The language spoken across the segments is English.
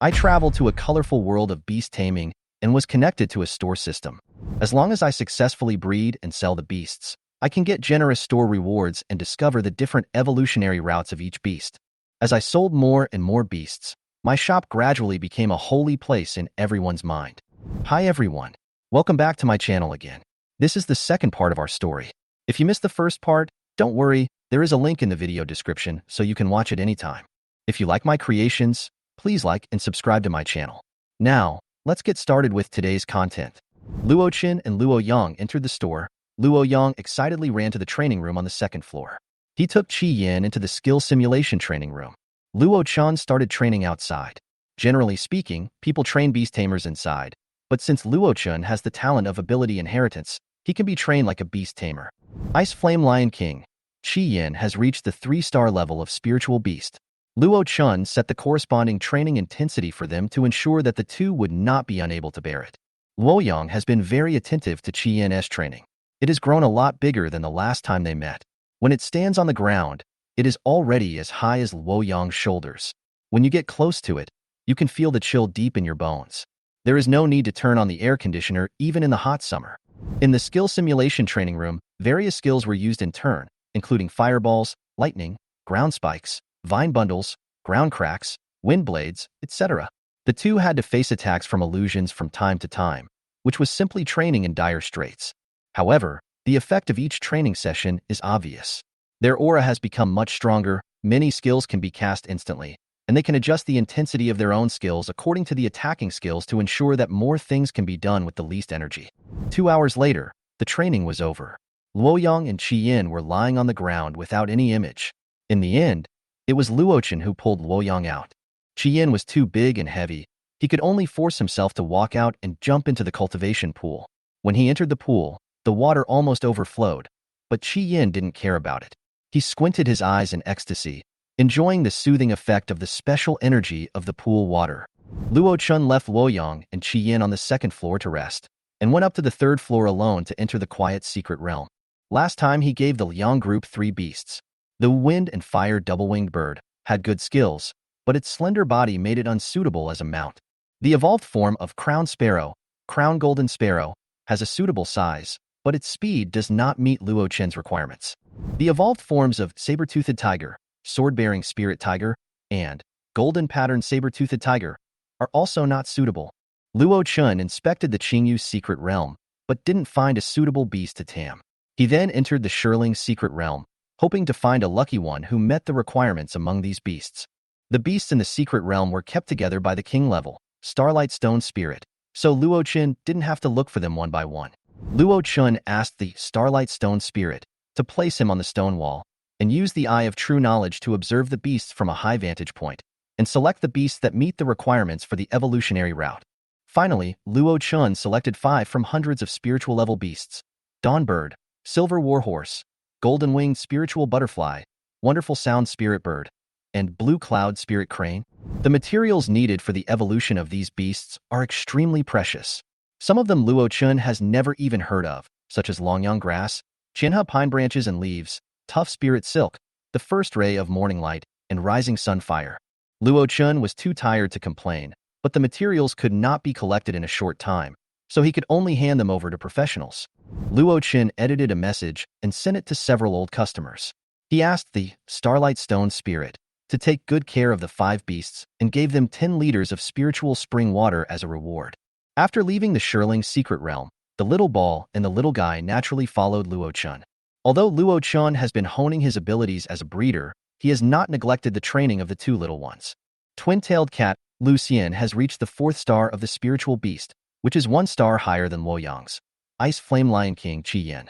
I traveled to a colorful world of beast taming and was connected to a store system. As long as I successfully breed and sell the beasts, I can get generous store rewards and discover the different evolutionary routes of each beast. As I sold more and more beasts, my shop gradually became a holy place in everyone's mind. Hi everyone. Welcome back to my channel again. This is the second part of our story. If you missed the first part, don't worry, there is a link in the video description so you can watch it anytime. If you like my creations, please like and subscribe to my channel. Now, let's get started with today's content. Luo Qin and Luo Yang entered the store. Luo Yang excitedly ran to the training room on the second floor. He took Qi Yin into the skill simulation training room. Luo Chen started training outside. Generally speaking, people train beast tamers inside, but since Luo Chen has the talent of ability inheritance, he can be trained like a beast tamer. Ice Flame Lion King Qi Yin has reached the 3-star level of spiritual beast. Luo Chen set the corresponding training intensity for them to ensure that the two would not be unable to bear it. Luo Yang has been very attentive to Qi Yin's training. It has grown a lot bigger than the last time they met. When it stands on the ground, it is already as high as Luo Yang's shoulders. When you get close to it, you can feel the chill deep in your bones. There is no need to turn on the air conditioner even in the hot summer. In the skill simulation training room, various skills were used in turn, including fireballs, lightning, ground spikes, vine bundles, ground cracks, wind blades, etc. The two had to face attacks from illusions from time to time, which was simply training in dire straits. However, the effect of each training session is obvious. Their aura has become much stronger, many skills can be cast instantly, and they can adjust the intensity of their own skills according to the attacking skills to ensure that more things can be done with the least energy. 2 hours later, the training was over. Luo Yang and Qi Yin were lying on the ground without any image. In the end, it was Luo Chen who pulled Luo Yang out. Qi Yin was too big and heavy. He could only force himself to walk out and jump into the cultivation pool. When he entered the pool, the water almost overflowed, but Qi Yin didn't care about it. He squinted his eyes in ecstasy, enjoying the soothing effect of the special energy of the pool water. Luo Chen left Luo Yang and Qi Yin on the second floor to rest, and went up to the third floor alone to enter the quiet secret realm. Last time he gave the Liang group 3 beasts. The wind and fire double-winged bird had good skills, but its slender body made it unsuitable as a mount. The evolved form of crown sparrow, crown golden sparrow, has a suitable size, but its speed does not meet Luo Chen's requirements. The evolved forms of saber-toothed tiger, sword-bearing spirit tiger, and golden patterned saber-toothed tiger are also not suitable. Luo Chen inspected the Qingyu's secret realm, but didn't find a suitable beast to tame. He then entered the Shirling's secret realm, hoping to find a lucky one who met the requirements among these beasts. The beasts in the secret realm were kept together by the king level, Starlight Stone Spirit, so Luo Chen didn't have to look for them one by one. Luo Chen asked the Starlight Stone Spirit to place him on the stone wall, and use the Eye of True Knowledge to observe the beasts from a high vantage point, and select the beasts that meet the requirements for the evolutionary route. Finally, Luo Chen selected 5 from hundreds of spiritual level beasts: Dawn Bird, Silver Warhorse, Golden Winged Spiritual Butterfly, Wonderful Sound Spirit Bird, and Blue Cloud Spirit Crane. The materials needed for the evolution of these beasts are extremely precious. Some of them Luo Chen has never even heard of, such as Longyang grass, Qianhe pine branches and leaves, tough spirit silk, the first ray of morning light, and rising sun fire. Luo Chen was too tired to complain, but the materials could not be collected in a short time, so he could only hand them over to professionals. Luo Chen edited a message and sent it to several old customers. He asked the Starlight Stone Spirit to take good care of the 5 beasts and gave them 10 liters of spiritual spring water as a reward. After leaving the Shirling secret realm, the little ball and the little guy naturally followed Luo Chen. Although Luo Chen has been honing his abilities as a breeder, he has not neglected the training of the 2 little ones. Twin-tailed cat Lu Xian has reached the 4th star of the spiritual beast, which is 1 star higher than Luo Yang's. Ice Flame Lion King Qi Yin.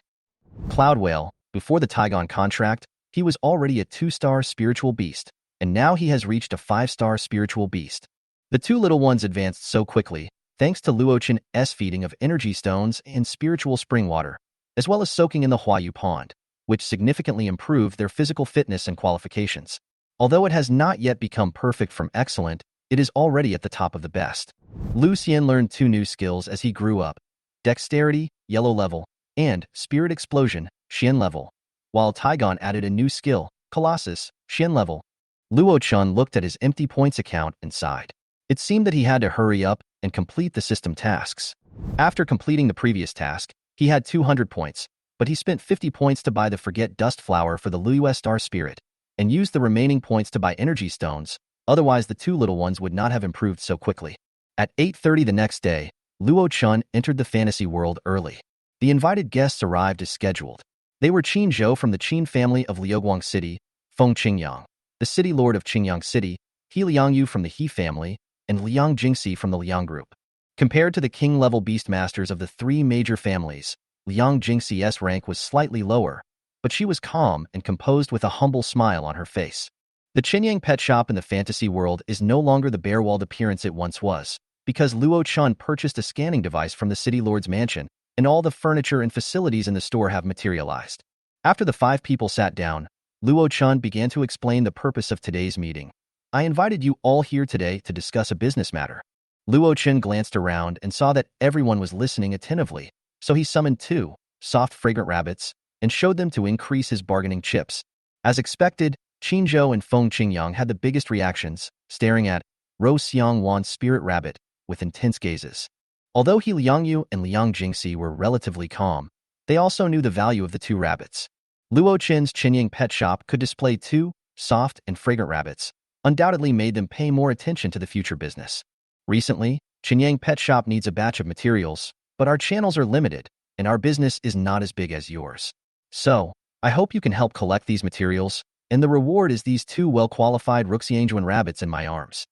Cloud Whale, before the Taigon contract, he was already a 2-star spiritual beast, and now he has reached a 5-star spiritual beast. The 2 little ones advanced so quickly, thanks to Luo Chen's feeding of energy stones and spiritual spring water, as well as soaking in the Huayu Pond, which significantly improved their physical fitness and qualifications. Although it has not yet become perfect from excellent, it is already at the top of the best. Lu Xian learned 2 new skills as he grew up: Dexterity, Yellow level, and Spirit Explosion, Xian level, while Taigon added a new skill, Colossus, Xian level. Luo Chen looked at his empty points account and sighed. It seemed that he had to hurry up and complete the system tasks. After completing the previous task, he had 200 points, but he spent 50 points to buy the Forget Dust Flower for the Luo Star Spirit, and used the remaining points to buy energy stones, otherwise the two little ones would not have improved so quickly. At 8:30 the next day, Luo Chun entered the fantasy world early. The invited guests arrived as scheduled. They were Qin Zhou from the Qin family of Liuguang City, Feng Qingyang, the city lord of Qingyang City, He Liangyu from the He family, and Liang Jingxi from the Liang group. Compared to the king-level beastmasters of the three major families, Liang Jingxi's rank was slightly lower, but she was calm and composed with a humble smile on her face. The Qinyang pet shop in the fantasy world is no longer the bare-walled appearance it once was, because Luo Chun purchased a scanning device from the city lord's mansion, and all the furniture and facilities in the store have materialized. After the 5 people sat down, Luo Chun began to explain the purpose of today's meeting. I invited you all here today to discuss a business matter. Luo Chun glanced around and saw that everyone was listening attentively, so he summoned 2 soft fragrant rabbits and showed them to increase his bargaining chips. As expected, Qin Zhou and Feng Qingyang had the biggest reactions, staring at Ro Xiang Wan's spirit rabbit with intense gazes. Although He Liangyu and Liang Jingxi were relatively calm, they also knew the value of the 2 rabbits. Luo Chin's Qinyang pet shop could display 2 soft and fragrant rabbits, undoubtedly made them pay more attention to the future business. Recently, Qinyang pet shop needs a batch of materials, but our channels are limited, and our business is not as big as yours. So, I hope you can help collect these materials, and the reward is these 2 well-qualified Ruxianjuan rabbits in my arms.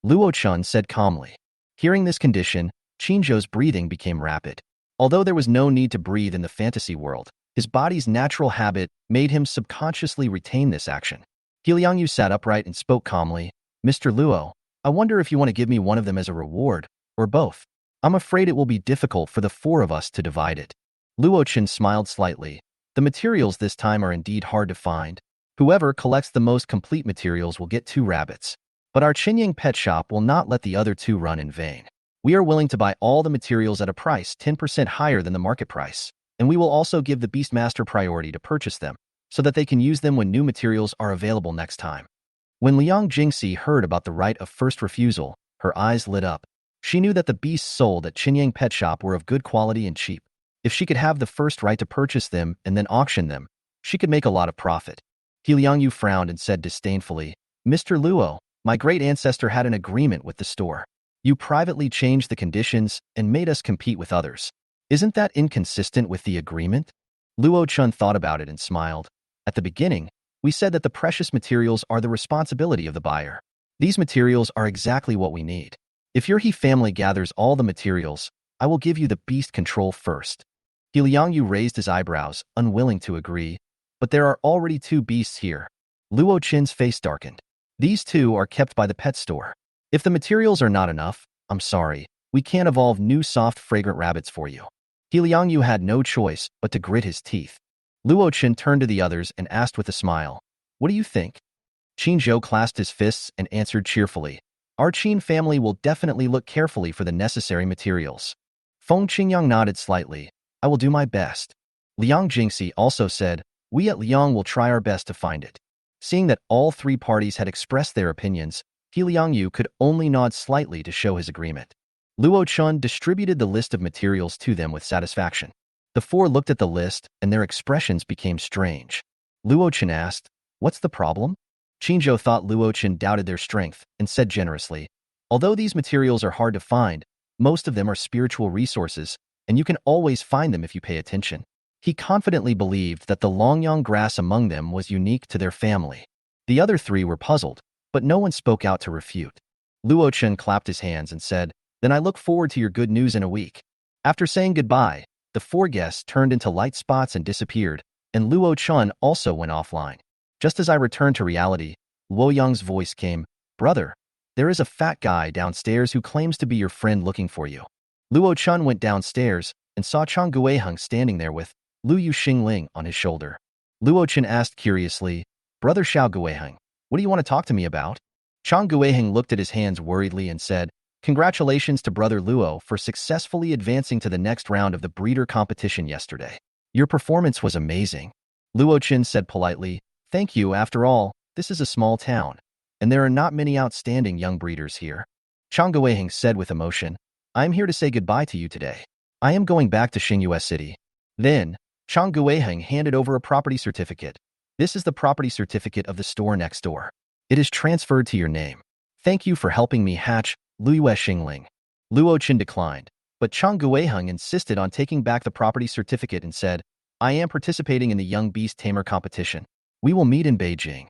Luo Chun said calmly. Hearing this condition, Qin Zhou's breathing became rapid. Although there was no need to breathe in the fantasy world, his body's natural habit made him subconsciously retain this action. He Liangyu sat upright and spoke calmly. Mr. Luo, I wonder if you want to give me one of them as a reward, or both. I'm afraid it will be difficult for the 4 of us to divide it. Luo Chun smiled slightly. The materials this time are indeed hard to find. Whoever collects the most complete materials will get 2 rabbits. But our Qinyang pet shop will not let the other 2 run in vain. We are willing to buy all the materials at a price 10% higher than the market price, and we will also give the Beastmaster priority to purchase them, so that they can use them when new materials are available next time. When Liang Jingxi heard about the right of first refusal, her eyes lit up. She knew that the beasts sold at Qinyang pet shop were of good quality and cheap. If she could have the first right to purchase them and then auction them, she could make a lot of profit. He Liangyu frowned and said disdainfully, Mr. Luo, my great ancestor had an agreement with the store. You privately changed the conditions and made us compete with others. Isn't that inconsistent with the agreement? Luo Chun thought about it and smiled. At the beginning, we said that the precious materials are the responsibility of the buyer. These materials are exactly what we need. If your He family gathers all the materials, I will give you the beast control first. He Liangyu raised his eyebrows, unwilling to agree, but there are already 2 beasts here. Luo Chin's face darkened. These 2 are kept by the pet store. If the materials are not enough, I'm sorry, we can't evolve new soft fragrant rabbits for you. He Liangyu had no choice but to grit his teeth. Luo Chin turned to the others and asked with a smile, What do you think? Qin Zhou clasped his fists and answered cheerfully, Our Qin family will definitely look carefully for the necessary materials. Feng Qingyang nodded slightly. I will do my best. Liang Jingxi also said, We at Liang will try our best to find it. Seeing that all 3 parties had expressed their opinions, He Liangyu could only nod slightly to show his agreement. Luo Chun distributed the list of materials to them with satisfaction. The 4 looked at the list, and their expressions became strange. Luo Chun asked, What's the problem? Qin Zhou thought Luo Chun doubted their strength, and said generously, Although these materials are hard to find, most of them are spiritual resources, and you can always find them if you pay attention. He confidently believed that the longyang grass among them was unique to their family. The other 3 were puzzled, but no one spoke out to refute. Luo Chun clapped his hands and said, Then I look forward to your good news in a week. After saying goodbye, the 4 guests turned into light spots and disappeared, and Luo Chun also went offline. Just as I returned to reality, Luo Yang's voice came, Brother, there is a fat guy downstairs who claims to be your friend looking for you. Luo Chun went downstairs and saw Chong Guang standing there with Lu Yu Xingling on his shoulder. Luo Chun asked curiously, Brother Xiao Guang, what do you want to talk to me about? Chong Guang looked at his hands worriedly and said, Congratulations to Brother Luo for successfully advancing to the next round of the breeder competition yesterday. Your performance was amazing. Luo Chun said politely, Thank you. After all, this is a small town, and there are not many outstanding young breeders here. Chong Guang said with emotion, I am here to say goodbye to you today. I am going back to Xingyue City. Then, Chong Guang handed over a property certificate. This is the property certificate of the store next door. It is transferred to your name. Thank you for helping me hatch Luo Xingling. Luo Chen declined, but Chong Guang insisted on taking back the property certificate and said, I am participating in the Young Beast Tamer competition. We will meet in Beijing.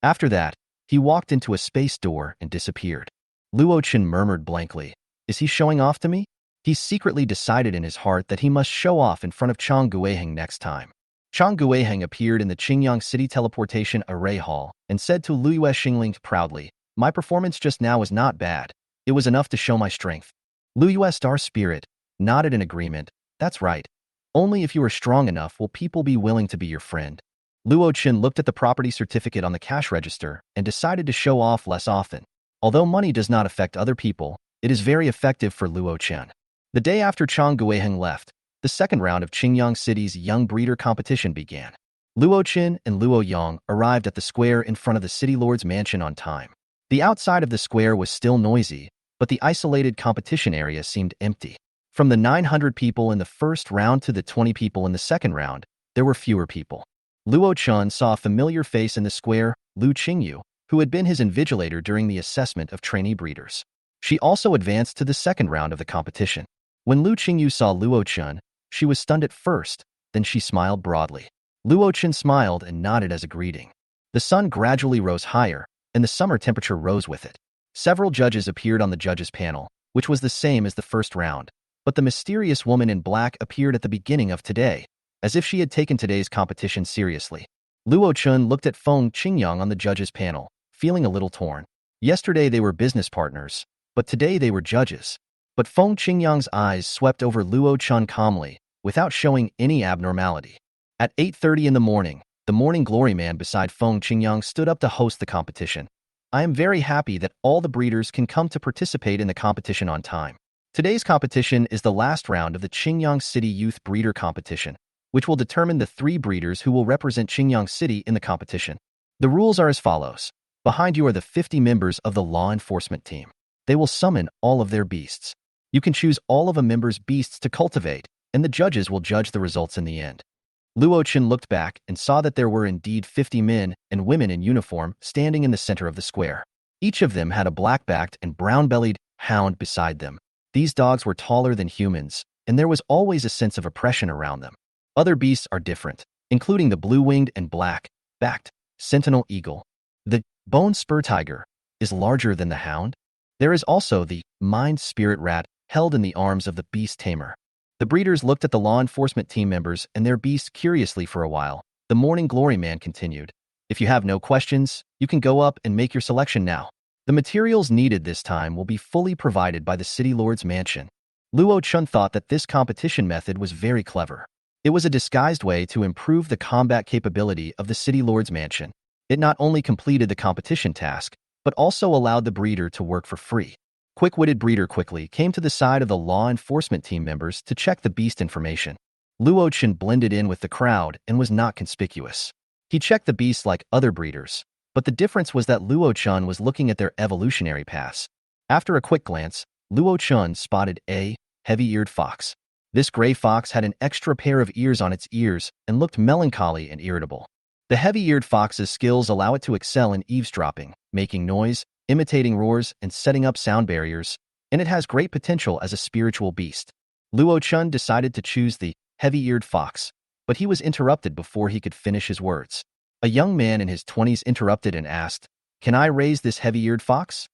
After that, he walked into a space door and disappeared. Luo Chen murmured blankly, is he showing off to me? He secretly decided in his heart that he must show off in front of Chong Guang next time. Chong Guang appeared in the Qingyang City Teleportation Array Hall and said to Luo Xingling proudly, my performance just now was not bad. It was enough to show my strength. Luo Star Spirit nodded in agreement. That's right. Only if you are strong enough will people be willing to be your friend. Luo Chen looked at the property certificate on the cash register and decided to show off less often. Although money does not affect other people, it is very effective for Luo Chen. The day after Chong Guang left, the second round of Qingyang City's Young Breeder competition began. Luo Chen and Luo Yang arrived at the square in front of the city lord's mansion on time. The outside of the square was still noisy, but the isolated competition area seemed empty. From the 900 people in the first round to the 20 people in the second round, there were fewer people. Luo Chen saw a familiar face in the square, Lu Qingyu, who had been his invigilator during the assessment of trainee breeders. She also advanced to the second round of the competition. When Lu Qingyu saw Luo Chen, she was stunned at first, then she smiled broadly. Luo Chen smiled and nodded as a greeting. The sun gradually rose higher, and the summer temperature rose with it. Several judges appeared on the judges' panel, which was the same as the first round, but the mysterious woman in black appeared at the beginning of today, as if she had taken today's competition seriously. Luo Chen looked at Feng Qingyang on the judges' panel, feeling a little torn. Yesterday they were business partners, but today they were judges. But Feng Qingyang's eyes swept over Luo Chen calmly, without showing any abnormality. At 8:30 in the morning glory man beside Feng Qingyang stood up to host the competition. I am very happy that all the breeders can come to participate in the competition on time. Today's competition is the last round of the Qingyang City Youth Breeder Competition, which will determine the 3 breeders who will represent Qingyang City in the competition. The rules are as follows. Behind you are the 50 members of the law enforcement team. They will summon all of their beasts. You can choose all of a member's beasts to cultivate, and the judges will judge the results in the end. Luo Chen looked back and saw that there were indeed 50 men and women in uniform standing in the center of the square. Each of them had a black-backed and brown-bellied hound beside them. These dogs were taller than humans, and there was always a sense of oppression around them. Other beasts are different, including the blue-winged and black-backed sentinel eagle. The bone spur tiger is larger than the hound. There is also the mind spirit rat held in the arms of the beast tamer. The breeders looked at the law enforcement team members and their beasts curiously for a while. The morning glory man continued, if you have no questions, you can go up and make your selection now. The materials needed this time will be fully provided by the city lord's mansion. Luo Chen thought that this competition method was very clever. It was a disguised way to improve the combat capability of the city lord's mansion. It not only completed the competition task, but also allowed the breeder to work for free. Quick-witted breeder quickly came to the side of the law enforcement team members to check the beast information. Luo Chen blended in with the crowd and was not conspicuous. He checked the beasts like other breeders, but the difference was that Luo Chen was looking at their evolutionary paths. After a quick glance, Luo Chen spotted a heavy-eared fox. This gray fox had an extra pair of ears on its ears and looked melancholy and irritable. The heavy-eared fox's skills allow it to excel in eavesdropping, making noise, imitating roars, and setting up sound barriers, and it has great potential as a spiritual beast. Luo Chen decided to choose the heavy-eared fox, but he was interrupted before he could finish his words. A young man in his 20s interrupted and asked, "Can I raise this heavy-eared fox?"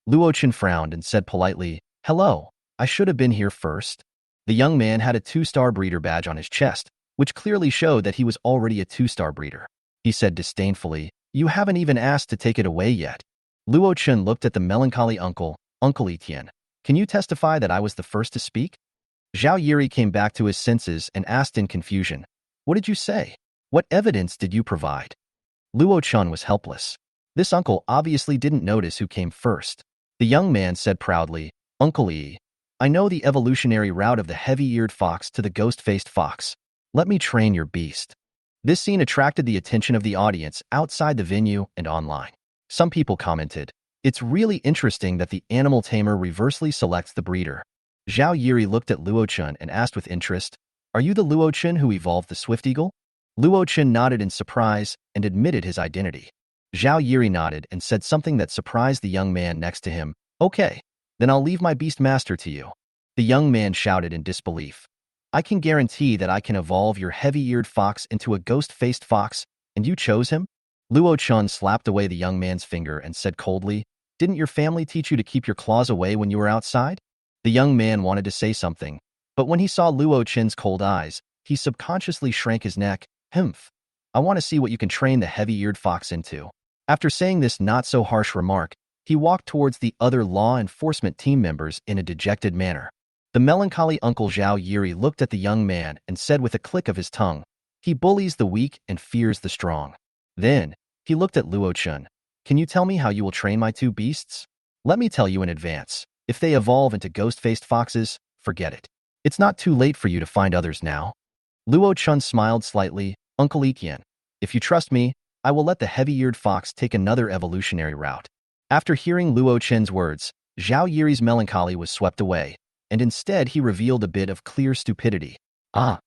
Luo Chen frowned and said politely, "Hello, I should have been here first." The young man had a 2-star breeder badge on his chest, which clearly showed that he was already a 2-star breeder. He said disdainfully, "You haven't even asked to take it away yet." Luo Chen looked at the melancholy Uncle Etienne. "Can you testify that I was the first to speak?" Zhao Yiri came back to his senses and asked in confusion, "What did you say? What evidence did you provide?" Luo Chen was helpless. This uncle obviously didn't notice who came first. The young man said proudly, "Uncle Yi, I know the evolutionary route of the heavy-eared fox to the ghost-faced fox. Let me train your beast." This scene attracted the attention of the audience outside the venue and online. Some people commented, It's really interesting that the animal tamer reversely selects the breeder. Zhao Yiri looked at Luochun and asked with interest, "Are you the Luochun who evolved the swift eagle?" Luochun nodded in surprise and admitted his identity. Zhao Yiri nodded and said something that surprised the young man next to him. "Okay, then I'll leave my beast master to you." The young man shouted in disbelief. "I can guarantee that I can evolve your heavy-eared fox into a ghost-faced fox, and you chose him?" Luochun slapped away the young man's finger and said coldly, "Didn't your family teach you to keep your claws away when you were outside?" The young man wanted to say something, but when he saw Luochun's cold eyes, he subconsciously shrank his neck. "Humph. I want to see what you can train the heavy-eared fox into." After saying this not-so-harsh remark, he walked towards the other law enforcement team members in a dejected manner. The melancholy Uncle Zhao Yiri looked at the young man and said with a click of his tongue, "He bullies the weak and fears the strong." Then, he looked at Luochun. "Can you tell me how you will train my two beasts? Let me tell you in advance, if they evolve into ghost-faced foxes, forget it. It's not too late for you to find others now." Luochun smiled slightly. "Uncle Iqian, if you trust me, I will let the heavy-eared fox take another evolutionary route." After hearing Luochun's words, Zhao Yiri's melancholy was swept away, and instead he revealed a bit of clear stupidity. "Ah."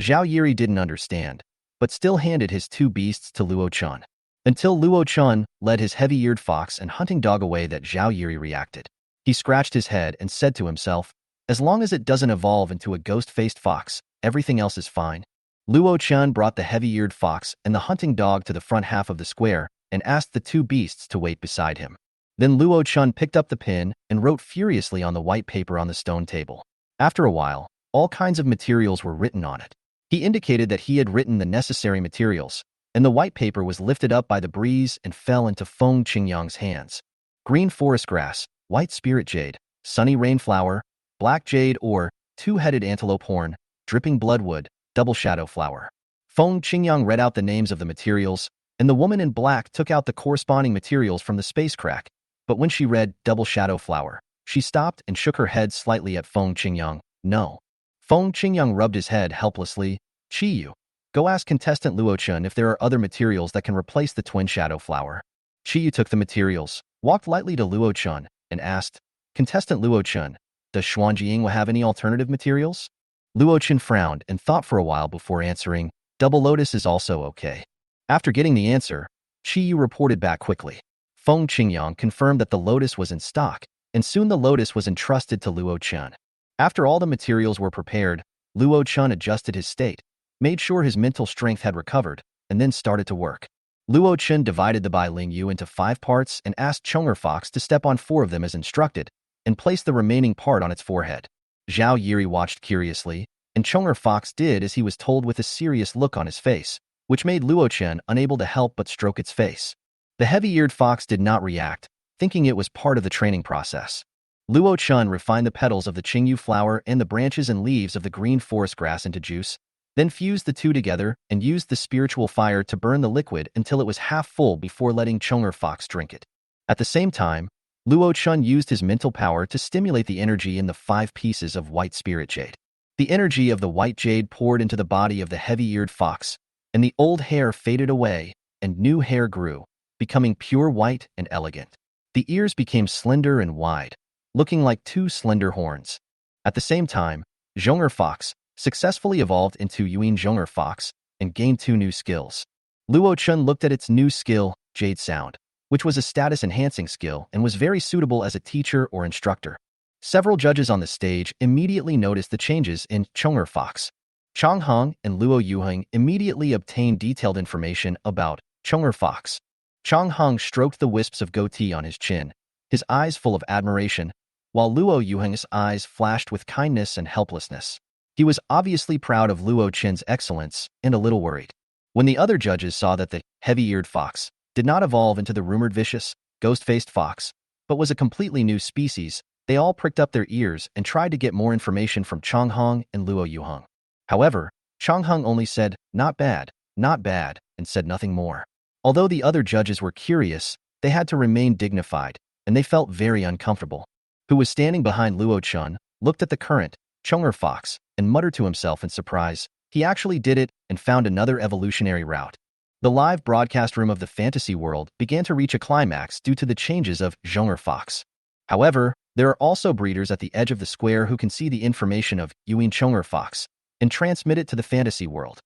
Zhao Yiri didn't understand, but still handed his two beasts to Luochun. Until Luochun led his heavy-eared fox and hunting dog away that Zhao Yiri reacted. He scratched his head and said to himself, "As long as it doesn't evolve into a ghost-faced fox, everything else is fine." Luochun brought the heavy-eared fox and the hunting dog to the front half of the square and asked the two beasts to wait beside him. Then Luochun picked up the pen and wrote furiously on the white paper on the stone table. After a while, all kinds of materials were written on it. He indicated that he had written the necessary materials, and the white paper was lifted up by the breeze and fell into Feng Qingyang's hands. Green forest grass, white spirit jade, sunny rainflower, black jade ore, two-headed antelope horn, dripping bloodwood, double shadow flower. Feng Qingyang read out the names of the materials, and the woman in black took out the corresponding materials from the space crack. But when she read double shadow flower, she stopped and shook her head slightly at Feng Qingyang. "No." Feng Qingyang rubbed his head helplessly. "Qiyu, go ask contestant Luochun if there are other materials that can replace the twin shadow flower." Qiyu took the materials, walked lightly to Luochun, and asked, "Contestant Luochun, does Xuanjiang have any alternative materials?" Luochun frowned and thought for a while before answering, "Double lotus is also okay." After getting the answer, Qiyu reported back quickly. Feng Qingyang confirmed that the lotus was in stock, and soon the lotus was entrusted to Luochun. After all the materials were prepared, Luochun adjusted his state, made sure his mental strength had recovered, and then started to work. Luochun divided the Bai Ling Yu into 5 parts and asked Chonger Fox to step on 4 of them as instructed, and place the remaining part on its forehead. Zhao Yiri watched curiously, and Chonger Fox did as he was told with a serious look on his face, which made Luochun unable to help but stroke its face. The heavy-eared fox did not react, thinking it was part of the training process. Luochun refined the petals of the Qingyu flower and the branches and leaves of the green forest grass into juice, then fused the two together and used the spiritual fire to burn the liquid until it was half full before letting Chonger Fox drink it. At the same time, Luochun used his mental power to stimulate the energy in the 5 pieces of white spirit jade. The energy of the white jade poured into the body of the heavy-eared fox, and the old hair faded away, and new hair grew, becoming pure white and elegant. The ears became slender and wide, looking like 2 slender horns. At the same time, Zhonger Fox successfully evolved into Yuan Zhonger Fox and gained 2 new skills. Luochun looked at its new skill, Jade Sound, which was a status-enhancing skill and was very suitable as a teacher or instructor. Several judges on the stage immediately noticed the changes in Chonger Fox. Chong Hong and Luo Yuheng immediately obtained detailed information about Chonger Fox. Chong Hong stroked the wisps of goatee on his chin, his eyes full of admiration, while Luo Yuheng's eyes flashed with kindness and helplessness. He was obviously proud of Luo Chen's excellence and a little worried. When the other judges saw that the heavy-eared fox did not evolve into the rumored vicious, ghost-faced fox, but was a completely new species, they all pricked up their ears and tried to get more information from Chong Hong and Luo Yuheng. However, Chong Hong only said, not bad, and said nothing more. Although the other judges were curious, they had to remain dignified, and they felt very uncomfortable. Who was standing behind Luochun, looked at the current, Chonger Fox, and muttered to himself in surprise, he actually did it and found another evolutionary route. The live broadcast room of the fantasy world began to reach a climax due to the changes of Zhong'er Fox. However, there are also breeders at the edge of the square who can see the information of Yuan Chong'er Fox and transmit it to the fantasy world.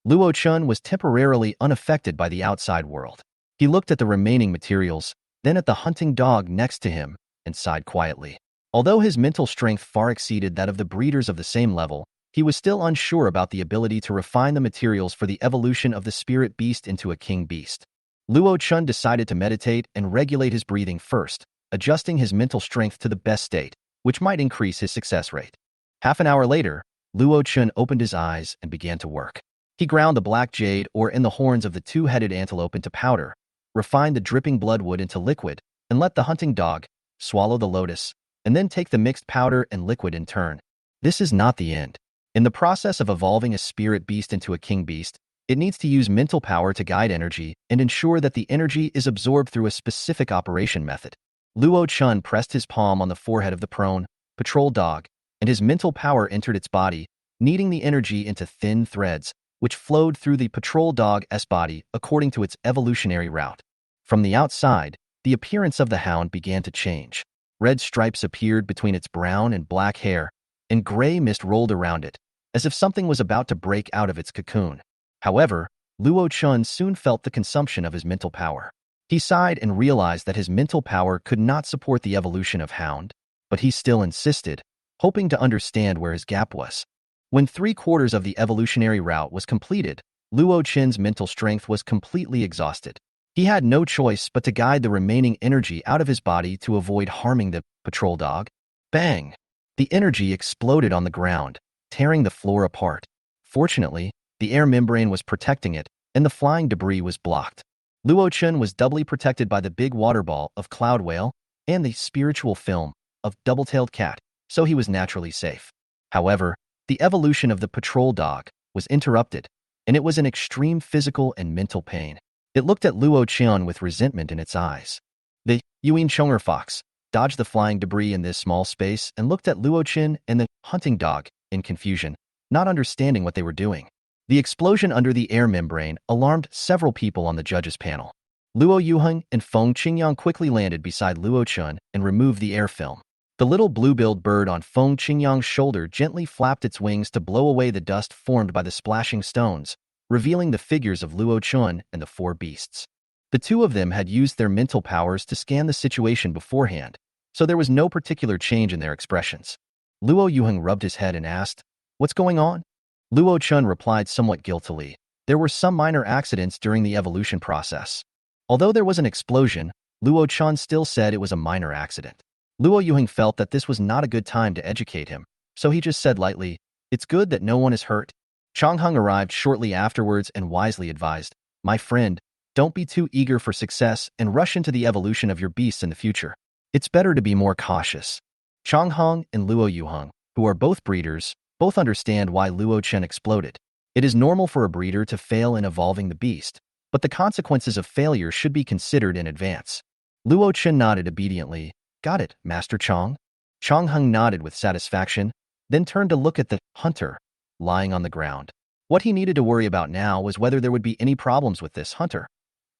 Luo Chun was temporarily unaffected by the outside world. He looked at the remaining materials, then at the hunting dog next to him, and sighed quietly. Although his mental strength far exceeded that of the breeders of the same level, he was still unsure about the ability to refine the materials for the evolution of the spirit beast into a king beast. Luo Chun decided to meditate and regulate his breathing first, adjusting his mental strength to the best state, which might increase his success rate. Half an hour later, Luo Chun opened his eyes and began to work. He ground the black jade ore in the horns of the two-headed antelope into powder, refined the dripping bloodwood into liquid, and let the hunting dog swallow the lotus, and then take the mixed powder and liquid in turn. This is not the end. In the process of evolving a spirit beast into a king beast, it needs to use mental power to guide energy and ensure that the energy is absorbed through a specific operation method. Luo Chun pressed his palm on the forehead of the prone, patrol dog, and his mental power entered its body, kneading the energy into thin threads, which flowed through the patrol dog's body according to its evolutionary route. From the outside, the appearance of the hound began to change. Red stripes appeared between its brown and black hair, and gray mist rolled around it, as if something was about to break out of its cocoon. However, Luo Chun soon felt the consumption of his mental power. He sighed and realized that his mental power could not support the evolution of hound, but he still insisted, hoping to understand where his gap was. When 3/4 of the evolutionary route was completed, Luo Chun's mental strength was completely exhausted. He had no choice but to guide the remaining energy out of his body to avoid harming the patrol dog. Bang! The energy exploded on the ground, tearing the floor apart. Fortunately, the air membrane was protecting it, and the flying debris was blocked. Luo Chun was doubly protected by the big water ball of cloud whale and the spiritual film of double-tailed cat, so he was naturally safe. However, the evolution of the patrol dog was interrupted, and it was in extreme physical and mental pain. It looked at Luo Chun with resentment in its eyes. The Yuan Chong'er Fox dodged the flying debris in this small space and looked at Luo Chun and the hunting dog in confusion, not understanding what they were doing. The explosion under the air membrane alarmed several people on the judges' panel. Luo Yuheng and Feng Qingyang quickly landed beside Luo Chun and removed the air film. The little blue-billed bird on Feng Qingyang's shoulder gently flapped its wings to blow away the dust formed by the splashing stones, revealing the figures of Luo Chun and the four beasts. The two of them had used their mental powers to scan the situation beforehand, so there was no particular change in their expressions. Luo Yuheng rubbed his head and asked, "What's going on?" Luo Chun replied somewhat guiltily, "There were some minor accidents during the evolution process." Although there was an explosion, Luo Chun still said it was a minor accident. Luo Yuheng felt that this was not a good time to educate him, so he just said lightly, "It's good that no one is hurt." Chong Hung arrived shortly afterwards and wisely advised, "My friend, don't be too eager for success and rush into the evolution of your beasts in the future. It's better to be more cautious." Chong Hung and Luo Yuheng, who are both breeders, both understand why Luo Chun exploded. It is normal for a breeder to fail in evolving the beast, but the consequences of failure should be considered in advance. Luo Chun nodded obediently. "Got it, Master Chong." Chong Hung nodded with satisfaction, then turned to look at the hunter, lying on the ground. What he needed to worry about now was whether there would be any problems with this hunter.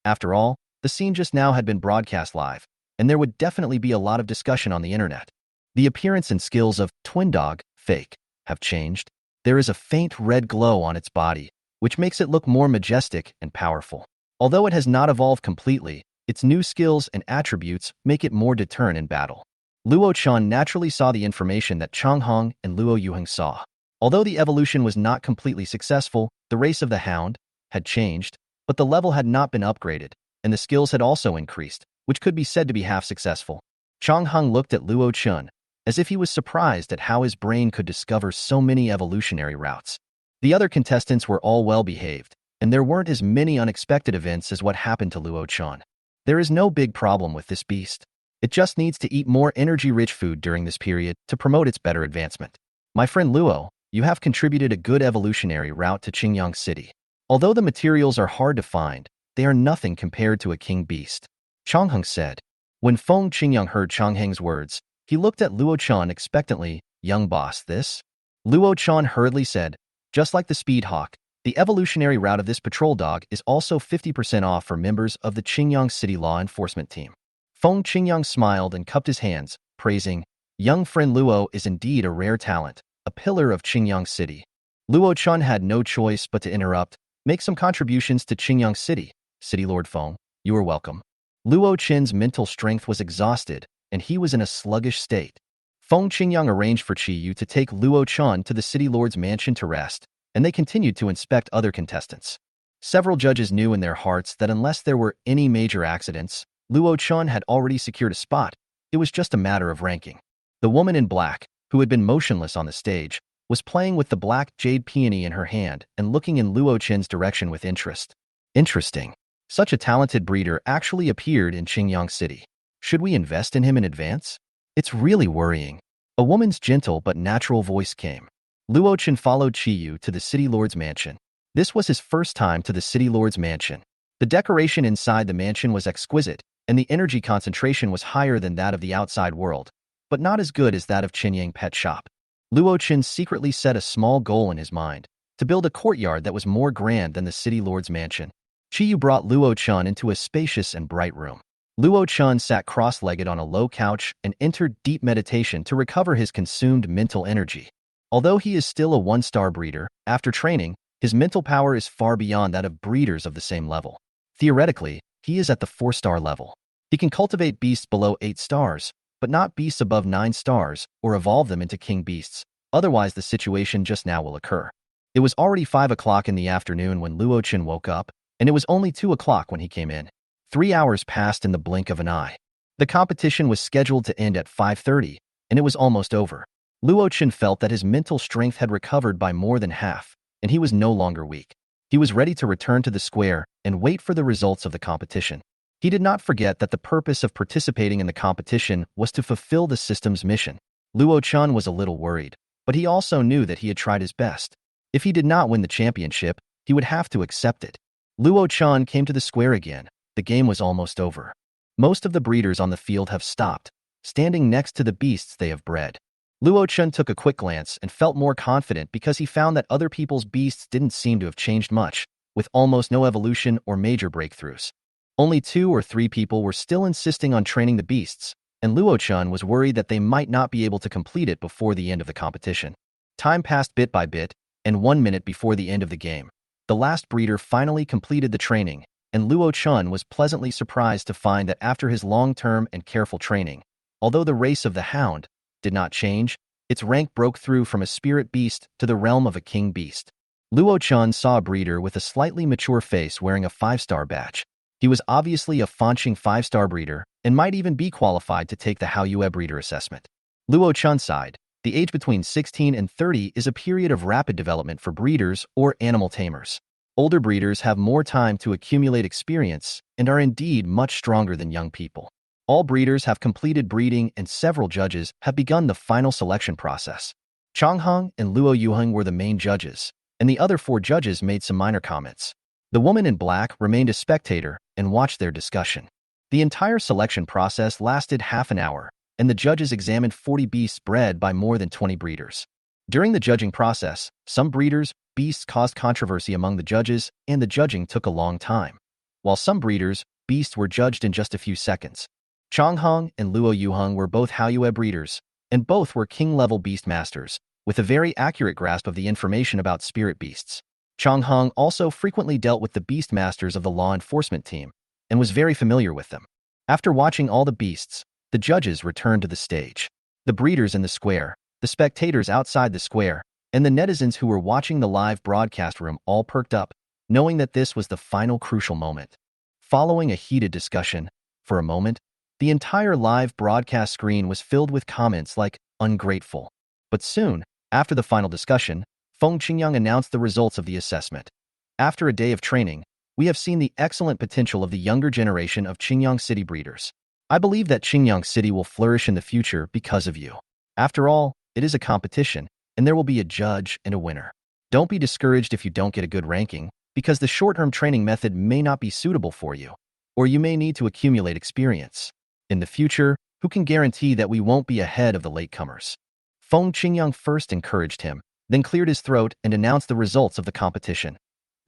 After all, the scene just now had been broadcast live, and there would definitely be a lot of discussion on the internet. The appearance and skills of Twin Dog, fake, have changed. There is a faint red glow on its body, which makes it look more majestic and powerful. Although it has not evolved completely, its new skills and attributes make it more deterrent in battle. Luo Chun naturally saw the information that Chong Hong and Luo Yuheng saw. Although the evolution was not completely successful, the race of the hound had changed, but the level had not been upgraded, and the skills had also increased, which could be said to be half successful. Chong Hong looked at Luo Chun, as if he was surprised at how his brain could discover so many evolutionary routes. The other contestants were all well-behaved, and there weren't as many unexpected events as what happened to Luo Chun. There is no big problem with this beast. It just needs to eat more energy-rich food during this period to promote its better advancement. My friend Luo, you have contributed a good evolutionary route to Qingyang City. Although the materials are hard to find, they are nothing compared to a king beast. Chong Heng said. When Feng Qingyang heard Chong Heng's words, he looked at Luo Chun expectantly. "Young boss, this?" Luo Chun hurriedly said, "Just like the speed hawk, The evolutionary route of this patrol dog is also 50% off for members of the Qingyang City Law Enforcement Team. Feng Qingyang smiled and cupped his hands, praising, "Young friend Luo is indeed a rare talent, a pillar of Qingyang City." Luo Chun had no choice but to interrupt, "Make some contributions to Qingyang City, City Lord Feng. You are welcome." Luo Chin's mental strength was exhausted, and he was in a sluggish state. Feng Qingyang arranged for Qi Yu to take Luo Chun to the City Lord's mansion to rest, and they continued to inspect other contestants. Several judges knew in their hearts that unless there were any major accidents, Luo Chun had already secured a spot. It was just a matter of ranking. The woman in black, who had been motionless on the stage, was playing with the black jade peony in her hand and looking in Luo Chin's direction with interest. Interesting. Such a talented breeder actually appeared in Qingyang City. Should we invest in him in advance? It's really worrying. A woman's gentle but natural voice came. Luo Chin followed Qi Yu to the City Lord's mansion. This was his first time to the City Lord's mansion. The decoration inside the mansion was exquisite, and the energy concentration was higher than that of the outside world, but not as good as that of Qinyang Pet Shop. Luo Chin secretly set a small goal in his mind, to build a courtyard that was more grand than the City Lord's mansion. Qi Yu brought Luo Chun into a spacious and bright room. Luo Chun sat cross-legged on a low couch and entered deep meditation to recover his consumed mental energy. Although he is still a one-star breeder, after training, his mental power is far beyond that of breeders of the same level. Theoretically, he is at the 4-star level. He can cultivate beasts below 8 stars, but not beasts above 9 stars, or evolve them into king beasts. Otherwise, the situation just now will occur. It was already 5 o'clock in the afternoon when Luo Chin woke up, and it was only 2 o'clock when he came in. 3 hours passed in the blink of an eye. The competition was scheduled to end at 5:30, and it was almost over. Luo Chin felt that his mental strength had recovered by more than half, and he was no longer weak. He was ready to return to the square and wait for the results of the competition. He did not forget that the purpose of participating in the competition was to fulfill the system's mission. Luo Chun was a little worried, but he also knew that he had tried his best. If he did not win the championship, he would have to accept it. Luo Chun came to the square again. The game was almost over. Most of the breeders on the field have stopped, standing next to the beasts they have bred. Luo Chun took a quick glance and felt more confident because he found that other people's beasts didn't seem to have changed much, with almost no evolution or major breakthroughs. Only 2 or 3 people were still insisting on training the beasts, and Luo Chun was worried that they might not be able to complete it before the end of the competition. Time passed bit by bit, and 1 minute before the end of the game, the last breeder finally completed the training, and Luo Chun was pleasantly surprised to find that after his long-term and careful training, although the race of the hound did not change, its rank broke through from a spirit beast to the realm of a king beast. Luo Chun saw a breeder with a slightly mature face wearing a 5-star badge. He was obviously a Fanqing 5-star breeder and might even be qualified to take the Haoyue breeder assessment. Luo Chun sighed. The age between 16 and 30 is a period of rapid development for breeders or animal tamers. Older breeders have more time to accumulate experience and are indeed much stronger than young people. All breeders have completed breeding and several judges have begun the final selection process. Chong Guang and Luo Yuheng were the main judges, and the other 4 judges made some minor comments. The woman in black remained a spectator and watched their discussion. The entire selection process lasted half an hour, and the judges examined 40 beasts bred by more than 20 breeders. During the judging process, some breeders' beasts caused controversy among the judges, and the judging took a long time. While some breeders' beasts were judged in just a few seconds. Chong Guang and Luo Yuheng were both Haoyue breeders, and both were king-level beast masters, with a very accurate grasp of the information about spirit beasts. Chong Guang also frequently dealt with the beast masters of the law enforcement team, and was very familiar with them. After watching all the beasts, the judges returned to the stage. The breeders in the square, the spectators outside the square, and the netizens who were watching the live broadcast room all perked up, knowing that this was the final crucial moment. Following a heated discussion, for a moment, the entire live broadcast screen was filled with comments like, ungrateful. But soon, after the final discussion, Feng Qingyang announced the results of the assessment. After a day of training, we have seen the excellent potential of the younger generation of Qingyang City breeders. I believe that Qingyang City will flourish in the future because of you. After all, it is a competition, and there will be a judge and a winner. Don't be discouraged if you don't get a good ranking, because the short-term training method may not be suitable for you, or you may need to accumulate experience. In the future, who can guarantee that we won't be ahead of the latecomers? Feng Qingyang first encouraged him, then cleared his throat and announced the results of the competition.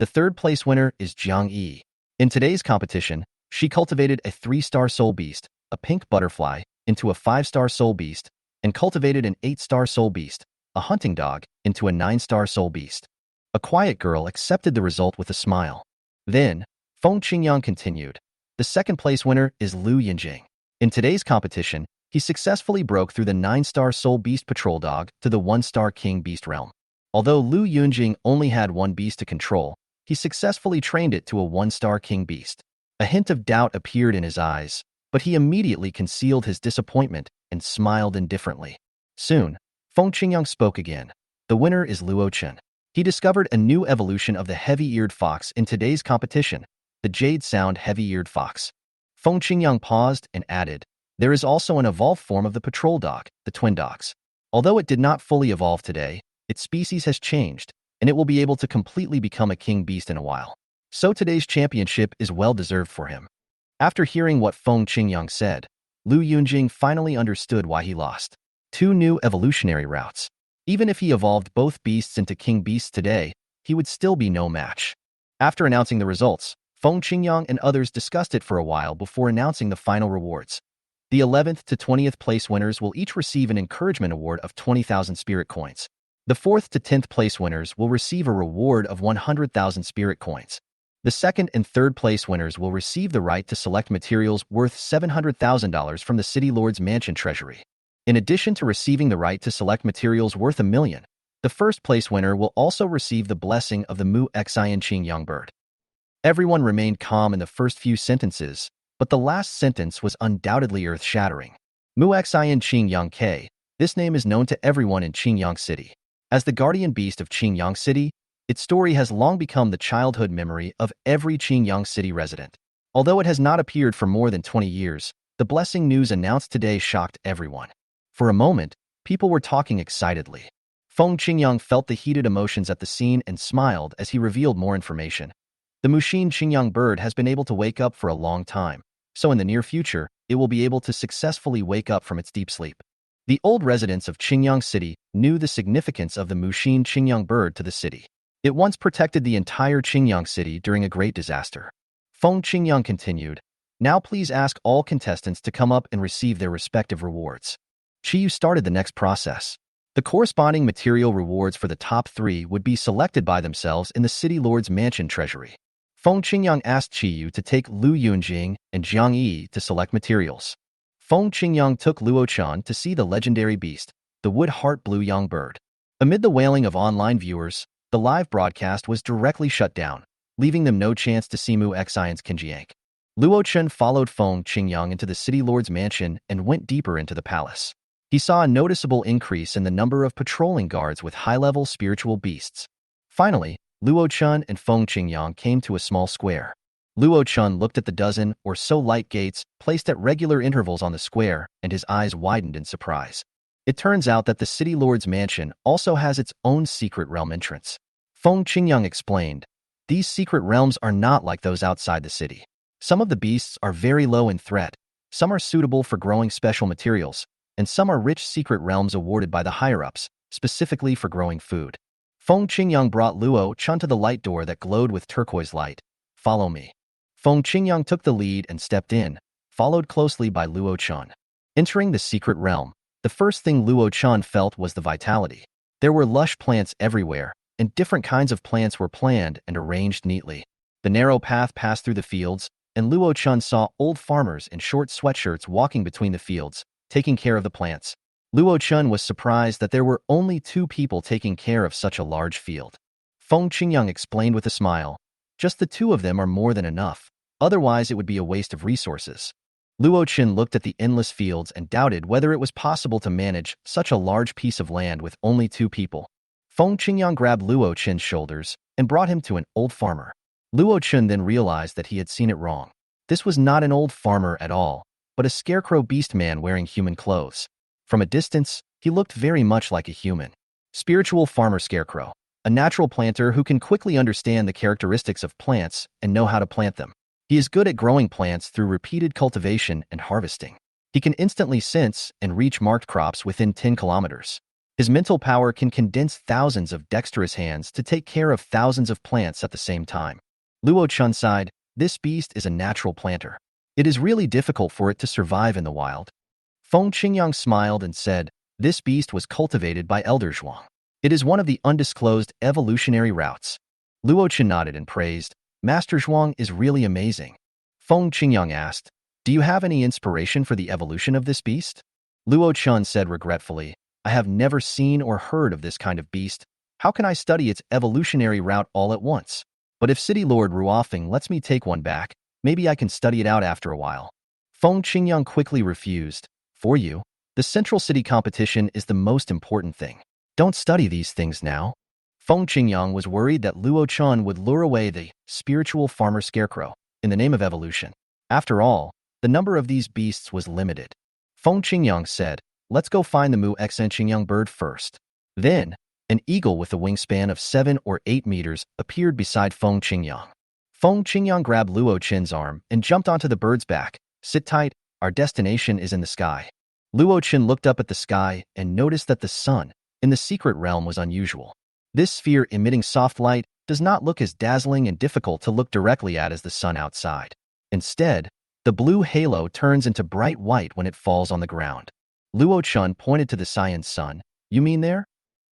The third place winner is Jiang Yi. In today's competition, she cultivated a 3-star soul beast, a pink butterfly, into a 5-star soul beast, and cultivated an 8-star soul beast, a hunting dog, into a 9-star soul beast. A quiet girl accepted the result with a smile. Then, Feng Qingyang continued. The second place winner is Lu Yinjing. In today's competition, he successfully broke through the 9-star soul beast patrol dog to the 1-star king beast realm. Although Lu Yunjing only had one beast to control, he successfully trained it to a 1-star king beast. A hint of doubt appeared in his eyes, but he immediately concealed his disappointment and smiled indifferently. Soon, Feng Qingyang spoke again. The winner is Luo Chen. He discovered a new evolution of the heavy-eared fox in today's competition, the Jade Sound heavy-eared fox. Feng Qingyang paused and added, there is also an evolved form of the patrol dog, the twin dogs. Although it did not fully evolve today, its species has changed, and it will be able to completely become a king beast in a while. So today's championship is well-deserved for him. After hearing what Feng Qingyang said, Lu Yunjing finally understood why he lost. 2 new evolutionary routes. Even if he evolved both beasts into king beasts today, he would still be no match. After announcing the results, Feng Qingyang and others discussed it for a while before announcing the final rewards. The 11th to 20th place winners will each receive an encouragement award of 20,000 spirit coins. The 4th to 10th place winners will receive a reward of 100,000 spirit coins. The 2nd and 3rd place winners will receive the right to select materials worth $700,000 from the City Lord's Mansion Treasury. In addition to receiving the right to select materials worth $1 million, the 1st place winner will also receive the blessing of the Mu Xian Qingyang bird. Everyone remained calm in the first few sentences, but the last sentence was undoubtedly earth-shattering. Mu Xian Qingyang K. This name is known to everyone in Qingyang City. As the guardian beast of Qingyang City, its story has long become the childhood memory of every Qingyang City resident. Although it has not appeared for more than 20 years, the blessing news announced today shocked everyone. For a moment, people were talking excitedly. Feng Qingyang felt the heated emotions at the scene and smiled as he revealed more information. The Muxin Qingyang bird has been able to wake up for a long time, so in the near future, it will be able to successfully wake up from its deep sleep. The old residents of Qingyang City knew the significance of the Muxin Qingyang bird to the city. It once protected the entire Qingyang City during a great disaster. Feng Qingyang continued, now please ask all contestants to come up and receive their respective rewards. Qiyu started the next process. The corresponding material rewards for the top 3 would be selected by themselves in the City Lord's Mansion Treasury. Feng Qingyang asked Qiyu to take Lu Yunjing and Jiang Yi to select materials. Feng Qingyang took Luo Chen to see the legendary beast, the wood-heart blue yang bird. Amid the wailing of online viewers, the live broadcast was directly shut down, leaving them no chance to see Mu Xian's Qinjiang. Luo Chen followed Feng Qingyang into the City Lord's mansion and went deeper into the palace. He saw a noticeable increase in the number of patrolling guards with high-level spiritual beasts. Finally, Luo Chen and Feng Qingyang came to a small square. Luo Chen looked at the dozen or so light gates placed at regular intervals on the square, and his eyes widened in surprise. It turns out that the City Lord's mansion also has its own secret realm entrance. Feng Qingyang explained, these secret realms are not like those outside the city. Some of the beasts are very low in threat, some are suitable for growing special materials, and some are rich secret realms awarded by the higher-ups, specifically for growing food. Feng Qingyang brought Luo Chen to the light door that glowed with turquoise light. Follow me. Feng Qingyang took the lead and stepped in, followed closely by Luo Chen. Entering the secret realm, the first thing Luo Chen felt was the vitality. There were lush plants everywhere, and different kinds of plants were planned and arranged neatly. The narrow path passed through the fields, and Luo Chen saw old farmers in short sweatshirts walking between the fields, taking care of the plants. Luo Chen was surprised that there were only 2 people taking care of such a large field. Feng Qingyang explained with a smile, just the 2 of them are more than enough. Otherwise, it would be a waste of resources. Luo Chen looked at the endless fields and doubted whether it was possible to manage such a large piece of land with only 2 people. Feng Qingyang grabbed Luo Chen's shoulders and brought him to an old farmer. Luo Chen then realized that he had seen it wrong. This was not an old farmer at all, but a scarecrow beast man wearing human clothes. From a distance, he looked very much like a human. Spiritual farmer scarecrow, a natural planter who can quickly understand the characteristics of plants and know how to plant them. He is good at growing plants through repeated cultivation and harvesting. He can instantly sense and reach marked crops within 10 kilometers. His mental power can condense thousands of dexterous hands to take care of thousands of plants at the same time. Luo Chun sighed, this beast is a natural planter. It is really difficult for it to survive in the wild. Feng Qingyang smiled and said, this beast was cultivated by Elder Zhuang. It is one of the undisclosed evolutionary routes. Luo Chen nodded and praised, Master Zhuang is really amazing. Feng Qingyang asked, do you have any inspiration for the evolution of this beast? Luo Chun said regretfully, I have never seen or heard of this kind of beast. How can I study its evolutionary route all at once? But if City Lord Ruofeng lets me take one back, maybe I can study it out after a while. Feng Qingyang quickly refused. For you, the Central City competition is the most important thing. Don't study these things now. Feng Qingyang was worried that Luo Chun would lure away the spiritual farmer scarecrow in the name of evolution. After all, the number of these beasts was limited. Feng Qingyang said, let's go find the Mu Xan Qingyang bird first. Then, an eagle with a wingspan of 7 or 8 meters appeared beside Feng Qingyang. Feng Qingyang grabbed Luo Chen's arm and jumped onto the bird's back. Sit tight, our destination is in the sky. Luo Chen looked up at the sky and noticed that the sun in the secret realm was unusual. This sphere emitting soft light does not look as dazzling and difficult to look directly at as the sun outside. Instead, the blue halo turns into bright white when it falls on the ground. Luo Chun pointed to the cyan sun. You mean there?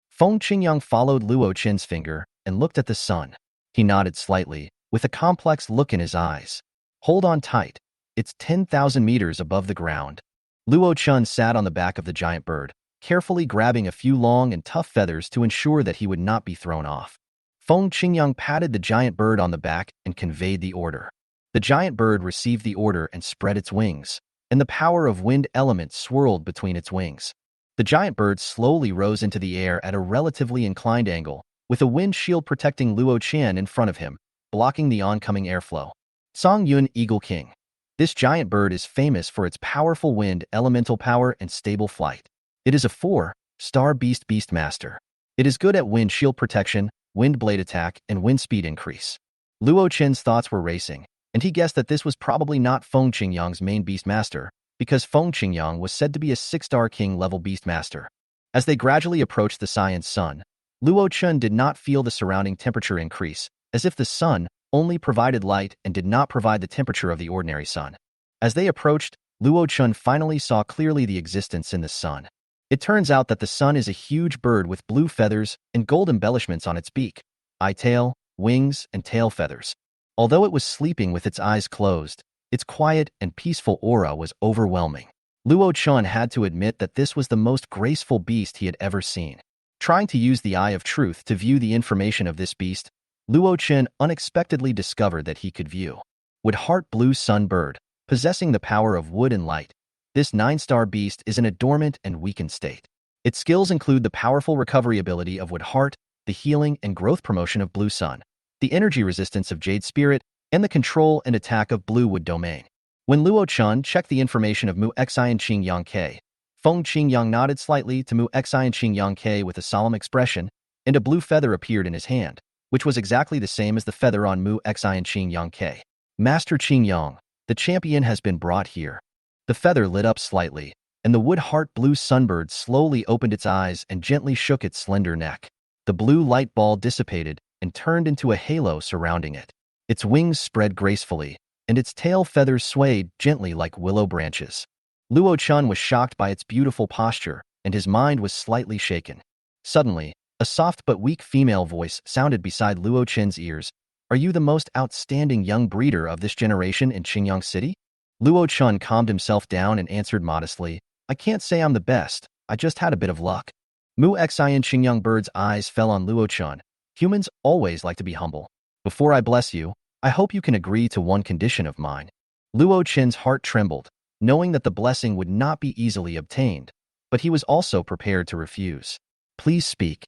Feng Qingyang followed Luo Chen's finger and looked at the sun. He nodded slightly, with a complex look in his eyes. Hold on tight. It's 10,000 meters above the ground. Luo Chun sat on the back of the giant bird, carefully grabbing a few long and tough feathers to ensure that he would not be thrown off. Feng Qingyang patted the giant bird on the back and conveyed the order. The giant bird received the order and spread its wings, and the power of wind element swirled between its wings. The giant bird slowly rose into the air at a relatively inclined angle, with a wind shield protecting Luo Chen in front of him, blocking the oncoming airflow. Song Yun Eagle King. This giant bird is famous for its powerful wind, elemental power, and stable flight. It is a 4-star beast master. It is good at wind shield protection, wind blade attack, and wind speed increase. Luo Chen's thoughts were racing, and he guessed that this was probably not Feng Qingyang's main beast master, because Feng Qingyang was said to be a 6-star king-level beast master. As they gradually approached the cyan sun, Luo Chen did not feel the surrounding temperature increase, as if the sun only provided light and did not provide the temperature of the ordinary sun. As they approached, Luo Chen finally saw clearly the existence in the sun. It turns out that the sun is a huge bird with blue feathers and gold embellishments on its beak, eye tail, wings, and tail feathers. Although it was sleeping with its eyes closed, its quiet and peaceful aura was overwhelming. Luo Chen had to admit that this was the most graceful beast he had ever seen. Trying to use the eye of truth to view the information of this beast, Luo Chen unexpectedly discovered that he could view Woodheart Blue Sun Bird, possessing the power of wood and light. This 9-star beast is in a dormant and weakened state. Its skills include the powerful recovery ability of Woodheart, the healing and growth promotion of Blue Sun, the energy resistance of Jade Spirit, and the control and attack of Blue Wood Domain. When Luo Chen checked the information of Mu Xian Qingyang Ke, Feng Qingyang nodded slightly to Mu Xian Qingyang Ke with a solemn expression, and a blue feather appeared in his hand, which was exactly the same as the feather on Mu Xian Qingyang Ke. Master Qingyang, the champion has been brought here. The feather lit up slightly, and the Woodheart Blue Sunbird slowly opened its eyes and gently shook its slender neck. The blue light ball dissipated and turned into a halo surrounding it. Its wings spread gracefully, and its tail feathers swayed gently like willow branches. Luo Chen was shocked by its beautiful posture, and his mind was slightly shaken. Suddenly, a soft but weak female voice sounded beside Luo Chen's ears. Are you the most outstanding young breeder of this generation in Qingyang City? Luo Chen calmed himself down and answered modestly, I can't say I'm the best, I just had a bit of luck. Mu Xian Qingyang Bird's eyes fell on Luo Chen. Humans always like to be humble. Before I bless you, I hope you can agree to one condition of mine. Luo Chen's heart trembled, knowing that the blessing would not be easily obtained, but he was also prepared to refuse. Please speak.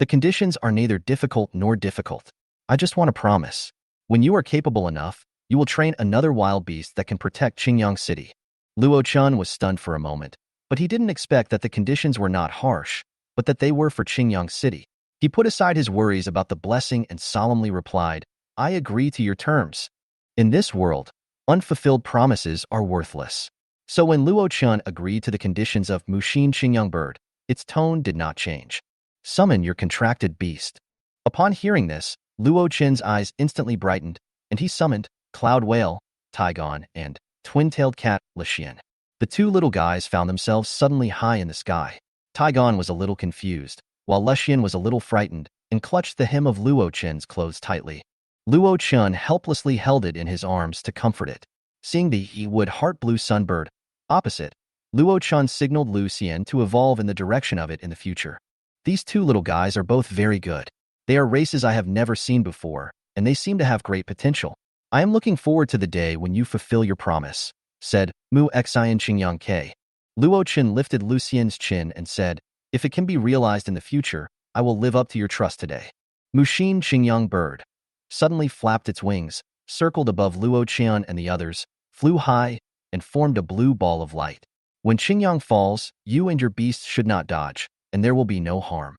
The conditions are neither difficult nor difficult. I just want to promise. When you are capable enough, you will train another wild beast that can protect Qingyang City. Luo Chen was stunned for a moment, but he didn't expect that the conditions were not harsh, but that they were for Qingyang City. He put aside his worries about the blessing and solemnly replied, I agree to your terms. In this world, unfulfilled promises are worthless. So when Luo Chen agreed to the conditions of Mushin Qingyang Bird, Its tone did not change. Summon your contracted beast. Upon hearing this, Luo Chen's eyes instantly brightened, and he summoned Cloud Whale, Taigon, and Twin-tailed Cat, Lixian. The two little guys found themselves suddenly high in the sky. Taigon was a little confused, while Lixian was a little frightened and clutched the hem of Luo Chen's clothes tightly. Luo Chen helplessly held it in his arms to comfort it. Seeing the wood heart blue sunbird opposite, Luo Chen signaled Lu Xian to evolve in the direction of it in the future. These two little guys are both very good. They are races I have never seen before, and they seem to have great potential. I am looking forward to the day when you fulfill your promise, said Mu Xian Qingyang Ke. Luo Chen lifted Lu Xian's chin and said, if it can be realized in the future, I will live up to your trust today. Muxin Qingyang bird suddenly flapped its wings, circled above Luo Qian and the others, flew high, and formed a blue ball of light. When Qingyang falls, you and your beasts should not dodge, and there will be no harm.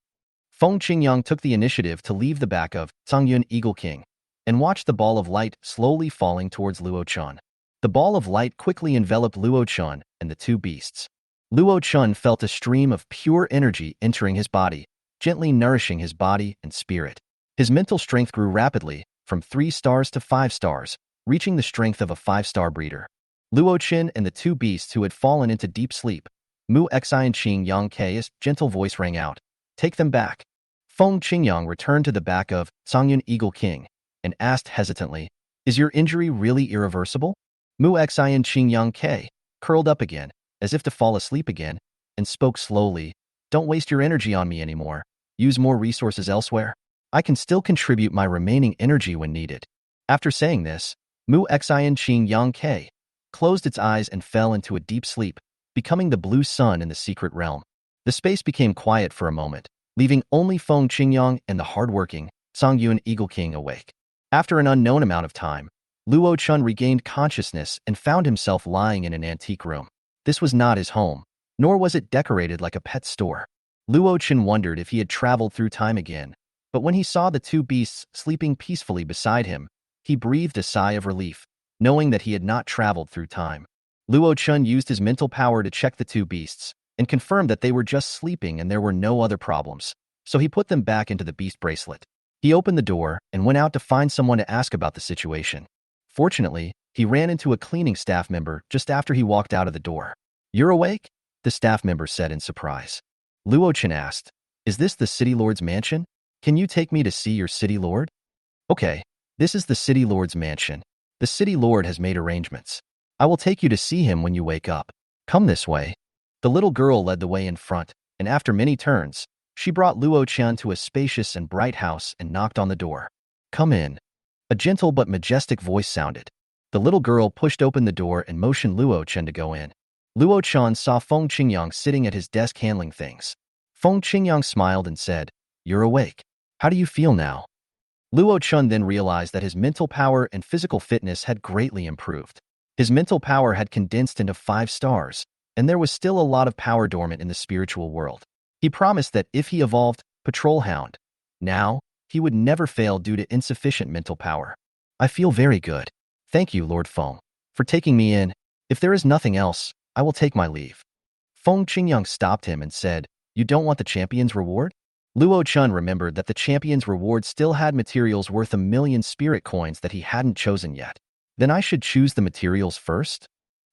Feng Qingyang took the initiative to leave the back of Zhangyun Eagle King and watched the ball of light slowly falling towards Luo Chen. The ball of light quickly enveloped Luo Chen and the two beasts. Luo Chen felt a stream of pure energy entering his body, gently nourishing his body and spirit. His mental strength grew rapidly, from 3 stars to 5 stars, reaching the strength of a 5-star breeder. Luo Chen and the two beasts who had fallen into deep sleep, Mu Xian Qing Yang K's gentle voice rang out, take them back. Feng Qingyang returned to the back of Zhangyun Eagle King and asked hesitantly, is your injury really irreversible? Mu Xian Qing Yang Ke curled up again, as if to fall asleep again, and spoke slowly, don't waste your energy on me anymore. Use more resources elsewhere. I can still contribute my remaining energy when needed. After saying this, Mu Xian Qing Yang Ke closed its eyes and fell into a deep sleep, becoming the blue sun in the secret realm. The space became quiet for a moment, leaving only Feng Qingyang and the hardworking Zhangyun Eagle King awake. After an unknown amount of time, Luo Chen regained consciousness and found himself lying in an antique room. This was not his home, nor was it decorated like a pet store. Luo Chen wondered if he had traveled through time again, but when he saw the two beasts sleeping peacefully beside him, he breathed a sigh of relief, knowing that he had not traveled through time. Luo Chen used his mental power to check the two beasts and confirmed that they were just sleeping and there were no other problems, so he put them back into the beast bracelet. He opened the door and went out to find someone to ask about the situation. Fortunately, he ran into a cleaning staff member just after he walked out of the door. You're awake? The staff member said in surprise. Luo Chen asked, is this the city lord's mansion? Can you take me to see your city lord? Okay, this is the city lord's mansion. The city lord has made arrangements. I will take you to see him when you wake up. Come this way. The little girl led the way in front, and after many turns, she brought Luo Chen to a spacious and bright house and knocked on the door. Come in. A gentle but majestic voice sounded. The little girl pushed open the door and motioned Luo Chen to go in. Luo Chen saw Feng Qingyang sitting at his desk handling things. Feng Qingyang smiled and said, you're awake. How do you feel now? Luo Chen then realized that his mental power and physical fitness had greatly improved. His mental power had condensed into 5 stars, and there was still a lot of power dormant in the spiritual world. He promised that if he evolved Patrol Hound, now, he would never fail due to insufficient mental power. I feel very good. Thank you, Lord Feng, for taking me in. If there is nothing else, I will take my leave. Feng Qingyang stopped him and said, you don't want the champion's reward? Luo Chen remembered that the champion's reward still had materials worth 1,000,000 spirit coins that he hadn't chosen yet. Then I should choose the materials first?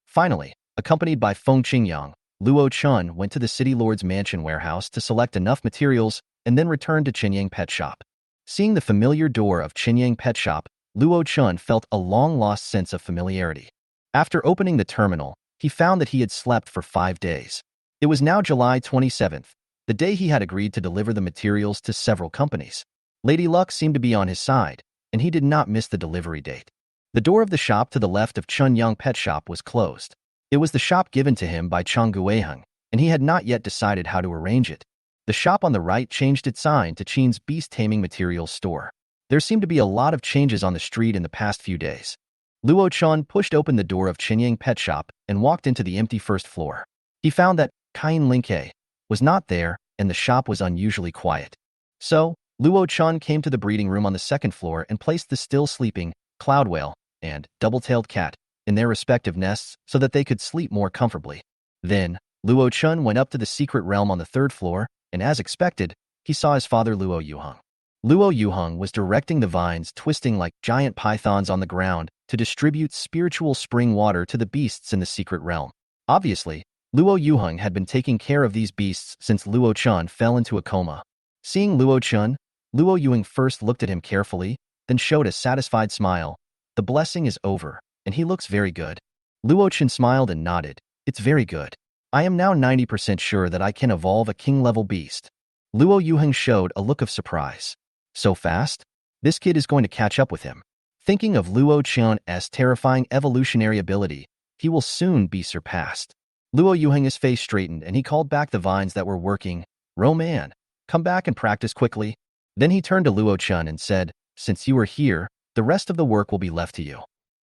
Finally, accompanied by Feng Qingyang, Luo Chen went to the city lord's mansion warehouse to select enough materials and then returned to Qinyang Pet Shop. Seeing the familiar door of Qinyang Pet Shop, Luo Chen felt a long-lost sense of familiarity. After opening the terminal, he found that he had slept for 5 days. It was now July 27th, the day he had agreed to deliver the materials to several companies. Lady Luck seemed to be on his side, and he did not miss the delivery date. The door of the shop to the left of Qinyang Pet Shop was closed. It was the shop given to him by Chong Guang, and he had not yet decided how to arrange it. The shop on the right changed its sign to Qin's Beast Taming Materials Store. There seemed to be a lot of changes on the street in the past few days. Luo Chen pushed open the door of Qinyang Pet Shop and walked into the empty first floor. He found that Kain Linke was not there, and the shop was unusually quiet. So, Luo Chen came to the breeding room on the second floor and placed the still sleeping Cloud Whale and Double-tailed Cat in their respective nests so that they could sleep more comfortably. Then, Luo Chun went up to the secret realm on the third floor, and as expected, he saw his father Luo Yuheng. Luo Yuheng was directing the vines twisting like giant pythons on the ground to distribute spiritual spring water to the beasts in the secret realm. Obviously, Luo Yuheng had been taking care of these beasts since Luo Chun fell into a coma. Seeing Luo Chun, Luo Yuheng first looked at him carefully, then showed a satisfied smile. The blessing is over, and he looks very good. Luo Chun smiled and nodded. It's very good. I am now 90% sure that I can evolve a king-level beast. Luo Yuheng showed a look of surprise. So fast? This kid is going to catch up with him. Thinking of Luo Chun's terrifying evolutionary ability, he will soon be surpassed. Luo Yuheng's face straightened and he called back the vines that were working. Roman, come back and practice quickly. Then he turned to Luo Chun and said, since you are here, the rest of the work will be left to you.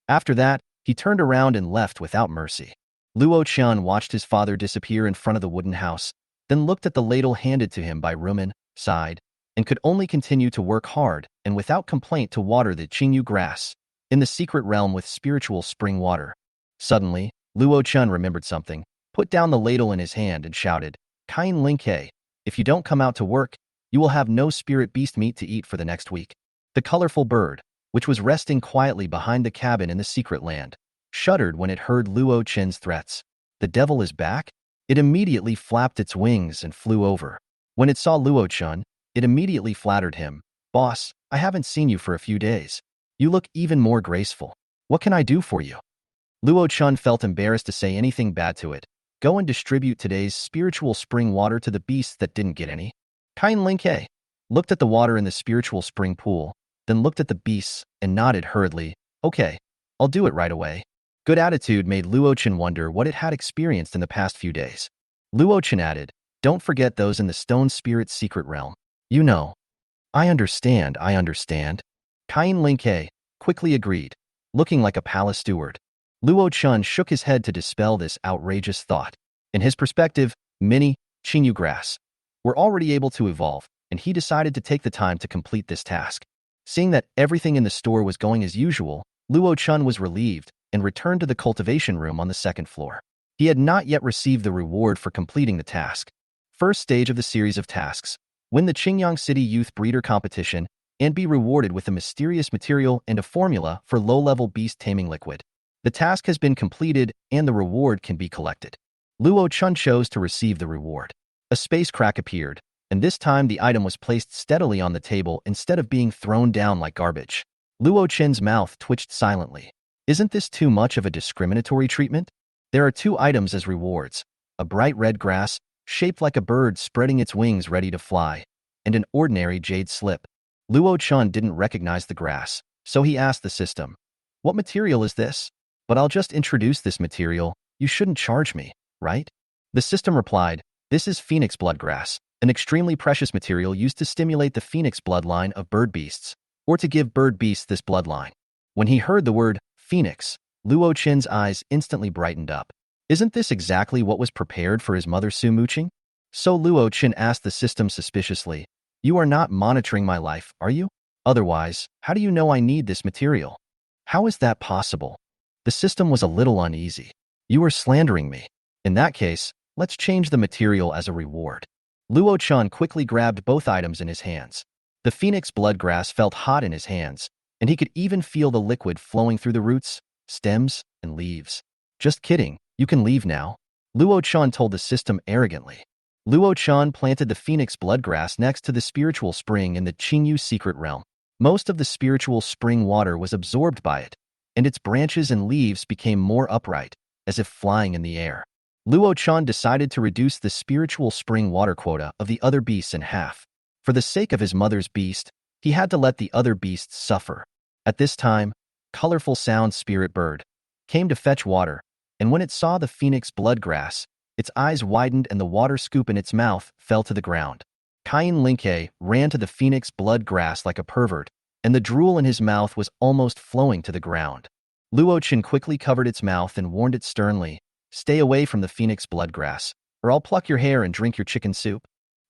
After that, he turned around and left without mercy. Luo Chun watched his father disappear in front of the wooden house, then looked at the ladle handed to him by Rumen, sighed, and could only continue to work hard and without complaint to water the Qingyu grass in the secret realm with spiritual spring water. Suddenly, Luo Chun remembered something, put down the ladle in his hand and shouted, Kain Linke, if you don't come out to work, you will have no spirit beast meat to eat for the next week. The colorful bird, which was resting quietly behind the cabin in the secret land, shuddered when it heard Luo Chun's threats. The devil is back? It immediately flapped its wings and flew over. When it saw Luo Chun, it immediately flattered him. Boss, I haven't seen you for a few days. You look even more graceful. What can I do for you? Luo Chun felt embarrassed to say anything bad to it. Go and distribute today's spiritual spring water to the beasts that didn't get any. Kain Linke looked at the water in the spiritual spring pool, then looked at the beasts and nodded hurriedly. Okay, I'll do it right away. Good attitude made Luo Chun wonder what it had experienced in the past few days. Luo Chun added, don't forget those in the stone spirit secret realm. You know. I understand. Kain Linke quickly agreed, looking like a palace steward. Luo Chun shook his head to dispel this outrageous thought. In his perspective, many Qingyu grass were already able to evolve, and he decided to take the time to complete this task. Seeing that everything in the store was going as usual, Luo Chun was relieved and returned to the cultivation room on the second floor. He had not yet received the reward for completing the task. First stage of the series of tasks. Win the Qingyang City Youth Breeder Competition and be rewarded with a mysterious material and a formula for low-level beast taming liquid. The task has been completed and the reward can be collected. Luo Chun chose to receive the reward. A space crack appeared, and this time the item was placed steadily on the table instead of being thrown down like garbage. Luo Chun's mouth twitched silently. Isn't this too much of a discriminatory treatment? There are two items as rewards, a bright red grass, shaped like a bird spreading its wings ready to fly, and an ordinary jade slip. Luo Chun didn't recognize the grass, so he asked the system, what material is this? But I'll just introduce this material, you shouldn't charge me, right? The system replied, this is phoenix blood grass, an extremely precious material used to stimulate the phoenix bloodline of bird beasts, or to give bird beasts this bloodline. When he heard the word phoenix, Luo Chun's eyes instantly brightened up. Isn't this exactly what was prepared for his mother Su Muqing? So Luo Chun asked the system suspiciously, you are not monitoring my life, are you? Otherwise, how do you know I need this material? How is that possible? The system was a little uneasy. You are slandering me. In that case, let's change the material as a reward. Luo Chun quickly grabbed both items in his hands. The phoenix blood grass felt hot in his hands, and he could even feel the liquid flowing through the roots, stems, and leaves. Just kidding, you can leave now. Luo Chun told the system arrogantly. Luo Chun planted the phoenix blood grass next to the spiritual spring in the Qingyu secret realm. Most of the spiritual spring water was absorbed by it, and its branches and leaves became more upright, as if flying in the air. Luo Chun decided to reduce the spiritual spring water quota of the other beasts in half. For the sake of his mother's beast, he had to let the other beasts suffer. At this time, colorful sound spirit bird came to fetch water, and when it saw the phoenix blood grass, its eyes widened and the water scoop in its mouth fell to the ground. Kain Linke ran to the phoenix blood grass like a pervert, and the drool in his mouth was almost flowing to the ground. Luo Chun quickly covered its mouth and warned it sternly, stay away from the phoenix blood grass, or I'll pluck your hair and drink your chicken soup.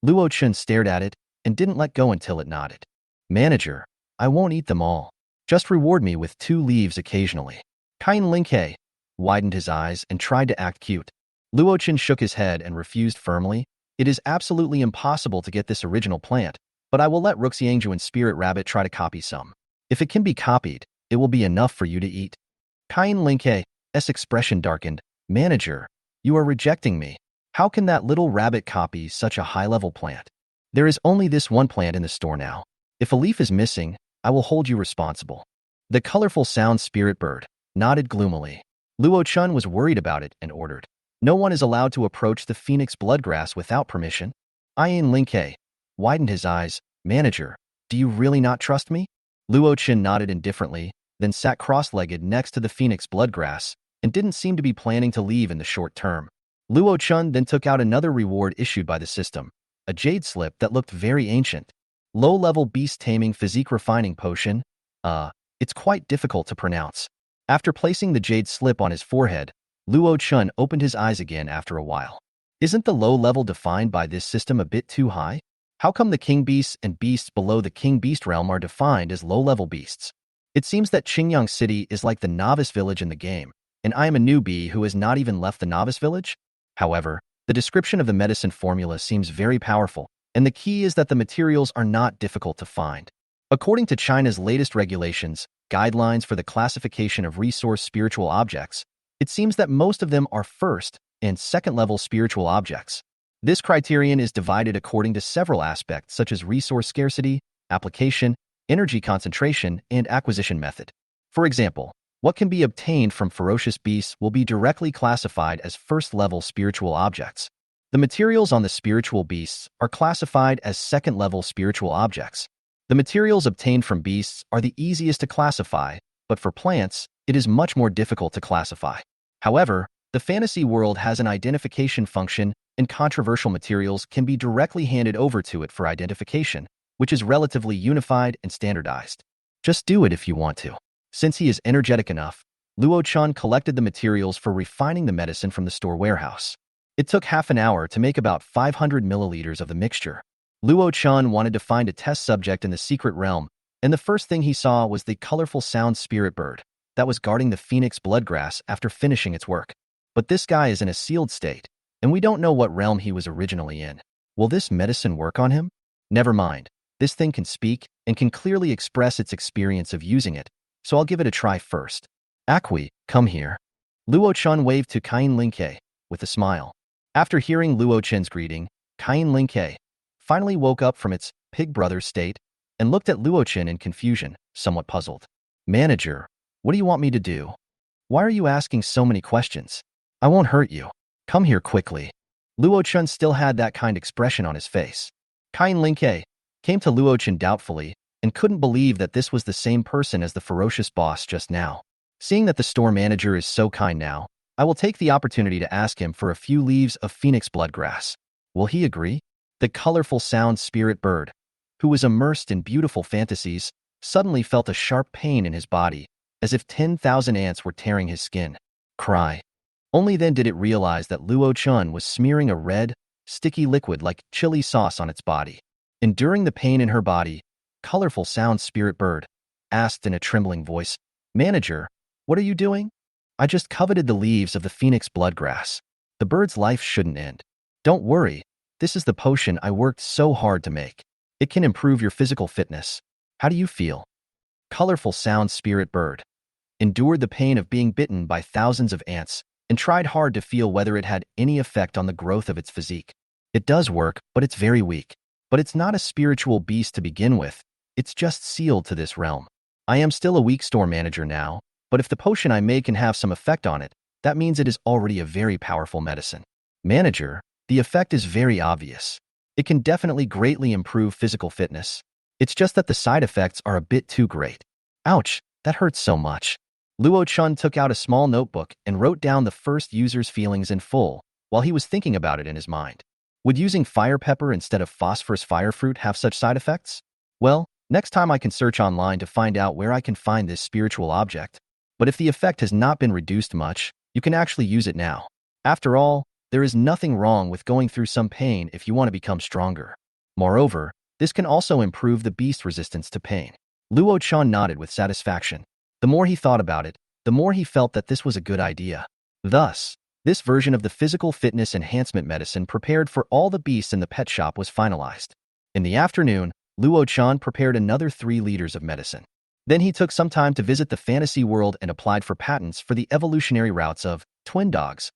Luo Chun stared at it and didn't let go until it nodded. Manager, I won't eat them all. Just reward me with 2 leaves occasionally. Kain Linke widened his eyes and tried to act cute. Luo Chen shook his head and refused firmly. It is absolutely impossible to get this original plant, but I will let Ruxiangju and Spirit Rabbit try to copy some. If it can be copied, it will be enough for you to eat. Kain Linke's expression darkened. Manager, you are rejecting me. How can that little rabbit copy such a high-level plant? There is only this one plant in the store now. If a leaf is missing, I will hold you responsible. The colorful sound spirit bird nodded gloomily. Luo Chun was worried about it and ordered. No one is allowed to approach the phoenix bloodgrass without permission. Ayin Linke widened his eyes. Manager, do you really not trust me? Luo Chen nodded indifferently, then sat cross-legged next to the phoenix bloodgrass and didn't seem to be planning to leave in the short term. Luo Chun then took out another reward issued by the system, a jade slip that looked very ancient. Low-level beast taming physique refining potion. It's quite difficult to pronounce. After placing the jade slip on his forehead, Luo Chun opened his eyes again after a while. Isn't the low level defined by this system a bit too high? How come the king beasts and beasts below the king beast realm are defined as low-level beasts? It seems that Qingyang City is like the novice village in the game, and I am a newbie who has not even left the novice village? However, the description of the medicine formula seems very powerful, and the key is that the materials are not difficult to find. According to China's latest regulations, guidelines for the classification of resource spiritual objects, it seems that most of them are first and second-level spiritual objects. This criterion is divided according to several aspects such as resource scarcity, application, energy concentration, and acquisition method. For example, what can be obtained from ferocious beasts will be directly classified as first-level spiritual objects. The materials on the spiritual beasts are classified as second-level spiritual objects. The materials obtained from beasts are the easiest to classify, but for plants, it is much more difficult to classify. However, the fantasy world has an identification function, and controversial materials can be directly handed over to it for identification, which is relatively unified and standardized. Just do it if you want to. Since he is energetic enough, Luo Chun collected the materials for refining the medicine from the store warehouse. It took half an hour to make about 500 milliliters of the mixture. Luo Chun wanted to find a test subject in the secret realm, and the first thing he saw was the colorful sound spirit bird that was guarding the phoenix bloodgrass after finishing its work. But this guy is in a sealed state, and we don't know what realm he was originally in. Will this medicine work on him? Never mind. This thing can speak and can clearly express its experience of using it, so I'll give it a try first. Akui, come here. Luo Chun waved to Kain Linke with a smile. After hearing Luo Chen's greeting, Kain Linke finally woke up from its pig brother state and looked at Luo Chen in confusion, somewhat puzzled. Manager, what do you want me to do? Why are you asking so many questions? I won't hurt you. Come here quickly. Luo Chen still had that kind expression on his face. Kain Linke came to Luo Chen doubtfully and couldn't believe that this was the same person as the ferocious boss just now. Seeing that the store manager is so kind now, I will take the opportunity to ask him for a few leaves of phoenix bloodgrass. Will he agree? The colorful sound spirit bird, who was immersed in beautiful fantasies, suddenly felt a sharp pain in his body, as if 10,000 ants were tearing his skin. Cry. Only then did it realize that Luo Chun was smearing a red, sticky liquid like chili sauce on its body. Enduring the pain in her body, colorful sound spirit bird asked in a trembling voice, Manager, what are you doing? I just coveted the leaves of the phoenix bloodgrass. The bird's life shouldn't end. Don't worry, this is the potion I worked so hard to make. It can improve your physical fitness. How do you feel? Colorful sound spirit bird endured the pain of being bitten by thousands of ants and tried hard to feel whether it had any effect on the growth of its physique. It does work, but it's very weak. But it's not a spiritual beast to begin with. It's just sealed to this realm. I am still a weak store manager now, but if the potion I make can have some effect on it, that means it is already a very powerful medicine. Manager, the effect is very obvious. It can definitely greatly improve physical fitness. It's just that the side effects are a bit too great. Ouch, that hurts so much. Luo Chun took out a small notebook and wrote down the first user's feelings in full while he was thinking about it in his mind. Would using fire pepper instead of phosphorus fire fruit have such side effects? Well, next time I can search online to find out where I can find this spiritual object. But if the effect has not been reduced much, you can actually use it now. After all, there is nothing wrong with going through some pain if you want to become stronger. Moreover, this can also improve the beast resistance to pain. Luo Chun nodded with satisfaction. The more he thought about it, the more he felt that this was a good idea. Thus, This version of the physical fitness enhancement medicine prepared for all the beasts in the pet shop was finalized. In the afternoon, Luo Chan prepared another 3 liters of medicine. Then he took some time to visit the fantasy world and applied for patents for the evolutionary routes of twin dogs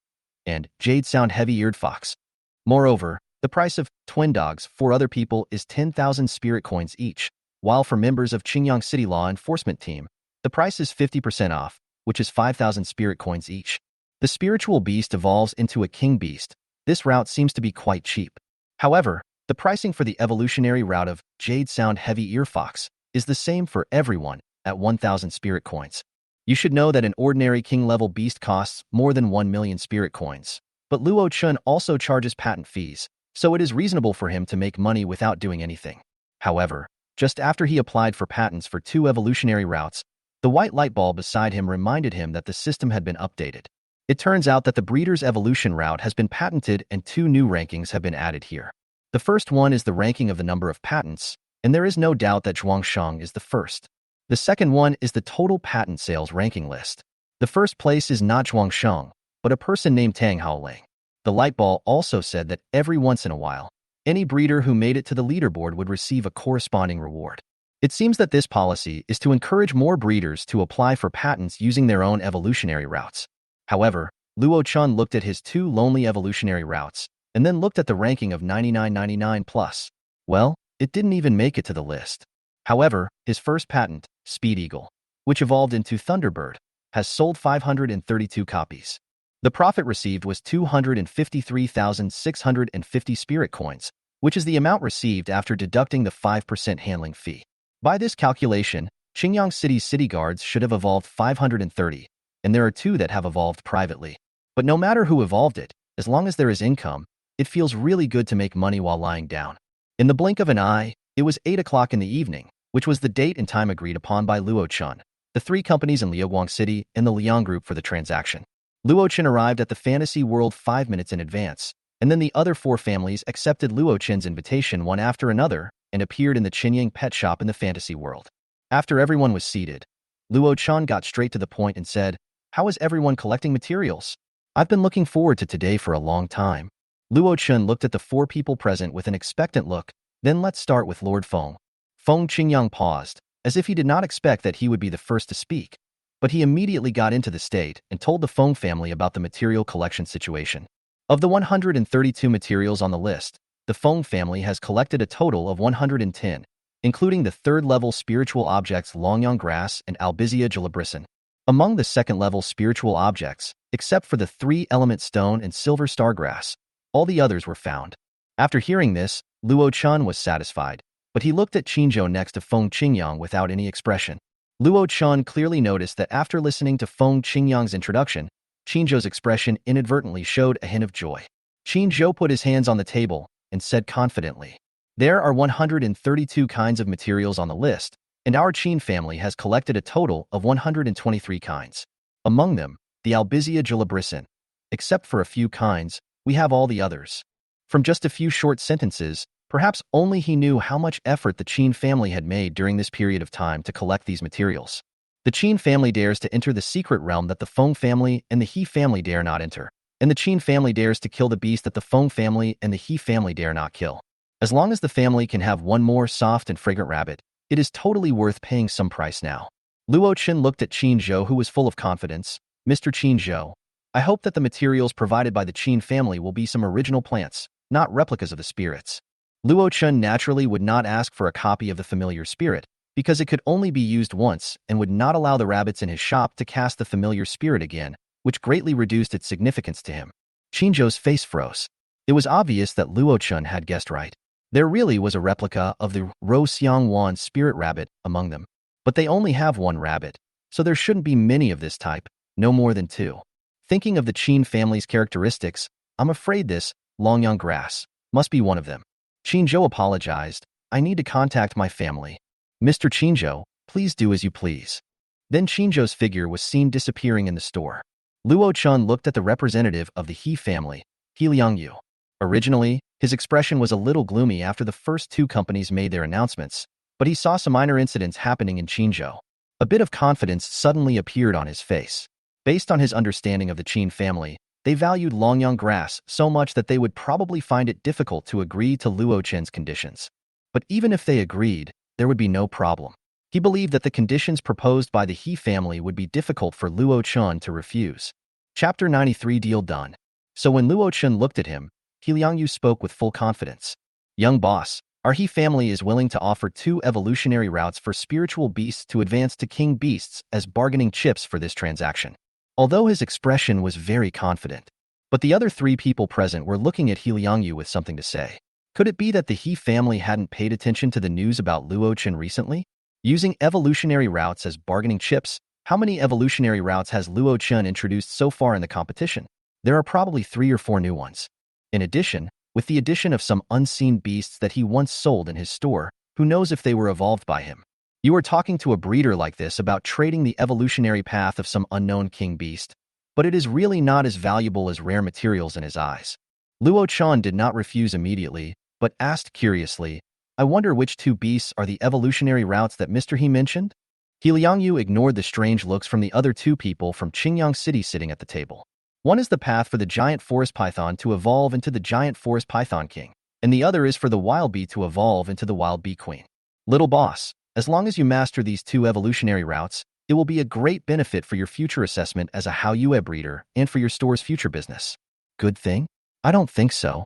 and jade sound heavy-eared fox. Moreover, the price of twin dogs for other people is 10,000 spirit coins each, while for members of Qingyang City Law Enforcement Team, the price is 50% off, which is 5,000 spirit coins each. The spiritual beast evolves into a king beast. This route seems to be quite cheap. However, the pricing for the evolutionary route of jade sound heavy ear fox is the same for everyone at 1,000 spirit coins. You should know that an ordinary king-level beast costs more than 1 million spirit coins. But Luo Chun also charges patent fees, so it is reasonable for him to make money without doing anything. However, just after he applied for patents for 2 evolutionary routes, the white light bulb beside him reminded him that the system had been updated. It turns out that the breeder's evolution route has been patented and 2 new rankings have been added here. The first one is the ranking of the number of patents, and there is no doubt that Zhuangshang is the first. The second one is the total patent sales ranking list. The first place is not Zhuangshang, but a person named Tang Haoling. The light ball also said that every once in a while, any breeder who made it to the leaderboard would receive a corresponding reward. It seems that this policy is to encourage more breeders to apply for patents using their own evolutionary routes. However, Luo Chun looked at his 2 lonely evolutionary routes, and then looked at the ranking of 9999 plus. Well, it didn't even make it to the list. However, his first patent, Speed Eagle, which evolved into Thunderbird, has sold 532 copies. The profit received was 253,650 spirit coins, which is the amount received after deducting the 5% handling fee. By this calculation, Qingyang City's city guards should have evolved 530, and there are 2 that have evolved privately. But no matter who evolved it, as long as there is income, it feels really good to make money while lying down. In the blink of an eye, it was 8 o'clock in the evening, which was the date and time agreed upon by Luo Chun, the 3 companies in Liaoguang City, and the Liang Group for the transaction. Luo Chun arrived at the fantasy world 5 minutes in advance, and then the other 4 families accepted Luo Chun's invitation one after another and appeared in the Qinying pet shop in the fantasy world. After everyone was seated, Luo Chun got straight to the point and said, "How is everyone collecting materials? I've been looking forward to today for a long time." Luo Chun looked at the 4 people present with an expectant look. Then let's start with Lord Feng. Feng Qingyang paused, as if he did not expect that he would be the first to speak, but he immediately got into the state and told the Feng family about the material collection situation. Of the 132 materials on the list, the Feng family has collected a total of 110, including the 3rd-level spiritual objects Longyang grass and Albizia gelabrison. Among the 2nd-level spiritual objects, except for the 3-element stone and silver stargrass, all the others were found. After hearing this, Luo Chun was satisfied, but he looked at Qinzhou next to Feng Qingyang without any expression. Luo Chun clearly noticed that after listening to Feng Qingyang's introduction, Qinzhou's expression inadvertently showed a hint of joy. Qinzhou put his hands on the table and said confidently, "There are 132 kinds of materials on the list, and our Qin family has collected a total of 123 kinds. Among them, the Albizia gelabrison. Except for a few kinds, we have all the others." From just a few short sentences, perhaps only he knew how much effort the Qin family had made during this period of time to collect these materials. The Qin family dares to enter the secret realm that the Feng family and the He family dare not enter, and the Qin family dares to kill the beast that the Feng family and the He family dare not kill. As long as the family can have one more soft and fragrant rabbit, it is totally worth paying some price now. Luo Chen looked at Qinzhou, who was full of confidence. "Mr. Qinzhou, I hope that the materials provided by the Qin family will be some original plants, not replicas of the spirits." Luo Chen naturally would not ask for a copy of the familiar spirit, because it could only be used once and would not allow the rabbits in his shop to cast the familiar spirit again, which greatly reduced its significance to him. Qinzhou's face froze. It was obvious that Luo Chen had guessed right. There really was a replica of the Ro Xiang Wan spirit rabbit among them. But they only have 1 rabbit, so there shouldn't be many of this type, no more than 2. Thinking of the Qin family's characteristics, I'm afraid this, Longyang grass, must be one of them. Qinzhou apologized. "I need to contact my family." "Mr. Qinzhou, please do as you please." Then Qinzhou's figure was seen disappearing in the store. Luo Chun looked at the representative of the He family, He Liangyu. Originally, his expression was a little gloomy after the first 2 companies made their announcements, but he saw some minor incidents happening in Qinzhou. A bit of confidence suddenly appeared on his face. Based on his understanding of the Qin family, They valued Longyang grass so much that they would probably find it difficult to agree to Luo Chen's conditions. But even if they agreed, there would be no problem. He believed that the conditions proposed by the He family would be difficult for Luo Chen to refuse. Chapter 93 Deal done. So when Luo Chen looked at him, He Liangyu spoke with full confidence. Young boss, our He family is willing to offer 2 evolutionary routes for spiritual beasts to advance to king beasts as bargaining chips for this transaction. Although his expression was very confident, but the other 3 people present were looking at He Liangyu with something to say. Could it be that the He family hadn't paid attention to the news about Luo Chen recently? Using evolutionary routes as bargaining chips, how many evolutionary routes has Luo Chen introduced so far in the competition? There are probably 3 or 4 new ones. In addition, with the addition of some unseen beasts that he once sold in his store, who knows if they were evolved by him? You are talking to a breeder like this about trading the evolutionary path of some unknown king beast, but it is really not as valuable as rare materials in his eyes. Luo Chen did not refuse immediately, but asked curiously, I wonder which 2 beasts are the evolutionary routes that Mr. He mentioned? He Liangyu ignored the strange looks from the other 2 people from Qingyang City sitting at the table. One is the path for the giant forest python to evolve into the giant forest python king, and the other is for the wild bee to evolve into the wild bee queen. Little boss, as long as you master these 2 evolutionary routes, it will be a great benefit for your future assessment as a Haoyue breeder and for your store's future business. Good thing? I don't think so.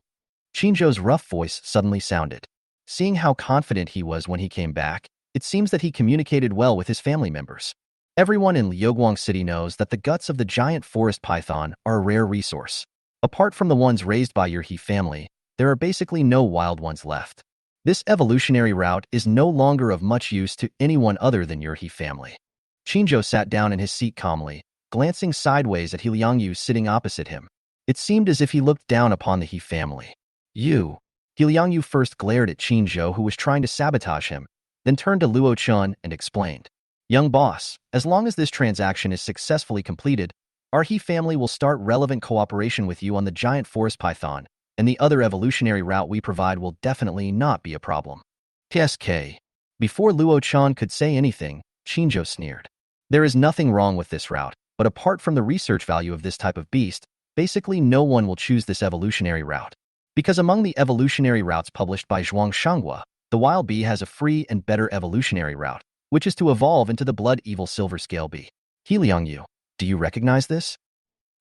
Qinzhou's rough voice suddenly sounded. Seeing how confident he was when he came back, it seems that he communicated well with his family members. Everyone in Liuguang City knows that the guts of the giant forest python are a rare resource. Apart from the ones raised by your He family, there are basically no wild ones left. This evolutionary route is no longer of much use to anyone other than your He family. Qinzhou sat down in his seat calmly, glancing sideways at He Liangyu sitting opposite him. It seemed as if he looked down upon the He family. You. He Liangyu first glared at Qinzhou, who was trying to sabotage him, then turned to Luo Chen and explained. Young boss, as long as this transaction is successfully completed, our He family will start relevant cooperation with you on the giant forest python, and the other evolutionary route we provide will definitely not be a problem. TSK. Before Luo Chen could say anything, Qinzhou sneered. There is nothing wrong with this route, but apart from the research value of this type of beast, basically no one will choose this evolutionary route. Because among the evolutionary routes published by Zhuang Shanghua, the wild bee has a free and better evolutionary route, which is to evolve into the blood evil silver scale bee. He Liangyu, do you recognize this?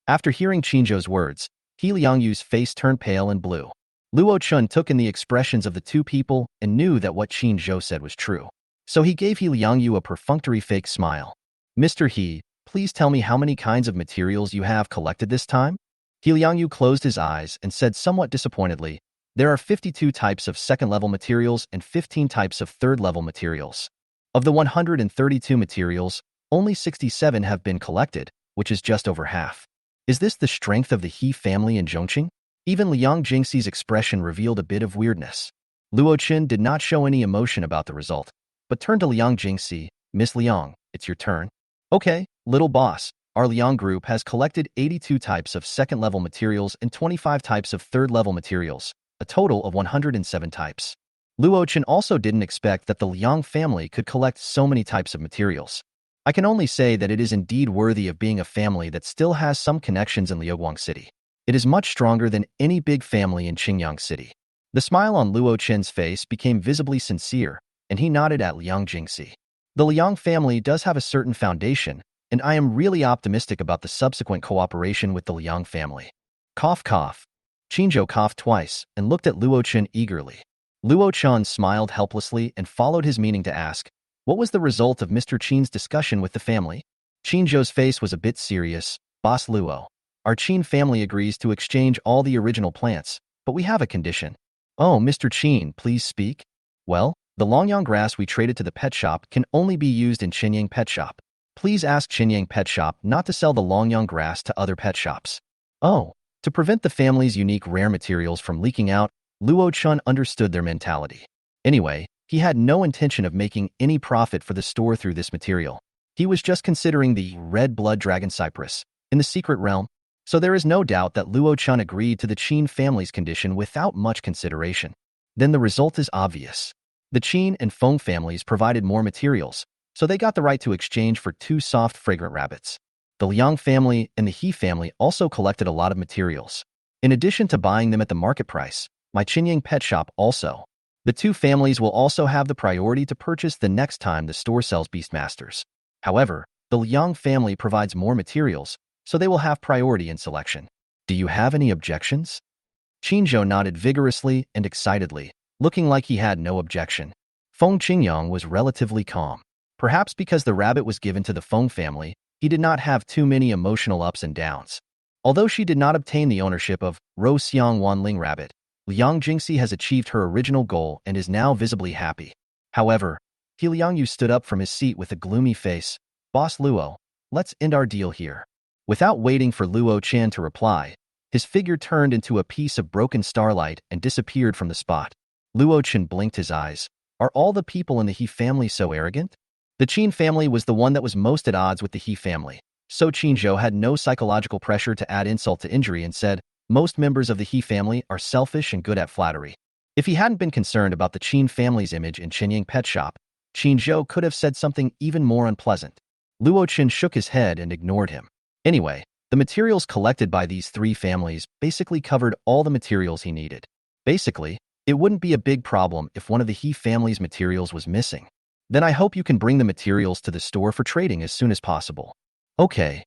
After hearing Qinzhou's words, He Liangyu's face turned pale and blue. Luo Chen took in the expressions of the 2 people and knew that what Qinzhou said was true. So he gave He Liangyu a perfunctory fake smile. Mr. He, please tell me how many kinds of materials you have collected this time? He Liangyu closed his eyes and said somewhat disappointedly, there are 52 types of second-level materials and 15 types of third-level materials. Of the 132 materials, only 67 have been collected, which is just over half. Is this the strength of the He family in Zhongqing? Even Liang Jingxi's expression revealed a bit of weirdness. Luo Chen did not show any emotion about the result, but turned to Liang Jingxi. Miss Liang, it's your turn. Okay, little boss, our Liang group has collected 82 types of second-level materials and 25 types of third-level materials, a total of 107 types. Luo Chen also didn't expect that the Liang family could collect so many types of materials. I can only say that it is indeed worthy of being a family that still has some connections in Liuguang City. It is much stronger than any big family in Qingyang City. The smile on Luo Chen's face became visibly sincere, and he nodded at Liang Jingxi. The Liang family does have a certain foundation, and I am really optimistic about the subsequent cooperation with the Liang family. Cough cough. Qinzhou coughed twice and looked at Luo Chen eagerly. Luo Chen smiled helplessly and followed his meaning to ask, what was the result of Mr. Qin's discussion with the family? Qinzhou's face was a bit serious. Boss Luo, our Qin family agrees to exchange all the original plants, but we have a condition. Oh, Mr. Qin, please speak. Well, the Longyang grass we traded to the pet shop can only be used in Qinyang Pet Shop. Please ask Qinyang Pet Shop not to sell the Longyang grass to other pet shops. Oh, to prevent the family's unique rare materials from leaking out, Luo Chen understood their mentality. Anyway, he had no intention of making any profit for the store through this material. He was just considering the red blood dragon cypress in the secret realm, so there is no doubt that Luo Chen agreed to the Qin family's condition without much consideration. Then the result is obvious. The Qin and Feng families provided more materials, so they got the right to exchange for 2 soft, fragrant rabbits. The Liang family and the He family also collected a lot of materials. In addition to buying them at the market price, my Qinying pet shop also. The two families will also have the priority to purchase the next time the store sells Beastmasters. However, the Liang family provides more materials, so they will have priority in selection. Do you have any objections? Qinzhou nodded vigorously and excitedly, looking like he had no objection. Feng Qingyang was relatively calm. Perhaps because the rabbit was given to the Feng family, he did not have too many emotional ups and downs. Although she did not obtain the ownership of Ro Xiang Wanling rabbit, Liang Jingxi has achieved her original goal and is now visibly happy. However, He Liangyu stood up from his seat with a gloomy face. Boss Luo, let's end our deal here. Without waiting for Luo Chan to reply, his figure turned into a piece of broken starlight and disappeared from the spot. Luo Chen blinked his eyes. Are all the people in the He family so arrogant? The Qin family was the one that was most at odds with the He family, so Qinzhou had no psychological pressure to add insult to injury and said, most members of the He family are selfish and good at flattery. If he hadn't been concerned about the Qin family's image in Qinying Pet Shop, Qinzhou could have said something even more unpleasant. Luo Chen shook his head and ignored him. Anyway, the materials collected by these three families basically covered all the materials he needed. Basically, it wouldn't be a big problem if one of the He family's materials was missing. Then I hope you can bring the materials to the store for trading as soon as possible. Okay.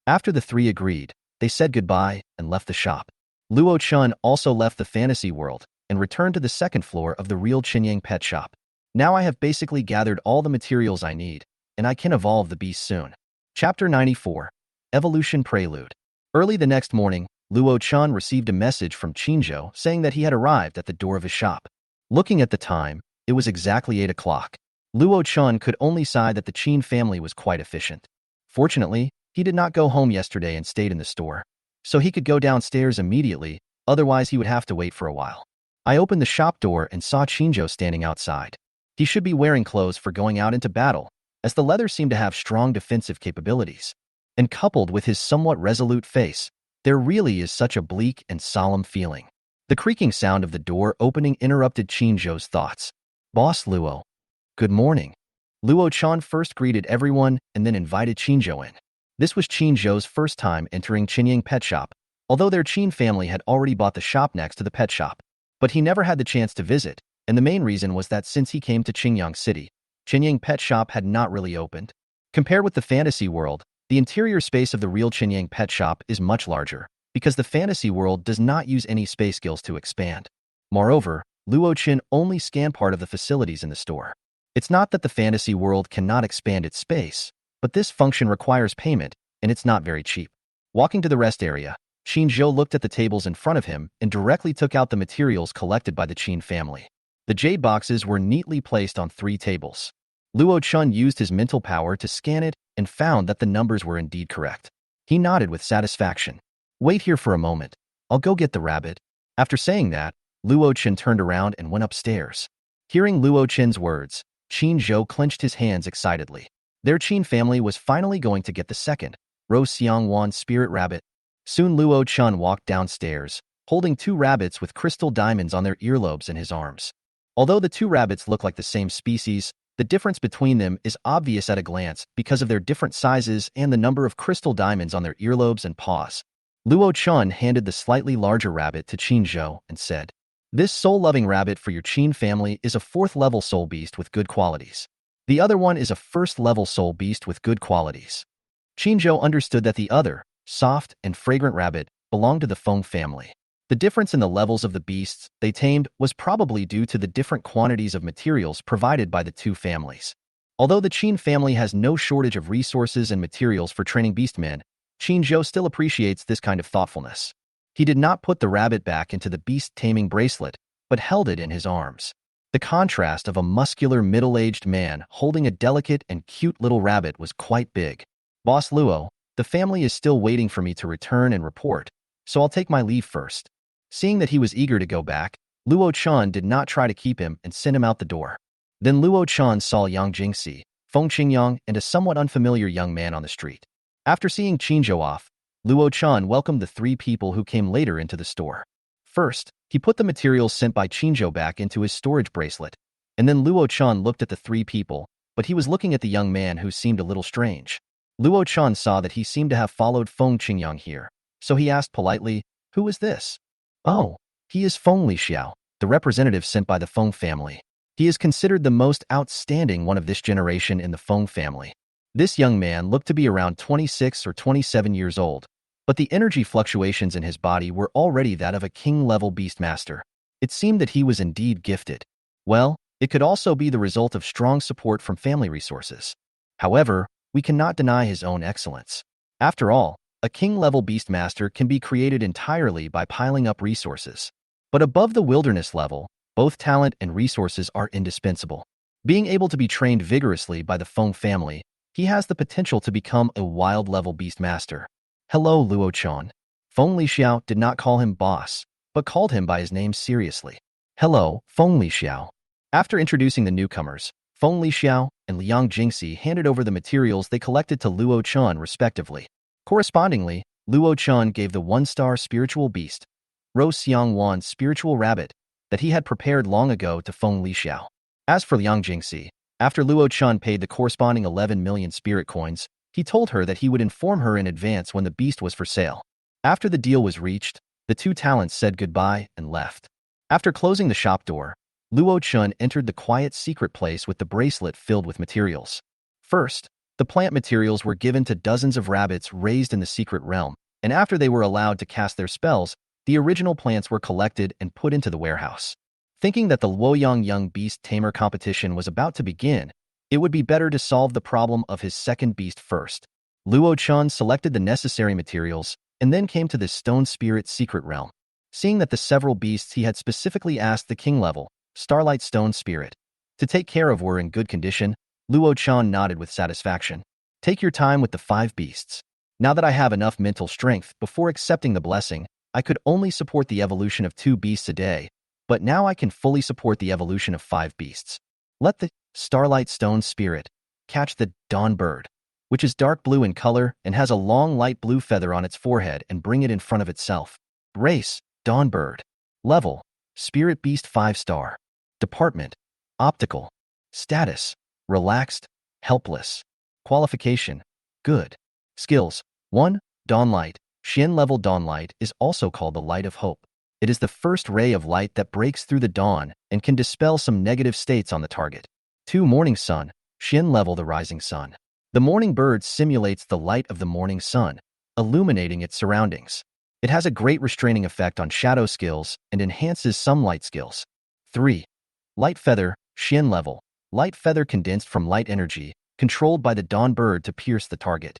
After the three agreed, they said goodbye and left the shop. Luo Chun also left the fantasy world and returned to the second floor of the real Qinying pet shop. Now I have basically gathered all the materials I need, and I can evolve the beast soon. Chapter 94. Evolution Prelude. Early the next morning, Luo Chun received a message from Qinzhou saying that he had arrived at the door of his shop. Looking at the time, it was exactly 8 o'clock. Luo Chun could only sigh that the Qin family was quite efficient. Fortunately, he did not go home yesterday and stayed in the store, so he could go downstairs immediately, otherwise he would have to wait for a while. I opened the shop door and saw Qinzhou standing outside. He should be wearing clothes for going out into battle, as the leather seemed to have strong defensive capabilities. And coupled with his somewhat resolute face, there really is such a bleak and solemn feeling. The creaking sound of the door opening interrupted Qinzhou's thoughts. Boss Luo. Good morning. Luo Chan first greeted everyone and then invited Qinzhou in. This was Qinzhou's first time entering Qinying Pet Shop, although their Qin family had already bought the shop next to the pet shop. But he never had the chance to visit, and the main reason was that since he came to Qingyang City, Qinying Pet Shop had not really opened. Compared with the fantasy world, the interior space of the real Qinying Pet Shop is much larger, because the fantasy world does not use any space skills to expand. Moreover, Luo Qin only scanned part of the facilities in the store. It's not that the fantasy world cannot expand its space, but this function requires payment, and it's not very cheap. Walking to the rest area, Qinzhou looked at the tables in front of him and directly took out the materials collected by the Qin family. The jade boxes were neatly placed on 3 tables. Luo Chun used his mental power to scan it and found that the numbers were indeed correct. He nodded with satisfaction. Wait here for a moment. I'll go get the rabbit. After saying that, Luo Chen turned around and went upstairs. Hearing Luo Chen's words, Qinzhou clenched his hands excitedly. Their Qin family was finally going to get the second, Ro Xiangwan spirit rabbit. Soon Luo Chun walked downstairs, holding 2 rabbits with crystal diamonds on their earlobes in his arms. Although the 2 rabbits look like the same species, the difference between them is obvious at a glance because of their different sizes and the number of crystal diamonds on their earlobes and paws. Luo Chun handed the slightly larger rabbit to Qinzhou and said, this soul-loving rabbit for your Qin family is a 4th-level soul beast with good qualities. The other one is a 1st-level soul beast with good qualities. Qinzhou understood that the other, soft and fragrant rabbit, belonged to the Feng family. The difference in the levels of the beasts they tamed was probably due to the different quantities of materials provided by the 2 families. Although the Qin family has no shortage of resources and materials for training beastmen, Qinzhou still appreciates this kind of thoughtfulness. He did not put the rabbit back into the beast-taming bracelet, but held it in his arms. The contrast of a muscular middle-aged man holding a delicate and cute little rabbit was quite big. Boss Luo, the family is still waiting for me to return and report, so I'll take my leave first. Seeing that he was eager to go back, Luo Chan did not try to keep him and sent him out the door. Then Luo Chan saw Yang Jingxi, Feng Qingyang, and a somewhat unfamiliar young man on the street. After seeing Qinzhou off, Luo Chan welcomed the 3 people who came later into the store. First, he put the materials sent by Qinzhou back into his storage bracelet, and then Luo Chan looked at the 3 people, but he was looking at the young man who seemed a little strange. Luo Chan saw that he seemed to have followed Feng Qingyang here, so he asked politely, "Who is this?" "Oh, he is Feng Lixiao, the representative sent by the Feng family. He is considered the most outstanding one of this generation in the Feng family." This young man looked to be around 26 or 27 years old, but the energy fluctuations in his body were already that of a king-level beastmaster. It seemed that he was indeed gifted. Well, it could also be the result of strong support from family resources. However, we cannot deny his own excellence. After all, a king-level beastmaster can be created entirely by piling up resources. But above the wilderness level, both talent and resources are indispensable. Being able to be trained vigorously by the Feng family, he has the potential to become a wild-level beastmaster. "Hello, Luo Chan." Feng Lixiao did not call him boss, but called him by his name seriously. "Hello, Feng Lixiao." After introducing the newcomers, Feng Lixiao and Liang Jingxi handed over the materials they collected to Luo Chan respectively. Correspondingly, Luo Chan gave the one-star spiritual beast, Ro Xiang Wan spiritual rabbit, that he had prepared long ago to Feng Lixiao. As for Liang Jingxi, after Luo Chan paid the corresponding 11 million spirit coins, he told her that he would inform her in advance when the beast was for sale. After the deal was reached, the two talents said goodbye and left. After closing the shop door, Luo Chan entered the quiet secret place with the bracelet filled with materials. First, the plant materials were given to dozens of rabbits raised in the secret realm, and after they were allowed to cast their spells, the original plants were collected and put into the warehouse. Thinking that the Luoyang Young Beast Tamer competition was about to begin, it would be better to solve the problem of his second beast first. Luo Chan selected the necessary materials and then came to the Stone Spirit secret realm. Seeing that the several beasts he had specifically asked the king level, Starlight Stone Spirit, to take care of were in good condition, Luo Chan nodded with satisfaction. "Take your time with the 5 beasts. Now that I have enough mental strength before accepting the blessing, I could only support the evolution of 2 beasts a day, but now I can fully support the evolution of 5 beasts. Let the Starlight Stone Spirit catch the Dawn Bird, which is dark blue in color and has a long light blue feather on its forehead, and bring it in front of itself. Race, Dawn Bird. Level, Spirit Beast 5-star. Department, Optical. Status, Relaxed, Helpless. Qualification, Good. Skills, 1. Dawnlight. Xian level Dawnlight is also called the Light of Hope. It is the first ray of light that breaks through the dawn and can dispel some negative states on the target. 2. Morning Sun. Xian level the Rising Sun. The morning bird simulates the light of the morning sun, illuminating its surroundings. It has a great restraining effect on shadow skills and enhances some light skills. 3. Light Feather. Xian level. Light feather condensed from light energy, controlled by the dawn bird to pierce the target.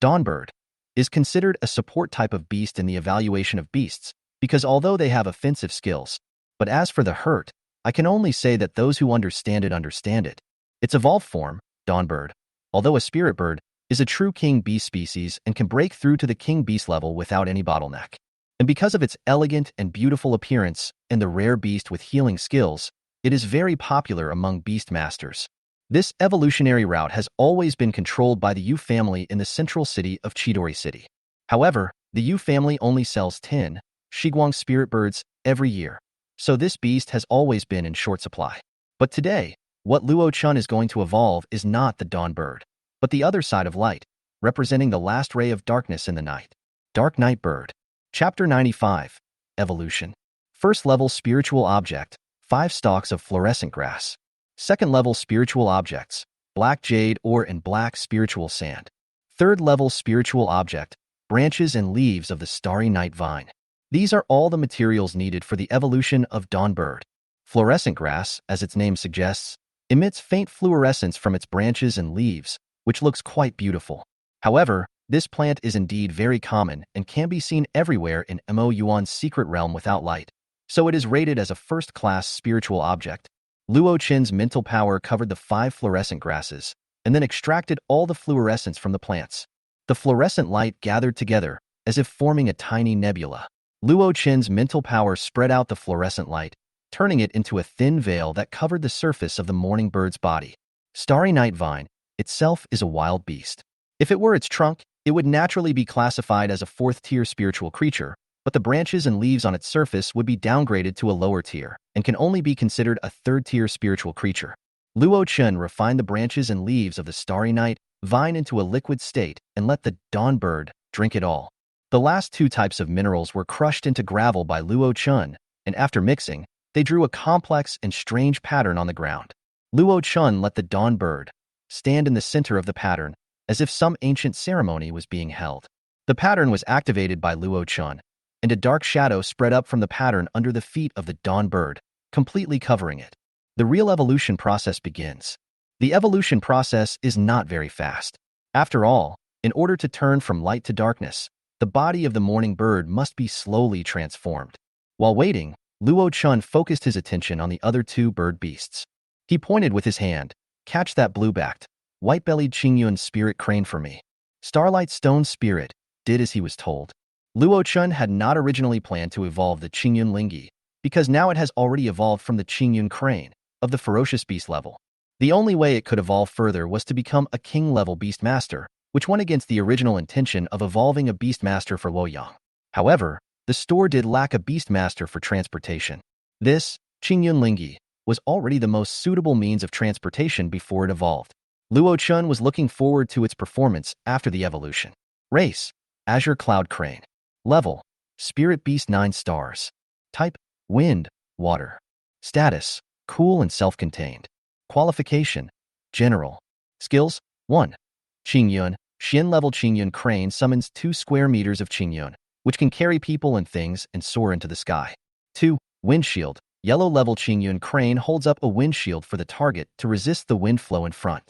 Dawn Bird is considered a support type of beast in the evaluation of beasts, because although they have offensive skills, but as for the hurt, I can only say that those who understand it understand it. Its evolved form, Dawn Bird, although a spirit bird, is a true king beast species and can break through to the king beast level without any bottleneck. And because of its elegant and beautiful appearance and the rare beast with healing skills, it is very popular among beast masters. This evolutionary route has always been controlled by the Yu family in the central city of Chidori City. However, the Yu family only sells 10 Shiguang spirit birds every year, so this beast has always been in short supply. But today, what Luo Chun is going to evolve is not the Dawn Bird, but the other side of light, representing the last ray of darkness in the night. Dark Night Bird. Chapter 95. Evolution. First level spiritual object, 5 stalks of fluorescent grass. Second level spiritual objects, black jade ore and black spiritual sand. Third level spiritual object, branches and leaves of the starry night vine. These are all the materials needed for the evolution of Dawn Bird. Fluorescent grass, as its name suggests, emits faint fluorescence from its branches and leaves, which looks quite beautiful. However, this plant is indeed very common and can be seen everywhere in Mo Yuan's secret realm without light, so it is rated as a first-class spiritual object. Luo Qin's mental power covered the 5 fluorescent grasses and then extracted all the fluorescence from the plants. The fluorescent light gathered together, as if forming a tiny nebula. Luo Qin's mental power spread out the fluorescent light, turning it into a thin veil that covered the surface of the morning bird's body. Starry Night Vine itself is a wild beast. If it were its trunk, it would naturally be classified as a 4th-tier spiritual creature, but the branches and leaves on its surface would be downgraded to a lower tier and can only be considered a 3rd-tier spiritual creature. Luo Chun refined the branches and leaves of the starry night vine into a liquid state and let the dawn bird drink it all. The last two types of minerals were crushed into gravel by Luo Chun, and after mixing, they drew a complex and strange pattern on the ground. Luo Chun let the dawn bird stand in the center of the pattern, as if some ancient ceremony was being held. The pattern was activated by Luo Chun, and a dark shadow spread up from the pattern under the feet of the dawn bird, completely covering it. The real evolution process begins. The evolution process is not very fast. After all, in order to turn from light to darkness, the body of the morning bird must be slowly transformed. While waiting, Luo Chun focused his attention on the other two bird beasts. He pointed with his hand, "Catch that blue-backed, white-bellied Qingyun spirit crane for me." Starlight Stone Spirit did as he was told. Luo Chun had not originally planned to evolve the Qingyun Lingyi, because now it has already evolved from the Qingyun crane of the ferocious beast level. The only way it could evolve further was to become a king-level beastmaster, which went against the original intention of evolving a beastmaster for Luoyang. However, the store did lack a beastmaster for transportation. This, Qingyun Lingyi, was already the most suitable means of transportation before it evolved. Luo Chun was looking forward to its performance after the evolution. Race: Azure Cloud Crane. Level: Spirit Beast 9 stars. Type: Wind, Water. Status: Cool and self-contained. Qualification: General. Skills: 1. Qingyun. Xian level Qingyun crane summons 2 square meters of Qingyun, which can carry people and things and soar into the sky. 2. Windshield. Yellow level Qingyun crane holds up a windshield for the target to resist the wind flow in front.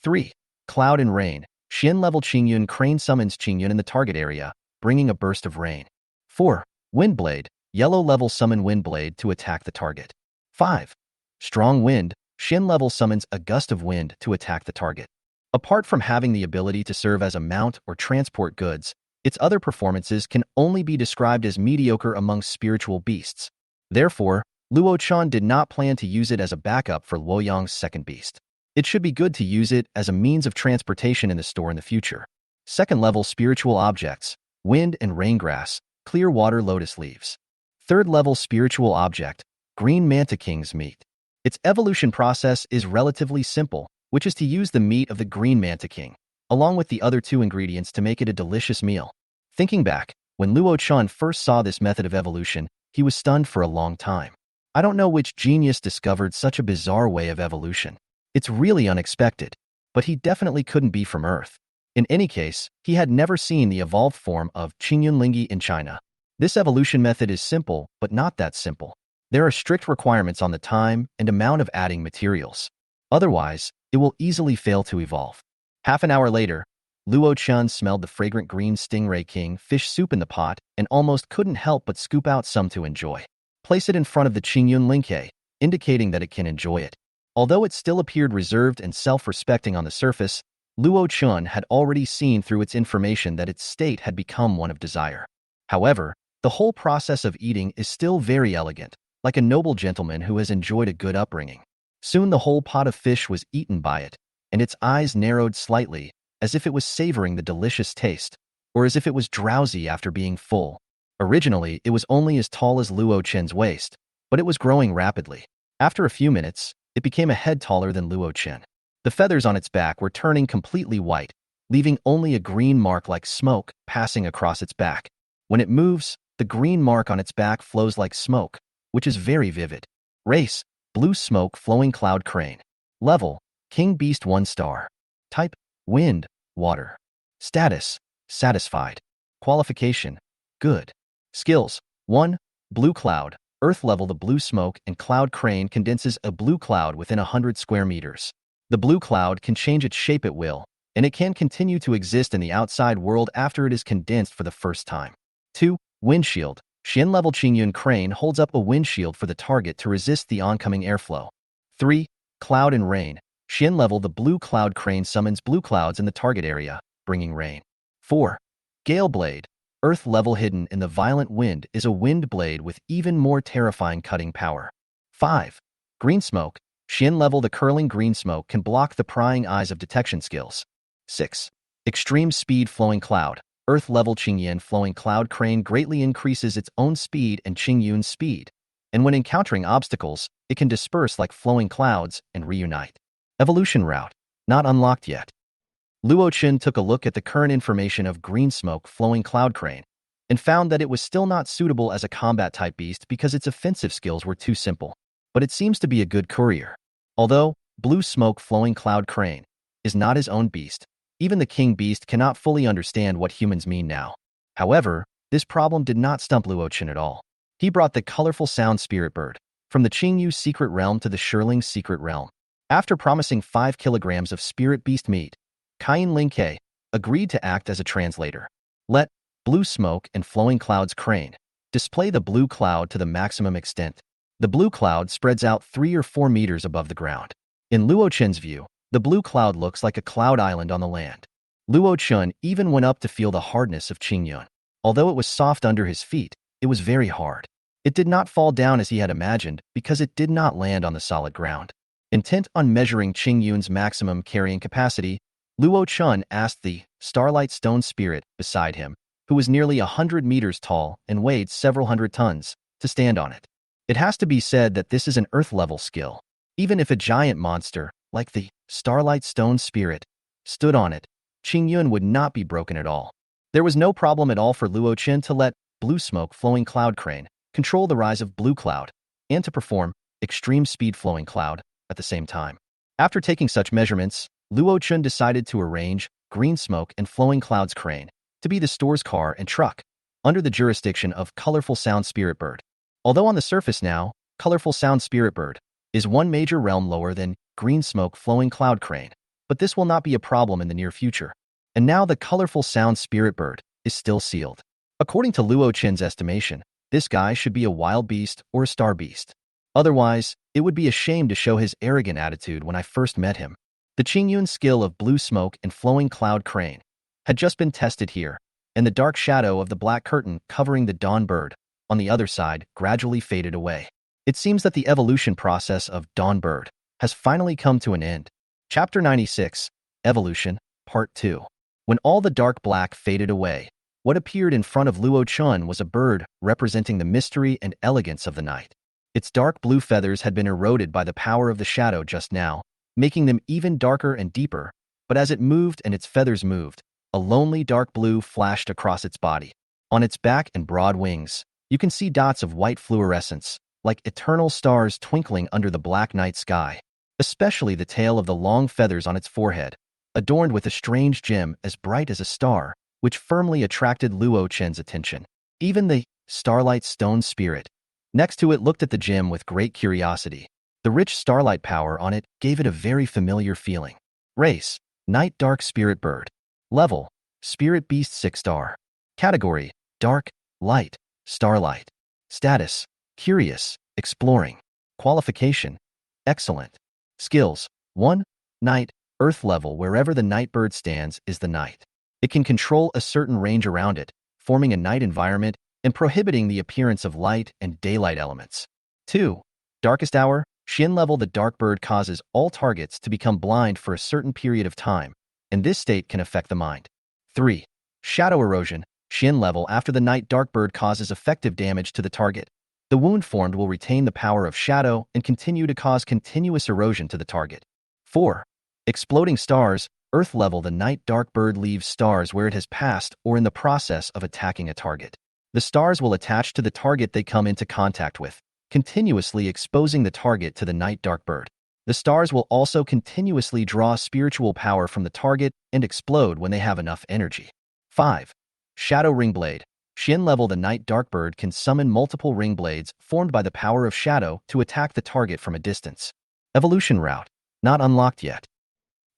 3. Cloud and rain. Xian level Qingyun crane summons Qingyun in the target area, bringing a burst of rain. 4. Windblade. Yellow level summon Windblade to attack the target. 5. Strong wind. Xian level summons a gust of wind to attack the target. Apart from having the ability to serve as a mount or transport goods, its other performances can only be described as mediocre among spiritual beasts. Therefore, Luo Chun did not plan to use it as a backup for Luoyang's second beast. It should be good to use it as a means of transportation in the store in the future. Second-level spiritual objects: wind and raingrass, clear water lotus leaves. Third-level spiritual object: green manta king's meat. Its evolution process is relatively simple, which is to use the meat of the green manta king, along with the other two ingredients to make it a delicious meal. Thinking back, when Luo Chun first saw this method of evolution, he was stunned for a long time. I don't know which genius discovered such a bizarre way of evolution. It's really unexpected, but he definitely couldn't be from Earth. In any case, he had never seen the evolved form of Qingyun Lingyi in China. This evolution method is simple, but not that simple. There are strict requirements on the time and amount of adding materials. Otherwise, it will easily fail to evolve. Half an hour later, Luo Chun smelled the fragrant green stingray king fish soup in the pot and almost couldn't help but scoop out some to enjoy. Place it in front of the Qingyun Lingyi, indicating that it can enjoy it. Although it still appeared reserved and self-respecting on the surface, Luo Chun had already seen through its information that its state had become one of desire. However, the whole process of eating is still very elegant, like a noble gentleman who has enjoyed a good upbringing. Soon the whole pot of fish was eaten by it, and its eyes narrowed slightly, as if it was savoring the delicious taste, or as if it was drowsy after being full. Originally, it was only as tall as Luo Chen's waist, but it was growing rapidly. After a few minutes, it became a head taller than Luo Chen. The feathers on its back were turning completely white, leaving only a green mark like smoke passing across its back. When it moves, the green mark on its back flows like smoke, which is very vivid. Race: blue smoke flowing cloud crane. Level: King Beast 1 star. Type: Wind, Water. Status: Satisfied. Qualification: Good. Skills: 1. Blue cloud. Earth level: the blue smoke and cloud crane condenses a blue cloud within 100 square meters. The blue cloud can change its shape at will, and it can continue to exist in the outside world after it is condensed for the first time. 2. Windshield. Xian level Qingyun crane holds up a windshield for the target to resist the oncoming airflow. 3. Cloud and rain. Xian level: the blue cloud crane summons blue clouds in the target area, bringing rain. 4. Gale blade. Earth level hidden in the violent wind is a wind blade with even more terrifying cutting power. 5. Green smoke. Xian level: the curling green smoke can block the prying eyes of detection skills. 6. Extreme speed flowing cloud. Earth level Qingyun flowing cloud crane greatly increases its own speed and Qingyun's speed, and when encountering obstacles, it can disperse like flowing clouds and reunite. Evolution route, not unlocked yet. Luo Chen took a look at the current information of green smoke flowing cloud crane and found that it was still not suitable as a combat-type beast because its offensive skills were too simple, but it seems to be a good courier. Although blue smoke flowing cloud crane is not his own beast, even the king beast cannot fully understand what humans mean now. However, this problem did not stump Luo Chen at all. He brought the colorful sound spirit bird from the Qingyu secret realm to the Shirling secret realm. After promising 5 kilograms of spirit beast meat, Kain Lingke agreed to act as a translator. Let blue smoke and flowing clouds crane display the blue cloud to the maximum extent. The blue cloud spreads out 3 or 4 meters above the ground. In Luo Chen's view, the blue cloud looks like a cloud island on the land. Luo Chen even went up to feel the hardness of Qingyun. Although it was soft under his feet, it was very hard. It did not fall down as he had imagined because it did not land on the solid ground. Intent on measuring Qingyun's maximum carrying capacity, Luo Chen asked the Starlight Stone Spirit beside him, who was nearly 100 meters tall and weighed several hundred tons, to stand on it. It has to be said that this is an Earth-level skill. Even if a giant monster, like the Starlight Stone Spirit, stood on it, Qingyun would not be broken at all. There was no problem at all for Luo Chen to let blue smoke flowing cloud crane control the rise of blue cloud and to perform extreme speed flowing cloud at the same time. After taking such measurements, Luo Chen decided to arrange green smoke and flowing clouds crane to be the store's car and truck under the jurisdiction of colorful sound spirit bird. Although on the surface now, colorful sound spirit bird is one major realm lower than green smoke flowing cloud crane, but this will not be a problem in the near future. And now the colorful sound spirit bird is still sealed. According to Luo Chen's estimation, this guy should be a wild beast or a star beast. Otherwise, it would be a shame to show his arrogant attitude when I first met him. The Qingyun skill of blue smoke and flowing cloud crane had just been tested here, and the dark shadow of the black curtain covering the dawn bird on the other side gradually faded away. It seems that the evolution process of dawn bird has finally come to an end. Chapter 96, Evolution, Part 2. When all the dark black faded away, what appeared in front of Luo Chen was a bird representing the mystery and elegance of the night. Its dark blue feathers had been eroded by the power of the shadow just now, making them even darker and deeper, but as it moved and its feathers moved, a lonely dark blue flashed across its body. On its back and broad wings, you can see dots of white fluorescence, like eternal stars twinkling under the black night sky, especially the tail of the long feathers on its forehead, adorned with a strange gem as bright as a star, which firmly attracted Luo Chen's attention. Even the Starlight Stone Spirit next to it looked at the gem with great curiosity. The rich starlight power on it gave it a very familiar feeling. Race: Night Dark Spirit Bird. Level: Spirit Beast 6-star. Category: Dark, Light, Starlight. Status: Curious, Exploring. Qualification: Excellent. Skills: 1. Night, Earth level. Wherever the night bird stands is the night. It can control a certain range around it, forming a night environment and prohibiting the appearance of light and daylight elements. 2. Darkest hour, Shin level. The dark bird causes all targets to become blind for a certain period of time, and this state can affect the mind. 3. Shadow erosion, Shin level. After the night dark bird causes effective damage to the target, the wound formed will retain the power of shadow and continue to cause continuous erosion to the target. 4. Exploding stars, Earth level. The night dark bird leaves stars where it has passed or in the process of attacking a target. The stars will attach to the target they come into contact with, continuously exposing the target to the night dark bird. The stars will also continuously draw spiritual power from the target and explode when they have enough energy. 5. Shadow ring blade, Shin level. The night dark bird can summon multiple ring blades formed by the power of shadow to attack the target from a distance. Evolution route, not unlocked yet.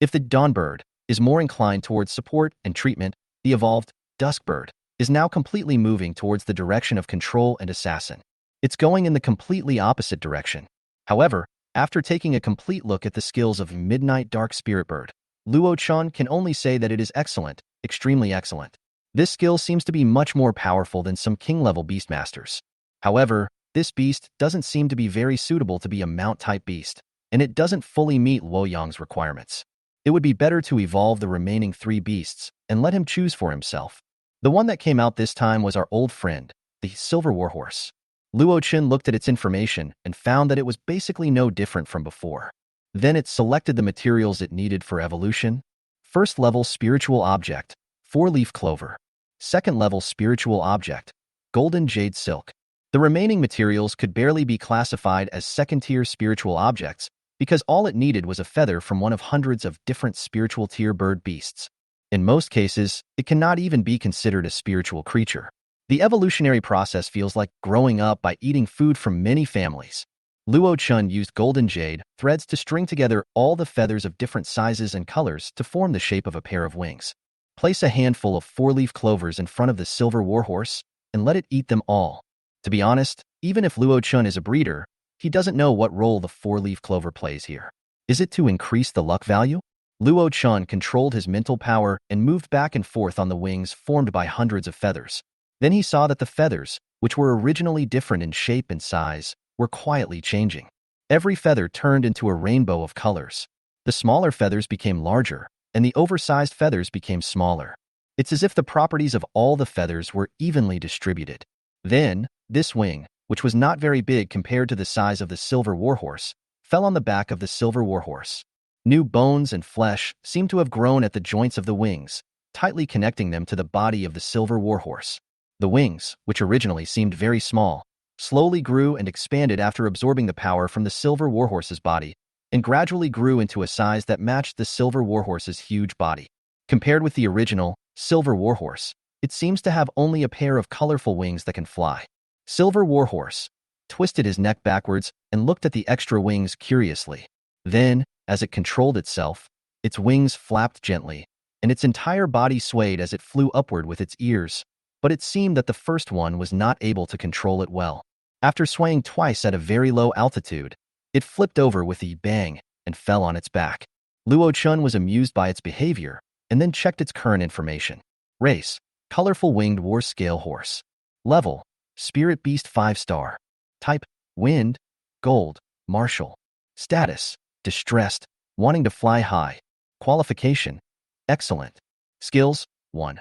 If the dawn bird is more inclined towards support and treatment, the evolved dusk bird is now completely moving towards the direction of control and assassin. It's going in the completely opposite direction. However, after taking a complete look at the skills of Midnight Dark Spirit Bird, Luo Chen can only say that it is excellent, extremely excellent. This skill seems to be much more powerful than some king-level beastmasters. However, this beast doesn't seem to be very suitable to be a mount-type beast, and it doesn't fully meet Luo Yang's requirements. It would be better to evolve the remaining 3 beasts and let him choose for himself. The one that came out this time was our old friend, the Silver Warhorse. Luo Chen looked at its information and found that it was basically no different from before. Then it selected the materials it needed for evolution. First level spiritual object, 4-leaf clover. Second level spiritual object, golden jade silk. The remaining materials could barely be classified as second-tier spiritual objects because all it needed was a feather from one of hundreds of different spiritual tier bird beasts. In most cases, it cannot even be considered a spiritual creature. The evolutionary process feels like growing up by eating food from many families. Luo Chun used golden jade threads to string together all the feathers of different sizes and colors to form the shape of a pair of wings. Place a handful of 4-leaf clovers in front of the silver warhorse and let it eat them all. To be honest, even if Luo Chun is a breeder, he doesn't know what role the 4-leaf clover plays here. Is it to increase the luck value? Luo Chun controlled his mental power and moved back and forth on the wings formed by hundreds of feathers. Then he saw that the feathers, which were originally different in shape and size, were quietly changing. Every feather turned into a rainbow of colors. The smaller feathers became larger, and the oversized feathers became smaller. It's as if the properties of all the feathers were evenly distributed. Then, this wing, which was not very big compared to the size of the silver warhorse, fell on the back of the silver warhorse. New bones and flesh seemed to have grown at the joints of the wings, tightly connecting them to the body of the silver warhorse. The wings, which originally seemed very small, slowly grew and expanded after absorbing the power from the silver warhorse's body, and gradually grew into a size that matched the silver warhorse's huge body. Compared with the original, silver warhorse, it seems to have only a pair of colorful wings that can fly. Silver warhorse twisted his neck backwards and looked at the extra wings curiously. Then, as it controlled itself, its wings flapped gently, and its entire body swayed as it flew upward with its ears, but it seemed that the first one was not able to control it well. After swaying twice at a very low altitude, it flipped over with a bang and fell on its back. Luo Chun was amused by its behavior and then checked its current information. Race, colorful winged war scale horse. Level, spirit beast 5-star. Type, wind, gold, martial. Status, distressed, wanting to fly high. Qualification, excellent. Skills, 1.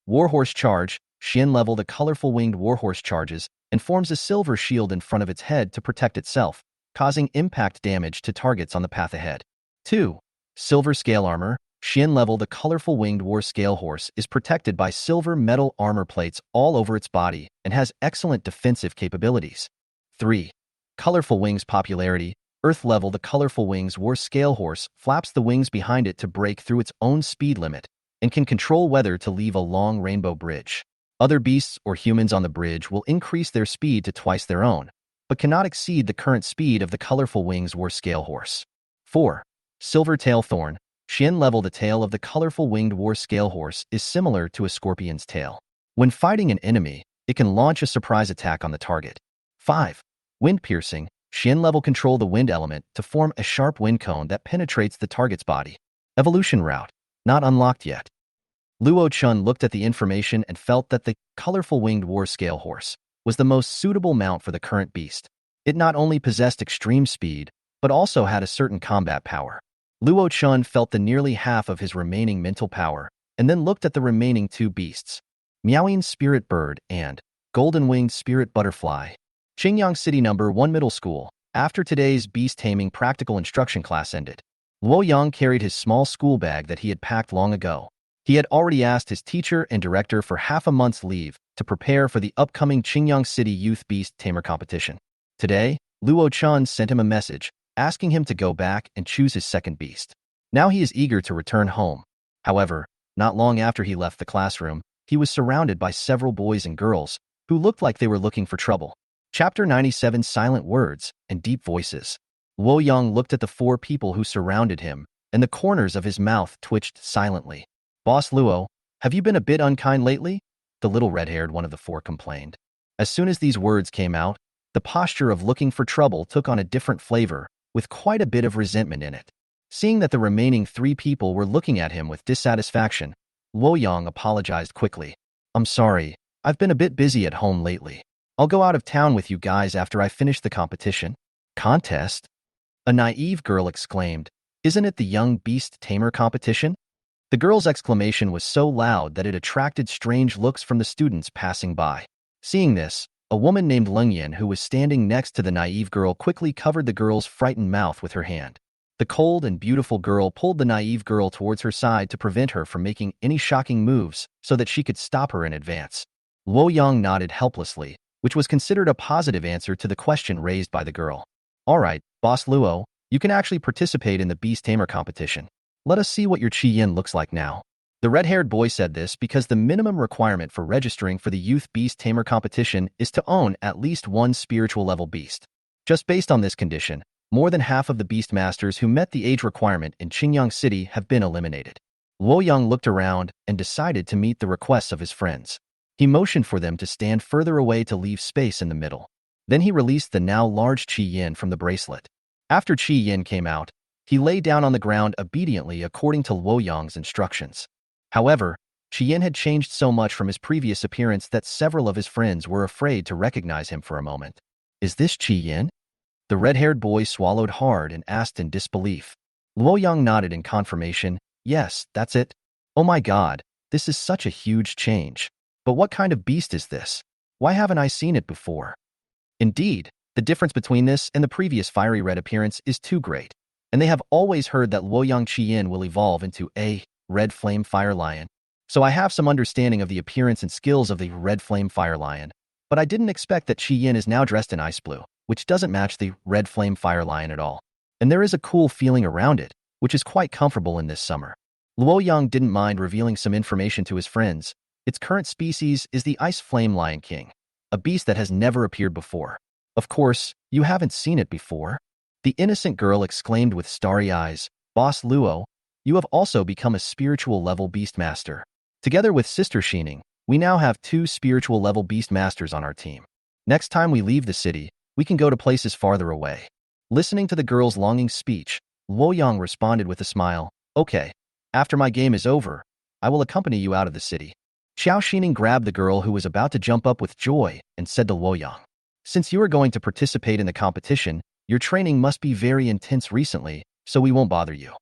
Warhorse charge, Shin level. The colorful winged warhorse charges and forms a silver shield in front of its head to protect itself, causing impact damage to targets on the path ahead. 2. Silver scale armor, Shin level. The colorful winged war scale horse is protected by silver metal armor plates all over its body and has excellent defensive capabilities. 3. Colorful wings popularity, Earth level. The colorful wings war scale horse flaps the wings behind it to break through its own speed limit and can control weather to leave a long rainbow bridge. Other beasts or humans on the bridge will increase their speed to twice their own, but cannot exceed the current speed of the colorful wings war scale horse. 4. Silver tail thorn, Shin level. The tail of the colorful winged war scale horse is similar to a scorpion's tail. When fighting an enemy, it can launch a surprise attack on the target. 5. Wind piercing, Shin level. Control the wind element to form a sharp wind cone that penetrates the target's body. Evolution route, not unlocked yet. Luo Chun looked at the information and felt that the colorful winged war scale horse was the most suitable mount for the current beast. It not only possessed extreme speed, but also had a certain combat power. Luo Chun felt the nearly half of his remaining mental power, and then looked at the remaining 2 beasts, Meowing Spirit Bird and Golden-Winged Spirit Butterfly. Qingyang City No. 1 Middle School. After today's beast taming practical instruction class ended, Luo Yang carried his small school bag that he had packed long ago. He had already asked his teacher and director for half a month's leave to prepare for the upcoming Qingyang City Youth Beast Tamer competition. Today, Luo Chun sent him a message, asking him to go back and choose his second beast. Now he is eager to return home. However, not long after he left the classroom, he was surrounded by several boys and girls who looked like they were looking for trouble. Chapter 97 Silent Words and Deep Voices. Luo Yang looked at the 4 people who surrounded him, and the corners of his mouth twitched silently. Boss Luo, have you been a bit unkind lately? The little red-haired one of the 4 complained. As soon as these words came out, the posture of looking for trouble took on a different flavor, with quite a bit of resentment in it. Seeing that the remaining 3 people were looking at him with dissatisfaction, Luo Yang apologized quickly. I'm sorry, I've been a bit busy at home lately. I'll go out of town with you guys after I finish the competition. Contest? A naive girl exclaimed. Isn't it the Young Beast Tamer competition? The girl's exclamation was so loud that it attracted strange looks from the students passing by. Seeing this, a woman named Leng Yin, who was standing next to the naive girl, quickly covered the girl's frightened mouth with her hand. The cold and beautiful girl pulled the naive girl towards her side to prevent her from making any shocking moves so that she could stop her in advance. Luo Yang nodded helplessly, which was considered a positive answer to the question raised by the girl. All right, Boss Luo, you can actually participate in the Beast Tamer competition. Let us see what your Qi Yin looks like now. The red-haired boy said this because the minimum requirement for registering for the Youth Beast Tamer competition is to own at least one spiritual level beast. Just based on this condition, more than half of the beast masters who met the age requirement in Qingyang City have been eliminated. Luo Yang looked around and decided to meet the requests of his friends. He motioned for them to stand further away to leave space in the middle. Then he released the now large Qi Yin from the bracelet. After Qi Yin came out, he lay down on the ground obediently according to Luo Yang's instructions. However, Qi Yin had changed so much from his previous appearance that several of his friends were afraid to recognize him for a moment. Is this Qi Yin? The red-haired boy swallowed hard and asked in disbelief. Luo Yang nodded in confirmation. Yes, that's it. Oh my god, this is such a huge change. But what kind of beast is this? Why haven't I seen it before? Indeed, the difference between this and the previous fiery red appearance is too great, and they have always heard that Luo Yang Qi Yin will evolve into a red flame fire lion. So I have some understanding of the appearance and skills of the red flame fire lion, but I didn't expect that Qi Yin is now dressed in ice blue, which doesn't match the red flame fire lion at all. And there is a cool feeling around it, which is quite comfortable in this summer. Luo Yang didn't mind revealing some information to his friends. Its current species is the Ice Flame Lion King, a beast that has never appeared before. Of course, you haven't seen it before. The innocent girl exclaimed with starry eyes, Boss Luo, you have also become a spiritual level beast master. Together with Sister Xining, we now have 2 spiritual level beast masters on our team. Next time we leave the city, we can go to places farther away. Listening to the girl's longing speech, Luo Yang responded with a smile, okay, after my game is over, I will accompany you out of the city. Xiao Xining grabbed the girl who was about to jump up with joy and said to Luo Yang, since you are going to participate in the competition, your training must be very intense recently, so we won't bother you.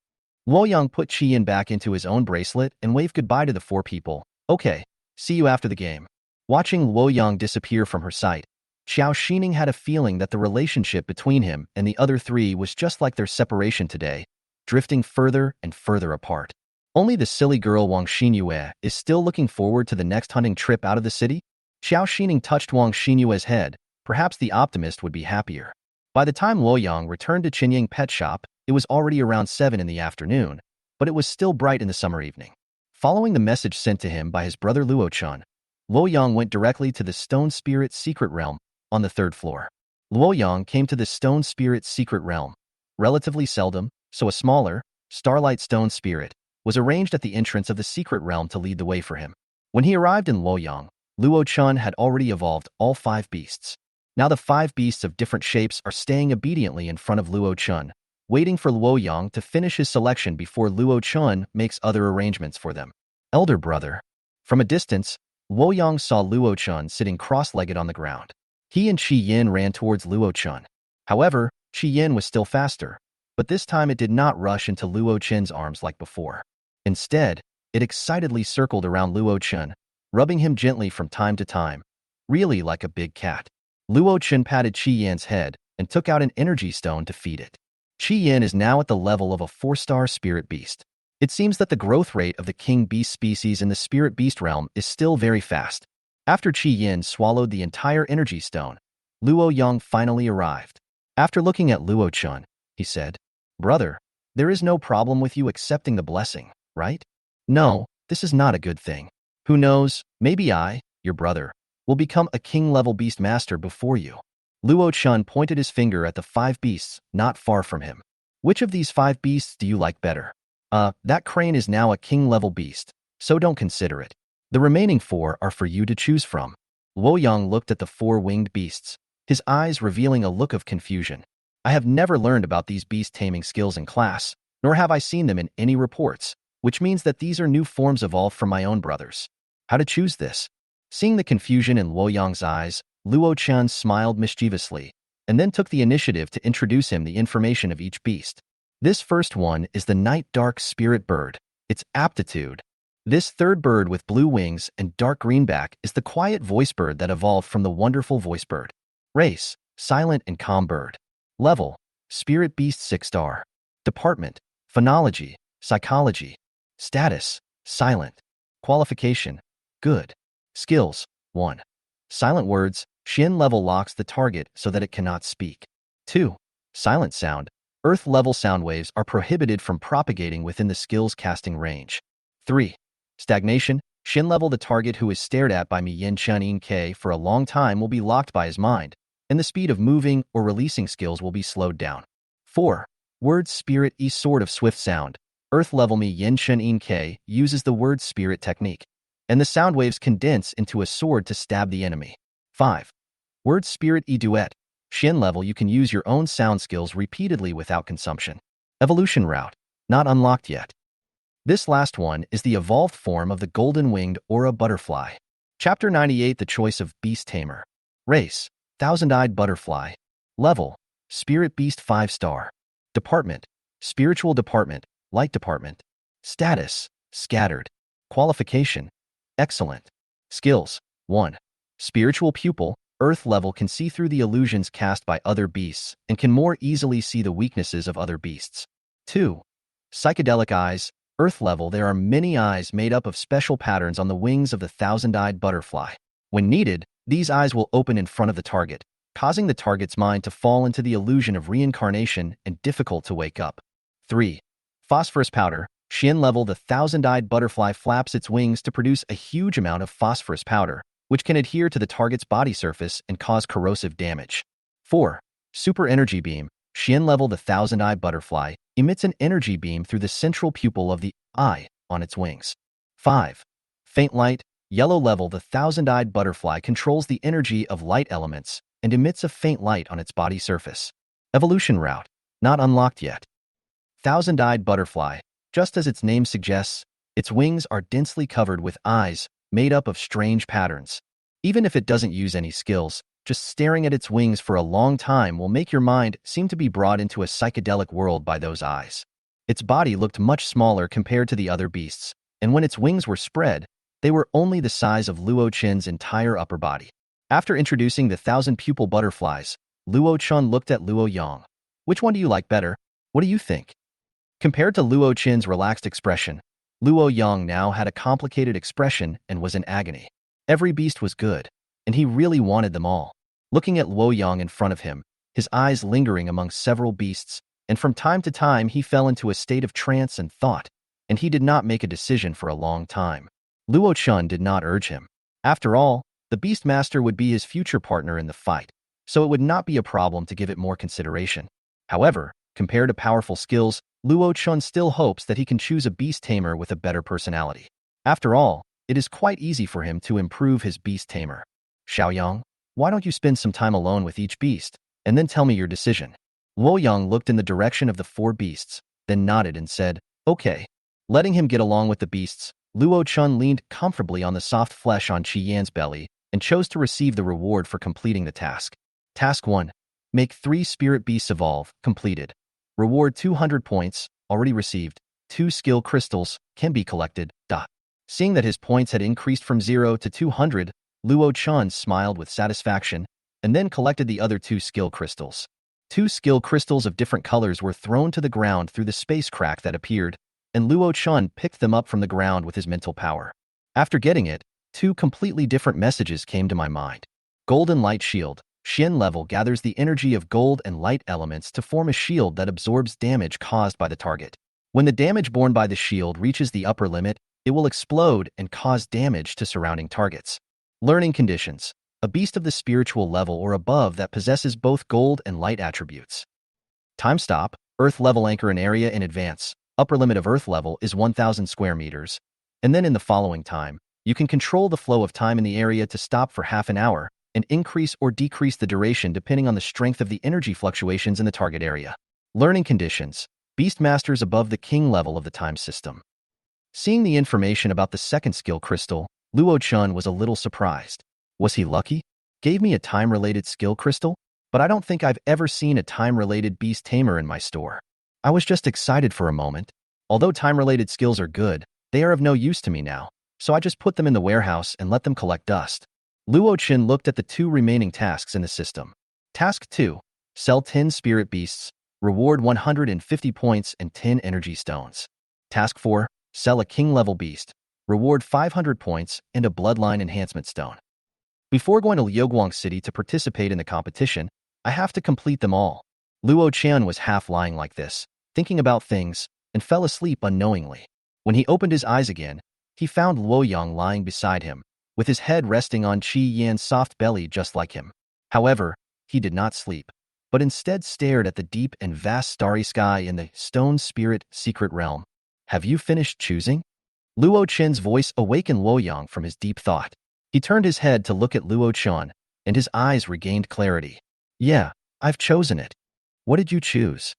Luo Yang put Qi Yin back into his own bracelet and waved goodbye to the 4 people. Okay, see you after the game. Watching Luo Yang disappear from her sight, Xiao Xining had a feeling that the relationship between him and the other 3 was just like their separation today, drifting further and further apart. Only the silly girl Wang Xinyue is still looking forward to the next hunting trip out of the city. Xiao Xining touched Wang Xinyue's head. Perhaps the optimist would be happier. By the time Luo Yang returned to Qinying Pet Shop, it was already around 7 in the afternoon, but it was still bright in the summer evening. Following the message sent to him by his brother Luo Chun, Luo Yang went directly to the Stone Spirit's secret realm on the 3rd floor. Luo Yang came to the Stone Spirit's secret realm relatively seldom, so a smaller, Starlight Stone Spirit was arranged at the entrance of the secret realm to lead the way for him. When he arrived in Luoyang, Luo Chun had already evolved all 5 beasts. Now the 5 beasts of different shapes are staying obediently in front of Luo Chun, waiting for Luo Yang to finish his selection before Luo Chun makes other arrangements for them. Elder brother. From a distance, Luo Yang saw Luo Chun sitting cross-legged on the ground. He and Qi Yin ran towards Luo Chun. However, Qi Yin was still faster, but this time it did not rush into Luo Chun's arms like before. Instead, it excitedly circled around Luo Chun, rubbing him gently from time to time, really like a big cat. Luo Chun patted Qi Yin's head and took out an energy stone to feed it. Qi Yin is now at the level of a 4-star spirit beast. It seems that the growth rate of the king beast species in the spirit beast realm is still very fast. After Qi Yin swallowed the entire energy stone, Luo Yang finally arrived. After looking at Luo Chun, he said, brother, there is no problem with you accepting the blessing, right? No, this is not a good thing. Who knows, maybe I, your brother, will become a king-level beast master before you. Luo Chun pointed his finger at the 5 beasts not far from him. Which of these 5 beasts do you like better? That crane is now a king-level beast, so don't consider it. The remaining 4 are for you to choose from. Luo Yang looked at the 4 winged beasts, his eyes revealing a look of confusion. I have never learned about these beast taming skills in class, nor have I seen them in any reports, which means that these are new forms evolved from my own brothers. How to choose this? Seeing the confusion in Luo Yang's eyes, Luo Chun smiled mischievously, and then took the initiative to introduce him the information of each beast. This first one is the Night Dark Spirit Bird. Its aptitude. This 3rd bird with blue wings and dark green back is the quiet voice bird that evolved from the wonderful voice bird. Race, silent and calm bird. Level, Spirit Beast 6-star. Department, phonology, psychology. Status, silent. Qualification, good. Skills, 1. Silent words, Shin level locks the target so that it cannot speak. 2. Silent sound, Earth level sound waves are prohibited from propagating within the skill's casting range. 3. Stagnation, Shin level the target who is stared at by Mi Yin Chun In K for a long time will be locked by his mind, and the speed of moving or releasing skills will be slowed down. 4. Word spirit E sword of swift sound, Earth level Mi Yin Chun In K uses the word spirit technique, and the sound waves condense into a sword to stab the enemy. 5. Word spirit E duet, Shin level you can use your own sound skills repeatedly without consumption. Evolution route, not unlocked yet. This last one is the evolved form of the golden-winged aura butterfly. Chapter 98, The Choice of Beast Tamer. Race, thousand-eyed butterfly. Level, Spirit Beast 5-star. Department, Spiritual Department, Light Department. Status, Scattered. Qualification, Excellent. Skills, 1. Spiritual Pupil, Earth level can see through the illusions cast by other beasts and can more easily see the weaknesses of other beasts. 2. Psychedelic Eyes, Earth level there are many eyes made up of special patterns on the wings of the thousand-eyed butterfly. When needed, these eyes will open in front of the target, causing the target's mind to fall into the illusion of reincarnation and difficult to wake up. 3. Phosphorus powder, Shin level the thousand-eyed butterfly flaps its wings to produce a huge amount of phosphorus powder, which can adhere to the target's body surface and cause corrosive damage. 4. Super energy beam, Shin level the thousand-eyed butterfly emits an energy beam through the central pupil of the eye on its wings. 5. Faint light, yellow level the thousand-eyed butterfly controls the energy of light elements and emits a faint light on its body surface. Evolution route, not unlocked yet. Thousand-eyed butterfly, just as its name suggests, its wings are densely covered with eyes made up of strange patterns. Even if it doesn't use any skills, just staring at its wings for a long time will make your mind seem to be brought into a psychedelic world by those eyes. Its body looked much smaller compared to the other beasts, and when its wings were spread, they were only the size of Luo Chen's entire upper body. After introducing the thousand-pupil butterflies, Luo Chen looked at Luo Yang. Which one do you like better? What do you think? Compared to Luo Chen's relaxed expression, Luo Yang now had a complicated expression and was in agony. Every beast was good, and he really wanted them all. Looking at Luo Yang in front of him, his eyes lingering among several beasts, and from time to time he fell into a state of trance and thought, and he did not make a decision for a long time. Luo Chen did not urge him. After all, the Beastmaster would be his future partner in the fight, so it would not be a problem to give it more consideration. However, compared to powerful skills, Luo Chen still hopes that he can choose a beast tamer with a better personality. After all, it is quite easy for him to improve his beast tamer. Xiaoyang, why don't you spend some time alone with each beast, and then tell me your decision? Luo Yang looked in the direction of the 4 beasts, then nodded and said, okay. Letting him get along with the beasts, Luo Chen leaned comfortably on the soft flesh on Qi Yan's belly and chose to receive the reward for completing the task. Task 1. Make 3 spirit beasts evolve, completed. Reward 200 points, already received. 2 skill crystals, can be collected. Seeing that his points had increased from 0 to 200, Luo Chen smiled with satisfaction and then collected the other 2 skill crystals. 2 skill crystals of different colors were thrown to the ground through the space crack that appeared, and Luo Chen picked them up from the ground with his mental power. After getting it, 2 completely different messages came to my mind. Golden Light Shield. Shin level gathers the energy of gold and light elements to form a shield that absorbs damage caused by the target. When the damage borne by the shield reaches the upper limit, it will explode and cause damage to surrounding targets. Learning conditions. A beast of the spiritual level or above that possesses both gold and light attributes. Time stop. Earth level anchor an area in advance. Upper limit of Earth level is 1,000 square meters. And then in the following time, you can control the flow of time in the area to stop for half an hour and increase or decrease the duration depending on the strength of the energy fluctuations in the target area. Learning conditions. Beastmasters above the king level of the time system. Seeing the information about the second skill crystal, Luo Chen was a little surprised. Was he lucky? Gave me a time-related skill crystal? But I don't think I've ever seen a time-related beast tamer in my store. I was just excited for a moment. Although time-related skills are good, they are of no use to me now, so I just put them in the warehouse and let them collect dust. Luo Chen looked at the 2 remaining tasks in the system. Task 2. Sell 10 spirit beasts. Reward 150 points and 10 energy stones. Task 4. Sell a king-level beast. Reward 500 points and a bloodline enhancement stone. Before going to Liuguang City to participate in the competition, I have to complete them all. Luo Qian was half lying like this, thinking about things, and fell asleep unknowingly. When he opened his eyes again, he found Luo Yang lying beside him, with his head resting on Qi Yan's soft belly just like him. However, he did not sleep, but instead stared at the deep and vast starry sky in the stone spirit secret realm. Have you finished choosing? Luo Qian's voice awakened Luo Yang from his deep thought. He turned his head to look at Luo Qian, and his eyes regained clarity. Yeah, I've chosen it. What did you choose?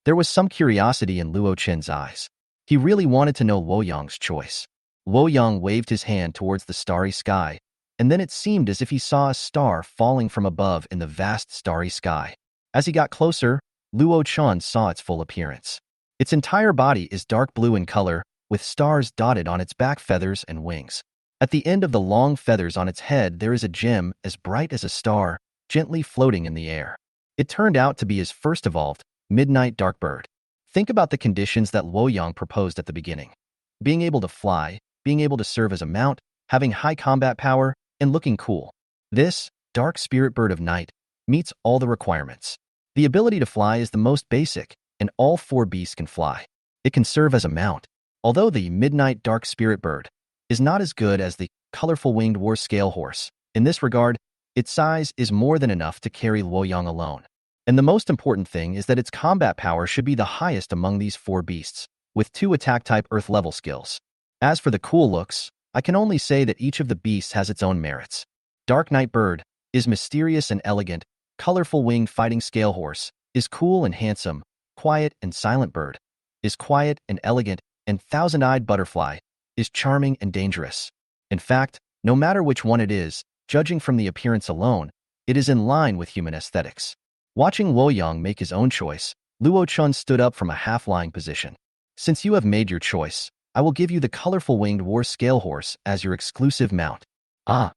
There was some curiosity in Luo Qian's eyes. He really wanted to know Luo Yang's choice. Luo Yang waved his hand towards the starry sky, and then it seemed as if he saw a star falling from above in the vast starry sky. As he got closer, Luo Qian saw its full appearance. Its entire body is dark blue in color, with stars dotted on its back feathers and wings. At the end of the long feathers on its head there is a gem as bright as a star, gently floating in the air. It turned out to be his first evolved, midnight dark bird. Think about the conditions that Luo Yang proposed at the beginning. Being able to fly, being able to serve as a mount, having high combat power, and looking cool. This, dark spirit bird of night, meets all the requirements. The ability to fly is the most basic, and all 4 beasts can fly. It can serve as a mount. Although the midnight dark spirit bird is not as good as the colorful winged war scale horse, in this regard, its size is more than enough to carry Luo Yang alone. And the most important thing is that its combat power should be the highest among these 4 beasts, with 2 attack-type Earth-level skills. As for the cool looks, I can only say that each of the beasts has its own merits. Dark Night Bird is mysterious and elegant, colorful winged fighting scale horse is cool and handsome, quiet and silent bird is quiet and elegant, and thousand-eyed butterfly is charming and dangerous. In fact, no matter which one it is, judging from the appearance alone, it is in line with human aesthetics. Watching Luo Yang make his own choice, Luo Qian stood up from a half-lying position. Since you have made your choice, I will give you the colorful winged war scale horse as your exclusive mount. Ah!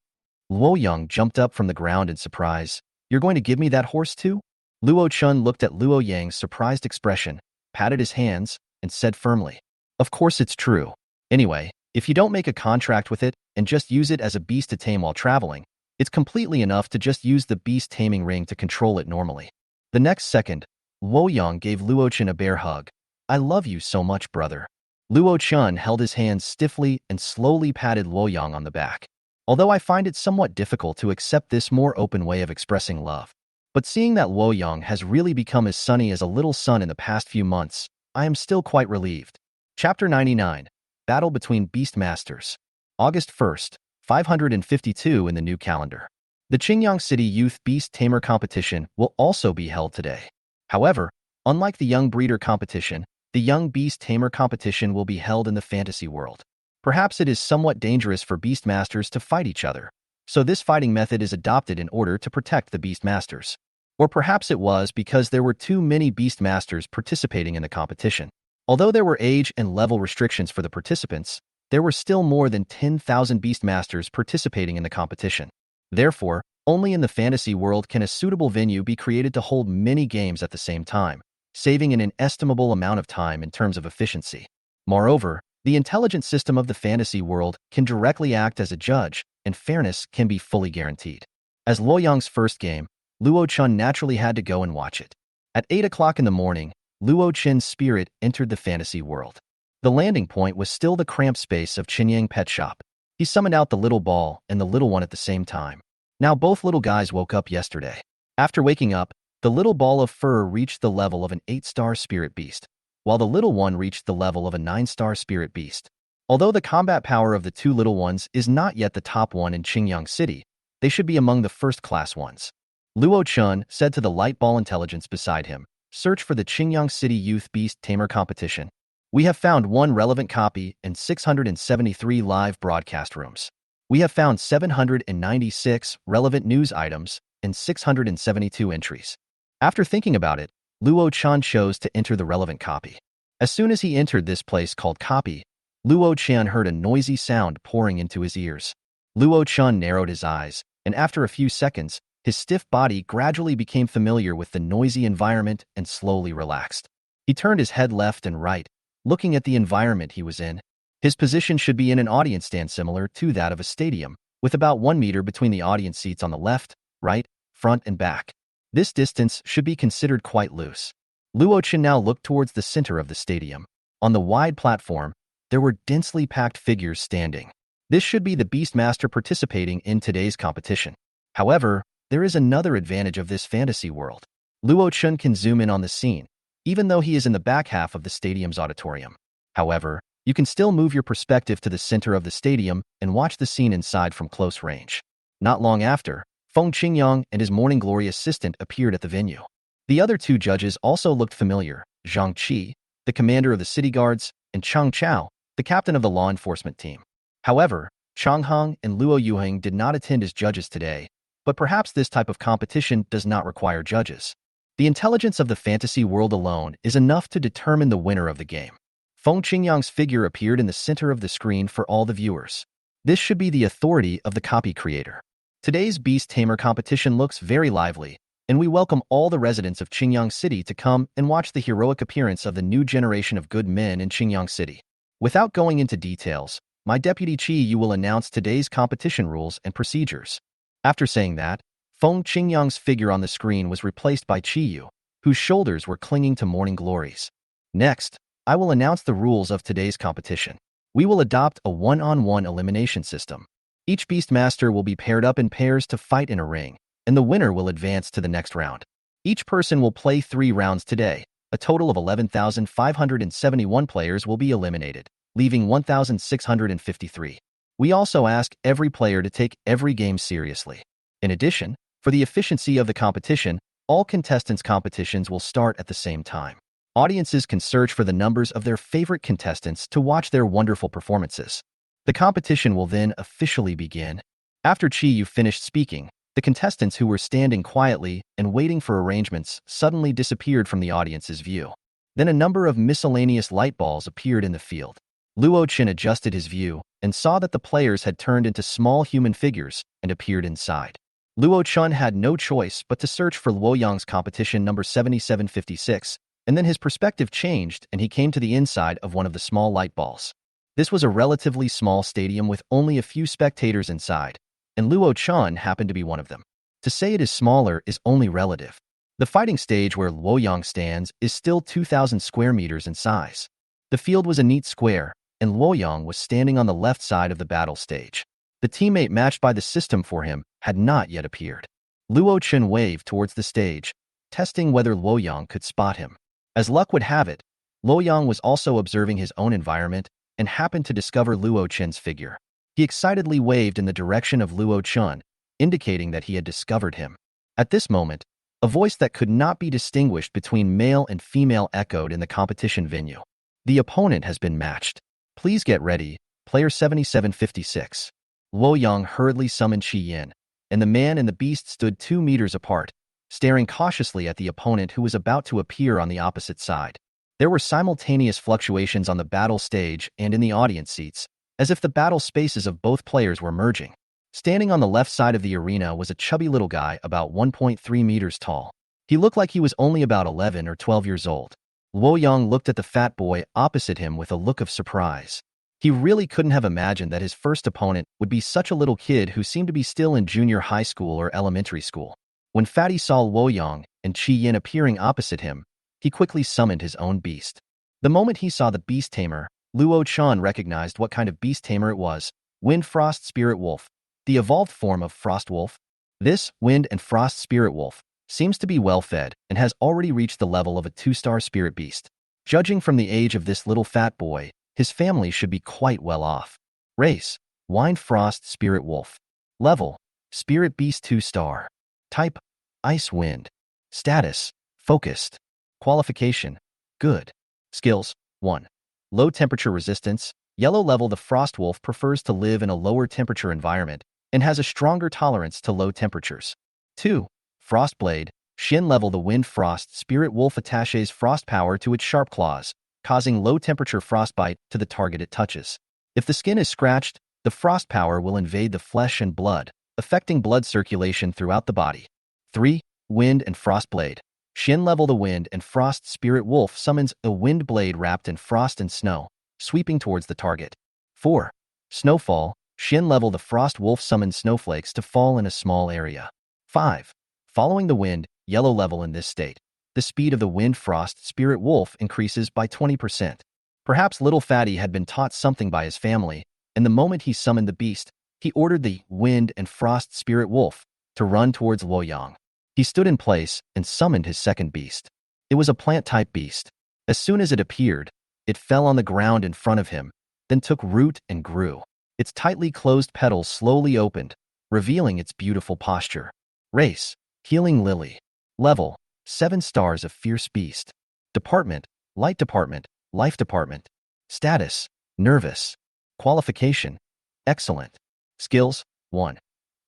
Luo Yang jumped up from the ground in surprise. You're going to give me that horse too? Luo Qian looked at Luo Yang's surprised expression, patted his hands, and said firmly, of course it's true. Anyway, if you don't make a contract with it and just use it as a beast to tame while traveling, it's completely enough to just use the beast taming ring to control it normally. The next second, Luo Yang gave Luo Qian a bear hug. I love you so much, brother. Luo Qian held his hands stiffly and slowly patted Luo Yang on the back. Although I find it somewhat difficult to accept this more open way of expressing love. But seeing that Luo Yang has really become as sunny as a little sun in the past few months, I am still quite relieved. Chapter 99. Battle between Beast Masters. August 1st, 552 in the new calendar. The Qingyang City Youth Beast Tamer competition will also be held today. However, unlike the Young Breeder competition, the Young Beast Tamer competition will be held in the fantasy world. Perhaps it is somewhat dangerous for Beast Masters to fight each other, so this fighting method is adopted in order to protect the Beast Masters. Or perhaps it was because there were too many Beast Masters participating in the competition. Although there were age and level restrictions for the participants, there were still more than 10,000 Beast Masters participating in the competition. Therefore, only in the fantasy world can a suitable venue be created to hold many games at the same time, saving an inestimable amount of time in terms of efficiency. Moreover, the intelligent system of the fantasy world can directly act as a judge, and fairness can be fully guaranteed. As Luo Yang's first game, Luo Qian naturally had to go and watch it. At 8 o'clock in the morning, Luo Qian's spirit entered the fantasy world. The landing point was still the cramped space of Qinyang Pet Shop. He summoned out the little ball and the little one at the same time. Now both little guys woke up yesterday. After waking up, the little ball of fur reached the level of an 8-star spirit beast, while the little one reached the level of a 9-star spirit beast. Although the combat power of the 2 little ones is not yet the top one in Qingyang City, they should be among the first-class ones. Luo Qian said to the light ball intelligence beside him, search for the Qingyang City Youth Beast Tamer competition. We have found 1 relevant copy and 673 live broadcast rooms. We have found 796 relevant news items and 672 entries. After thinking about it, Luo Qian chose to enter the relevant copy. As soon as he entered this place called copy, Luo Qian heard a noisy sound pouring into his ears. Luo Qian narrowed his eyes, and after a few seconds, His stiff body gradually became familiar with the noisy environment and slowly relaxed. He turned his head left and right, looking at the environment he was in. His position should be in an audience stand similar to that of a stadium, with about 1 meter between the audience seats on the left, right, front, and back. This distance should be considered quite loose. Luo Chen now looked towards the center of the stadium. On the wide platform, there were densely packed figures standing. This should be the Beastmaster participating in today's competition. However, there is another advantage of this fantasy world. Luo Chen can zoom in on the scene, even though he is in the back half of the stadium's auditorium. However, you can still move your perspective to the center of the stadium and watch the scene inside from close range. Not long after, Feng Qingyang and his morning glory assistant appeared at the venue. The other two judges also looked familiar: Zhang Qi, the commander of the city guards, and Chang Chao, the captain of the law enforcement team. However, Chang Heng and Luo Yuheng did not attend as judges today, but perhaps this type of competition does not require judges. The intelligence of the fantasy world alone is enough to determine the winner of the game. Feng Qingyang's figure appeared in the center of the screen for all the viewers. This should be the authority of the copy creator. Today's Beast Tamer competition looks very lively, and we welcome all the residents of Qingyang City to come and watch the heroic appearance of the new generation of good men in Qingyang City. Without going into details, my deputy Qi Yu will announce today's competition rules and procedures. After saying that, Feng Qingyang's figure on the screen was replaced by Qi Yu, whose shoulders were clinging to morning glories. Next, I will announce the rules of today's competition. We will adopt a one-on-one elimination system. Each Beastmaster will be paired up in pairs to fight in a ring, and the winner will advance to the next round. Each person will play 3 rounds today. A total of 11,571 players will be eliminated, leaving 1,653. We also ask every player to take every game seriously. In addition, for the efficiency of the competition, all contestants' competitions will start at the same time. Audiences can search for the numbers of their favorite contestants to watch their wonderful performances. The competition will then officially begin. After Qi Yu finished speaking, the contestants who were standing quietly and waiting for arrangements suddenly disappeared from the audience's view. Then a number of miscellaneous light balls appeared in the field. Luo Chen adjusted his view and saw that the players had turned into small human figures and appeared inside. Luo Chen had no choice but to search for Luo Yang's competition number 7756, and then his perspective changed and he came to the inside of one of the small light balls. This was a relatively small stadium with only a few spectators inside, and Luo Chen happened to be one of them. To say it is smaller is only relative. The fighting stage where Luo Yang stands is still 2,000 square meters in size. The field was a neat square, and Luo Yang was standing on the left side of the battle stage. The teammate matched by the system for him had not yet appeared. Luo Chen waved towards the stage, testing whether Luo Yang could spot him. As luck would have it, Luo Yang was also observing his own environment and happened to discover Luo Chen's figure. He excitedly waved in the direction of Luo Chen, indicating that he had discovered him. At this moment, a voice that could not be distinguished between male and female echoed in the competition venue. The opponent has been matched. Please get ready, player 7756. Luo Yang hurriedly summoned Qi Yin, and the man and the beast stood 2 meters apart, staring cautiously at the opponent who was about to appear on the opposite side. There were simultaneous fluctuations on the battle stage and in the audience seats, as if the battle spaces of both players were merging. Standing on the left side of the arena was a chubby little guy about 1.3 meters tall. He looked like he was only about 11 or 12 years old. Luo Yang looked at the fat boy opposite him with a look of surprise. He really couldn't have imagined that his first opponent would be such a little kid who seemed to be still in junior high school or elementary school. When Fatty saw Luo Yang and Qi Yin appearing opposite him, he quickly summoned his own beast. The moment he saw the beast tamer, Luo Chen recognized what kind of beast tamer it was: Wind Frost Spirit Wolf, the evolved form of Frost Wolf. This Wind and Frost Spirit Wolf seems to be well-fed and has already reached the level of a 2-star spirit beast. Judging from the age of this little fat boy, his family should be quite well off. Race: Wind Frost Spirit Wolf. Level: Spirit Beast 2-star. Type: Ice Wind. Status: Focused. Qualification: Good. Skills: 1. Low temperature resistance. Yellow level: the Frost Wolf prefers to live in a lower temperature environment and has a stronger tolerance to low temperatures. 2. Frost Blade. Shin level: the Wind Frost Spirit Wolf attaches frost power to its sharp claws, causing low temperature frostbite to the target it touches. If the skin is scratched, the frost power will invade the flesh and blood, affecting blood circulation throughout the body. 3. Wind and Frost Blade. Shin level the Wind and Frost Spirit Wolf summons a wind blade wrapped in frost and snow, sweeping towards the target. 4. Snowfall. Shin level the Frost Wolf summons snowflakes to fall in a small area. 5. Following the wind, yellow level in this state. The speed of the Wind Frost Spirit Wolf increases by 20%. Perhaps Little Fatty had been taught something by his family, and the moment he summoned the beast, he ordered the Wind and Frost Spirit Wolf to run towards Luoyang. He stood in place and summoned his second beast. It was a plant-type beast. As soon as it appeared, it fell on the ground in front of him, then took root and grew. Its tightly closed petals slowly opened, revealing its beautiful posture. Race: Healing Lily. Level: 7 stars of Fierce Beast. Department: Light Department, Life Department. Status: Nervous. Qualification: Excellent. Skills: 1.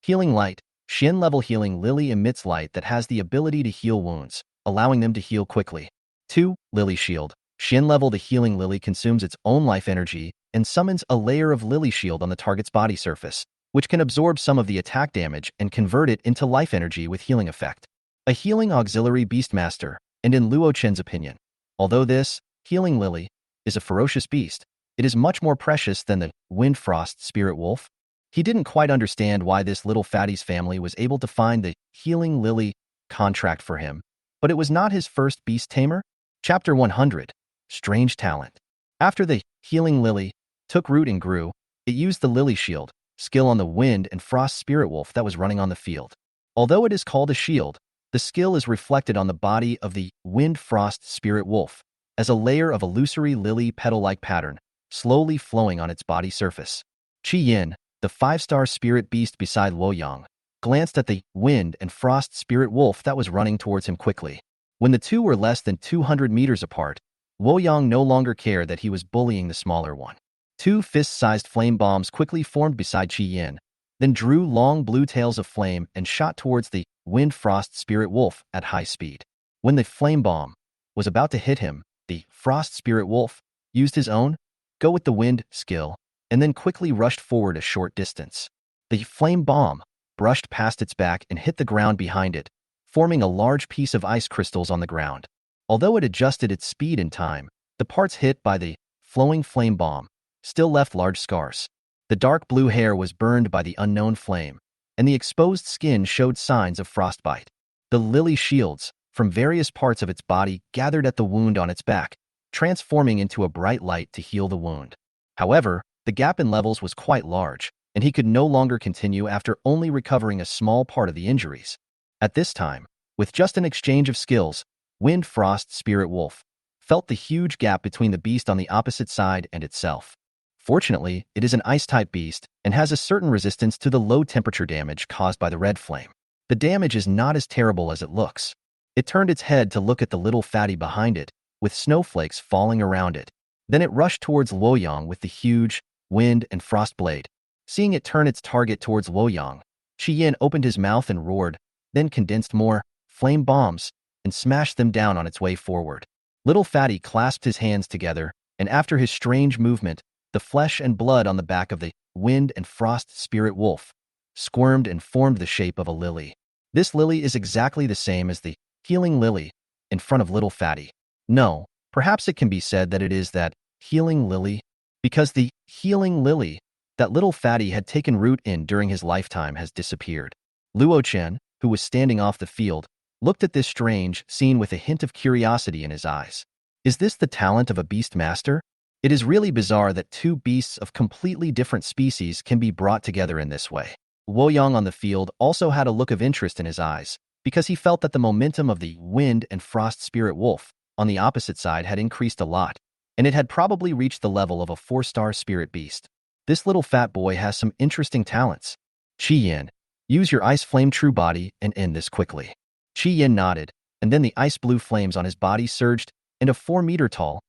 Healing Light. Shin level Healing Lily emits light that has the ability to heal wounds, allowing them to heal quickly. 2. Lily Shield. Shin level the Healing Lily consumes its own life energy and summons a layer of Lily Shield on the target's body surface, which can absorb some of the attack damage and convert it into life energy with healing effect. A healing auxiliary beastmaster, and in Luo Chen's opinion, although this Healing Lily is a ferocious beast, it is much more precious than the Wind Frost Spirit Wolf. He didn't quite understand why this Little Fatty's family was able to find the Healing Lily contract for him, but it was not his first beast tamer. Chapter 100. Strange Talent. After the Healing Lily took root and grew, it used the Lily Shield skill on the Wind and Frost Spirit Wolf that was running on the field. Although it is called a shield, the skill is reflected on the body of the Wind Frost Spirit Wolf as a layer of illusory lily petal-like pattern, slowly flowing on its body surface. Qi Yin, the 5-star spirit beast beside Luoyang, glanced at the Wind and Frost Spirit Wolf that was running towards him quickly. When the two were less than 200 meters apart, Luoyang no longer cared that he was bullying the smaller one. 2 fist-sized flame bombs quickly formed beside Qi Yin, then drew long blue tails of flame and shot towards the Wind Frost Spirit Wolf at high speed. When the flame bomb was about to hit him, the Frost Spirit Wolf used his own Go with the Wind skill and then quickly rushed forward a short distance. The flame bomb brushed past its back and hit the ground behind it, forming a large piece of ice crystals on the ground. Although it adjusted its speed in time, the parts hit by the flowing flame bomb still left large scars. The dark blue hair was burned by the unknown flame, and the exposed skin showed signs of frostbite. The lily shields from various parts of its body gathered at the wound on its back, transforming into a bright light to heal the wound. However, the gap in levels was quite large, and he could no longer continue after only recovering a small part of the injuries. At this time, with just an exchange of skills, Wind Frost Spirit Wolf felt the huge gap between the beast on the opposite side and itself. Fortunately, it is an ice-type beast and has a certain resistance to the low-temperature damage caused by the red flame. The damage is not as terrible as it looks. It turned its head to look at the Little Fatty behind it, with snowflakes falling around it. Then it rushed towards Luoyang with the huge Wind and Frost blade. Seeing it turn its target towards Luoyang, Qi Yin opened his mouth and roared, then condensed more flame bombs and smashed them down on its way forward. Little Fatty clasped his hands together, and after his strange movement, the flesh and blood on the back of the Wind and Frost Spirit Wolf squirmed and formed the shape of a lily. This lily is exactly the same as the Healing Lily in front of Little Fatty. No, perhaps it can be said that it is that Healing Lily, because the Healing Lily that Little Fatty had taken root in during his lifetime has disappeared. Luo Chen, who was standing off the field, looked at this strange scene with a hint of curiosity in his eyes. Is this the talent of a beast master? It is really bizarre that 2 beasts of completely different species can be brought together in this way. Luoyang on the field also had a look of interest in his eyes, because he felt that the momentum of the Wind and Frost Spirit Wolf on the opposite side had increased a lot, and it had probably reached the level of a 4-star spirit beast. This little fat boy has some interesting talents. Qi Yin, use your ice flame true body and end this quickly. Qi Yin nodded, and then the ice blue flames on his body surged, and a 4-meter-tall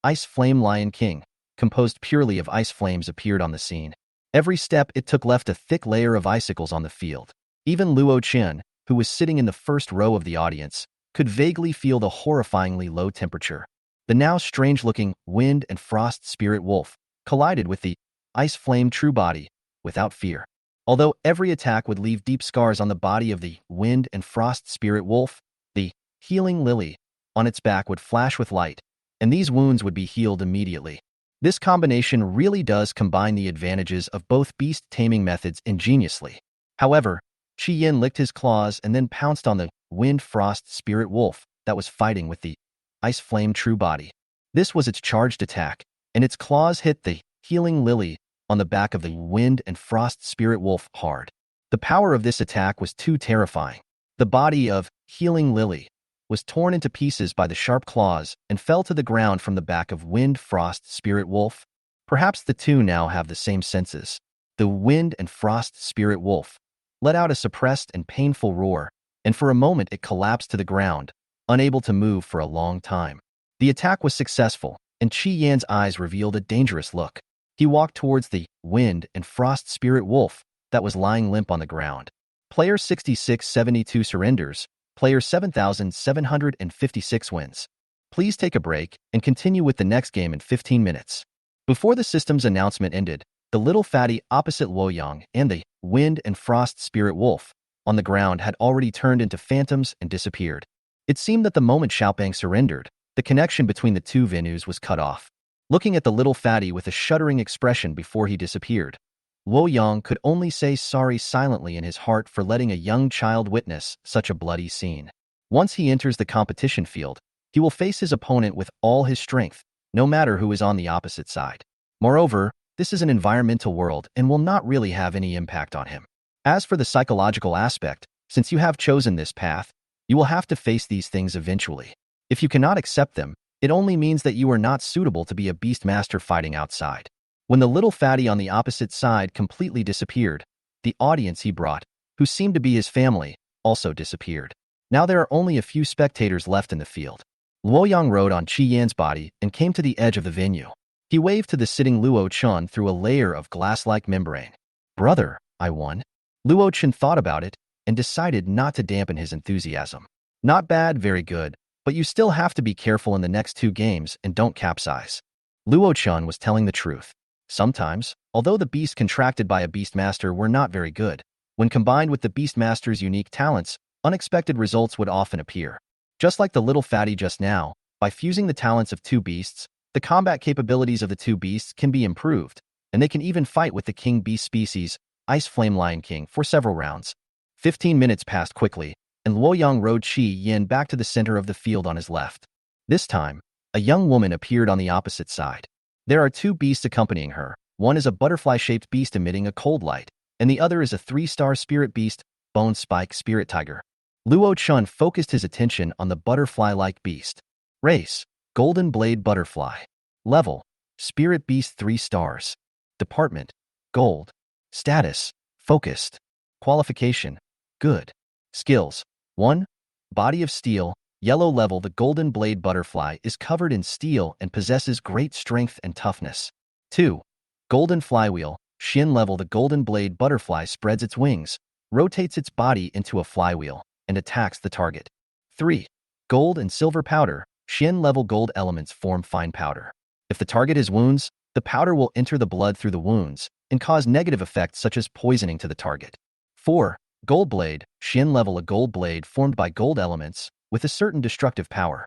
Ice Flame Lion King, composed purely of ice flames, appeared on the scene. Every step it took left a thick layer of icicles on the field. Even Luo Chen, who was sitting in the first row of the audience, could vaguely feel the horrifyingly low temperature. The now strange-looking Wind and Frost Spirit Wolf collided with the Ice Flame True Body without fear. Although every attack would leave deep scars on the body of the wind and frost spirit wolf, the healing lily on its back would flash with light, and these wounds would be healed immediately. This combination really does combine the advantages of both beast taming methods ingeniously. However, Qi Yin licked his claws and then pounced on the wind frost spirit wolf that was fighting with the ice flame true body. This was its charged attack, and its claws hit the healing lily on the back of the wind and frost spirit wolf hard. The power of this attack was too terrifying. The body of healing lily was torn into pieces by the sharp claws and fell to the ground from the back of wind frost spirit wolf. Perhaps the two now have the same senses. The wind and frost spirit wolf let out a suppressed and painful roar, and for a moment it collapsed to the ground, unable to move for a long time. The attack was successful, and Qi Yan's eyes revealed a dangerous look. He walked towards the wind and frost spirit wolf that was lying limp on the ground. Player 6672 surrenders. Player 7756 wins. Please take a break and continue with the next game in 15 minutes. Before the system's announcement ended, the little fatty opposite Luoyang and the wind and frost spirit wolf on the ground had already turned into phantoms and disappeared. It seemed that the moment Xiaopeng surrendered, the connection between the two venues was cut off. Looking at the little fatty with a shuddering expression before he disappeared, Luoyang could only say sorry silently in his heart for letting a young child witness such a bloody scene. Once he enters the competition field, he will face his opponent with all his strength, no matter who is on the opposite side. Moreover, this is an environmental world and will not really have any impact on him. As for the psychological aspect, since you have chosen this path, you will have to face these things eventually. If you cannot accept them, it only means that you are not suitable to be a beast master fighting outside. When the little fatty on the opposite side completely disappeared, the audience he brought, who seemed to be his family, also disappeared. Now there are only a few spectators left in the field. Luoyang rode on Qi Yan's body and came to the edge of the venue. He waved to the sitting Luo Chun through a layer of glass-like membrane. Brother, I won. Luo Chun thought about it and decided not to dampen his enthusiasm. Not bad, very good, but you still have to be careful in the next two games and don't capsize. Luo Chun was telling the truth. Sometimes, although the beasts contracted by a beastmaster were not very good, when combined with the beastmaster's unique talents, unexpected results would often appear. Just like the little fatty just now, by fusing the talents of two beasts, the combat capabilities of the two beasts can be improved, and they can even fight with the king beast species, Ice Flame Lion King, for several rounds. 15 minutes passed quickly, and Luoyang rode Qi Yin back to the center of the field on his left. This time, a young woman appeared on the opposite side. There are two beasts accompanying her. One is a butterfly-shaped beast emitting a cold light, and the other is a 3-star spirit beast, Bone Spike Spirit Tiger. Luo Chun focused his attention on the butterfly-like beast. Race: Golden Blade Butterfly. Level: Spirit Beast 3 stars. Department: Gold. Status: Focused. Qualification: Good. Skills: 1. Body of Steel. Yellow level. The Golden Blade Butterfly is covered in steel and possesses great strength and toughness. 2. Golden Flywheel. Xin level. The Golden Blade Butterfly spreads its wings, rotates its body into a flywheel, and attacks the target. 3. Gold and Silver Powder. Xin level. Gold elements form fine powder. If the target has wounds, the powder will enter the blood through the wounds and cause negative effects such as poisoning to the target. 4. Gold Blade. Xin level. A gold blade formed by gold elements with a certain destructive power.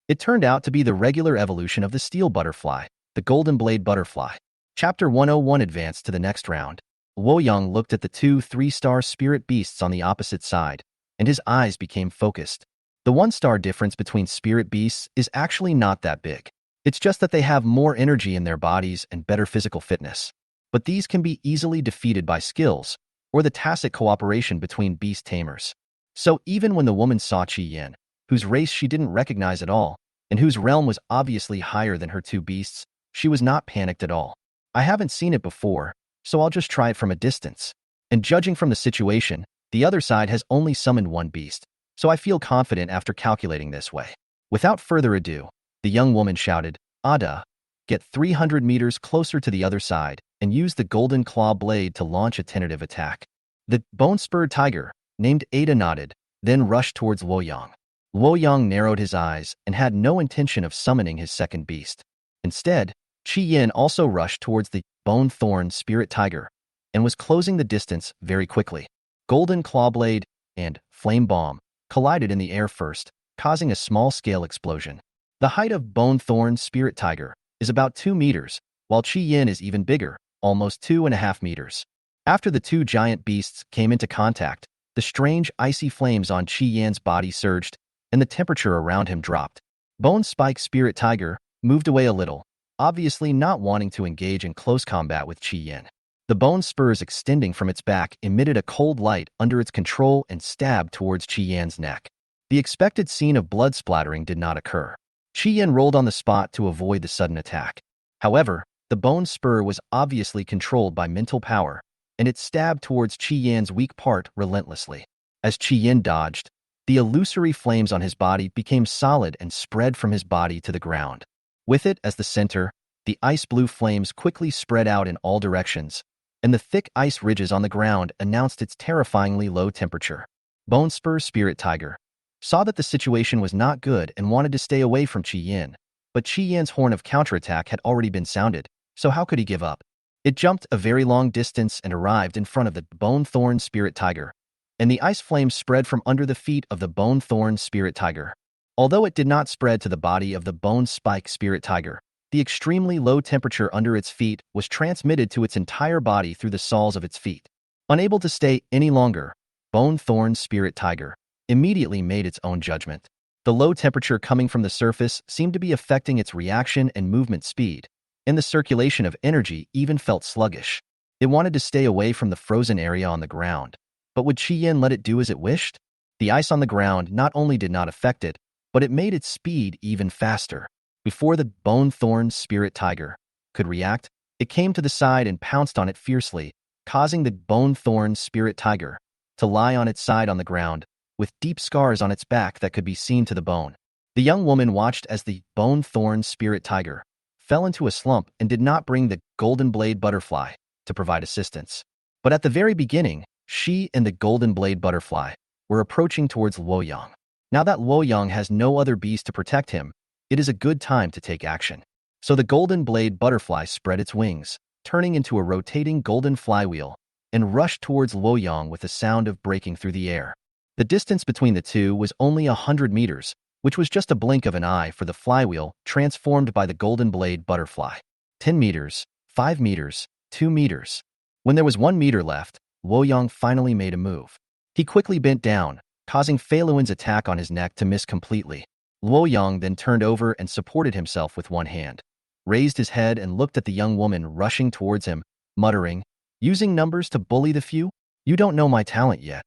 It turned out to be the regular evolution of the steel butterfly, the Golden Blade Butterfly. Chapter 101 advanced to the next round. Luoyang looked at the two 3-star spirit beasts on the opposite side, and his eyes became focused. The 1-star difference between spirit beasts is actually not that big. It's just that they have more energy in their bodies and better physical fitness. But these can be easily defeated by skills, or the tacit cooperation between beast tamers. So even when the woman saw Qi Yin, whose race she didn't recognize at all, and whose realm was obviously higher than her two beasts, she was not panicked at all. I haven't seen it before, so I'll just try it from a distance. And judging from the situation, the other side has only summoned one beast, so I feel confident after calculating this way. Without further ado, the young woman shouted, Ada, get 300 meters closer to the other side, and use the golden claw blade to launch a tentative attack. The bone-spurred tiger, named Ada, nodded, then rushed towards Luoyang. Luoyang narrowed his eyes and had no intention of summoning his second beast. Instead, Qi Yin also rushed towards the bone-thorn spirit tiger, and was closing the distance very quickly. Golden Claw Blade and Flame Bomb collided in the air first, causing a small-scale explosion. The height of Bone Thorn Spirit Tiger is about 2 meters, while Qi Yin is even bigger, almost 2.5 meters. After the two giant beasts came into contact, the strange icy flames on Qi Yan's body surged, and the temperature around him dropped. Bone Spike Spirit Tiger moved away a little, obviously not wanting to engage in close combat with Qi Yin. The bone spurs extending from its back emitted a cold light under its control and stabbed towards Qi Yan's neck. The expected scene of blood splattering did not occur. Qi Yin rolled on the spot to avoid the sudden attack. However, the bone spur was obviously controlled by mental power, and it stabbed towards Qi Yan's weak part relentlessly. As Qi Yin dodged, the illusory flames on his body became solid and spread from his body to the ground. With it as the center, the ice blue flames quickly spread out in all directions, and the thick ice ridges on the ground announced its terrifyingly low temperature. Bone Spur Spirit Tiger saw that the situation was not good and wanted to stay away from Qi Yin, but Qi Yin's horn of counterattack had already been sounded, so how could he give up? It jumped a very long distance and arrived in front of the Bone Thorn Spirit Tiger, and the ice flames spread from under the feet of the Bone Thorn Spirit Tiger. Although it did not spread to the body of the Bone Spike Spirit Tiger, the extremely low temperature under its feet was transmitted to its entire body through the soles of its feet. Unable to stay any longer, Bone Thorn Spirit Tiger immediately made its own judgment. The low temperature coming from the surface seemed to be affecting its reaction and movement speed, and the circulation of energy even felt sluggish. It wanted to stay away from the frozen area on the ground, but would Qi Yin let it do as it wished? The ice on the ground not only did not affect it, but it made its speed even faster. Before the Bone Thorn Spirit Tiger could react, it came to the side and pounced on it fiercely, causing the Bone Thorn Spirit Tiger to lie on its side on the ground, with deep scars on its back that could be seen to the bone. The young woman watched as the Bone Thorn Spirit Tiger fell into a slump and did not bring the Golden Blade Butterfly to provide assistance. But at the very beginning, she and the Golden Blade Butterfly were approaching towards Luoyang. Now that Luoyang has no other beast to protect him, it is a good time to take action. So the Golden Blade Butterfly spread its wings, turning into a rotating golden flywheel, and rushed towards Luoyang with a sound of breaking through the air. The distance between the two was only 100 meters, which was just a blink of an eye for the flywheel transformed by the Golden Blade Butterfly. 10 meters, 5 meters, 2 meters. When there was 1 meter left, Luoyang finally made a move. He quickly bent down, causing Fei Luan's attack on his neck to miss completely. Luoyang then turned over and supported himself with one hand, raised his head and looked at the young woman rushing towards him, muttering, "Using numbers to bully the few? You don't know my talent yet."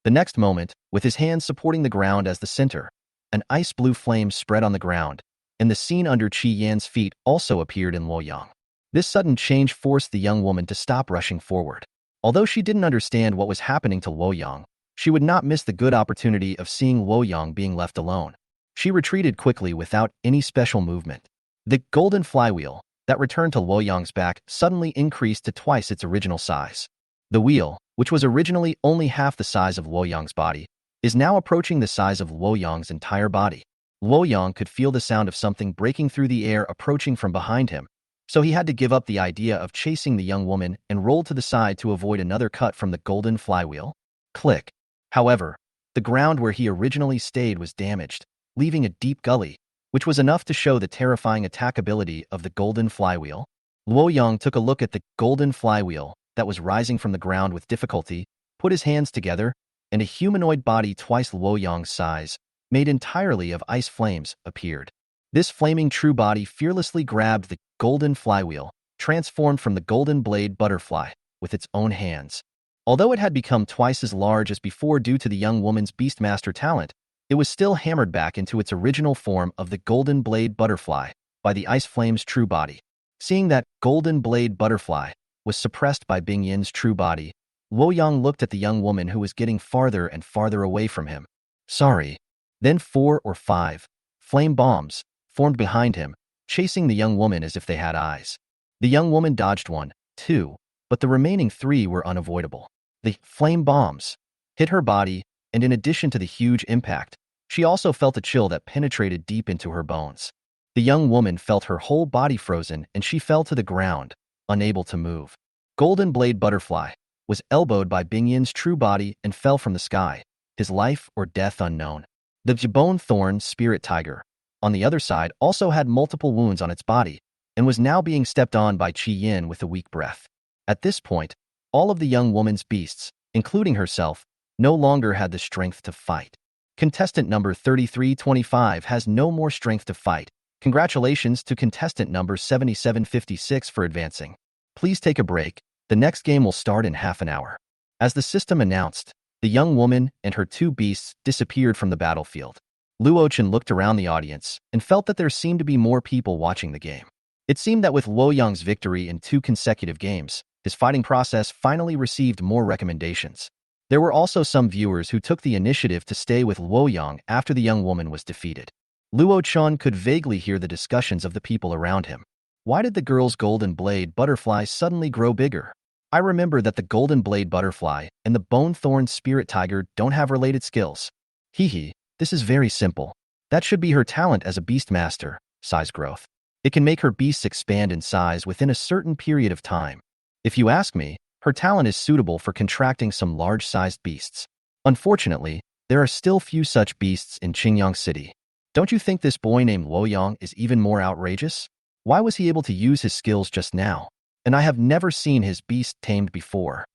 The next moment, with his hands supporting the ground as the center, an ice blue flame spread on the ground, and the scene under Qi Yan's feet also appeared in Luoyang. This sudden change forced the young woman to stop rushing forward. Although she didn't understand what was happening to Luoyang, she would not miss the good opportunity of seeing Luoyang being left alone. She retreated quickly without any special movement. The golden flywheel that returned to Luoyang's back suddenly increased to twice its original size. The wheel, which was originally only half the size of Luoyang's body, is now approaching the size of Luoyang's entire body. Luoyang could feel the sound of something breaking through the air approaching from behind him, so he had to give up the idea of chasing the young woman and rolled to the side to avoid another cut from the golden flywheel. Click. However, the ground where he originally stayed was damaged, leaving a deep gully, which was enough to show the terrifying attack ability of the golden flywheel. Luoyang took a look at the golden flywheel that was rising from the ground with difficulty, put his hands together, and a humanoid body twice Luoyang's size, made entirely of ice flames, appeared. This flaming true body fearlessly grabbed the golden flywheel, transformed from the Golden Blade Butterfly, with its own hands. Although it had become twice as large as before due to the young woman's Beastmaster talent, it was still hammered back into its original form of the Golden Blade Butterfly by the Ice Flame's true body. Seeing that Golden Blade Butterfly was suppressed by Bing Yin's true body, Luoyang looked at the young woman who was getting farther and farther away from him. Sorry. Then 4 or 5 flame bombs formed behind him, chasing the young woman as if they had eyes. The young woman dodged 1, 2, but the remaining 3 were unavoidable. The flame bombs hit her body, and in addition to the huge impact, she also felt a chill that penetrated deep into her bones. The young woman felt her whole body frozen and she fell to the ground, unable to move. Golden Blade Butterfly, was elbowed by Bingyin's true body and fell from the sky, his life or death unknown. The Jabone Thorn Spirit Tiger, on the other side, also had multiple wounds on its body and was now being stepped on by Qi Yin with a weak breath. At this point, all of the young woman's beasts, including herself, no longer had the strength to fight. Contestant number 3325 has no more strength to fight. Congratulations to contestant number 7756 for advancing. Please take a break. The next game will start in half an hour. As the system announced, the young woman and her two beasts disappeared from the battlefield. Luochen looked around the audience and felt that there seemed to be more people watching the game. It seemed that with Luoyang's victory in 2 consecutive games, his fighting process finally received more recommendations. There were also some viewers who took the initiative to stay with Luoyang after the young woman was defeated. Luochen could vaguely hear the discussions of the people around him. Why did the girl's golden blade butterfly suddenly grow bigger? I remember that the golden blade butterfly and the bone thorn spirit tiger don't have related skills. Hee, this is very simple. That should be her talent as a beast master, size growth. It can make her beasts expand in size within a certain period of time. If you ask me, her talent is suitable for contracting some large-sized beasts. Unfortunately, there are still few such beasts in Qingyang City. Don't you think this boy named Luoyang is even more outrageous? Why was he able to use his skills just now? And I have never seen his beast tamed before.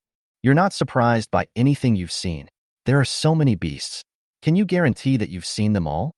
You're not surprised by anything you've seen. There are so many beasts. Can you guarantee that you've seen them all?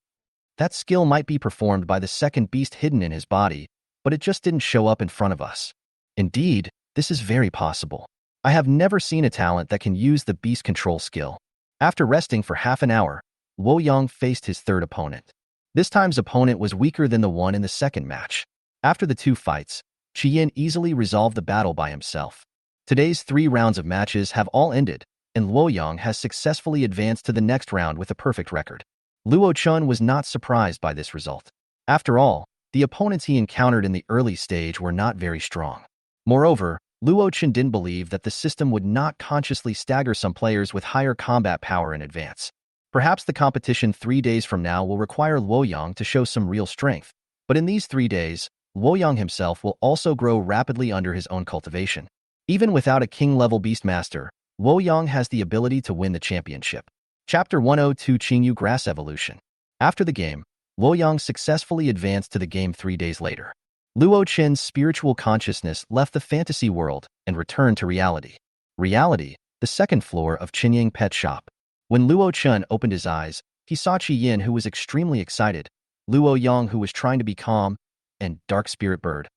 That skill might be performed by the second beast hidden in his body, but it just didn't show up in front of us. Indeed, this is very possible. I have never seen a talent that can use the beast control skill. After resting for half an hour, Luoyang faced his third opponent. This time's opponent was weaker than the one in the second match. After the 2 fights, Qi Yin easily resolved the battle by himself. Today's 3 rounds of matches have all ended, and Luoyang has successfully advanced to the next round with a perfect record. Luochen was not surprised by this result. After all, the opponents he encountered in the early stage were not very strong. Moreover, Luochen didn't believe that the system would not consciously stagger some players with higher combat power in advance. Perhaps the competition 3 days from now will require Luoyang to show some real strength, but in these 3 days, Luoyang himself will also grow rapidly under his own cultivation. Even without a king-level beastmaster, Luoyang has the ability to win the championship. Chapter 102 Qingyu Grass Evolution. After the game, Luoyang successfully advanced to the game 3 days later. Luochen's spiritual consciousness left the fantasy world and returned to reality. Reality, the second floor of Qinying Pet Shop. When Luochen opened his eyes, he saw Qi Yin, who was extremely excited, Luoyang, who was trying to be calm, and Dark Spirit Bird,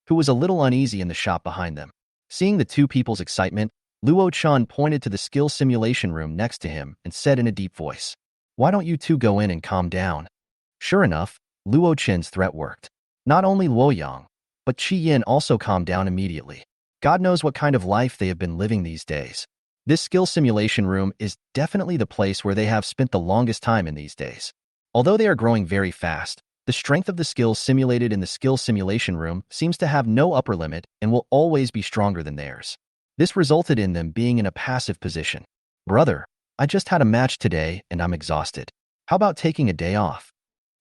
who was a little uneasy in the shop behind them. Seeing the 2 people's excitement, Luochen pointed to the skill simulation room next to him and said in a deep voice, "Why don't you 2 go in and calm down?" Sure enough, Luochen's threat worked. Not only Luoyang, but Qi Yin also calmed down immediately. God knows what kind of life they have been living these days. This skill simulation room is definitely the place where they have spent the longest time in these days. Although they are growing very fast, the strength of the skills simulated in the skill simulation room seems to have no upper limit and will always be stronger than theirs. This resulted in them being in a passive position. "Brother, I just had a match today and I'm exhausted. How about taking a day off?"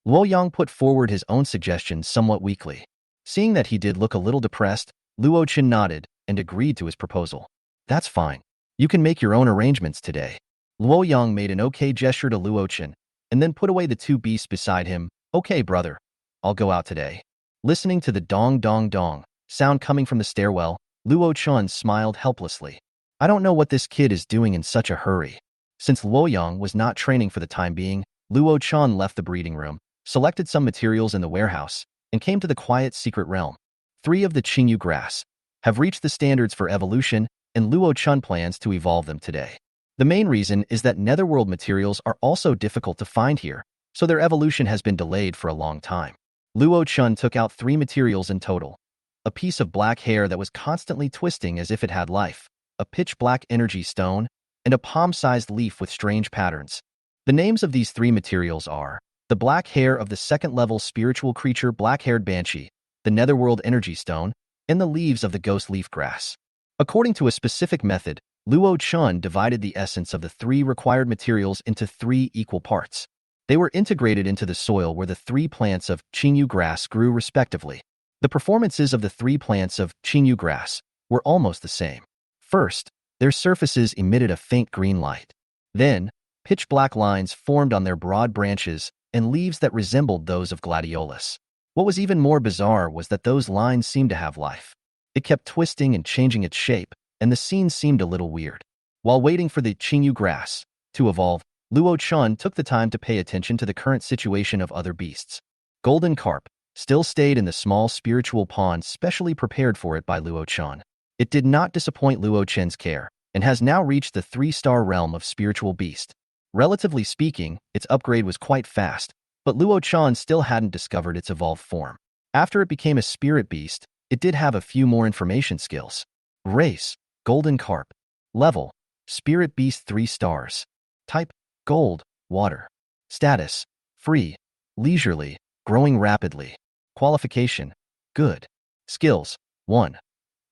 Luoyang put forward his own suggestion somewhat weakly. Seeing that he did look a little depressed, Luochen nodded and agreed to his proposal. "That's fine. You can make your own arrangements today." Luoyang made an okay gesture to Luochen and then put away the 2 beasts beside him. "Okay, brother. I'll go out today." Listening to the dong dong dong sound coming from the stairwell, Luochen smiled helplessly. I don't know what this kid is doing in such a hurry. Since Luoyang was not training for the time being, Luochen left the breeding room, selected some materials in the warehouse, and came to the quiet secret realm. 3 of the Qingyu grass have reached the standards for evolution, and Luochen plans to evolve them today. The main reason is that netherworld materials are also difficult to find here, so their evolution has been delayed for a long time. Luochen took out 3 materials in total: a piece of black hair that was constantly twisting as if it had life, a pitch-black energy stone, and a palm-sized leaf with strange patterns. The names of these 3 materials are the black hair of the second-level spiritual creature black-haired banshee, the netherworld energy stone, and the leaves of the ghost leaf grass. According to a specific method, Luochen divided the essence of the 3 required materials into 3 equal parts. They were integrated into the soil where the 3 plants of Qingyu grass grew respectively. The performances of the 3 plants of Qingyu grass were almost the same. First, their surfaces emitted a faint green light. Then, pitch-black lines formed on their broad branches and leaves that resembled those of gladiolus. What was even more bizarre was that those lines seemed to have life. It kept twisting and changing its shape, and the scene seemed a little weird. While waiting for the Qingyu grass to evolve, Luo Chun took the time to pay attention to the current situation of other beasts. Golden carp still stayed in the small spiritual pond specially prepared for it by Luo Chun. It did not disappoint Luo Chen's care, and has now reached the 3-star realm of spiritual beast. Relatively speaking, its upgrade was quite fast, but Luo Chun still hadn't discovered its evolved form. After it became a spirit beast, it did have a few more information skills. Race, golden carp. Level, spirit beast 3 stars. Type, gold, water. Status, free, leisurely, growing rapidly. Qualification, good. Skills, 1.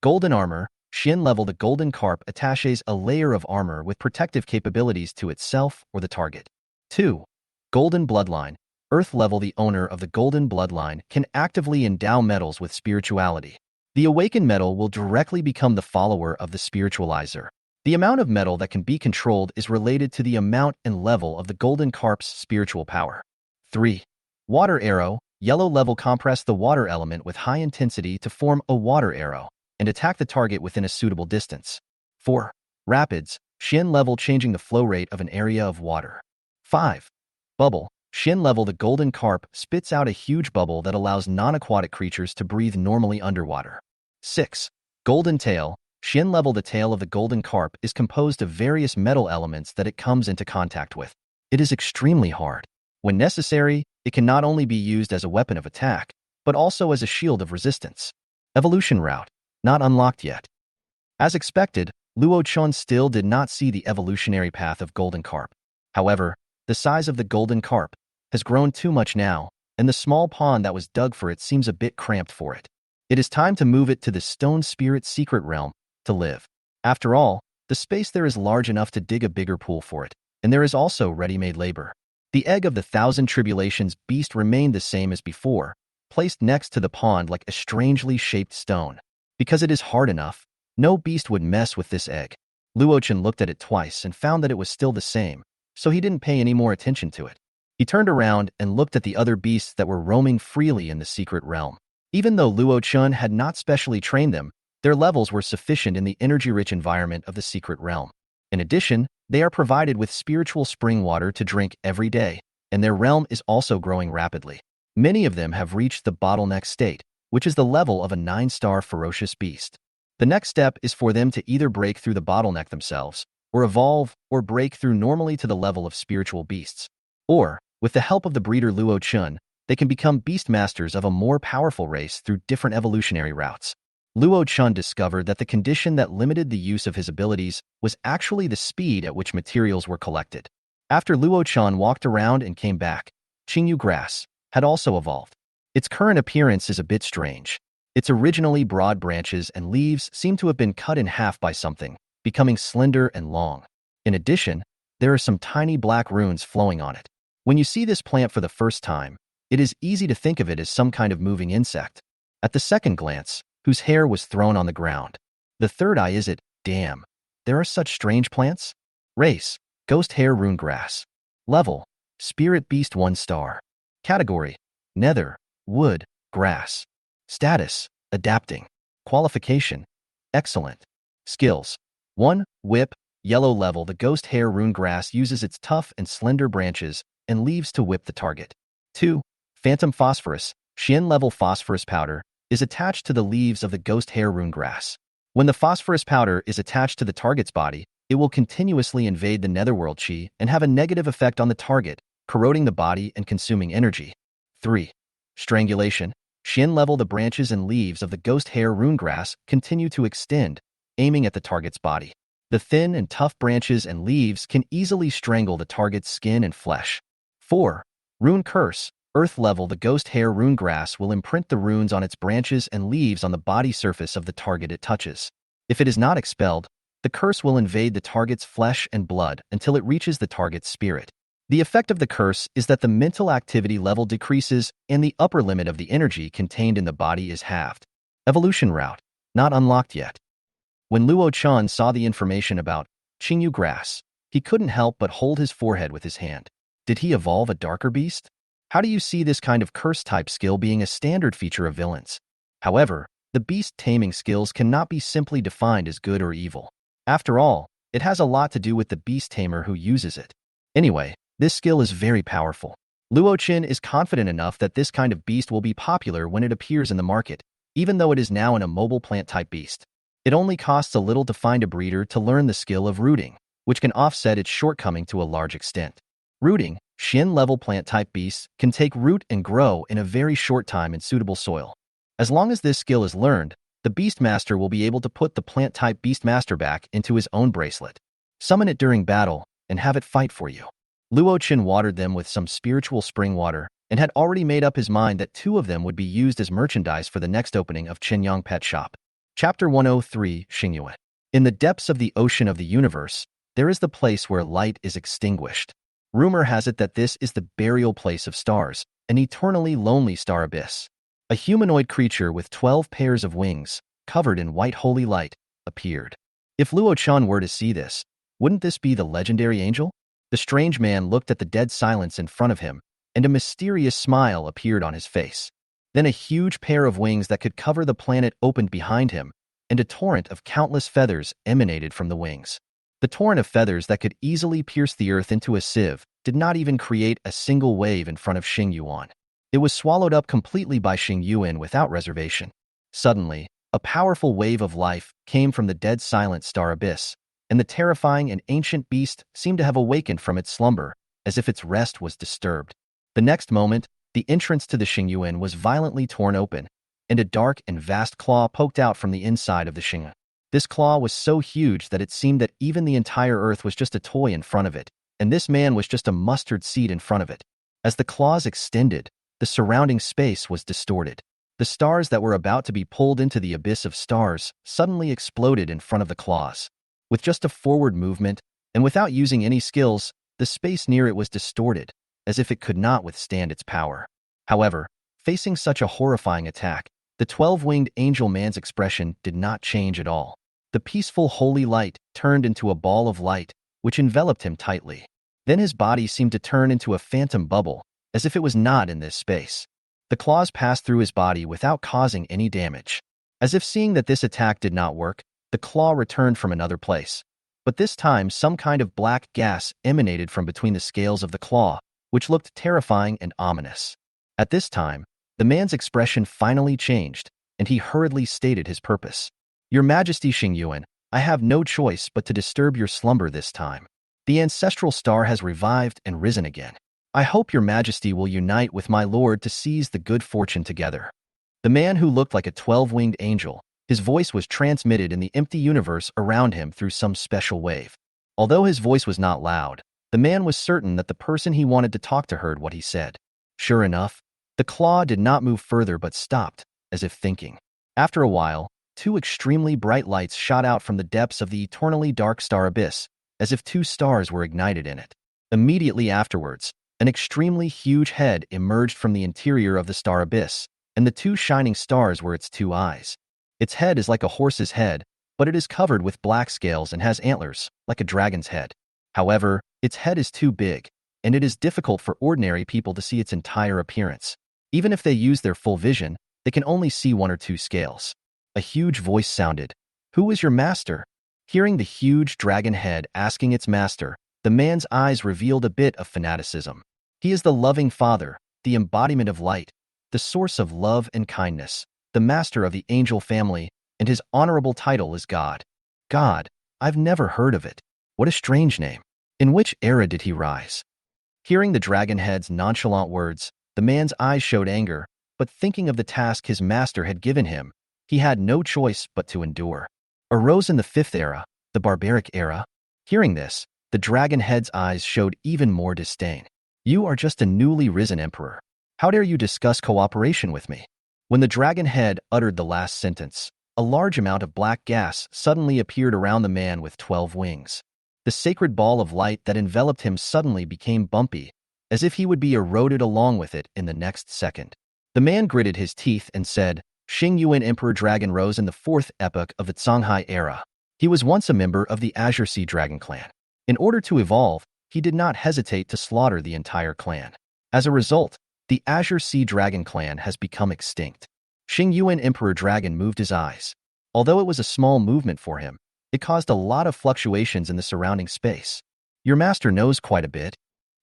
Golden armor, Shin level. The golden carp attaches a layer of armor with protective capabilities to itself or the target. 2. Golden bloodline, Earth level. The owner of the golden bloodline can actively endow metals with spirituality. The awakened metal will directly become the follower of the spiritualizer. The amount of metal that can be controlled is related to the amount and level of the golden carp's spiritual power. 3. Water arrow, yellow level. Compress the water element with high intensity to form a water arrow and attack the target within a suitable distance. 4. Rapids, Shin level. Changing the flow rate of an area of water. 5. Bubble, Shin level. The golden carp spits out a huge bubble that allows non-aquatic creatures to breathe normally underwater. 6. Golden tail, Shin level. The tail of the golden carp is composed of various metal elements that it comes into contact with. It is extremely hard. When necessary, it can not only be used as a weapon of attack, but also as a shield of resistance. Evolution route, not unlocked yet. As expected, Luo Chun still did not see the evolutionary path of golden carp. However, the size of the golden carp has grown too much now, and the small pond that was dug for it seems a bit cramped for it. It is time to move it to the stone spirit secret realm to live. After all, the space there is large enough to dig a bigger pool for it, and there is also ready-made labor. The egg of the 1,000 tribulations beast remained the same as before, placed next to the pond like a strangely shaped stone. Because it is hard enough, no beast would mess with this egg. Luo Chun looked at it twice and found that it was still the same, so he didn't pay any more attention to it. He turned around and looked at the other beasts that were roaming freely in the secret realm. Even though Luo Chun had not specially trained them, their levels were sufficient in the energy-rich environment of the secret realm. In addition, they are provided with spiritual spring water to drink every day, and their realm is also growing rapidly. Many of them have reached the bottleneck state, which is the level of a 9-star ferocious beast. The next step is for them to either break through the bottleneck themselves, or evolve, or break through normally to the level of spiritual beasts. Or, with the help of the breeder Luo Chun, they can become beast masters of a more powerful race through different evolutionary routes. Luo Chun discovered that the condition that limited the use of his abilities was actually the speed at which materials were collected. After Luo Chun walked around and came back, Qingyu grass had also evolved. Its current appearance is a bit strange. Its originally broad branches and leaves seem to have been cut in half by something, becoming slender and long. In addition, there are some tiny black runes flowing on it. When you see this plant for the first time, it is easy to think of it as some kind of moving insect. At the second glance, whose hair was thrown on the ground. The third eye is it, damn, there are such strange plants? Race, ghost hair rune grass. Level, spirit beast 1 star. Category, nether, wood, grass. Status, adapting. Qualification, excellent. Skills, 1. Whip, yellow level. The ghost hair rune grass uses its tough and slender branches and leaves to whip the target. 2. Phantom phosphorus, Shin level. Phosphorus powder is attached to the leaves of the ghost hair rune grass. When the phosphorus powder is attached to the target's body, it will continuously invade the netherworld chi and have a negative effect on the target, corroding the body and consuming energy. 3. Strangulation, Shin level. The branches and leaves of the ghost hair rune grass continue to extend, aiming at the target's body. The thin and tough branches and leaves can easily strangle the target's skin and flesh. 4. Rune curse, earth level. The ghost hair rune grass will imprint the runes on its branches and leaves on the body surface of the target it touches. If it is not expelled, the curse will invade the target's flesh and blood until it reaches the target's spirit. The effect of the curse is that the mental activity level decreases and the upper limit of the energy contained in the body is halved. Evolution route, not unlocked yet. When Luo Chun saw the information about Qingyu grass, he couldn't help but hold his forehead with his hand. Did he evolve a darker beast? How do you see this kind of curse-type skill being a standard feature of villains? However, the beast taming skills cannot be simply defined as good or evil. After all, it has a lot to do with the beast tamer who uses it. Anyway, this skill is very powerful. Luo Qin is confident enough that this kind of beast will be popular when it appears in the market, even though it is now an immobile plant-type beast. It only costs a little to find a breeder to learn the skill of rooting, which can offset its shortcoming to a large extent. Rooting, Xin-level plant-type beasts can take root and grow in a very short time in suitable soil. As long as this skill is learned, the Beastmaster will be able to put the plant-type Beastmaster back into his own bracelet, summon it during battle, and have it fight for you. Luo Qin watered them with some spiritual spring water and had already made up his mind that 2 of them would be used as merchandise for the next opening of Qinyang Pet Shop. Chapter 103, Xingyue. In the depths of the ocean of the universe, there is the place where light is extinguished. Rumor has it that this is the burial place of stars, an eternally lonely star abyss. A humanoid creature with 12 pairs of wings, covered in white holy light, appeared. If Luo Chun were to see this, wouldn't this be the legendary angel? The strange man looked at the dead silence in front of him, and a mysterious smile appeared on his face. Then a huge pair of wings that could cover the planet opened behind him, and a torrent of countless feathers emanated from the wings. The torrent of feathers that could easily pierce the earth into a sieve did not even create a single wave in front of Xing Yuan. It was swallowed up completely by Xing Yuan without reservation. Suddenly, a powerful wave of life came from the dead silent star abyss, and the terrifying and ancient beast seemed to have awakened from its slumber, as if its rest was disturbed. The next moment, the entrance to the Xingyuan was violently torn open, and a dark and vast claw poked out from the inside of the Xingyuan. This claw was so huge that it seemed that even the entire earth was just a toy in front of it, and this man was just a mustard seed in front of it. As the claws extended, the surrounding space was distorted. The stars that were about to be pulled into the abyss of stars suddenly exploded in front of the claws. With just a forward movement, and without using any skills, the space near it was distorted, as if it could not withstand its power. However, facing such a horrifying attack, the 12-winged angel man's expression did not change at all. The peaceful holy light turned into a ball of light, which enveloped him tightly. Then his body seemed to turn into a phantom bubble, as if it was not in this space. The claws passed through his body without causing any damage. As if seeing that this attack did not work, the claw returned from another place. But this time, some kind of black gas emanated from between the scales of the claw, which looked terrifying and ominous. At this time, the man's expression finally changed, and he hurriedly stated his purpose. Your Majesty Xingyuan, I have no choice but to disturb your slumber this time. The ancestral star has revived and risen again. I hope your Majesty will unite with my lord to seize the good fortune together. The man who looked like a 12-winged angel, his voice was transmitted in the empty universe around him through some special wave. Although his voice was not loud, the man was certain that the person he wanted to talk to heard what he said. Sure enough, the claw did not move further but stopped, as if thinking. After a while, 2 extremely bright lights shot out from the depths of the eternally dark star abyss, as if 2 stars were ignited in it. Immediately afterwards, an extremely huge head emerged from the interior of the star abyss, and the 2 shining stars were its 2 eyes. Its head is like a horse's head, but it is covered with black scales and has antlers, like a dragon's head. However, its head is too big, and it is difficult for ordinary people to see its entire appearance. Even if they use their full vision, they can only see 1 or 2 scales. A huge voice sounded, "Who is your master?" Hearing the huge dragon head asking its master, the man's eyes revealed a bit of fanaticism. He is the loving father, the embodiment of light, the source of love and kindness, the master of the angel family, and his honorable title is God. God, I've never heard of it. What a strange name. In which era did he rise? Hearing the dragon head's nonchalant words, the man's eyes showed anger, but thinking of the task his master had given him, he had no choice but to endure. Arose in the 5th era, the barbaric era. Hearing this, the dragon head's eyes showed even more disdain. You are just a newly risen emperor. How dare you discuss cooperation with me? When the dragon head uttered the last sentence, a large amount of black gas suddenly appeared around the man with 12 wings. The sacred ball of light that enveloped him suddenly became bumpy, as if he would be eroded along with it in the next second. The man gritted his teeth and said, Xing Yuan Emperor Dragon rose in the 4th epoch of the Songhai era. He was once a member of the Azure Sea Dragon clan. In order to evolve, he did not hesitate to slaughter the entire clan. As a result, the Azure Sea Dragon clan has become extinct. Xing Yuan Emperor Dragon moved his eyes. Although it was a small movement for him, it caused a lot of fluctuations in the surrounding space. Your master knows quite a bit.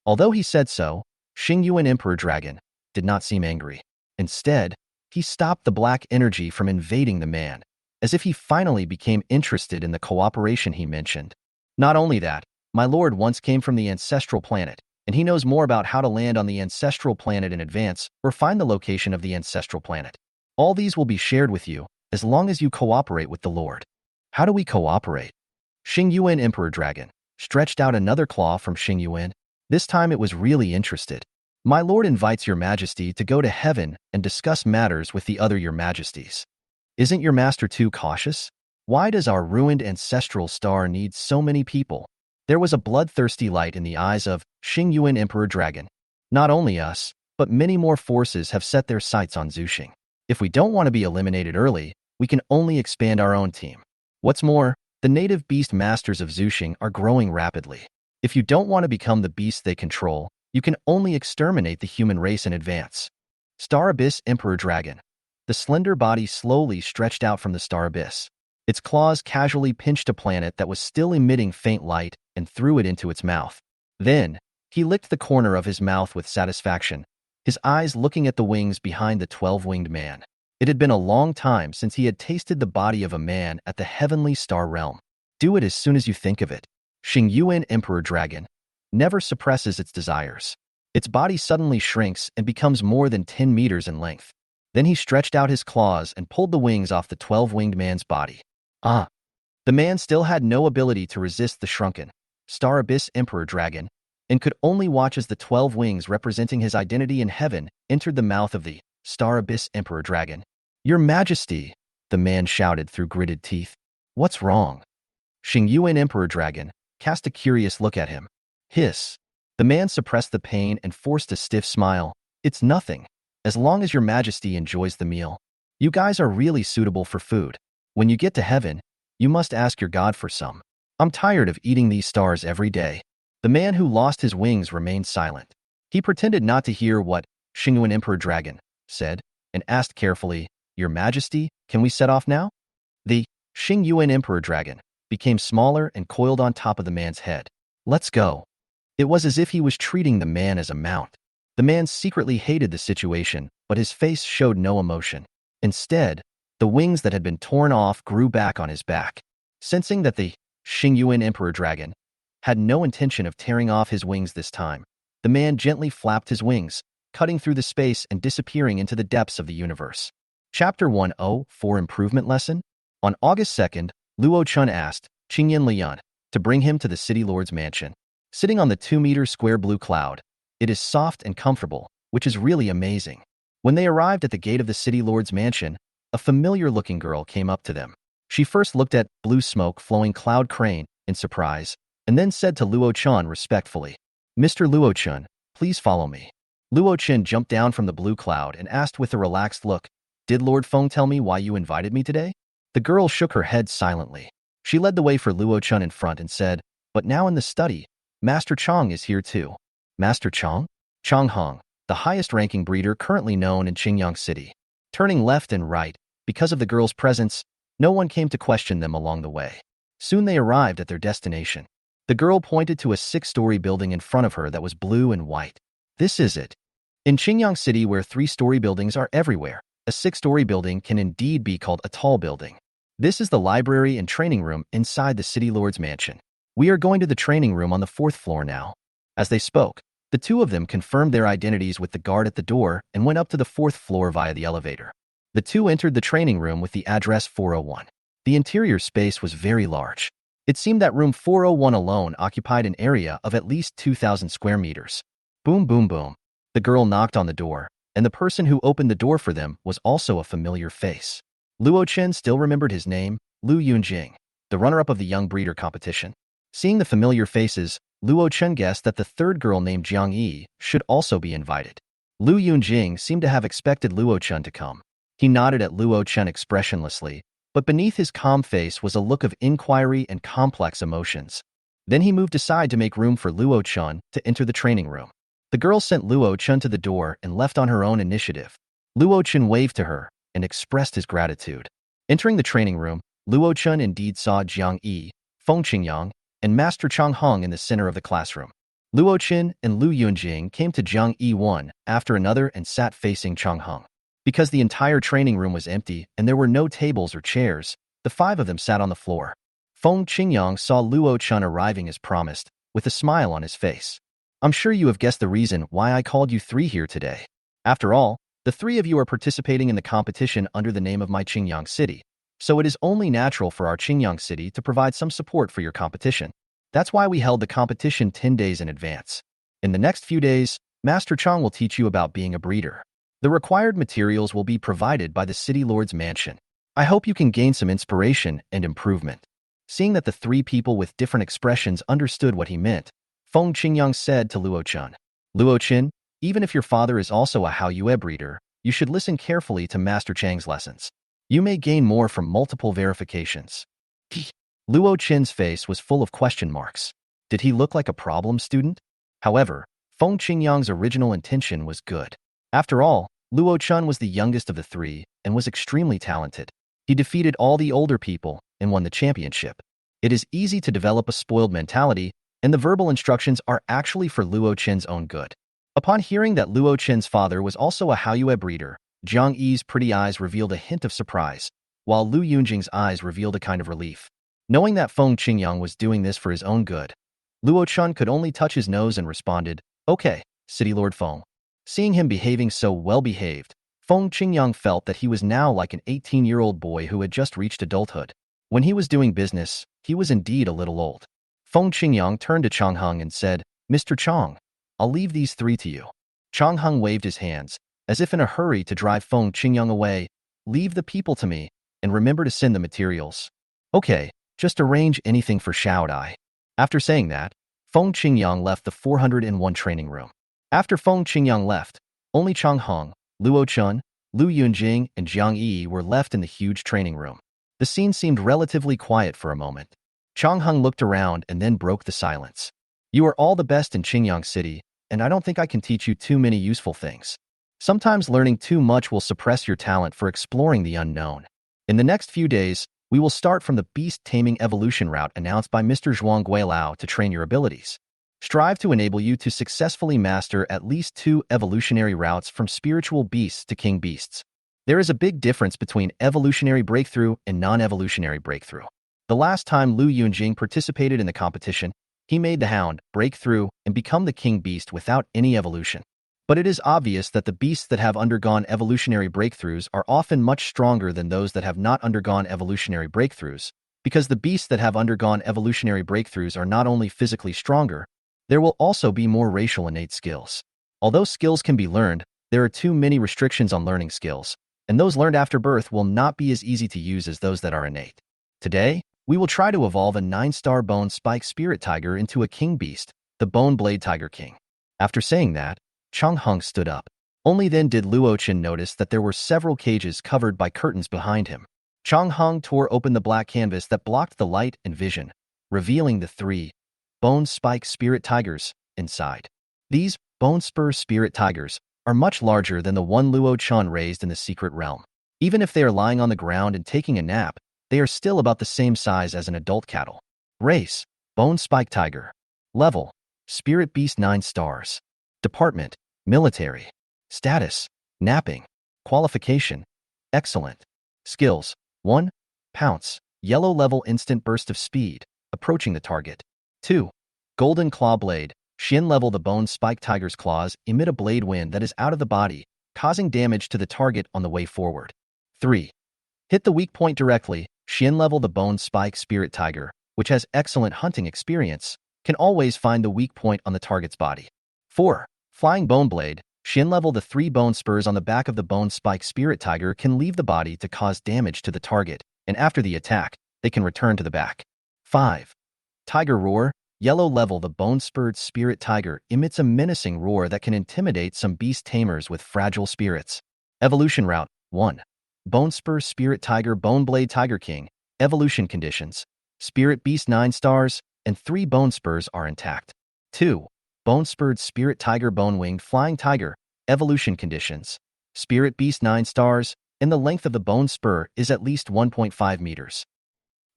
Although he said so, Xing Yuan Emperor Dragon did not seem angry. Instead, he stopped the black energy from invading the man, as if he finally became interested in the cooperation he mentioned. Not only that, my lord once came from the ancestral planet, and he knows more about how to land on the ancestral planet in advance or find the location of the ancestral planet. All these will be shared with you, as long as you cooperate with the lord. How do we cooperate? Xing Yuan Emperor Dragon stretched out another claw from Xing Yuan. This time it was really interested. My lord invites your majesty to go to heaven and discuss matters with the other your majesties. Isn't your master too cautious? Why does our ruined ancestral star need so many people? There was a bloodthirsty light in the eyes of Xing Yuan Emperor Dragon. Not only us, but many more forces have set their sights on Zuxing. If we don't want to be eliminated early, we can only expand our own team. What's more, the native beast masters of Zuxing are growing rapidly. If you don't want to become the beast they control, you can only exterminate the human race in advance. Star Abyss Emperor Dragon. The slender body slowly stretched out from the star abyss. Its claws casually pinched a planet that was still emitting faint light and threw it into its mouth. Then, he licked the corner of his mouth with satisfaction, his eyes looking at the wings behind the 12-winged man. It had been a long time since he had tasted the body of a man at the heavenly star realm. Do it as soon as you think of it. Xing Yuan Emperor Dragon never suppresses its desires. Its body suddenly shrinks and becomes more than 10 meters in length. Then he stretched out his claws and pulled the wings off the 12-winged man's body. Ah! The man still had no ability to resist the shrunken Star Abyss Emperor Dragon and could only watch as the 12 wings representing his identity in heaven entered the mouth of the Star Abyss Emperor Dragon. Your Majesty, the man shouted through gritted teeth. What's wrong? Xing Yuan Emperor Dragon cast a curious look at him. Hiss. The man suppressed the pain and forced a stiff smile. It's nothing. As long as your majesty enjoys the meal. You guys are really suitable for food. When you get to heaven, you must ask your god for some. I'm tired of eating these stars every day. The man who lost his wings remained silent. He pretended not to hear what Xing Yuan Emperor Dragon said and asked carefully, Your Majesty, can we set off now? The Xing Yuan Emperor Dragon became smaller and coiled on top of the man's head. Let's go. It was as if he was treating the man as a mount. The man secretly hated the situation, but his face showed no emotion. Instead, the wings that had been torn off grew back on his back. Sensing that the Xing Yuan Emperor Dragon had no intention of tearing off his wings this time, the man gently flapped his wings, cutting through the space and disappearing into the depths of the universe. Chapter 104 Improvement Lesson. On August 2nd, Luo Chun asked Qingyan Lian to bring him to the City Lord's mansion. Sitting on the 2-meter square blue cloud, it is soft and comfortable, which is really amazing. When they arrived at the gate of the City Lord's mansion, a familiar-looking girl came up to them. She first looked at blue smoke flowing cloud crane in surprise, and then said to Luo Chun respectfully, Mr. Luo Chun, please follow me. Luo Chun jumped down from the blue cloud and asked with a relaxed look, Did Lord Feng tell me why you invited me today? The girl shook her head silently. She led the way for Luo Chun in front and said, But now in the study, Master Chong is here too. Master Chong? Chong Hong, the highest-ranking breeder currently known in Qingyang City. Turning left and right, because of the girl's presence, no one came to question them along the way. Soon they arrived at their destination. The girl pointed to a 6-story building in front of her that was blue and white. This is it. In Qingyang City, where 3-story buildings are everywhere, a 6-story building can indeed be called a tall building. This is the library and training room inside the City Lord's mansion. We are going to the training room on the 4th floor now. As they spoke, the two of them confirmed their identities with the guard at the door and went up to the 4th floor via the elevator. The two entered the training room with the address 401. The interior space was very large. It seemed that room 401 alone occupied an area of at least 2,000 square meters. Boom, boom, boom. The girl knocked on the door, and the person who opened the door for them was also a familiar face. Luo Chen still remembered his name, Lu Yunjing, the runner-up of the young breeder competition. Seeing the familiar faces, Luo Chen guessed that the third girl named Jiang Yi should also be invited. Lu Yunjing seemed to have expected Luo Chen to come. He nodded at Luo Chen expressionlessly, But beneath his calm face was a look of inquiry and complex emotions. Then he moved aside to make room for Luo Chun to enter the training room. The girl sent Luo Chun to the door and left on her own initiative. Luo Chun waved to her and expressed his gratitude. Entering the training room, Luo Chun indeed saw Jiang Yi, Feng Qingyang, and Master Chong Hong in the center of the classroom. Luo Qin and Lu Yunjing came to Jiang Yi one after another and sat facing Chong Hong. Because the entire training room was empty and there were no tables or chairs, the five of them sat on the floor. Feng Qingyang saw Luo Chun arriving as promised, with a smile on his face. I'm sure you have guessed the reason why I called you three here today. After all, the three of you are participating in the competition under the name of my Qingyang City, so it is only natural for our Qingyang City to provide some support for your competition. That's why we held the competition 10 days in advance. In the next few days, Master Chong will teach you about being a breeder. The required materials will be provided by the City Lord's mansion. I hope you can gain some inspiration and improvement. Seeing that the three people with different expressions understood what he meant, Feng Qingyang said to Luo Chun, Luo Qin, even if your father is also a Haoyue breeder, you should listen carefully to Master Chang's lessons. You may gain more from multiple verifications. Luo Qin's face was full of question marks. Did he look like a problem student? However, Feng Qingyang's original intention was good. After all, Luo Chun was the youngest of the three and was extremely talented. He defeated all the older people and won the championship. It is easy to develop a spoiled mentality, and the verbal instructions are actually for Luo Qin's own good. Upon hearing that Luo Qin's father was also a Haoyue breeder, Jiang Yi's pretty eyes revealed a hint of surprise, while Lu Yunjing's eyes revealed a kind of relief. Knowing that Feng Qingyang was doing this for his own good, Luo Chun could only touch his nose and responded, Okay, City Lord Feng. Seeing him behaving so well-behaved, Feng Qingyang felt that he was now like an 18-year-old boy who had just reached adulthood. When he was doing business, he was indeed a little old. Feng Qingyang turned to Chong Hong and said, Mr. Chong, I'll leave these three to you. Chong Hong waved his hands, as if in a hurry to drive Feng Qingyang away. Leave the people to me, and remember to send the materials. Okay, just arrange anything for Xiaodai. After saying that, Feng Qingyang left the 401 training room. After Feng Qingyang left, only Chong Hong, Luo Chun, Lu Yunjing, and Jiang Yi were left in the huge training room. The scene seemed relatively quiet for a moment. Chong Hong looked around and then broke the silence. You are all the best in Qingyang City, and I don't think I can teach you too many useful things. Sometimes learning too much will suppress your talent for exploring the unknown. In the next few days, we will start from the beast-taming evolution route announced by Mr. Zhuang Guilao to train your abilities. Strive to enable you to successfully master at least 2 evolutionary routes from spiritual beasts to king beasts. There is a big difference between evolutionary breakthrough and non-evolutionary breakthrough. The last time Lu Yunjing participated in the competition, he made the hound break through and become the king beast without any evolution. But it is obvious that the beasts that have undergone evolutionary breakthroughs are often much stronger than those that have not undergone evolutionary breakthroughs, because the beasts that have undergone evolutionary breakthroughs are not only physically stronger, there will also be more racial innate skills. Although skills can be learned, there are too many restrictions on learning skills, and those learned after birth will not be as easy to use as those that are innate. Today, we will try to evolve a 9-star bone spike spirit tiger into a king beast, the Bone Blade Tiger King. After saying that, Chong Hong stood up. Only then did Luo Qin notice that there were several cages covered by curtains behind him. Chong Hong tore open the black canvas that blocked the light and vision, revealing the 3 Bone Spike Spirit Tigers inside. These Bone Spur Spirit Tigers are much larger than the one Luo Chun raised in the secret realm. Even if they are lying on the ground and taking a nap, they are still about the same size as an adult cattle. Race, Bone Spike Tiger. Level, Spirit Beast 9 stars. Department, Military. Status, Napping. Qualification, Excellent. Skills, 1. Pounce, Yellow level instant burst of speed, approaching the target. 2. Golden Claw Blade, Shin level the Bone Spike Tiger's claws emit a blade wind that is out of the body, causing damage to the target on the way forward. 3. Hit the weak point directly, Shin level the Bone Spike Spirit Tiger, which has excellent hunting experience, can always find the weak point on the target's body. 4. Flying Bone Blade, Shin level the 3 bone spurs on the back of the Bone Spike Spirit Tiger can leave the body to cause damage to the target, and after the attack, they can return to the back. 5. Tiger Roar, Yellow level the Bone-Spurred Spirit Tiger emits a menacing roar that can intimidate some beast tamers with fragile spirits. Evolution Route 1. Bone Spur Spirit Tiger Bone Blade Tiger King, evolution conditions. Spirit Beast 9 stars, and 3 bone spurs are intact. 2. Bone Spurred Spirit Tiger Bone Winged Flying Tiger, evolution conditions. Spirit Beast 9 stars, and the length of the bone spur is at least 1.5 meters.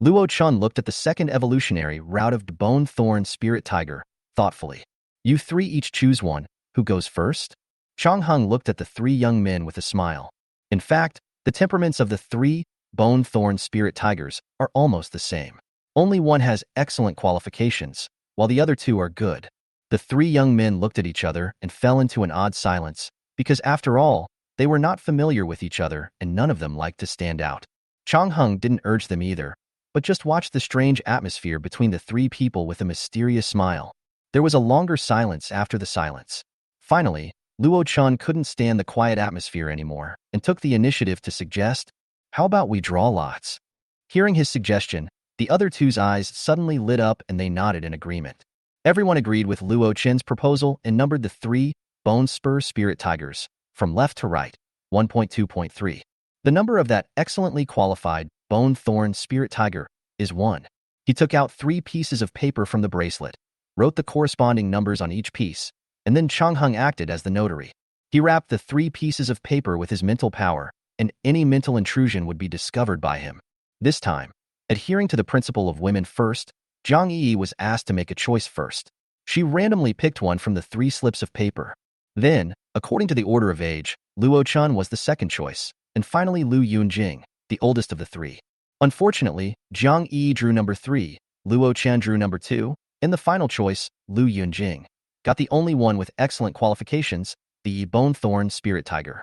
Luo Chun looked at the second evolutionary route of Bone Thorn Spirit Tiger, thoughtfully. You 3 each choose one. Who goes first? Chong Hung looked at the 3 young men with a smile. In fact, the temperaments of the 3 Bone Thorn Spirit Tigers are almost the same. Only one has excellent qualifications, while the other 2 are good. The 3 young men looked at each other and fell into an odd silence, because after all, they were not familiar with each other and none of them liked to stand out. Chong Hung didn't urge them either, but just watched the strange atmosphere between the 3 people with a mysterious smile. There was a longer silence after the silence. Finally, Luo Chun couldn't stand the quiet atmosphere anymore and took the initiative to suggest, "How about we draw lots?" Hearing his suggestion, the other 2's eyes suddenly lit up and they nodded in agreement. Everyone agreed with Luo Chen's proposal and numbered the 3 Bone Spur Spirit Tigers, from left to right, 1.2.3. The number of that excellently qualified Bone Thorn Spirit Tiger is 1. He took out 3 pieces of paper from the bracelet, wrote the corresponding numbers on each piece, and then Chong Hung acted as the notary. He wrapped the 3 pieces of paper with his mental power, and any mental intrusion would be discovered by him. This time, adhering to the principle of women first, Zhang Yi was asked to make a choice first. She randomly picked one from the 3 slips of paper. Then, according to the order of age, Luo Chun was the second choice, and finally Lu Yunjing, the oldest of the 3. Unfortunately, Zhang Yi drew number 3, Luo Chen drew number 2, and the final choice, Lu Yunjing, got the only one with excellent qualifications, the Bone Thorn Spirit Tiger.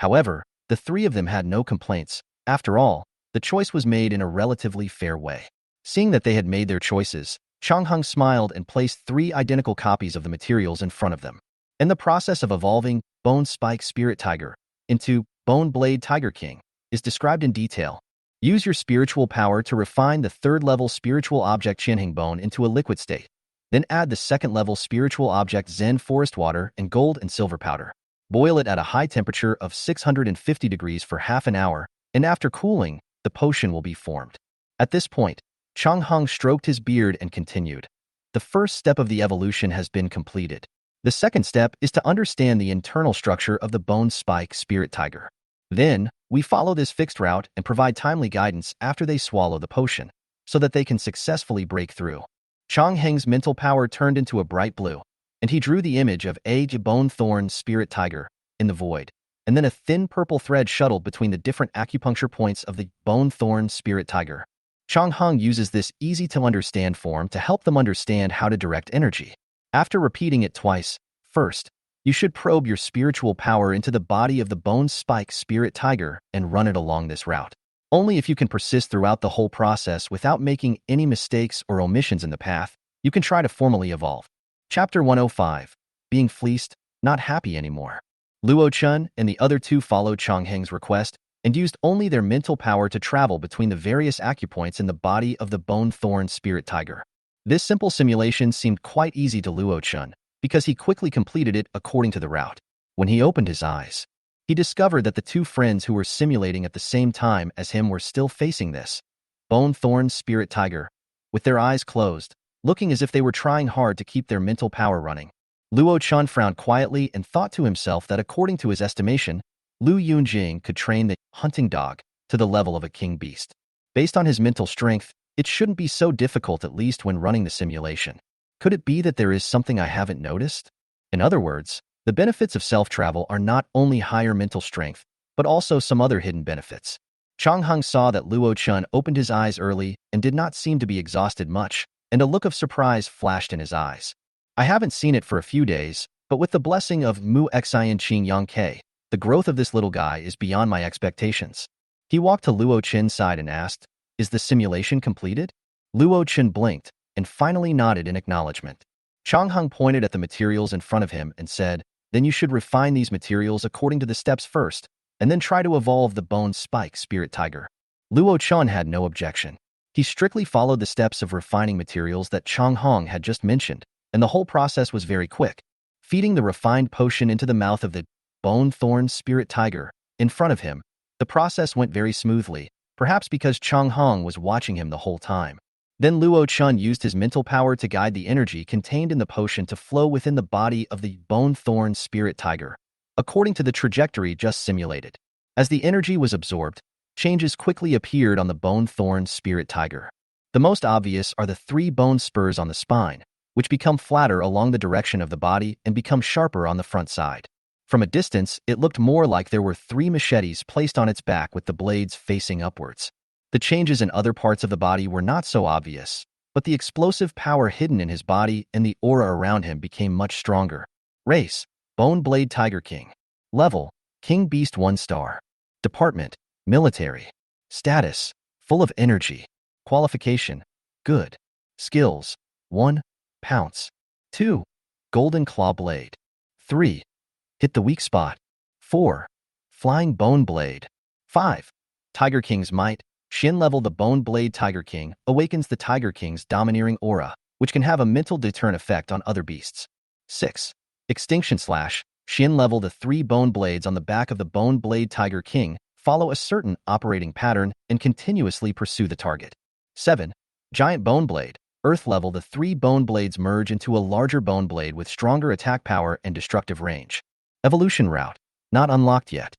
However, the 3 of them had no complaints. After all, the choice was made in a relatively fair way. Seeing that they had made their choices, Chong Hung smiled and placed 3 identical copies of the materials in front of them. In the process of evolving Bone Spike Spirit Tiger into Bone Blade Tiger King is described in detail. Use your spiritual power to refine the 3rd-level spiritual object Qianheng Bone into a liquid state. Then add the 2nd-level spiritual object Zen Forest Water and gold and silver powder. Boil it at a high temperature of 650 degrees for half an hour, and after cooling, the potion will be formed. At this point, Chong Hung stroked his beard and continued. The first step of the evolution has been completed. The second step is to understand the internal structure of the Bone Spike Spirit Tiger. Then, we follow this fixed route and provide timely guidance after they swallow the potion, so that they can successfully break through. Chong Heng's mental power turned into a bright blue, and he drew the image of a Bone Thorn Spirit Tiger in the void, and then a thin purple thread shuttled between the different acupuncture points of the Bone Thorn Spirit Tiger. Chong Hung uses this easy-to-understand form to help them understand how to direct energy. After repeating it twice, first, you should probe your spiritual power into the body of the Bone Spike Spirit Tiger and run it along this route. Only if you can persist throughout the whole process without making any mistakes or omissions in the path, you can try to formally evolve. Chapter 105. Being Fleeced, Not Happy Anymore. Luo Chun and the other 2 followed Chong Heng's request and used only their mental power to travel between the various acupoints in the body of the Bone Thorn Spirit Tiger. This simple simulation seemed quite easy to Luo Chun, because he quickly completed it according to the route. When he opened his eyes, he discovered that the 2 friends who were simulating at the same time as him were still facing this Bone Thorn Spirit Tiger, with their eyes closed, looking as if they were trying hard to keep their mental power running. Luo Chun frowned quietly and thought to himself that according to his estimation, Lu Yunjing could train the hunting dog to the level of a king beast. Based on his mental strength, it shouldn't be so difficult, at least when running the simulation. Could it be that there is something I haven't noticed? In other words, the benefits of self-travel are not only higher mental strength, but also some other hidden benefits. Chong Hung saw that Luo Chun opened his eyes early and did not seem to be exhausted much, and a look of surprise flashed in his eyes. I haven't seen it for a few days, but with the blessing of Mu Xian Qing Yang Ke, the growth of this little guy is beyond my expectations. He walked to Luo Chen's side and asked, "Is the simulation completed?" Luo Chen blinked and finally nodded in acknowledgement. Chong Hung pointed at the materials in front of him and said, "Then you should refine these materials according to the steps first, and then try to evolve the Bone Spike Spirit Tiger." Luo Chun had no objection. He strictly followed the steps of refining materials that Chong Hong had just mentioned, and the whole process was very quick. Feeding the refined potion into the mouth of the Bone Thorn Spirit Tiger in front of him, The process went very smoothly, perhaps because Chong Guang was watching him the whole time. Then Luo Chun used his mental power to guide the energy contained in the potion to flow within the body of the Bone Thorn Spirit Tiger, according to the trajectory just simulated. As the energy was absorbed, changes quickly appeared on the Bone Thorn Spirit Tiger. The most obvious are the 3 bone spurs on the spine, which become flatter along the direction of the body and become sharper on the front side. From a distance, it looked more like there were 3 machetes placed on its back with the blades facing upwards. The changes in other parts of the body were not so obvious, but the explosive power hidden in his body and the aura around him became much stronger. Race: Bone Blade Tiger King. Level: King Beast 1 star. Department: Military. Status: Full of energy. Qualification: Good. Skills: 1. Pounce. 2. Golden Claw Blade. 3. Hit the weak spot. 4. Flying Bone Blade. 5. Tiger King's Might. Shin level: The Bone Blade Tiger King awakens the Tiger King's domineering aura, which can have a mental deterrent effect on other beasts. 6. Extinction Slash. Shin level: The 3 bone blades on the back of the Bone Blade Tiger King follow a certain operating pattern and continuously pursue the target. 7. Giant Bone Blade. Earth level: The 3 bone blades merge into a larger bone blade with stronger attack power and destructive range. Evolution route. Not unlocked yet.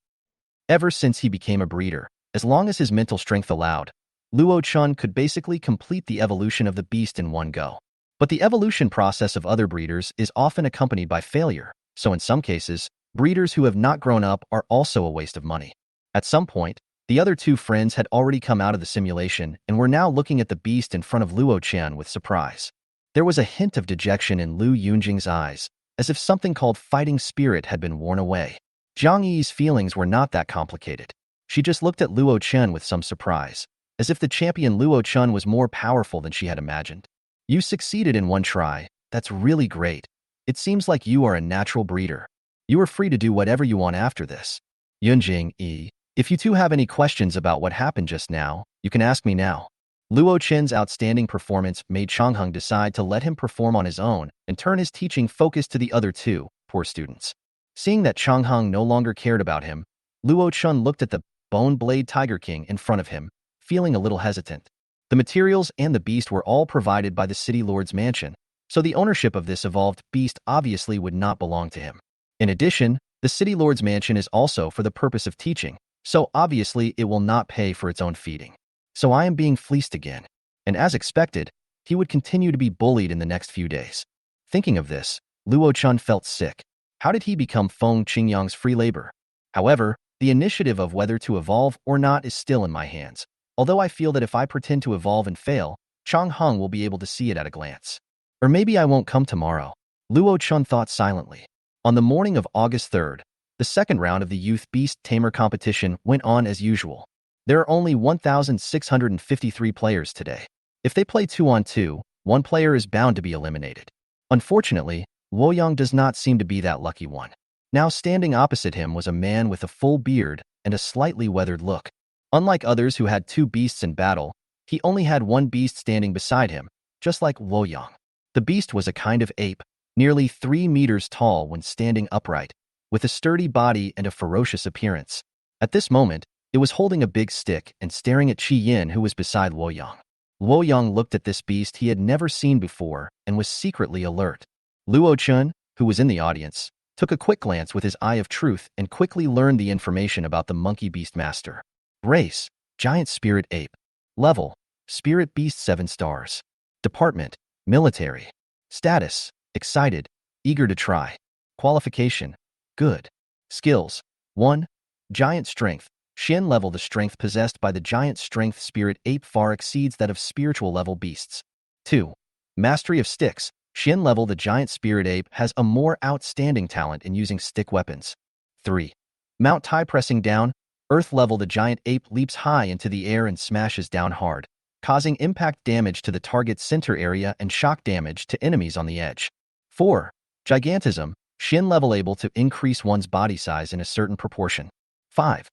Ever since he became a breeder, as long as his mental strength allowed, Luo Chun could basically complete the evolution of the beast in one go. But the evolution process of other breeders is often accompanied by failure, so in some cases, breeders who have not grown up are also a waste of money. At some point, the other 2 friends had already come out of the simulation and were now looking at the beast in front of Luo Chen with surprise. There was a hint of dejection in Lu Yunjing's eyes, as if something called fighting spirit had been worn away. Jiang Yi's feelings were not that complicated. She just looked at Luo Chen with some surprise, as if the champion Luo Chen was more powerful than she had imagined. You succeeded in one try. That's really great. It seems like you are a natural breeder. You are free to do whatever you want after this. Yunjing Yi, if you 2 have any questions about what happened just now, you can ask me now. Luo Chen's outstanding performance made Chong Guang decide to let him perform on his own and turn his teaching focus to the other 2 poor students. Seeing that Chong Guang no longer cared about him, Luo Chun looked at the Bone Blade Tiger King in front of him, feeling a little hesitant. The materials and the beast were all provided by the City Lord's mansion, so the ownership of this evolved beast obviously would not belong to him. In addition, the City Lord's mansion is also for the purpose of teaching, so obviously it will not pay for its own feeding. So I am being fleeced again. And as expected, he would continue to be bullied in the next few days. Thinking of this, Luo Chun felt sick. How did he become Feng Qingyang's free labor? However, the initiative of whether to evolve or not is still in my hands, although I feel that if I pretend to evolve and fail, Chong Guang will be able to see it at a glance. Or maybe I won't come tomorrow. Luo Chun thought silently. On the morning of August 3rd, the second round of the Youth Beast Tamer competition went on as usual. There are only 1,653 players today. If they play 2-on-2, one player is bound to be eliminated. Unfortunately, Luoyang does not seem to be that lucky one. Now standing opposite him was a man with a full beard and a slightly weathered look. Unlike others who had 2 beasts in battle, he only had 1 beast standing beside him, just like Luoyang. The beast was a kind of ape, nearly 3 meters tall when standing upright, with a sturdy body and a ferocious appearance. At this moment, it was holding a big stick and staring at Qi Yin, who was beside Luoyang. Luoyang looked at this beast he had never seen before and was secretly alert. Luo Chun, who was in the audience, took a quick glance with his eye of truth and quickly learned the information about the monkey beast master. Race: Giant Spirit Ape. Level: Spirit Beast 7 stars. Department: Military. Status: Excited, eager to try. Qualification: Good. Skills: 1. Giant Strength. Shin level: The strength possessed by the giant strength spirit ape far exceeds that of spiritual level beasts. 2. Mastery of Sticks. Shin level: The giant spirit ape has a more outstanding talent in using stick weapons. 3. Mount Tai Pressing Down. Earth level: The giant ape leaps high into the air and smashes down hard, causing impact damage to the target's center area and shock damage to enemies on the edge. 4. Gigantism. Shin level: able to increase one's body size in a certain proportion. 5.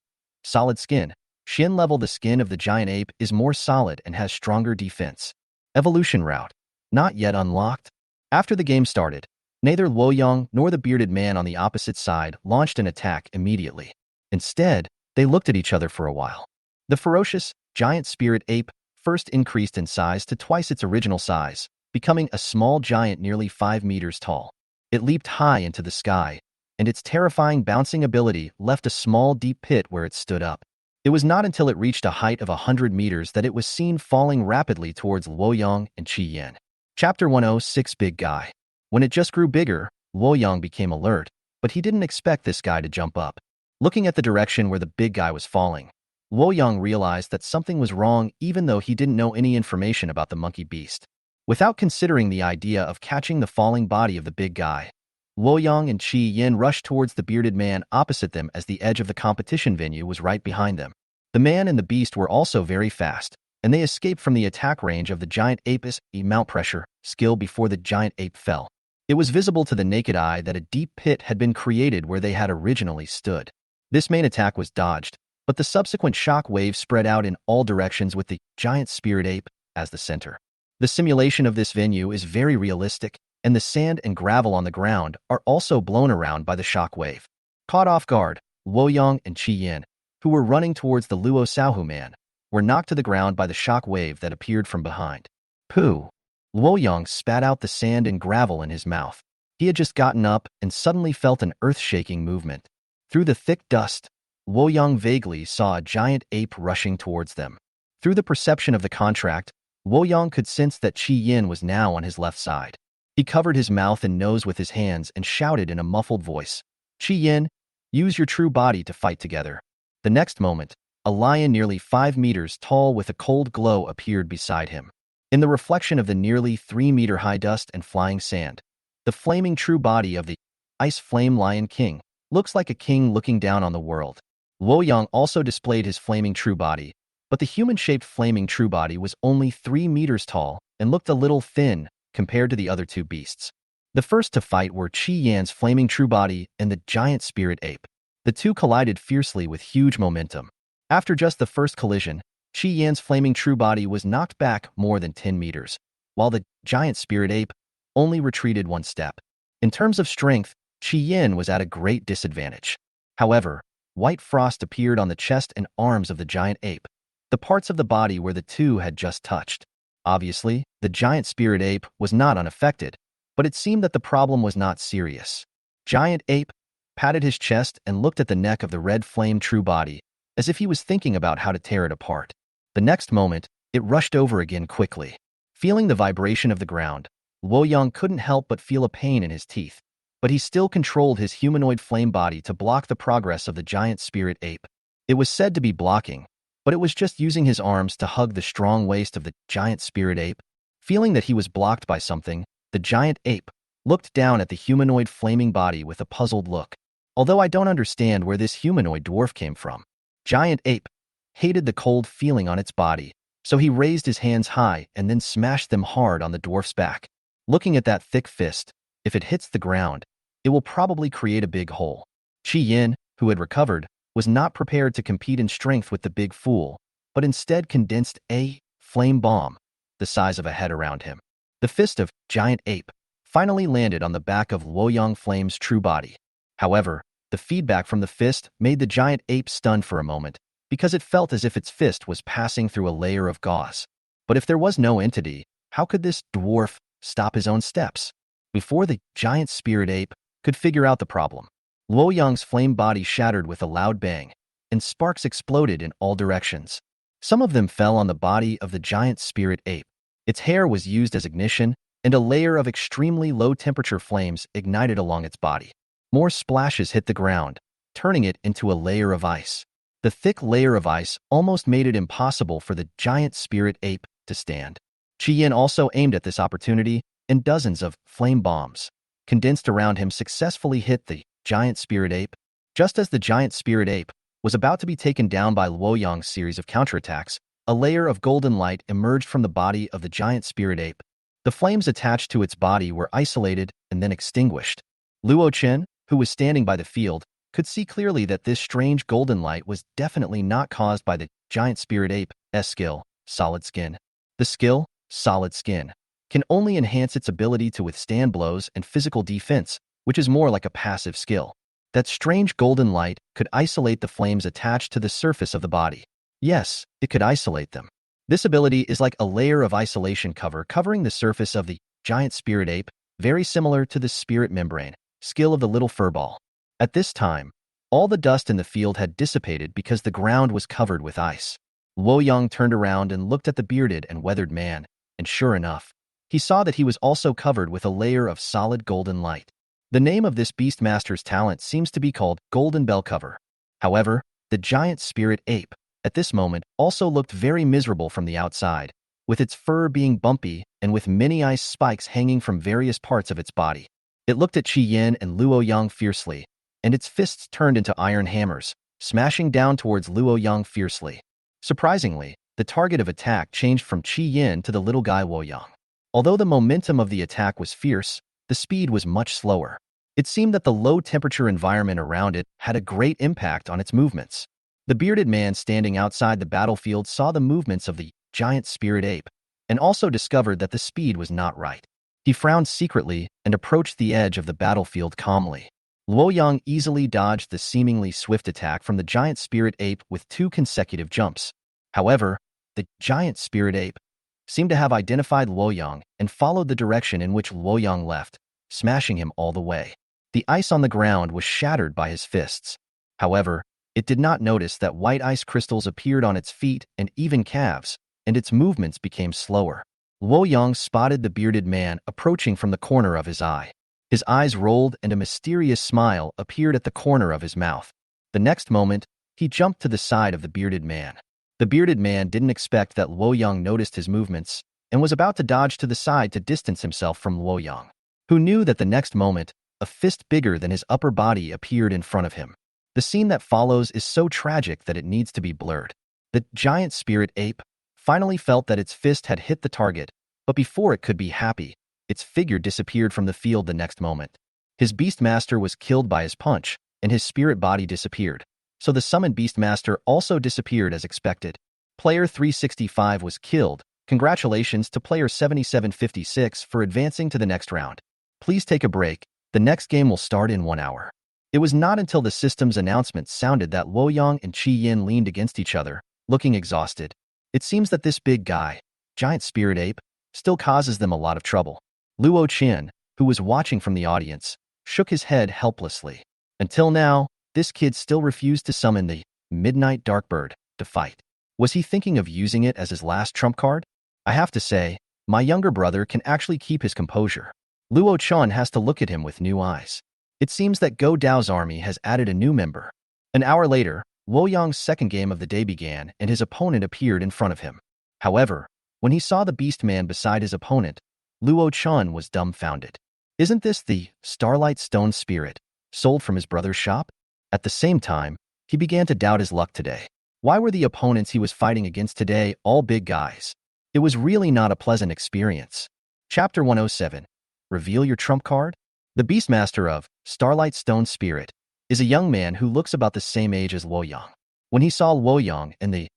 Solid Skin. Shin level: The skin of the giant ape is more solid and has stronger defense. Evolution route. Not yet unlocked. After the game started, neither Luoyang nor the bearded man on the opposite side launched an attack immediately. Instead, They looked at each other for a while. The ferocious, giant spirit ape first increased in size to twice its original size, becoming a small giant nearly 5 meters tall. It leaped high into the sky, and its terrifying bouncing ability left a small, deep pit where it stood up. It was not until it reached a height of 100 meters that it was seen falling rapidly towards Luoyang and Qi Yan. Chapter 106 Big Guy. When it just grew bigger, Luoyang became alert, but he didn't expect this guy to jump up. Looking at the direction where the big guy was falling, Luoyang realized that something was wrong even though he didn't know any information about the monkey beast. Without considering the idea of catching the falling body of the big guy, Luoyang and Qi Yin rushed towards the bearded man opposite them as the edge of the competition venue was right behind them. The man and the beast were also very fast, and they escaped from the attack range of the giant ape's mount pressure skill before the giant ape fell. It was visible to the naked eye that a deep pit had been created where they had originally stood. This main attack was dodged, but the subsequent shock wave spread out in all directions with the giant spirit ape as the center. The simulation of this venue is very realistic, and the sand and gravel on the ground are also blown around by the shock wave. Caught off guard, Luoyang and Qi Yin, who were running towards the Luo Xiaohu man, were knocked to the ground by the shock wave that appeared from behind. Pooh! Luoyang spat out the sand and gravel in his mouth. He had just gotten up and suddenly felt an earth-shaking movement. Through the thick dust, Luoyang vaguely saw a giant ape rushing towards them. Through the perception of the contract, Luoyang could sense that Qi Yin was now on his left side. He covered his mouth and nose with his hands and shouted in a muffled voice, "Qi Yin, use your true body to fight together." The next moment, a lion nearly 5 meters tall with a cold glow appeared beside him. In the reflection of the nearly 3-meter-high dust and flying sand, the flaming true body of the Ice Flame Lion King looks like a king looking down on the world. Luoyang also displayed his flaming true body, but the human-shaped flaming true body was only 3 meters tall and looked a little thin compared to the other two beasts. The first to fight were Qi Yan's flaming true body and the giant spirit ape. The two collided fiercely with huge momentum. After just the first collision, Qi Yan's flaming true body was knocked back more than 10 meters, while the giant spirit ape only retreated 1 step. In terms of strength, Qi Yan was at a great disadvantage. However, white frost appeared on the chest and arms of the giant ape, the parts of the body where the two had just touched. Obviously, the giant spirit ape was not unaffected, but it seemed that the problem was not serious. Giant ape patted his chest and looked at the neck of the red flame true body, as if he was thinking about how to tear it apart. The next moment, it rushed over again quickly. Feeling the vibration of the ground, Luoyang couldn't help but feel a pain in his teeth, but he still controlled his humanoid flame body to block the progress of the giant spirit ape. It was said to be blocking, but it was just using his arms to hug the strong waist of the giant spirit ape. Feeling that he was blocked by something, the giant ape looked down at the humanoid flaming body with a puzzled look. Although I don't understand where this humanoid dwarf came from. Giant ape hated the cold feeling on its body, so he raised his hands high and then smashed them hard on the dwarf's back. Looking at that thick fist, if it hits the ground, it will probably create a big hole. Qi Yin, who had recovered, was not prepared to compete in strength with the big fool, but instead condensed a flame bomb, the size of a head around him. The fist of giant ape finally landed on the back of Luoyang Flame's true body. However, the feedback from the fist made the giant ape stunned for a moment, because it felt as if its fist was passing through a layer of gauze. But if there was no entity, how could this dwarf stop his own steps? Before the giant spirit ape could figure out the problem, Luoyang's flame body shattered with a loud bang, and sparks exploded in all directions. Some of them fell on the body of the giant spirit ape. Its hair was used as ignition, and a layer of extremely low-temperature flames ignited along its body. More splashes hit the ground, turning it into a layer of ice. The thick layer of ice almost made it impossible for the giant spirit ape to stand. Qi Yin also aimed at this opportunity, and dozens of flame bombs condensed around him successfully hit the giant spirit ape. Just as the giant spirit ape was about to be taken down by Luoyang's series of counterattacks, a layer of golden light emerged from the body of the giant spirit ape. The flames attached to its body were isolated and then extinguished. Luo Chen, who was standing by the field, could see clearly that this strange golden light was definitely not caused by the giant spirit ape's skill, Solid Skin. The skill, Solid Skin, can only enhance its ability to withstand blows and physical defense, which is more like a passive skill. That strange golden light could isolate the flames attached to the surface of the body. Yes, it could isolate them. This ability is like a layer of isolation cover covering the surface of the giant spirit ape, very similar to the spirit membrane, skill of the little furball. At this time, all the dust in the field had dissipated because the ground was covered with ice. Luoyang turned around and looked at the bearded and weathered man, and sure enough, he saw that he was also covered with a layer of solid golden light. The name of this Beastmaster's talent seems to be called Golden Bell Cover. However, the giant spirit ape, at this moment, also looked very miserable from the outside, with its fur being bumpy and with many ice spikes hanging from various parts of its body. It looked at Qi Yin and Luoyang fiercely, and its fists turned into iron hammers, smashing down towards Luoyang fiercely. Surprisingly, the target of attack changed from Qi Yin to the little guy Luoyang. Although the momentum of the attack was fierce, the speed was much slower. It seemed that the low-temperature environment around it had a great impact on its movements. The bearded man standing outside the battlefield saw the movements of the giant spirit ape, and also discovered that the speed was not right. He frowned secretly and approached the edge of the battlefield calmly. Luoyang easily dodged the seemingly swift attack from the giant spirit ape with 2 consecutive jumps. However, the giant spirit ape seemed to have identified Luoyang and followed the direction in which Luoyang left, smashing him all the way. The ice on the ground was shattered by his fists. However, it did not notice that white ice crystals appeared on its feet and even calves, and its movements became slower. Luoyang spotted the bearded man approaching from the corner of his eye. His eyes rolled and a mysterious smile appeared at the corner of his mouth. The next moment, he jumped to the side of the bearded man. The bearded man didn't expect that Luoyang noticed his movements and was about to dodge to the side to distance himself from Luoyang, who knew that the next moment, a fist bigger than his upper body appeared in front of him. The scene that follows is so tragic that it needs to be blurred. The giant spirit ape finally felt that its fist had hit the target, but before it could be happy, its figure disappeared from the field the next moment. His Beastmaster was killed by his punch, and his spirit body disappeared, so the summoned Beastmaster also disappeared as expected. Player 365 was killed. Congratulations to player 7756 for advancing to the next round. Please take a break. The next game will start in 1 hour. It was not until the system's announcement sounded that Luoyang and Qi Yin leaned against each other, looking exhausted. It seems that this big guy, giant spirit ape, still causes them a lot of trouble. Luo Qian, who was watching from the audience, shook his head helplessly. Until now, this kid still refused to summon the Midnight Darkbird to fight. Was he thinking of using it as his last trump card? I have to say, my younger brother can actually keep his composure. Luo Qian has to look at him with new eyes. It seems that Go Dao's army has added a new member. An hour later, Luoyang's second game of the day began and his opponent appeared in front of him. However, when he saw the beast man beside his opponent, Luo Qian was dumbfounded. Isn't this the Starlight Stone Spirit, sold from his brother's shop? At the same time, he began to doubt his luck today. Why were the opponents he was fighting against today all big guys? It was really not a pleasant experience. Chapter 107. Reveal your trump card? The Beastmaster of Starlight Stone Spirit is a young man who looks about the same age as Luoyang. When he saw Luoyang and the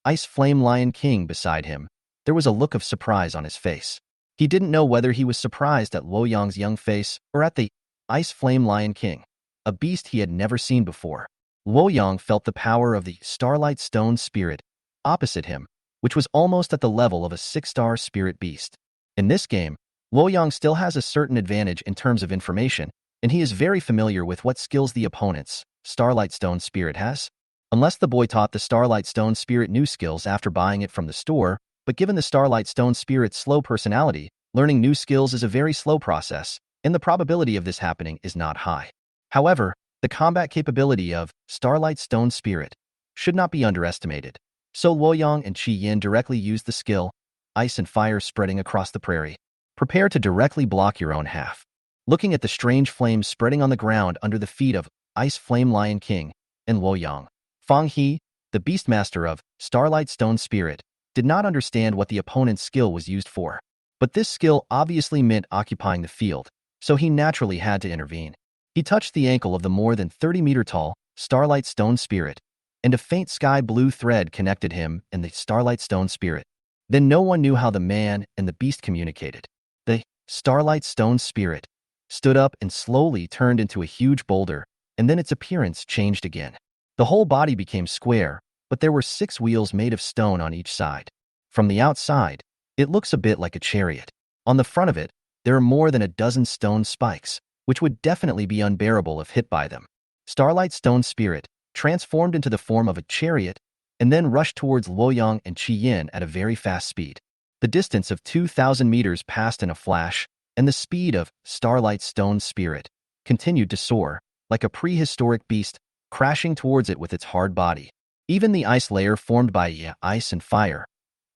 Ice Flame Lion King beside him, there was a look of surprise on his face. He didn't know whether he was surprised at Luoyang's young face or at the Ice Flame Lion King, a beast he had never seen before. Luoyang felt the power of the Starlight Stone Spirit opposite him, which was almost at the level of a 6-star spirit beast. In this game, Luoyang still has a certain advantage in terms of information, and he is very familiar with what skills the opponent's Starlight Stone Spirit has. Unless the boy taught the Starlight Stone Spirit new skills after buying it from the store, but given the Starlight Stone Spirit's slow personality, learning new skills is a very slow process, and the probability of this happening is not high. However, the combat capability of Starlight Stone Spirit should not be underestimated. So Luoyang and Qi Yin directly used the skill, Ice and Fire spreading across the prairie. Prepare to directly block your own half. Looking at the strange flames spreading on the ground under the feet of Ice Flame Lion King and Luoyang, Fang He, the Beastmaster of Starlight Stone Spirit, did not understand what the opponent's skill was used for. But this skill obviously meant occupying the field, so he naturally had to intervene. He touched the ankle of the more than 30-meter-tall Starlight Stone Spirit, and a faint sky blue thread connected him and the Starlight Stone Spirit. Then no one knew how the man and the beast communicated. The Starlight Stone Spirit stood up and slowly turned into a huge boulder, and then its appearance changed again. The whole body became square, but there were 6 wheels made of stone on each side. From the outside, it looks a bit like a chariot. On the front of it, there are more than a dozen stone spikes, which would definitely be unbearable if hit by them. Starlight Stone Spirit transformed into the form of a chariot and then rushed towards Luoyang and Qi Yin at a very fast speed. The distance of 2,000 meters passed in a flash, and the speed of Starlight Stone Spirit continued to soar, like a prehistoric beast crashing towards it with its hard body. Even the ice layer formed by ice and fire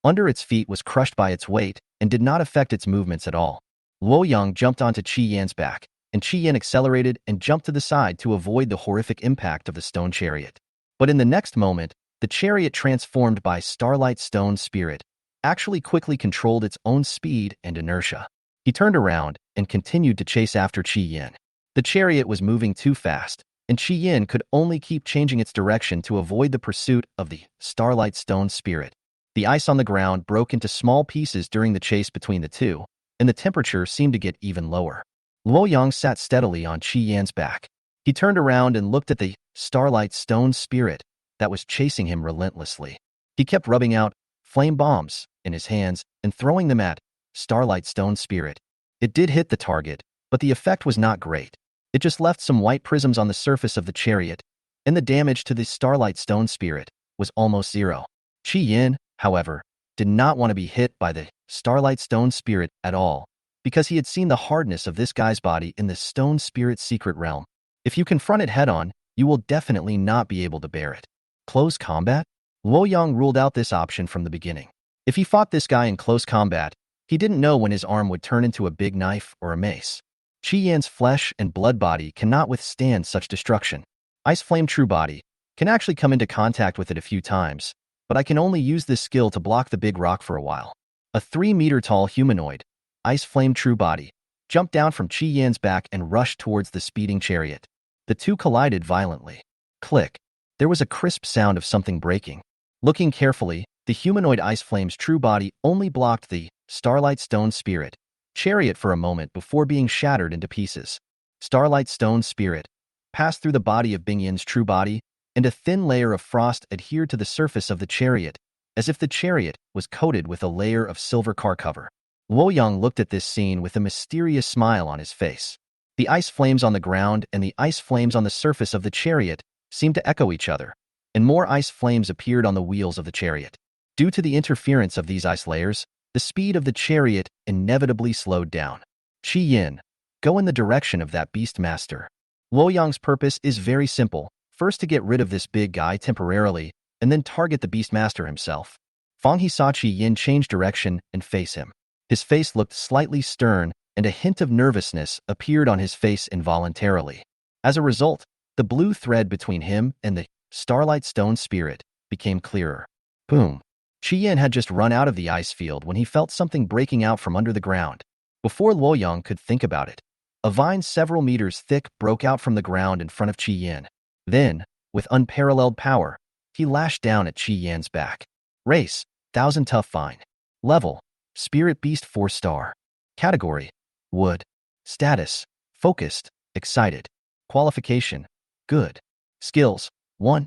under its feet was crushed by its weight and did not affect its movements at all. Luoyang jumped onto Qi Yan's back, and Qi Yan accelerated and jumped to the side to avoid the horrific impact of the stone chariot. But in the next moment, the chariot transformed by Starlight Stone Spirit actually quickly controlled its own speed and inertia. He turned around and continued to chase after Qi Yan. The chariot was moving too fast, and Qi Yan could only keep changing its direction to avoid the pursuit of the Starlight Stone Spirit. The ice on the ground broke into small pieces during the chase between the two, and the temperature seemed to get even lower. Luoyang sat steadily on Qi Yan's back. He turned around and looked at the Starlight Stone Spirit that was chasing him relentlessly. He kept rubbing out flame bombs in his hands and throwing them at Starlight Stone Spirit. It did hit the target, but the effect was not great. It just left some white prisms on the surface of the chariot, and the damage to the Starlight Stone Spirit was almost zero. Qi Yin, however, did not want to be hit by the Starlight Stone Spirit at all, because he had seen the hardness of this guy's body in the Stone Spirit secret realm. If you confront it head-on, you will definitely not be able to bear it. Close combat? Luoyang ruled out this option from the beginning. If he fought this guy in close combat, he didn't know when his arm would turn into a big knife or a mace. Qi Yan's flesh and blood body cannot withstand such destruction. Ice Flame True Body can actually come into contact with it a few times, but I can only use this skill to block the big rock for a while. A 3-meter-tall humanoid, Ice Flame True Body, jumped down from Qi Yan's back and rushed towards the speeding chariot. The two collided violently. Click. There was a crisp sound of something breaking. Looking carefully, the humanoid Ice Flame's true body only blocked the Starlight Stone Spirit chariot for a moment before being shattered into pieces. Starlight Stone Spirit passed through the body of Bingyin's true body, and a thin layer of frost adhered to the surface of the chariot, as if the chariot was coated with a layer of silver car cover. Luoyang looked at this scene with a mysterious smile on his face. The ice flames on the ground and the ice flames on the surface of the chariot seemed to echo each other, and more ice flames appeared on the wheels of the chariot. Due to the interference of these ice layers, the speed of the chariot inevitably slowed down. Qi Yin, go in the direction of that beast master. Luoyang's purpose is very simple. First to get rid of this big guy temporarily, and then target the Beastmaster himself. Fang He saw Qi Yin change direction and face him. His face looked slightly stern, and a hint of nervousness appeared on his face involuntarily. As a result, the blue thread between him and the Starlight Stone Spirit became clearer. Boom. Qi Yin had just run out of the ice field when he felt something breaking out from under the ground. Before Luoyang could think about it, a vine several meters thick broke out from the ground in front of Qi Yin. Then, with unparalleled power, he lashed down at Qi Yan's back. Race, 1000 Tough Vine. Level, Spirit Beast 4-star. Category, Wood. Status, Focused, Excited. Qualification, Good. Skills, 1.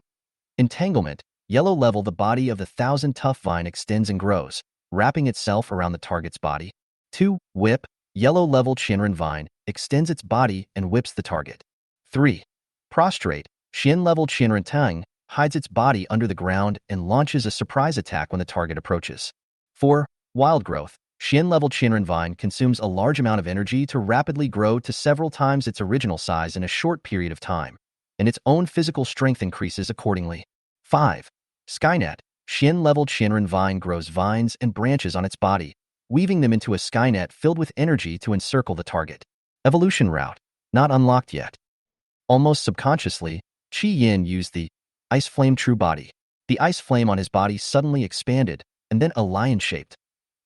Entanglement, yellow level. The body of the 1000 Tough Vine extends and grows, wrapping itself around the target's body. 2. Whip, yellow level. Shinran Vine extends its body and whips the target. 3. Prostrate, Shin level. Shinran Tang hides its body under the ground and launches a surprise attack when the target approaches. 4. Wild Growth, Shin level. Shinran Vine consumes a large amount of energy to rapidly grow to several times its original size in a short period of time, and its own physical strength increases accordingly. 5. Skynet, Shin level. Shinran Vine grows vines and branches on its body, weaving them into a skynet filled with energy to encircle the target. Evolution route, not unlocked yet. Almost subconsciously, Qi Yin used the Ice Flame True Body. The ice flame on his body suddenly expanded, and then a lion-shaped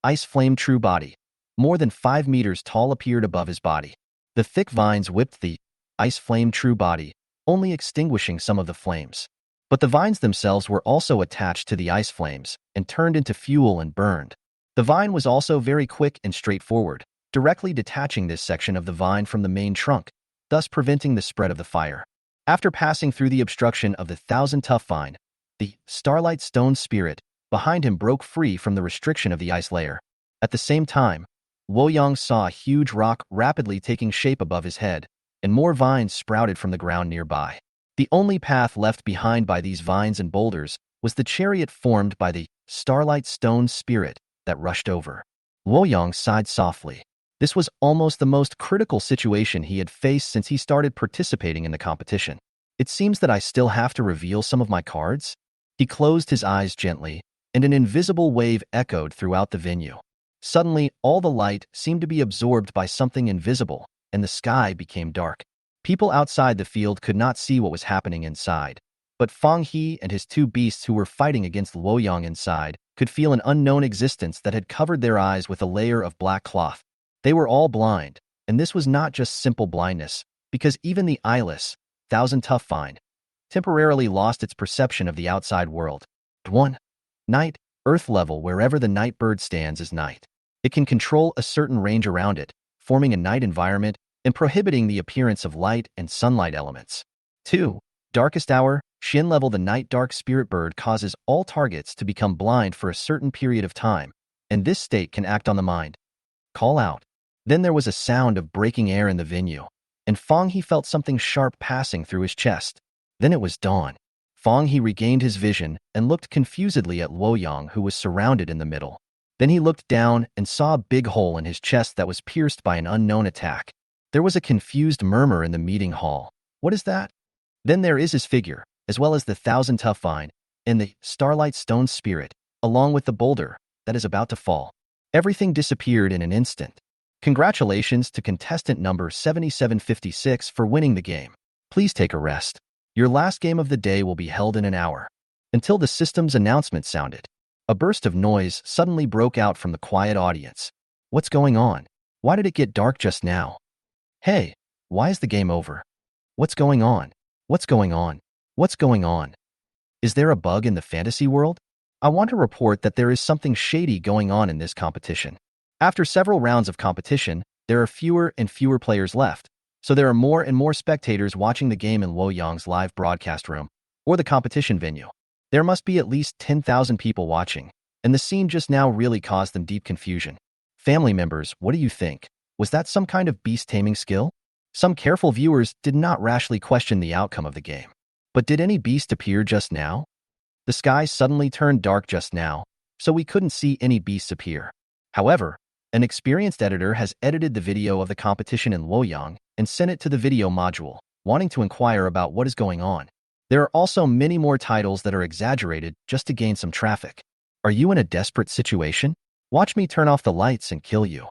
Ice Flame True Body, more than 5 meters tall, appeared above his body. The thick vines whipped the Ice Flame True Body, only extinguishing some of the flames. But the vines themselves were also attached to the ice flames and turned into fuel and burned. The vine was also very quick and straightforward, directly detaching this section of the vine from the main trunk, thus preventing the spread of the fire. After passing through the obstruction of the Thousand Tough Vine, the Starlight Stone Spirit behind him broke free from the restriction of the ice layer. At the same time, Luoyang saw a huge rock rapidly taking shape above his head, and more vines sprouted from the ground nearby. The only path left behind by these vines and boulders was the chariot formed by the Starlight Stone Spirit that rushed over. Luoyang sighed softly. This was almost the most critical situation he had faced since he started participating in the competition. It seems that I still have to reveal some of my cards? He closed his eyes gently, and an invisible wave echoed throughout the venue. Suddenly, all the light seemed to be absorbed by something invisible, and the sky became dark. People outside the field could not see what was happening inside, but Fang He and his two beasts who were fighting against Luoyang inside could feel an unknown existence that had covered their eyes with a layer of black cloth. They were all blind, and this was not just simple blindness, because even the eyeless, Thousand Tough Vine temporarily lost its perception of the outside world. 1. Night, Earth level. Wherever the night bird stands is night. It can control a certain range around it, forming a night environment and prohibiting the appearance of light and sunlight elements. 2. Darkest hour, Shin level. The night dark spirit bird causes all targets to become blind for a certain period of time, and this state can act on the mind. Call out. Then there was a sound of breaking air in the venue, and Fang He felt something sharp passing through his chest. Then it was dawn. Fang He regained his vision and looked confusedly at Luoyang, who was surrounded in the middle. Then he looked down and saw a big hole in his chest that was pierced by an unknown attack. There was a confused murmur in the meeting hall. What is that? Then there is his figure, as well as the Thousand Tough Vine, and the Starlight Stone Spirit, along with the boulder that is about to fall. Everything disappeared in an instant. Congratulations to contestant number 7756 for winning the game. Please take a rest. Your last game of the day will be held in an hour. Until the system's announcement sounded. A burst of noise suddenly broke out from the quiet audience. What's going on? Why did it get dark just now? Hey, why is the game over? What's going on? What's going on? What's going on? Is there a bug in the fantasy world? I want to report that there is something shady going on in this competition. After several rounds of competition, there are fewer and fewer players left, so there are more and more spectators watching the game in Luoyang's live broadcast room, or the competition venue. There must be at least 10,000 people watching, and the scene just now really caused them deep confusion. Family members, what do you think? Was that some kind of beast taming skill? Some careful viewers did not rashly question the outcome of the game. But did any beast appear just now? The sky suddenly turned dark just now, so we couldn't see any beasts appear. However, an experienced editor has edited the video of the competition in Luoyang and sent it to the video module, wanting to inquire about what is going on. There are also many more titles that are exaggerated just to gain some traffic. Are you in a desperate situation? Watch me turn off the lights and kill you.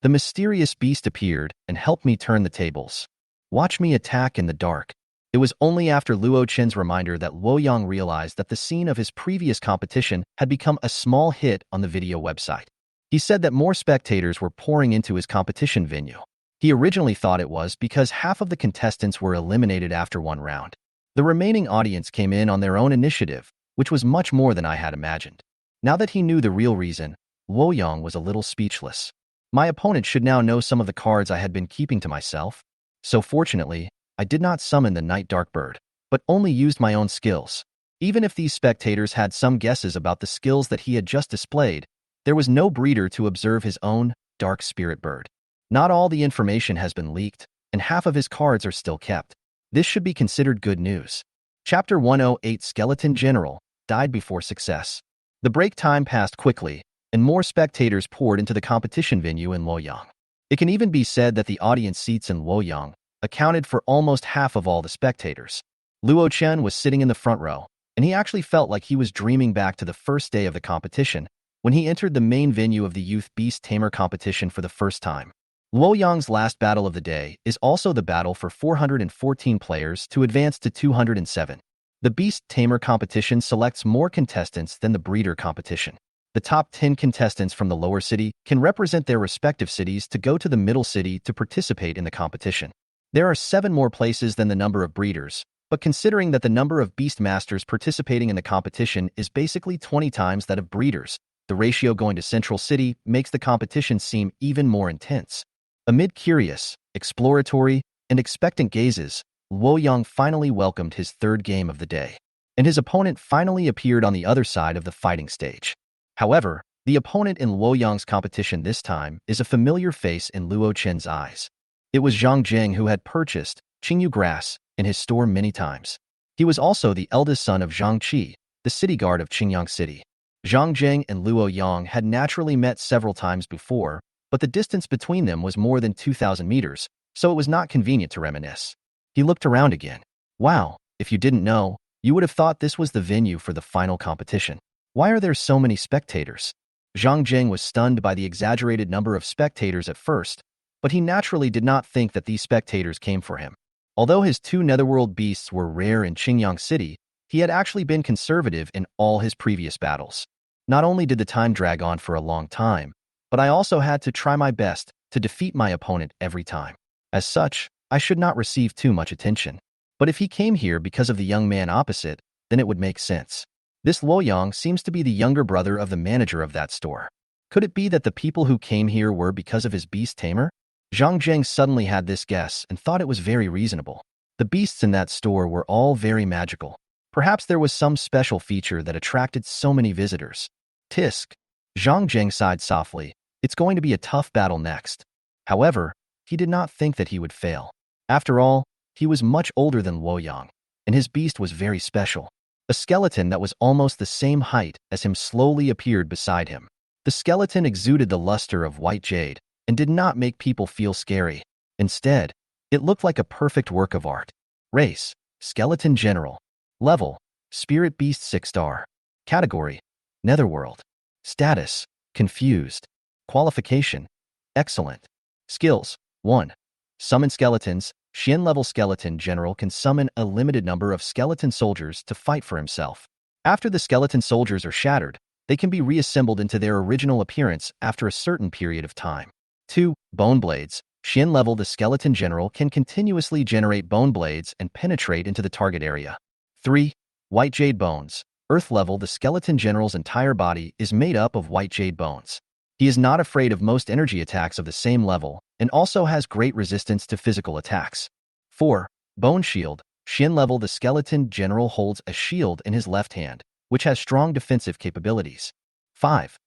The mysterious beast appeared and helped me turn the tables. Watch me attack in the dark. It was only after Luo Chen's reminder that Luoyang realized that the scene of his previous competition had become a small hit on the video website. He said that more spectators were pouring into his competition venue. He originally thought it was because half of the contestants were eliminated after one round. The remaining audience came in on their own initiative, which was much more than I had imagined. Now that he knew the real reason, Luoyang was a little speechless. My opponent should now know some of the cards I had been keeping to myself. So fortunately, I did not summon the Night Dark Bird, but only used my own skills. Even if these spectators had some guesses about the skills that he had just displayed, there was no breeder to observe his own Dark Spirit Bird. Not all the information has been leaked, and half of his cards are still kept. This should be considered good news. Chapter 108 Skeleton General died before success. The break time passed quickly, and more spectators poured into the competition venue in Luoyang. It can even be said that the audience seats in Luoyang accounted for almost half of all the spectators. Luo Chen was sitting in the front row, and he actually felt like he was dreaming back to the first day of the competition when he entered the main venue of the Youth Beast Tamer competition for the first time. Luoyang's last battle of the day is also the battle for 414 players to advance to 207. The Beast Tamer competition selects more contestants than the Breeder competition. The top 10 contestants from the lower city can represent their respective cities to go to the middle city to participate in the competition. There are 7 more places than the number of breeders, but considering that the number of Beast Masters participating in the competition is basically 20 times that of breeders, the ratio going to Central City makes the competition seem even more intense. Amid curious, exploratory, and expectant gazes, Luoyang finally welcomed his third game of the day, and his opponent finally appeared on the other side of the fighting stage. However, the opponent in Luoyang's competition this time is a familiar face in Luo Chen's eyes. It was Zhang Jing, who had purchased Qingyu grass in his store many times. He was also the eldest son of Zhang Qi, the city guard of Qingyang City. Zhang Jing and Luo Yang had naturally met several times before, but the distance between them was more than 2,000 meters, so it was not convenient to reminisce. He looked around again. Wow, if you didn't know, you would have thought this was the venue for the final competition. Why are there so many spectators? Zhang Jing was stunned by the exaggerated number of spectators at first, but he naturally did not think that these spectators came for him. Although his two netherworld beasts were rare in Qingyang City, he had actually been conservative in all his previous battles. Not only did the time drag on for a long time, but I also had to try my best to defeat my opponent every time. As such, I should not receive too much attention. But if he came here because of the young man opposite, then it would make sense. This Luoyang seems to be the younger brother of the manager of that store. Could it be that the people who came here were because of his beast tamer? Zhang Jing suddenly had this guess and thought it was very reasonable. The beasts in that store were all very magical. Perhaps there was some special feature that attracted so many visitors. Tisk. Zhang Jing sighed softly. It's going to be a tough battle next. However, he did not think that he would fail. After all, he was much older than Luoyang, and his beast was very special. A skeleton that was almost the same height as him slowly appeared beside him. The skeleton exuded the luster of white jade and did not make people feel scary. Instead, it looked like a perfect work of art. Race: Skeleton General. Level: Spirit Beast 6-star. Category: Netherworld. Status: Confused. Qualification: Excellent. Skills: 1. Summon skeletons. Xian-level skeleton general can summon a limited number of skeleton soldiers to fight for himself. After the skeleton soldiers are shattered, they can be reassembled into their original appearance after a certain period of time. 2. Bone blades. Xian-level the skeleton general can continuously generate bone blades and penetrate into the target area. 3. White jade bones. Earth-level the skeleton general's entire body is made up of white jade bones. He is not afraid of most energy attacks of the same level and also has great resistance to physical attacks. 4. Bone shield. Xian-level the skeleton general holds a shield in his left hand, which has strong defensive capabilities. 5.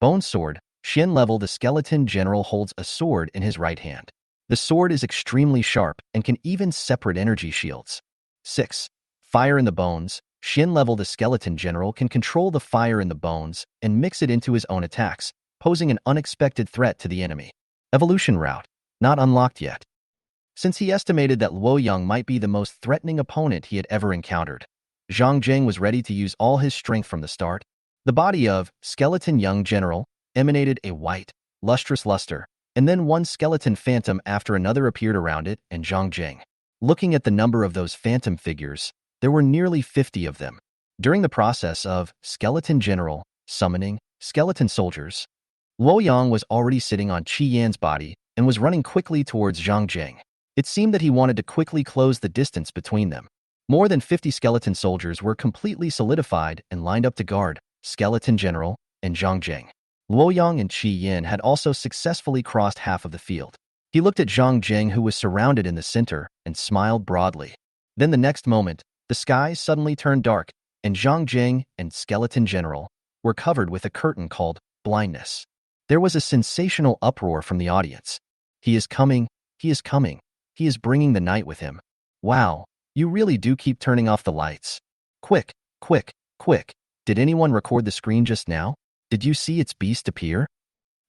Bone sword. Xian-level the skeleton general holds a sword in his right hand. The sword is extremely sharp and can even separate energy shields. 6. Fire in the bones. Xian-level the skeleton general can control the fire in the bones and mix it into his own attacks, posing an unexpected threat to the enemy. Evolution route. Not unlocked yet. Since he estimated that Luoyang might be the most threatening opponent he had ever encountered, Zhang Jing was ready to use all his strength from the start. The body of Skeleton Young General emanated a white, lustrous luster, and then one skeleton phantom after another appeared around it and Zhang Jing. Looking at the number of those phantom figures, there were nearly 50 of them. During the process of Skeleton General summoning skeleton soldiers, Luoyang was already sitting on Qi Yan's body and was running quickly towards Zhang Jing. It seemed that he wanted to quickly close the distance between them. More than 50 skeleton soldiers were completely solidified and lined up to guard Skeleton General and Zhang Jing. Luoyang and Qi Yan had also successfully crossed half of the field. He looked at Zhang Jing, who was surrounded in the center, and smiled broadly. Then the next moment, the sky suddenly turned dark, and Zhang Jing and Skeleton General were covered with a curtain called blindness. There was a sensational uproar from the audience. He is coming, he is coming, he is bringing the night with him. Wow, you really do keep turning off the lights. Quick, quick, quick. Did anyone record the screen just now? Did you see its beast appear?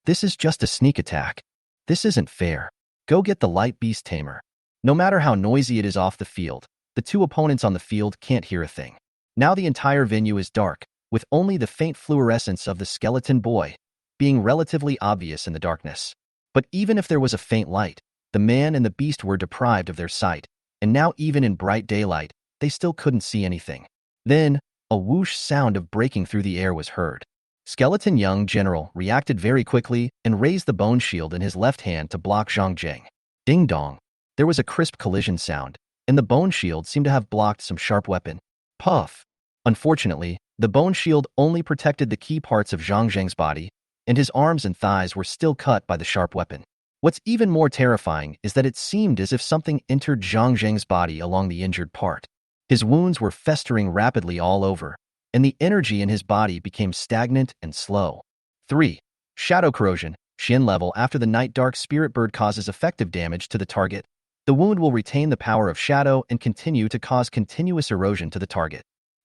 This is just a sneak attack. This isn't fair. Go get the light beast tamer. No matter how noisy it is off the field, the two opponents on the field can't hear a thing. Now the entire venue is dark, with only the faint fluorescence of the skeleton boy being relatively obvious in the darkness. But even if there was a faint light, the man and the beast were deprived of their sight, and now even in bright daylight, they still couldn't see anything. Then, a whoosh sound of breaking through the air was heard. Skeleton Young General reacted very quickly and raised the bone shield in his left hand to block Zhang Jing. Ding dong. There was a crisp collision sound, and the bone shield seemed to have blocked some sharp weapon. Puff. Unfortunately, the bone shield only protected the key parts of Zhang Jing's body, and his arms and thighs were still cut by the sharp weapon. What's even more terrifying is that it seemed as if something entered Zhang Zheng's body along the injured part. His wounds were festering rapidly all over, and the energy in his body became stagnant and slow. 3. Shadow corrosion. Shin level. After the Night Dark Spirit Bird causes effective damage to the target, the wound will retain the power of shadow and continue to cause continuous erosion to the target.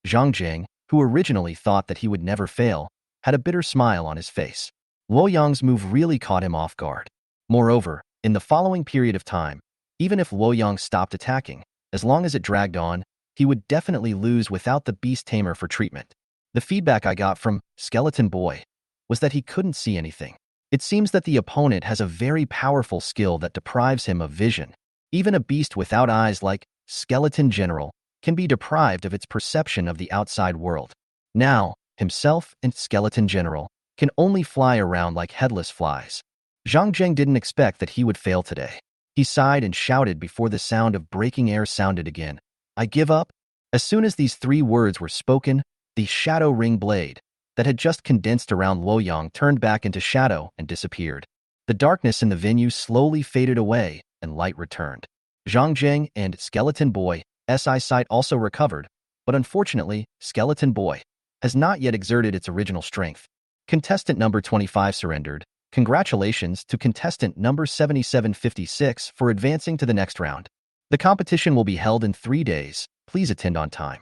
Zhang Zheng, who originally thought that he would never fail, had a bitter smile on his face. Luo Yang's move really caught him off guard. Moreover, in the following period of time, even if Luo Yang stopped attacking, as long as it dragged on, he would definitely lose without the Beast Tamer for treatment. The feedback I got from Skeleton Boy was that he couldn't see anything. It seems that the opponent has a very powerful skill that deprives him of vision. Even a beast without eyes like Skeleton General can be deprived of its perception of the outside world. Now, himself and Skeleton General can only fly around like headless flies. Zhang Zheng didn't expect that he would fail today. He sighed and shouted before the sound of breaking air sounded again. I give up. As soon as these 3 words were spoken, the shadow ring blade that had just condensed around Luo Yang turned back into shadow and disappeared. The darkness in the venue slowly faded away and light returned. Zhang Zheng and Skeleton Boy's eyesight also recovered, but unfortunately, Skeleton Boy has not yet exerted its original strength. Contestant number 25 surrendered. Congratulations to contestant number 7756 for advancing to the next round. The competition will be held in 3 days. Please attend on time.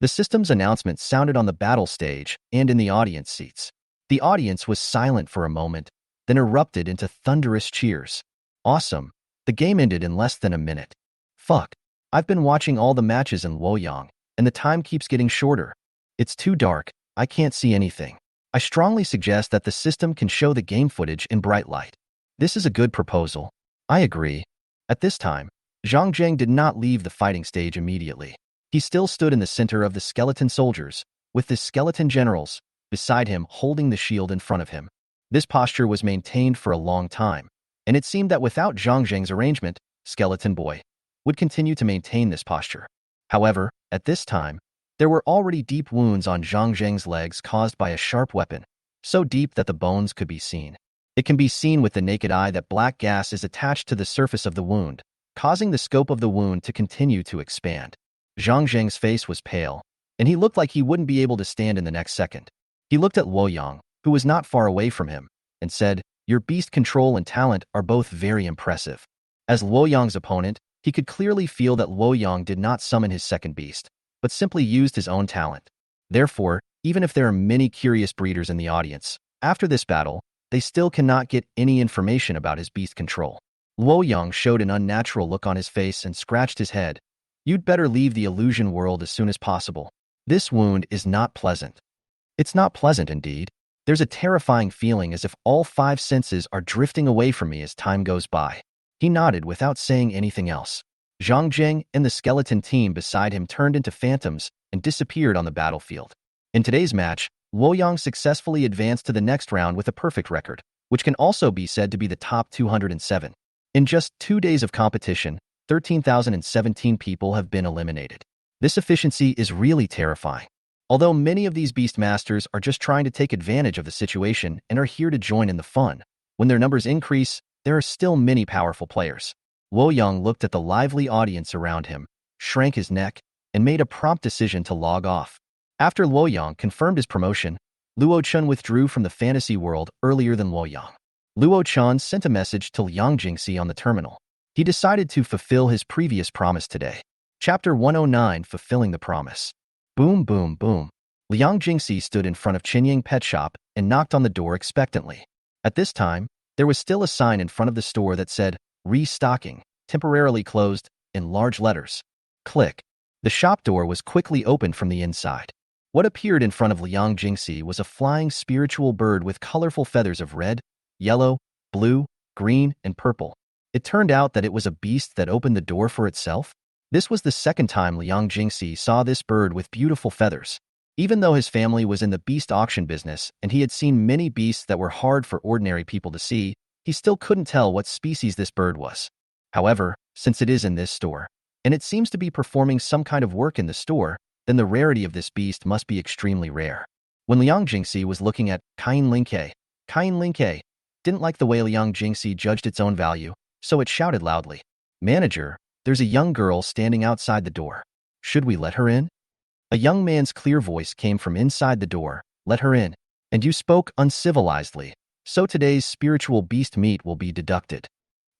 The system's announcement sounded on the battle stage and in the audience seats. The audience was silent for a moment, then erupted into thunderous cheers. Awesome. The game ended in less than a minute. Fuck. I've been watching all the matches in Luoyang, and the time keeps getting shorter. It's too dark. I can't see anything. I strongly suggest that the system can show the game footage in bright light. This is a good proposal. I agree. At this time, Zhang Zheng did not leave the fighting stage immediately. He still stood in the center of the skeleton soldiers, with the skeleton generals beside him holding the shield in front of him. This posture was maintained for a long time, and it seemed that without Zhang Zheng's arrangement, Skeleton Boy would continue to maintain this posture. However, at this time, there were already deep wounds on Zhang Zheng's legs caused by a sharp weapon, so deep that the bones could be seen. It can be seen with the naked eye that black gas is attached to the surface of the wound, causing the scope of the wound to continue to expand. Zhang Zheng's face was pale, and he looked like he wouldn't be able to stand in the next second. He looked at Luo Yang, who was not far away from him, and said, "Your beast control and talent are both very impressive." As Luo Yang's opponent, he could clearly feel that Luo Yang did not summon his second beast, but simply used his own talent. Therefore, even if there are many curious breeders in the audience, after this battle, they still cannot get any information about his beast control. Luo Yang showed an unnatural look on his face and scratched his head. You'd better leave the illusion world as soon as possible. This wound is not pleasant. It's not pleasant indeed. There's a terrifying feeling as if all 5 senses are drifting away from me as time goes by. He nodded without saying anything else. Zhang Zheng and the skeleton team beside him turned into phantoms and disappeared on the battlefield. In today's match, Luo Yang successfully advanced to the next round with a perfect record, which can also be said to be the top 207. In just 2 days of competition, 13,017 people have been eliminated. This efficiency is really terrifying. Although many of these Beastmasters are just trying to take advantage of the situation and are here to join in the fun, when their numbers increase, there are still many powerful players. Luo Yang looked at the lively audience around him, shrank his neck, and made a prompt decision to log off. After Luo Yang confirmed his promotion, Luo Chun withdrew from the fantasy world earlier than Luo Yang. Luo Chun sent a message to Liang Jingxi on the terminal. He decided to fulfill his previous promise today. Chapter 109, Fulfilling the Promise. Boom, boom, boom. Liang Jingxi stood in front of Qinying Pet Shop and knocked on the door expectantly. At this time, there was still a sign in front of the store that said, "Restocking, temporarily closed," in large letters. Click. The shop door was quickly opened from the inside. What appeared in front of Liang Jingxi was a flying spiritual bird with colorful feathers of red, yellow, blue, green, and purple. It turned out that it was a beast that opened the door for itself. This was the second time Liang Jingxi saw this bird with beautiful feathers. Even though his family was in the beast auction business and he had seen many beasts that were hard for ordinary people to see, he still couldn't tell what species this bird was. However, since it is in this store, and it seems to be performing some kind of work in the store, then the rarity of this beast must be extremely rare. When Liang Jingxi was looking at Kain Linke, didn't like the way Liang Jingxi judged its own value, so it shouted loudly. Manager, there's a young girl standing outside the door. Should we let her in? A young man's clear voice came from inside the door. Let her in. And you spoke uncivilizedly, so today's spiritual beast meat will be deducted.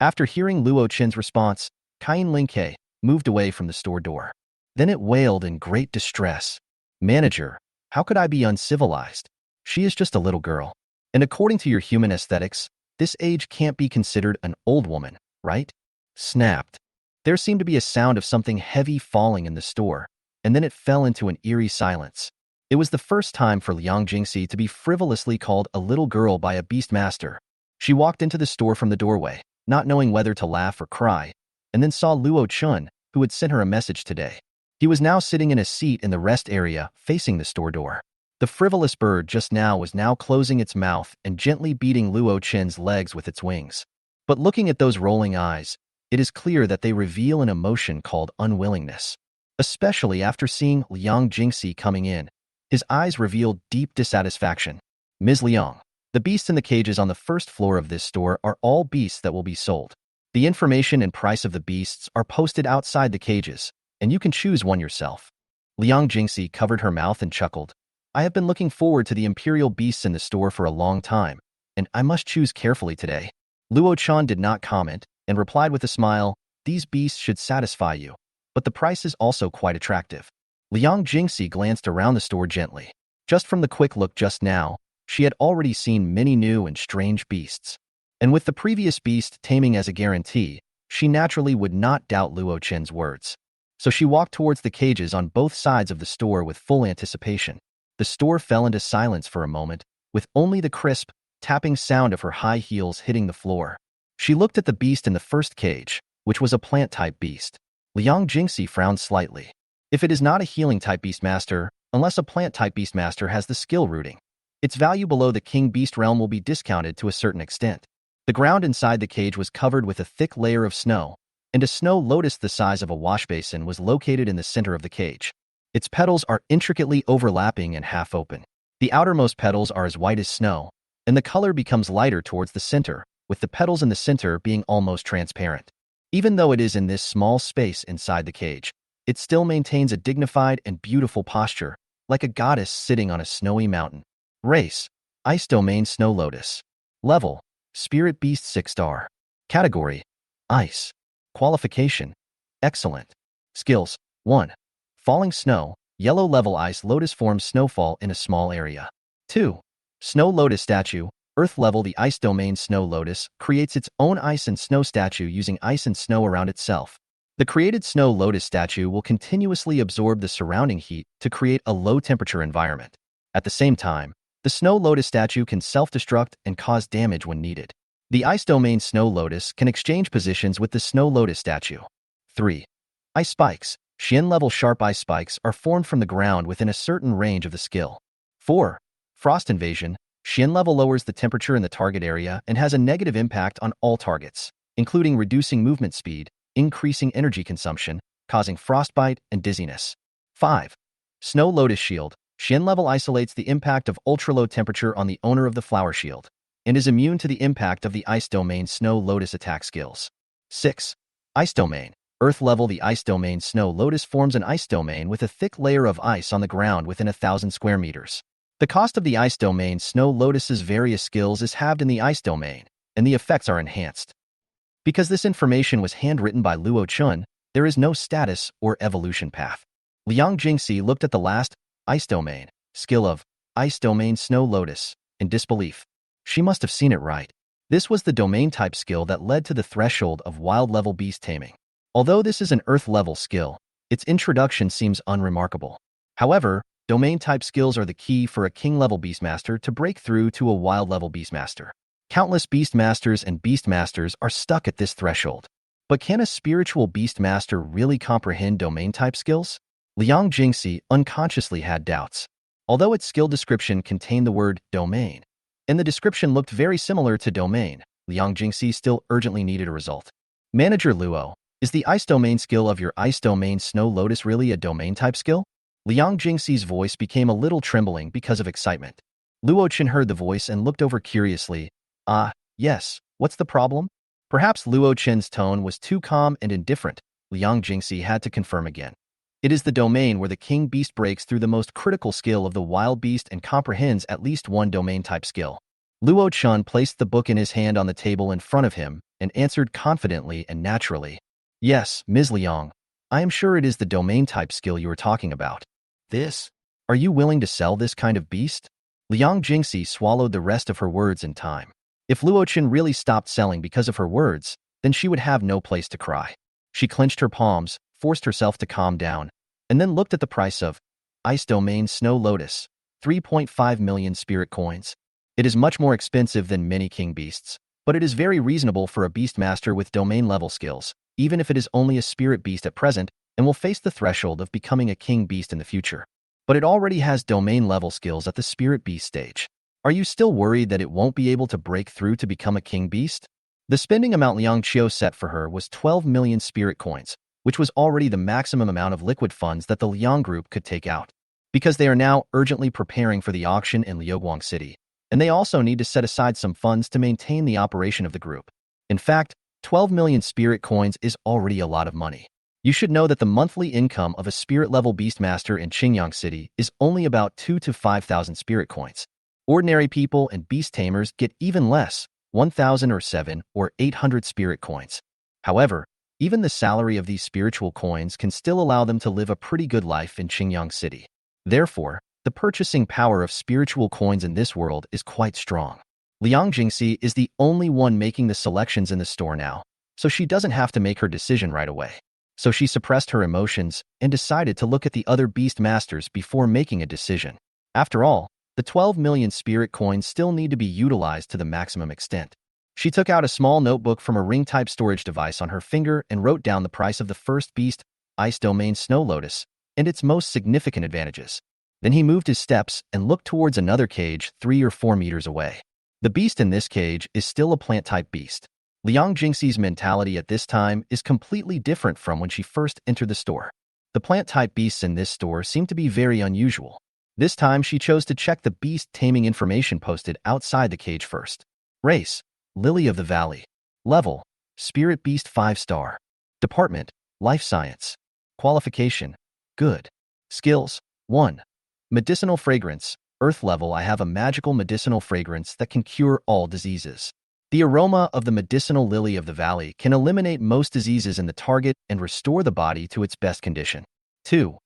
After hearing Luo Chen's response, Kain Lingke moved away from the store door. Then it wailed in great distress. Manager, how could I be uncivilized? She is just a little girl. And according to your human aesthetics, this age can't be considered an old woman, right? Snapped. There seemed to be a sound of something heavy falling in the store, and then it fell into an eerie silence. It was the first time for Liang Jingxi to be frivolously called a little girl by a beastmaster. She walked into the store from the doorway, not knowing whether to laugh or cry, and then saw Luo Chun, who had sent her a message today. He was now sitting in a seat in the rest area, facing the store door. The frivolous bird just now was now closing its mouth and gently beating Luo Chen's legs with its wings. But looking at those rolling eyes, it is clear that they reveal an emotion called unwillingness. Especially after seeing Liang Jingxi coming in, his eyes revealed deep dissatisfaction. Ms. Liang, the beasts in the cages on the first floor of this store are all beasts that will be sold. The information and price of the beasts are posted outside the cages, and you can choose one yourself. Liang Jingxi covered her mouth and chuckled. I have been looking forward to the imperial beasts in the store for a long time, and I must choose carefully today. Luo Chan did not comment and replied with a smile, these beasts should satisfy you, but the price is also quite attractive. Liang Jingxi glanced around the store gently. Just from the quick look just now, she had already seen many new and strange beasts. And with the previous beast taming as a guarantee, she naturally would not doubt Luo Chen's words. So she walked towards the cages on both sides of the store with full anticipation. The store fell into silence for a moment, with only the crisp, tapping sound of her high heels hitting the floor. She looked at the beast in the first cage, which was a plant-type beast. Liang Jingxi frowned slightly. If it is not a healing-type beastmaster, unless a plant-type beastmaster has the skill rooting, its value below the king beast realm will be discounted to a certain extent. The ground inside the cage was covered with a thick layer of snow, and a snow lotus the size of a wash basin was located in the center of the cage. Its petals are intricately overlapping and half open. The outermost petals are as white as snow, and the color becomes lighter towards the center, with the petals in the center being almost transparent. Even though it is in this small space inside the cage, it still maintains a dignified and beautiful posture, like a goddess sitting on a snowy mountain. Race: Ice Domain Snow Lotus. Level: Spirit Beast 6-star. Category: Ice. Qualification: Excellent. Skills: 1. Falling Snow. Yellow level ice lotus forms snowfall in a small area. 2. Snow Lotus Statue. Earth level the Ice Domain Snow Lotus creates its own ice and snow statue using ice and snow around itself. The created Snow Lotus statue will continuously absorb the surrounding heat to create a low-temperature environment. At the same time, the Snow Lotus statue can self-destruct and cause damage when needed. The Ice Domain Snow Lotus can exchange positions with the Snow Lotus statue. 3. Ice Spikes. Xian-level sharp ice spikes are formed from the ground within a certain range of the skill. 4. Frost Invasion. Xian level lowers the temperature in the target area and has a negative impact on all targets, including reducing movement speed, increasing energy consumption, causing frostbite and dizziness. 5. Snow Lotus Shield. Xian level isolates the impact of ultra-low temperature on the owner of the flower shield, and is immune to the impact of the Ice Domain Snow Lotus attack skills. 6. Ice Domain. Earth level the Ice Domain Snow Lotus forms an ice domain with a thick layer of ice on the ground within 1,000 square meters. The cost of the Ice Domain Snow Lotus's various skills is halved in the Ice Domain, and the effects are enhanced. Because this information was handwritten by Luo Chun, there is no status or evolution path. Liang Jingxi looked at the last Ice Domain skill of Ice Domain Snow Lotus in disbelief. She must have seen it right. This was the domain type skill that led to the threshold of wild level beast taming. Although this is an earth level skill, its introduction seems unremarkable. However, domain type skills are the key for a king level beastmaster to break through to a wild level beastmaster. Countless beastmasters and beastmasters are stuck at this threshold. But can a spiritual beastmaster really comprehend domain type skills? Liang Jingxi unconsciously had doubts. Although its skill description contained the word domain, and the description looked very similar to domain, Liang Jingxi still urgently needed a result. Manager Luo, is the Ice Domain skill of your Ice Domain Snow Lotus really a domain type skill? Liang Jingxi's voice became a little trembling because of excitement. Luo Chen heard the voice and looked over curiously. Yes, what's the problem? Perhaps Luo Chen's tone was too calm and indifferent. Liang Jingxi had to confirm again. It is the domain where the king beast breaks through the most critical skill of the wild beast and comprehends at least one domain type skill. Luo Chun placed the book in his hand on the table in front of him and answered confidently and naturally. Yes, Ms. Liang. I am sure it is the domain type skill you are talking about. This? Are you willing to sell this kind of beast? Liang Jingxi swallowed the rest of her words in time. If Luo Chen really stopped selling because of her words, then she would have no place to cry. She clenched her palms, forced herself to calm down, and then looked at the price of Ice Domain Snow Lotus, 3.5 million spirit coins. It is much more expensive than many king beasts, but it is very reasonable for a beast master with domain level skills, even if it is only a spirit beast at present and will face the threshold of becoming a king beast in the future. But it already has domain level skills at the spirit beast stage. Are you still worried that it won't be able to break through to become a king beast? The spending amount Liang Qiu set for her was 12 million spirit coins, which was already the maximum amount of liquid funds that the Liang group could take out. Because they are now urgently preparing for the auction in Liuguang City, and they also need to set aside some funds to maintain the operation of the group. In fact, 12 million spirit coins is already a lot of money. You should know that the monthly income of a spirit-level beastmaster in Qingyang City is only about 2 to 5,000 spirit coins. Ordinary people and beast tamers get even less, 1,000 or 7 or 800 spirit coins. However, even the salary of these spiritual coins can still allow them to live a pretty good life in Qingyang City. Therefore, the purchasing power of spiritual coins in this world is quite strong. Liang Jingxi is the only one making the selections in the store now, so she doesn't have to make her decision right away. So she suppressed her emotions and decided to look at the other beast masters before making a decision. After all, the 12 million spirit coins still need to be utilized to the maximum extent. She took out a small notebook from a ring-type storage device on her finger and wrote down the price of the first beast, Ice Domain Snow Lotus, and its most significant advantages. Then he moved his steps and looked towards another cage 3 or 4 meters away. The beast in this cage is still a plant-type beast. Liang Jingxi's mentality at this time is completely different from when she first entered the store. The plant-type beasts in this store seem to be very unusual. This time she chose to check the beast taming information posted outside the cage first. Race: Lily of the Valley. Level: Spirit Beast 5-star. Department: Life Science. Qualification: Good. Skills: 1. Medicinal fragrance. Earth level. I have a magical medicinal fragrance that can cure all diseases. The aroma of the medicinal lily of the valley can eliminate most diseases in the target and restore the body to its best condition. 2.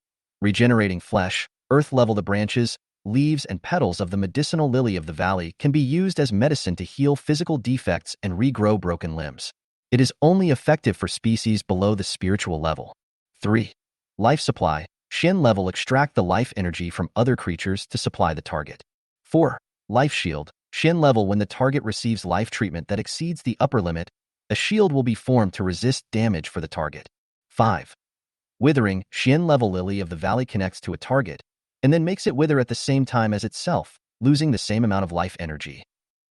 Regenerating flesh. Earth level. The branches, leaves, and petals of the medicinal lily of the valley can be used as medicine to heal physical defects and regrow broken limbs. It is only effective for species below the spiritual level. 3. Life supply. Shin level. Extract the life energy from other creatures to supply the target. 4. Life shield. Shin level. When the target receives life treatment that exceeds the upper limit, a shield will be formed to resist damage for the target. 5. Withering. Shin level. Lily of the valley connects to a target and then makes it wither at the same time as itself, losing the same amount of life energy.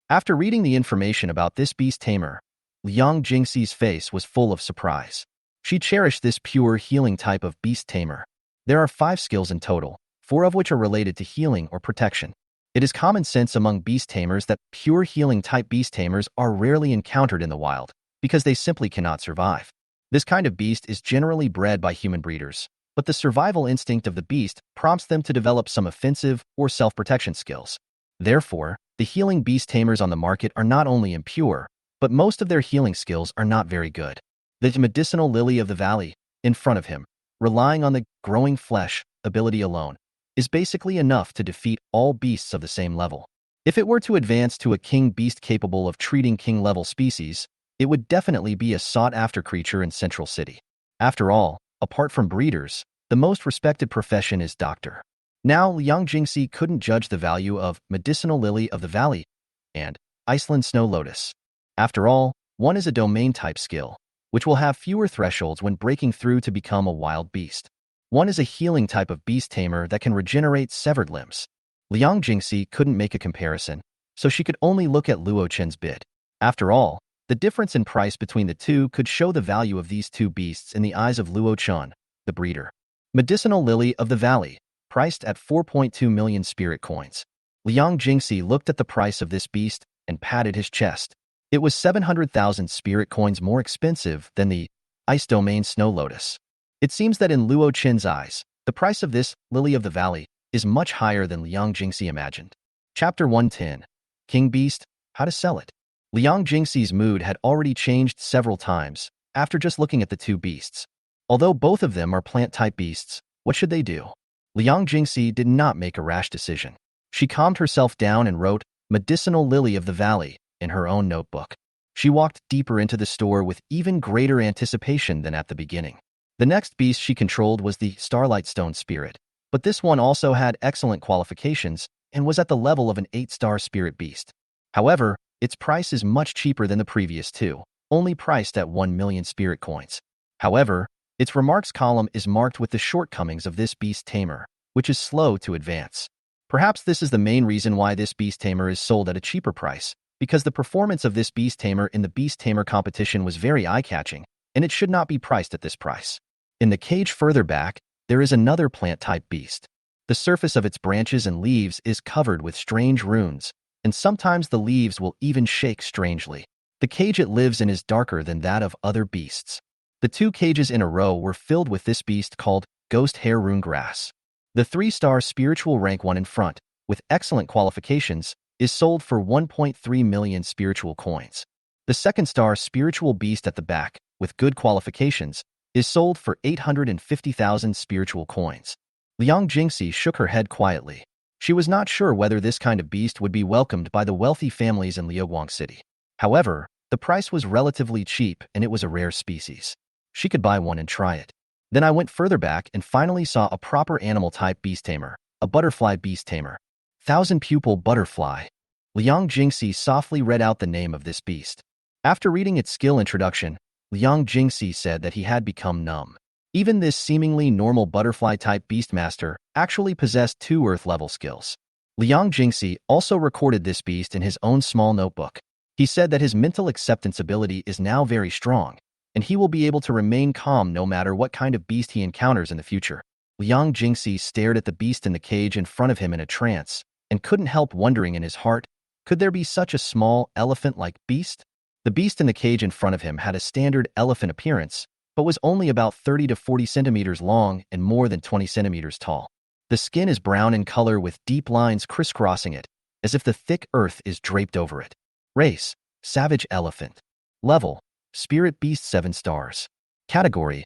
After reading the information about this beast tamer, Liang Jingxi's face was full of surprise. She cherished this pure healing type of beast tamer. There are 5 skills in total, 4 of which are related to healing or protection. It is common sense among beast tamers that pure healing type beast tamers are rarely encountered in the wild, because they simply cannot survive. This kind of beast is generally bred by human breeders, but the survival instinct of the beast prompts them to develop some offensive or self-protection skills. Therefore, the healing beast tamers on the market are not only impure, but most of their healing skills are not very good. The medicinal lily of the valley, in front of him, relying on the growing flesh ability alone, is basically enough to defeat all beasts of the same level. If it were to advance to a king beast capable of treating king-level species, it would definitely be a sought-after creature in Central City. After all, apart from breeders, the most respected profession is doctor. Now, Liang Jingxi couldn't judge the value of Medicinal Lily of the Valley and Iceland Snow Lotus. After all, one is a domain-type skill, which will have fewer thresholds when breaking through to become a wild beast. One is a healing type of beast tamer that can regenerate severed limbs. Liang Jingxi couldn't make a comparison, so she could only look at Luo Chen's bid. After all, the difference in price between the two could show the value of these two beasts in the eyes of Luo Chen, the breeder. Medicinal Lily of the Valley, priced at 4.2 million spirit coins. Liang Jingxi looked at the price of this beast and patted his chest. It was 700,000 spirit coins more expensive than the Ice Domain Snow Lotus. It seems that in Luo Qin's eyes, the price of this Lily of the Valley is much higher than Liang Jingxi imagined. Chapter 110. King Beast, How to Sell It. Liang Jingxi's mood had already changed several times after just looking at the two beasts. Although both of them are plant-type beasts, what should they do? Liang Jingxi did not make a rash decision. She calmed herself down and wrote Medicinal Lily of the Valley in her own notebook. She walked deeper into the store with even greater anticipation than at the beginning. The next beast she controlled was the Starlight Stone Spirit, but this one also had excellent qualifications and was at the level of an 8-star spirit beast. However, its price is much cheaper than the previous two, only priced at 1 million spirit coins. However, its remarks column is marked with the shortcomings of this beast tamer, which is slow to advance. Perhaps this is the main reason why this beast tamer is sold at a cheaper price, because the performance of this beast tamer in the beast tamer competition was very eye-catching, and it should not be priced at this price. In the cage further back, there is another plant-type beast. The surface of its branches and leaves is covered with strange runes, and sometimes the leaves will even shake strangely. The cage it lives in is darker than that of other beasts. The two cages in a row were filled with this beast called Ghost Hair Rune Grass. The 3-star spiritual rank one in front, with excellent qualifications, is sold for 1.3 million spiritual coins. The 2nd-star spiritual beast at the back, with good qualifications, is sold for 850,000 spiritual coins. Liang Jingxi shook her head quietly. She was not sure whether this kind of beast would be welcomed by the wealthy families in Liuguang City. However, the price was relatively cheap and it was a rare species. She could buy one and try it. Then I went further back and finally saw a proper animal-type beast tamer, a butterfly beast tamer. 1,000-pupil butterfly. Liang Jingxi softly read out the name of this beast. After reading its skill introduction, Liang Jingxi said that he had become numb. Even this seemingly normal butterfly-type beastmaster actually possessed 2 Earth-level skills. Liang Jingxi also recorded this beast in his own small notebook. He said that his mental acceptance ability is now very strong, and he will be able to remain calm no matter what kind of beast he encounters in the future. Liang Jingxi stared at the beast in the cage in front of him in a trance, and couldn't help wondering in his heart, could there be such a small, elephant-like beast? The beast in the cage in front of him had a standard elephant appearance, but was only about 30 to 40 centimeters long and more than 20 centimeters tall. The skin is brown in color with deep lines crisscrossing it, as if the thick earth is draped over it. Race, Savage Elephant. Level, Spirit Beast 7 stars. Category,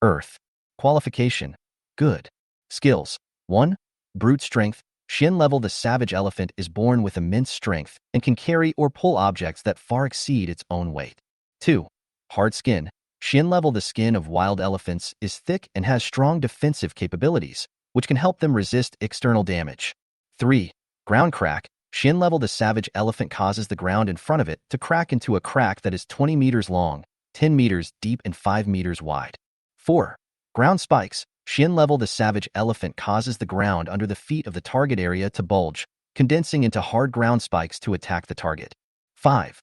Earth. Qualification, Good. Skills, 1. Brute Strength. Shin level. The savage elephant is born with immense strength and can carry or pull objects that far exceed its own weight. 2. Hard Skin. Shin level. The skin of wild elephants is thick and has strong defensive capabilities, which can help them resist external damage. 3. Ground Crack. Shin level. The savage elephant causes the ground in front of it to crack into a crack that is 20 meters long, 10 meters deep, and 5 meters wide. 4. Ground Spikes. Shin level. The savage elephant causes the ground under the feet of the target area to bulge, condensing into hard ground spikes to attack the target. 5.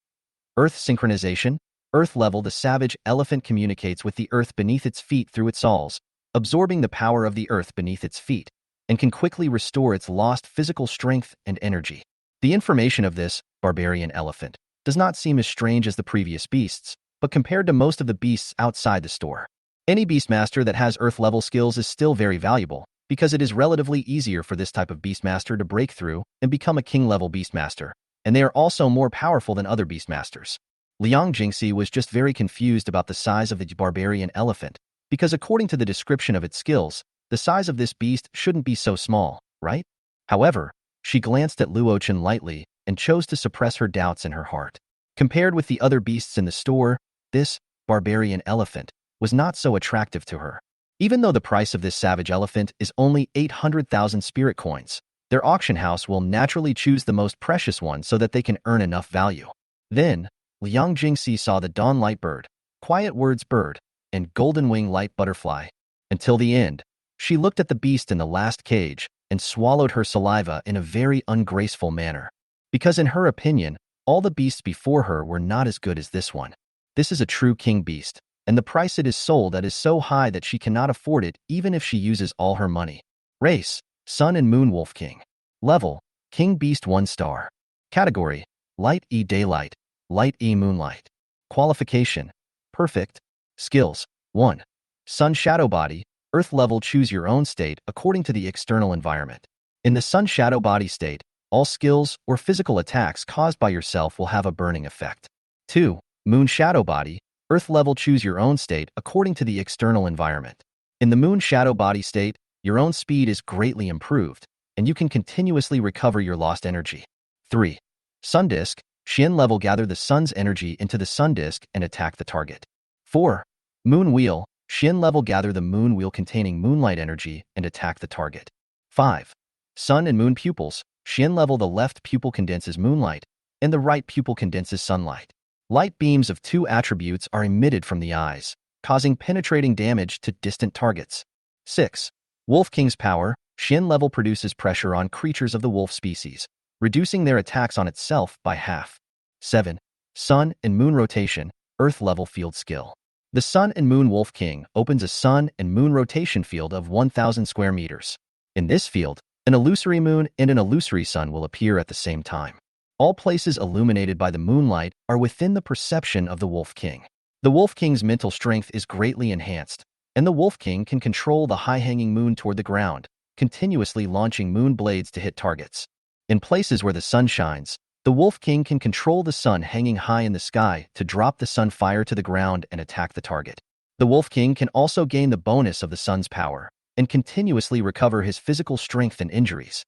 Earth Synchronization. Earth level. The savage elephant communicates with the earth beneath its feet through its awls, absorbing the power of the earth beneath its feet, and can quickly restore its lost physical strength and energy. The information of this barbarian elephant does not seem as strange as the previous beasts, but compared to most of the beasts outside the store, any beastmaster that has earth-level skills is still very valuable, because it is relatively easier for this type of beastmaster to break through and become a king-level beastmaster, and they are also more powerful than other beastmasters. Liang Jingxi was just very confused about the size of the barbarian elephant, because according to the description of its skills, the size of this beast shouldn't be so small, right? However, she glanced at Luochen lightly and chose to suppress her doubts in her heart. Compared with the other beasts in the store, this barbarian elephant was not so attractive to her. Even though the price of this savage elephant is only 800,000 spirit coins, their auction house will naturally choose the most precious one so that they can earn enough value. Then, Liang Jingxi saw the Dawn Light Bird, Quiet Words Bird, and Golden Wing Light Butterfly. Until the end, she looked at the beast in the last cage and swallowed her saliva in a very ungraceful manner. Because in her opinion, all the beasts before her were not as good as this one. This is a true king beast, and the price it is sold at is so high that she cannot afford it even if she uses all her money. Race, Sun and Moon Wolf King. Level, King Beast 1 star. Category, Light E Daylight. Light E Moonlight. Qualification. Perfect. Skills. 1. Sun Shadow Body. Earth level, choose your own state according to the external environment. In the Sun Shadow Body state, all skills or physical attacks caused by yourself will have a burning effect. 2. Moon Shadow Body. Earth level, choose your own state according to the external environment. In the Moon Shadow Body state, your own speed is greatly improved, and you can continuously recover your lost energy. 3. Sun Disk. Xian level, gather the sun's energy into the sun disk and attack the target. 4. Moon Wheel. Xian level, gather the moon wheel containing moonlight energy and attack the target. 5. Sun and Moon Pupils. Xian level, the left pupil condenses moonlight, and the right pupil condenses sunlight. Light beams of 2 attributes are emitted from the eyes, causing penetrating damage to distant targets. 6. Wolf King's Power. Xian level produces pressure on creatures of the wolf species, reducing their attacks on itself by half. 7. Sun and Moon Rotation. Earth level field skill. The Sun and Moon Wolf King opens a Sun and Moon rotation field of 1,000 square meters. In this field, an illusory moon and an illusory sun will appear at the same time. All places illuminated by the moonlight are within the perception of the Wolf King. The Wolf King's mental strength is greatly enhanced, and the Wolf King can control the high-hanging moon toward the ground, continuously launching moon blades to hit targets. In places where the sun shines, the Wolf King can control the sun hanging high in the sky to drop the sun fire to the ground and attack the target. The Wolf King can also gain the bonus of the sun's power and continuously recover his physical strength and injuries.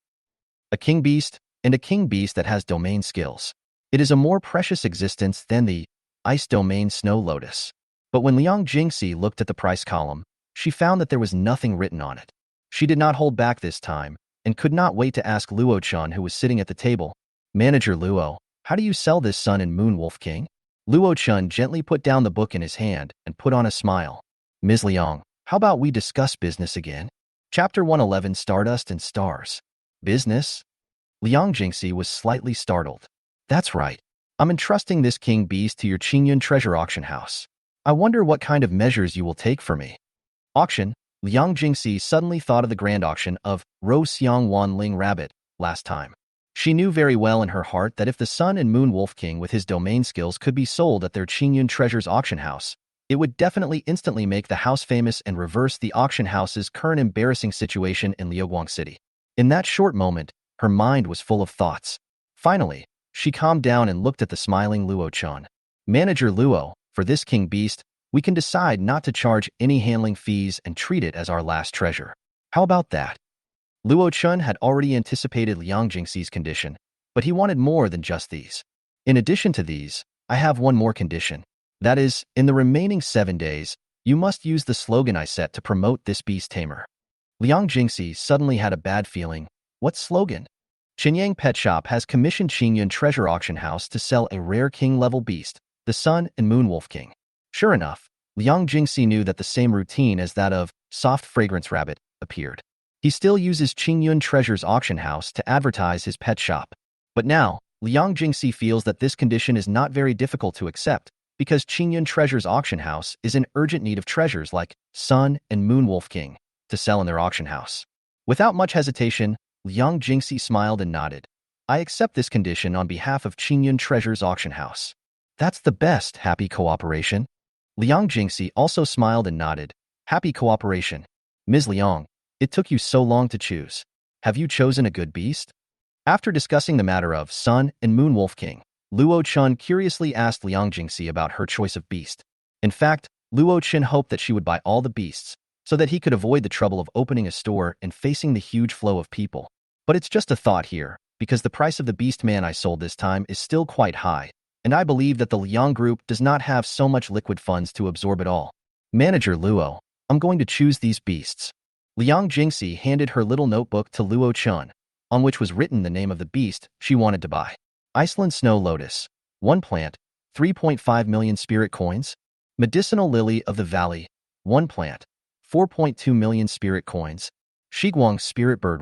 A King Beast and a King Beast that has domain skills. It is a more precious existence than the Ice Domain Snow Lotus. But when Liang Jingxi looked at the price column, she found that there was nothing written on it. She did not hold back this time and could not wait to ask Luo Chun, who was sitting at the table, "Manager Luo, how do you sell this Sun and Moon Wolf King?" Luo Chun gently put down the book in his hand and put on a smile. "Ms. Liang, how about we discuss business again?" Chapter 111, Stardust and Stars. Business? Liang Jingxi was slightly startled. "That's right. I'm entrusting this King Beast to your Qingyun treasure auction house. I wonder what kind of measures you will take for me." Auction? Liang Jingxi suddenly thought of the grand auction of Ro Xiang Wan Ling Rabbit last time. She knew very well in her heart that if the Sun and Moon Wolf King with his domain skills could be sold at their Qingyun Treasures auction house, it would definitely instantly make the house famous and reverse the auction house's current embarrassing situation in Liuguang City. In that short moment, her mind was full of thoughts. Finally, she calmed down and looked at the smiling Luo Chun. "Manager Luo, for this King Beast, we can decide not to charge any handling fees and treat it as our last treasure. How about that?" Luo Chun had already anticipated Liang Jingxi's condition, but he wanted more than just these. "In addition to these, I have one more condition. That is, in the remaining 7 days, you must use the slogan I set to promote this beast tamer." Liang Jingxi suddenly had a bad feeling. What slogan? Qinyang Pet Shop has commissioned Qingyun Treasure Auction House to sell a rare king-level beast, the Sun and Moon Wolf King. Sure enough, Liang Jingxi knew that the same routine as that of Soft Fragrance Rabbit appeared. He still uses Qingyun Treasures Auction House to advertise his pet shop. But now, Liang Jingxi feels that this condition is not very difficult to accept because Qingyun Treasures Auction House is in urgent need of treasures like Sun and Moon Wolf King to sell in their auction house. Without much hesitation, Liang Jingxi smiled and nodded. "I accept this condition on behalf of Qingyun Treasures Auction House." "That's the best, happy cooperation." Liang Jingxi also smiled and nodded. "Happy cooperation. Ms. Liang, it took you so long to choose. Have you chosen a good beast?" After discussing the matter of Sun and Moon Wolf King, Luo Chun curiously asked Liang Jingxi about her choice of beast. In fact, Luo Chun hoped that she would buy all the beasts so that he could avoid the trouble of opening a store and facing the huge flow of people. But it's just a thought here, because the price of the beast man I sold this time is still quite high, and I believe that the Liang Group does not have so much liquid funds to absorb it all. "Manager Luo, I'm going to choose these beasts." Liang Jingxi handed her little notebook to Luo Chun, on which was written the name of the beast she wanted to buy. Iceland Snow Lotus. 1 plant, 3.5 million spirit coins. Medicinal Lily of the Valley. 1 plant, 4.2 million spirit coins. Shiguang Spirit Bird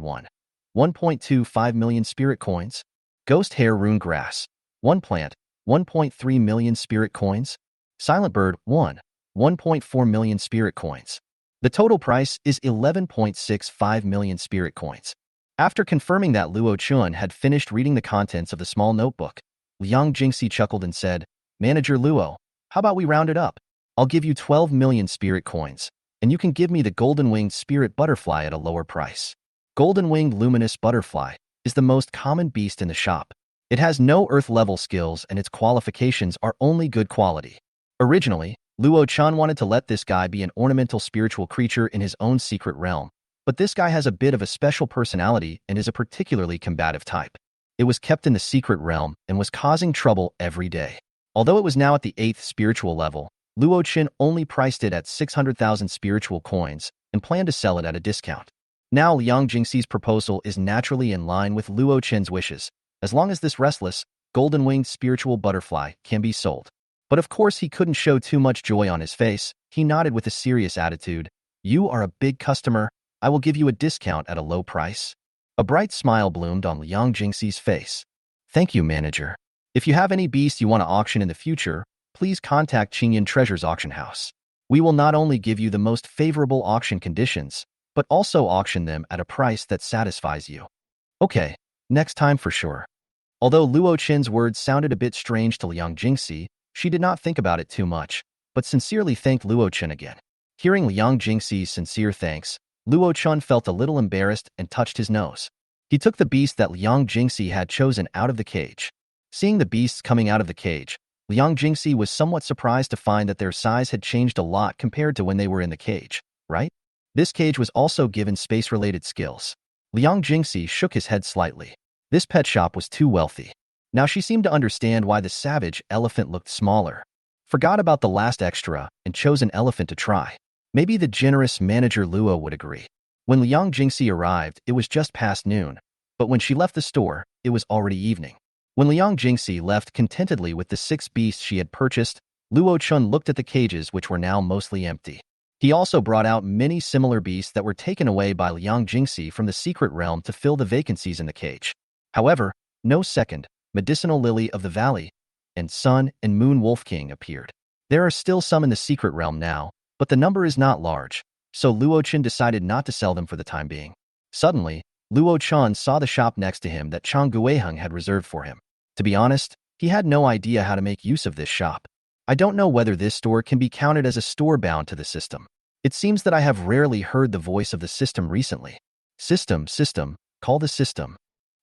1.25 million spirit coins. Ghost Hair Rune Grass. 1 plant, 1.3 million spirit coins. Silent Bird 1.4 million spirit coins. The total price is 11.65 million spirit coins. After confirming that Luo Chun had finished reading the contents of the small notebook, Liang Jingxi chuckled and said, Manager Luo, how about we round it up? I'll give you 12 million spirit coins, and you can give me the golden-winged spirit butterfly at a lower price. Golden-winged luminous butterfly is the most common beast in the shop. It has no earth-level skills and its qualifications are only good quality. Originally, Luo Chun wanted to let this guy be an ornamental spiritual creature in his own secret realm, but this guy has a bit of a special personality and is a particularly combative type. It was kept in the secret realm and was causing trouble every day. Although it was now at the 8th spiritual level, Luo Qin only priced it at 600,000 spiritual coins and planned to sell it at a discount. Now Liang Jingxi's proposal is naturally in line with Luo Qin's wishes, as long as this restless, golden-winged spiritual butterfly can be sold. But of course he couldn't show too much joy on his face. He nodded with a serious attitude. You are a big customer. I will give you a discount at a low price. A bright smile bloomed on Liang Jingxi's face. Thank you, manager. If you have any beasts you want to auction in the future, please contact Qingyan Treasure's auction house. We will not only give you the most favorable auction conditions, but also auction them at a price that satisfies you. Okay, next time for sure. Although Luo Qin's words sounded a bit strange to Liang Jingxi, she did not think about it too much, but sincerely thanked Luo Qin again. Hearing Liang Jingxi's sincere thanks, Luo Chun felt a little embarrassed and touched his nose. He took the beast that Liang Jingxi had chosen out of the cage. Seeing the beasts coming out of the cage, Liang Jingxi was somewhat surprised to find that their size had changed a lot compared to when they were in the cage, right? This cage was also given space-related skills. Liang Jingxi shook his head slightly. This pet shop was too wealthy. Now she seemed to understand why the savage elephant looked smaller. Forgot about the last extra and chose an elephant to try. Maybe the generous manager Luo would agree. When Liang Jingxi arrived, it was just past noon, but when she left the store, it was already evening. When Liang Jingxi left contentedly with the 6 beasts she had purchased, Luo Chun looked at the cages which were now mostly empty. He also brought out many similar beasts that were taken away by Liang Jingxi from the secret realm to fill the vacancies in the cage. However, no second, medicinal lily of the valley, and sun and moon wolf king appeared. There are still some in the secret realm now, but the number is not large, so Luo Qin decided not to sell them for the time being. Suddenly, Luo Chun saw the shop next to him that Chong Guang had reserved for him. To be honest, he had no idea how to make use of this shop. I don't know whether this store can be counted as a store bound to the system. It seems that I have rarely heard the voice of the system recently. System, call the system.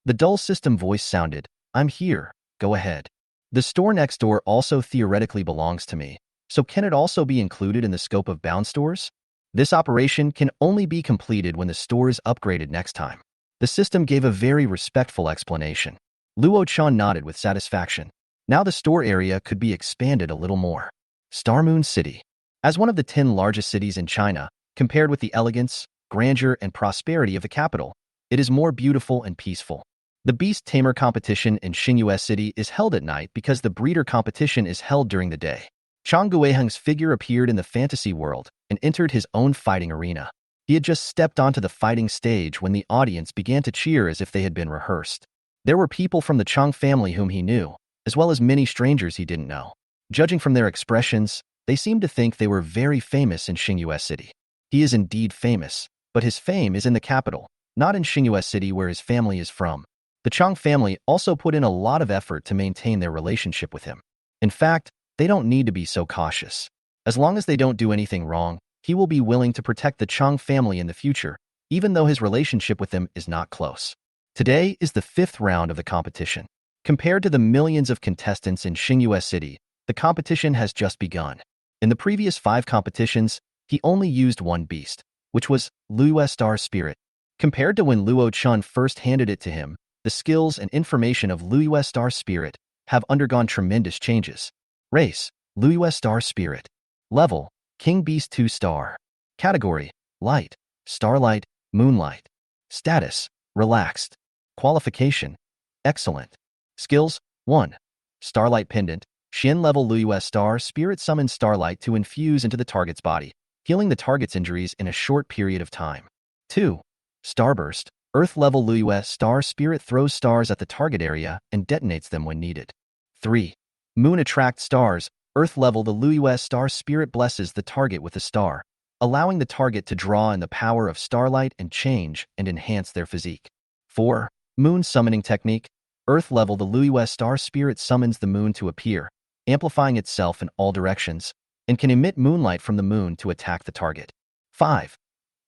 The dull system voice sounded, I'm here, go ahead. The store next door also theoretically belongs to me, so can it also be included in the scope of bound stores? This operation can only be completed when the store is upgraded next time. The system gave a very respectful explanation. Luo Chun nodded with satisfaction. Now the store area could be expanded a little more. Star Moon City. As one of the 10 largest cities in China, compared with the elegance, grandeur, and prosperity of the capital, it is more beautiful and peaceful. The Beast Tamer competition in Xingyue City is held at night because the breeder competition is held during the day. Chong Guang's figure appeared in the fantasy world and entered his own fighting arena. He had just stepped onto the fighting stage when the audience began to cheer as if they had been rehearsed. There were people from the Chong family whom he knew, as well as many strangers he didn't know. Judging from their expressions, they seemed to think they were very famous in Xingyue City. He is indeed famous, but his fame is in the capital, not in Xingyue City where his family is from. The Chong family also put in a lot of effort to maintain their relationship with him. In fact, they don't need to be so cautious. As long as they don't do anything wrong, he will be willing to protect the Chong family in the future, even though his relationship with them is not close. Today is the 5th round of the competition. Compared to the millions of contestants in Xingyue City, the competition has just begun. In the previous 5 competitions, he only used one beast, which was Luo Star Spirit. Compared to when Luo Chun first handed it to him, the skills and information of Luo Star Spirit have undergone tremendous changes. Race, Luo Star Spirit. Level, King Beast 2 Star. Category, Light, Starlight, Moonlight. Status, Relaxed. Qualification, Excellent. Skills, 1. Starlight Pendant. Shin level Luo Star Spirit summons starlight to infuse into the target's body, healing the target's injuries in a short period of time. 2. Starburst. Earth level Luo Star Spirit throws stars at the target area and detonates them when needed. 3. Moon Attract Stars. Earth level the Luo Star Spirit blesses the target with a star, allowing the target to draw in the power of starlight and change and enhance their physique. 4. Moon Summoning Technique. Earth level the Luo Star Spirit summons the moon to appear, amplifying itself in all directions, and can emit moonlight from the moon to attack the target. 5.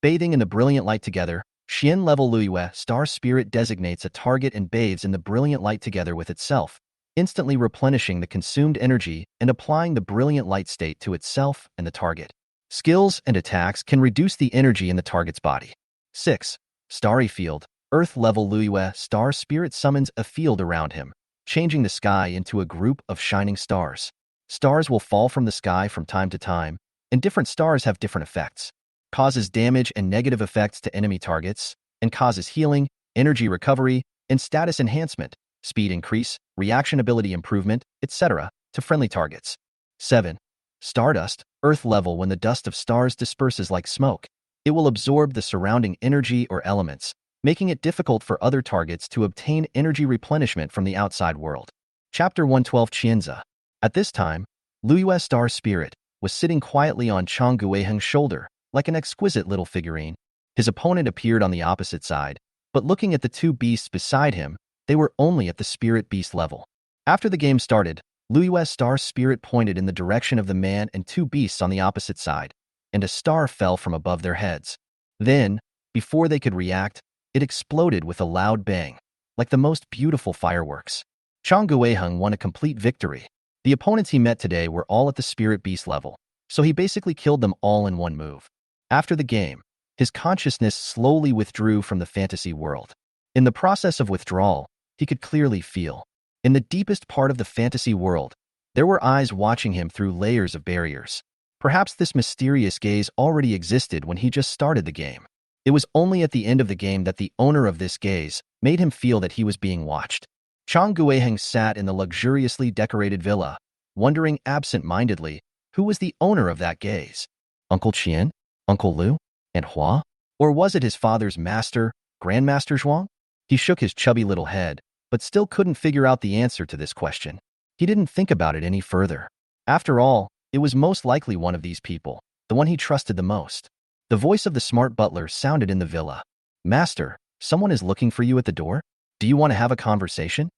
Bathing in the brilliant light together. Xian level Luiyue star spirit designates a target and bathes in the brilliant light together with itself, instantly replenishing the consumed energy and applying the brilliant light state to itself and the target. Skills and attacks can reduce the energy in the target's body. 6. Starry field. Earth level Luiyue star spirit summons a field around him, changing the sky into a group of shining stars. Stars will fall from the sky from time to time, and different stars have different effects. Causes damage and negative effects to enemy targets, and causes healing, energy recovery, and status enhancement, speed increase, reaction ability improvement, etc. to friendly targets. 7. Stardust. Earth level. When the dust of stars disperses like smoke, it will absorb the surrounding energy or elements, making it difficult for other targets to obtain energy replenishment from the outside world. Chapter 112 Qianzi. At this time, Luiyue Star Spirit was sitting quietly on Chong Guang's shoulder, like an exquisite little figurine. His opponent appeared on the opposite side, but looking at the two beasts beside him, they were only at the spirit beast level. After the game started, Luiyue Star Spirit pointed in the direction of the man and two beasts on the opposite side, and a star fell from above their heads. Then, before they could react, it exploded with a loud bang, like the most beautiful fireworks. Chong Guang won a complete victory. The opponents he met today were all at the spirit beast level, so he basically killed them all in one move. After the game, his consciousness slowly withdrew from the fantasy world. In the process of withdrawal, he could clearly feel, in the deepest part of the fantasy world, there were eyes watching him through layers of barriers. Perhaps this mysterious gaze already existed when he just started the game. It was only at the end of the game that the owner of this gaze made him feel that he was being watched. Chong Guang sat in the luxuriously decorated villa, wondering absent-mindedly who was the owner of that gaze. Uncle Qian? Uncle Lu? Aunt Hua? Or was it his father's master, Grandmaster Zhuang? He shook his chubby little head, but still couldn't figure out the answer to this question. He didn't think about it any further. After all, it was most likely one of these people, the one he trusted the most. The voice of the smart butler sounded in the villa. Master, someone is looking for you at the door? Do you want to have a conversation?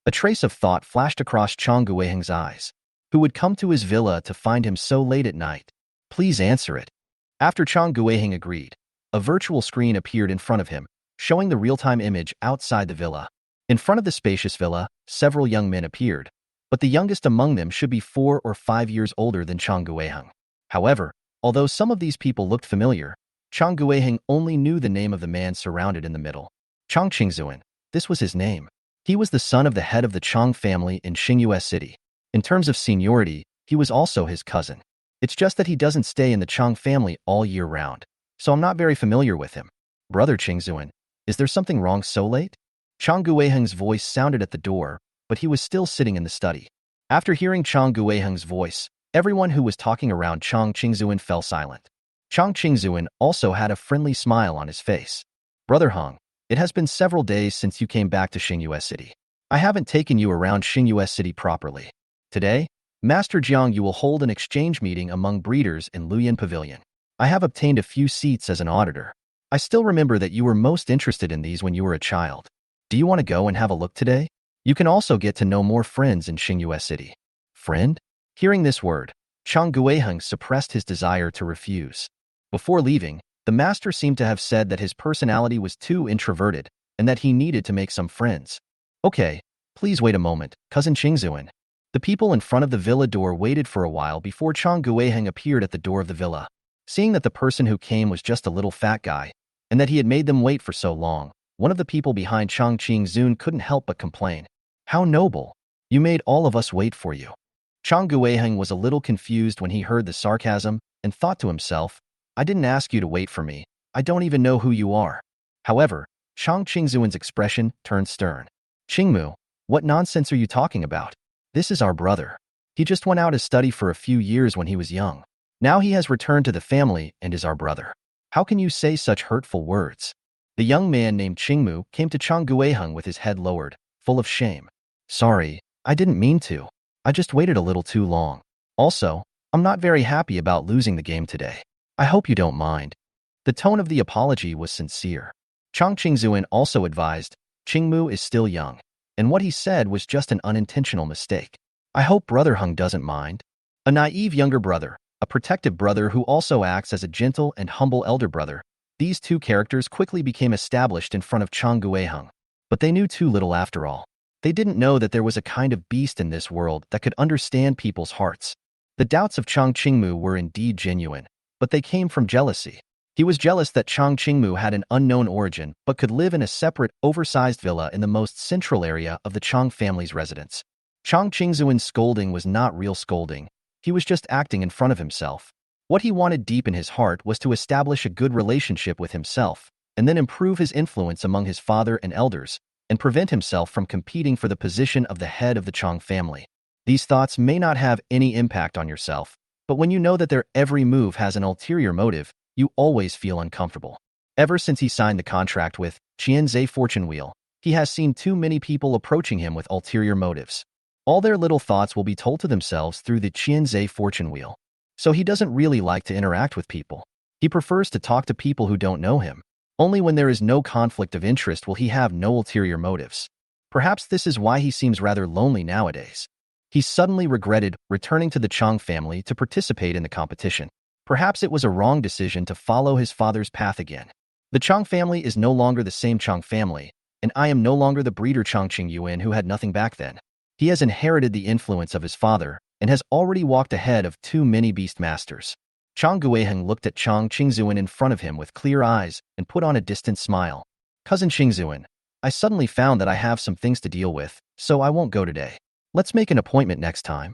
A trace of thought flashed across Chong Guang's eyes. Who would come to his villa to find him so late at night? Please answer it. After Chong Guang agreed, a virtual screen appeared in front of him, showing the real-time image outside the villa. In front of the spacious villa, several young men appeared, but the youngest among them should be 4 or 5 years older than Chong Guang. However, although some of these people looked familiar, Chong Guang only knew the name of the man surrounded in the middle. Chong Qingzuan. This was his name. He was the son of the head of the Chong family in Xingyue City. In terms of seniority, he was also his cousin. It's just that he doesn't stay in the Chong family all year round, so I'm not very familiar with him. Brother Qingzuan, is there something wrong so late? Chong Guang's voice sounded at the door, but he was still sitting in the study. After hearing Chong Guang's voice, everyone who was talking around Chong Qingzuan fell silent. Chong Qingzuan also had a friendly smile on his face. Brother Hong, it has been several days since you came back to Xingyue City. I haven't taken you around Xingyue City properly. Today, Master Jiang, you will hold an exchange meeting among breeders in Luyan Pavilion. I have obtained a few seats as an auditor. I still remember that you were most interested in these when you were a child. Do you want to go and have a look today? You can also get to know more friends in Xingyue City. Friend? Hearing this word, Chong Guang suppressed his desire to refuse. Before leaving, the master seemed to have said that his personality was too introverted and that he needed to make some friends. Okay, please wait a moment, Cousin Qingzuan. The people in front of the villa door waited for a while before Chong Guang appeared at the door of the villa. Seeing that the person who came was just a little fat guy, and that he had made them wait for so long, one of the people behind Chong Qingzuan couldn't help but complain. How noble! You made all of us wait for you. Chong Guang was a little confused when he heard the sarcasm and thought to himself, I didn't ask you to wait for me. I don't even know who you are. However, Chong Qingzuan's expression turned stern. Qingmu, what nonsense are you talking about? This is our brother. He just went out to study for a few years when he was young. Now he has returned to the family and is our brother. How can you say such hurtful words? The young man named Qingmu came to Chong Guang with his head lowered, full of shame. Sorry, I didn't mean to. I just waited a little too long. Also, I'm not very happy about losing the game today. I hope you don't mind. The tone of the apology was sincere. Chong Qingzuan also advised, Qingmu is still young, and what he said was just an unintentional mistake. I hope Brother Hung doesn't mind. A naive younger brother, a protective brother who also acts as a gentle and humble elder brother. These two characters quickly became established in front of Chong Guang. But they knew too little after all. They didn't know that there was a kind of beast in this world that could understand people's hearts. The doubts of Chong Qingmu were indeed genuine, but they came from jealousy. He was jealous that Chong Qingmu had an unknown origin but could live in a separate, oversized villa in the most central area of the Chong family's residence. Chong Qingzuan's scolding was not real scolding. He was just acting in front of himself. What he wanted deep in his heart was to establish a good relationship with himself, and then improve his influence among his father and elders, and prevent himself from competing for the position of the head of the Chong family. These thoughts may not have any impact on yourself, but when you know that their every move has an ulterior motive, you always feel uncomfortable. Ever since he signed the contract with Qianzhe Fortune Wheel, he has seen too many people approaching him with ulterior motives. All their little thoughts will be told to themselves through the Qianzhe Fortune Wheel. So he doesn't really like to interact with people. He prefers to talk to people who don't know him. Only when there is no conflict of interest will he have no ulterior motives. Perhaps this is why he seems rather lonely nowadays. He suddenly regretted returning to the Chong family to participate in the competition. Perhaps it was a wrong decision to follow his father's path again. The Chong family is no longer the same Chong family, and I am no longer the breeder Chong Qingyuan who had nothing back then. He has inherited the influence of his father and has already walked ahead of too many beast masters. Chong Guiheng looked at Chong Qingzuan in front of him with clear eyes and put on a distant smile. Cousin Qingzuan, I suddenly found that I have some things to deal with, so I won't go today. Let's make an appointment next time.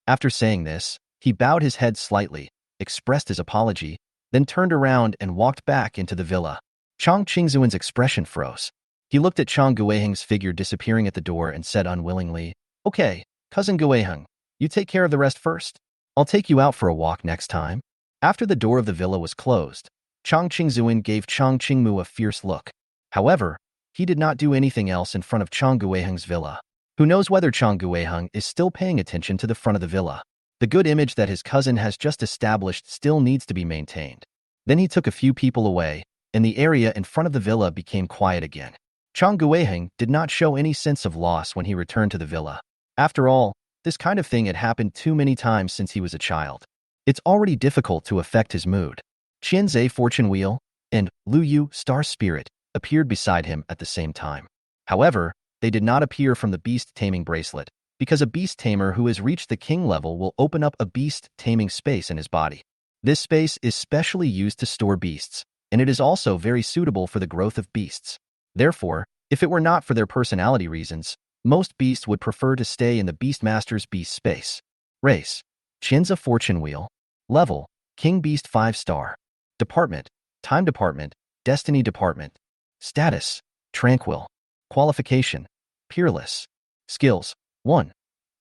After saying this, he bowed his head slightly, expressed his apology, then turned around and walked back into the villa. Chong Qingzuan's expression froze. He looked at Chong Guiheng's figure disappearing at the door and said unwillingly, Okay, Cousin Guiheng, you take care of the rest first. I'll take you out for a walk next time. After the door of the villa was closed, Chong Qingzuan gave Chong Qingmu a fierce look. However, he did not do anything else in front of Chong Guiheng's villa. Who knows whether Chong Guiheng is still paying attention to the front of the villa? The good image that his cousin has just established still needs to be maintained. Then he took a few people away, and the area in front of the villa became quiet again. Chong Guiheng did not show any sense of loss when he returned to the villa. After all, this kind of thing had happened too many times since he was a child. It's already difficult to affect his mood. Qianzhe Fortune Wheel and Lu Yu Star Spirit appeared beside him at the same time. However, they did not appear from the beast taming bracelet, because a beast tamer who has reached the king level will open up a beast taming space in his body. This space is specially used to store beasts, and it is also very suitable for the growth of beasts. Therefore, if it were not for their personality reasons, most beasts would prefer to stay in the Beastmaster's beast space. Race: Qianzhe Fortune Wheel. Level: King Beast 5-star. Department: Time Department, Destiny Department. Status: Tranquil. Qualification: Peerless. Skills: 1.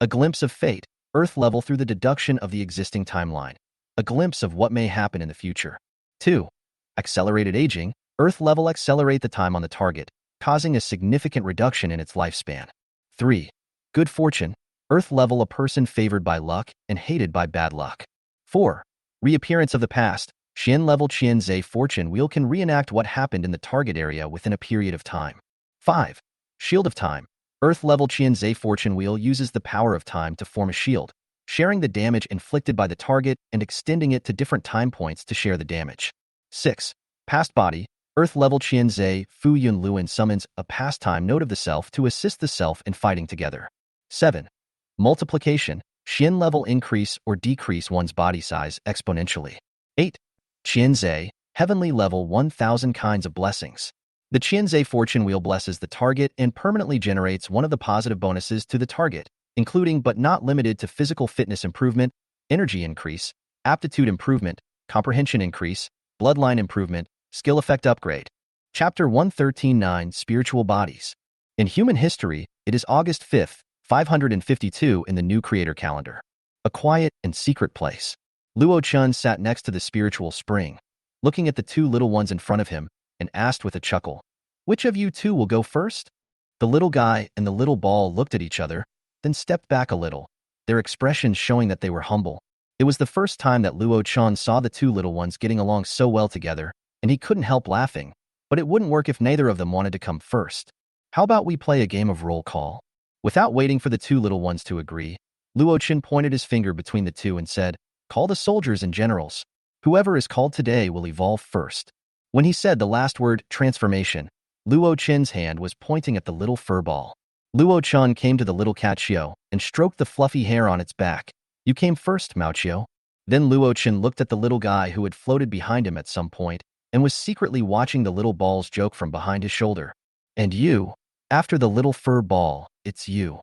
A glimpse of fate, Earth level through the deduction of the existing timeline. A glimpse of what may happen in the future. 2. Accelerated aging, Earth level accelerate the time on the target, causing a significant reduction in its lifespan. 3. Good fortune, Earth level a person favored by luck and hated by bad luck. 4. Reappearance of the past, Qian level Qianzhe Fortune Wheel can reenact what happened in the target area within a period of time. 5. Shield of Time, Earth level Qianzhe Fortune Wheel uses the power of time to form a shield, sharing the damage inflicted by the target and extending it to different time points to share the damage. 6. Past Body, Earth level Qianzhe Fu Yun Luan summons a past-time node of the self to assist the self in fighting together. 7. Multiplication, Qian level increase or decrease one's body size exponentially. 8. Qianzhe, heavenly level 1000 kinds of blessings. The Qianzhe Fortune Wheel blesses the target and permanently generates one of the positive bonuses to the target, including but not limited to physical fitness improvement, energy increase, aptitude improvement, comprehension increase, bloodline improvement, skill effect upgrade. Chapter 113-9 Spiritual Bodies. In human history, it is August 5th, 552 in the new creator calendar. A quiet and secret place. Luo Chun sat next to the spiritual spring, looking at the two little ones in front of him, and asked with a chuckle, "Which of you two will go first?" The little guy and the little ball looked at each other, then stepped back a little, their expressions showing that they were humble. It was the first time that Luo Chun saw the two little ones getting along so well together, and he couldn't help laughing, but it wouldn't work if neither of them wanted to come first. How about we play a game of roll call? Without waiting for the two little ones to agree, Luo Qin pointed his finger between the two and said, "Call the soldiers and generals. Whoever is called today will evolve first." When he said the last word, transformation, Luo Qin's hand was pointing at the little fur ball. Luo Chun came to the little cat Xiao and stroked the fluffy hair on its back. "You came first, Mao Qiao." Then Luo Qin looked at the little guy who had floated behind him at some point and was secretly watching the little ball's joke from behind his shoulder. "And you, after the little fur ball, it's you."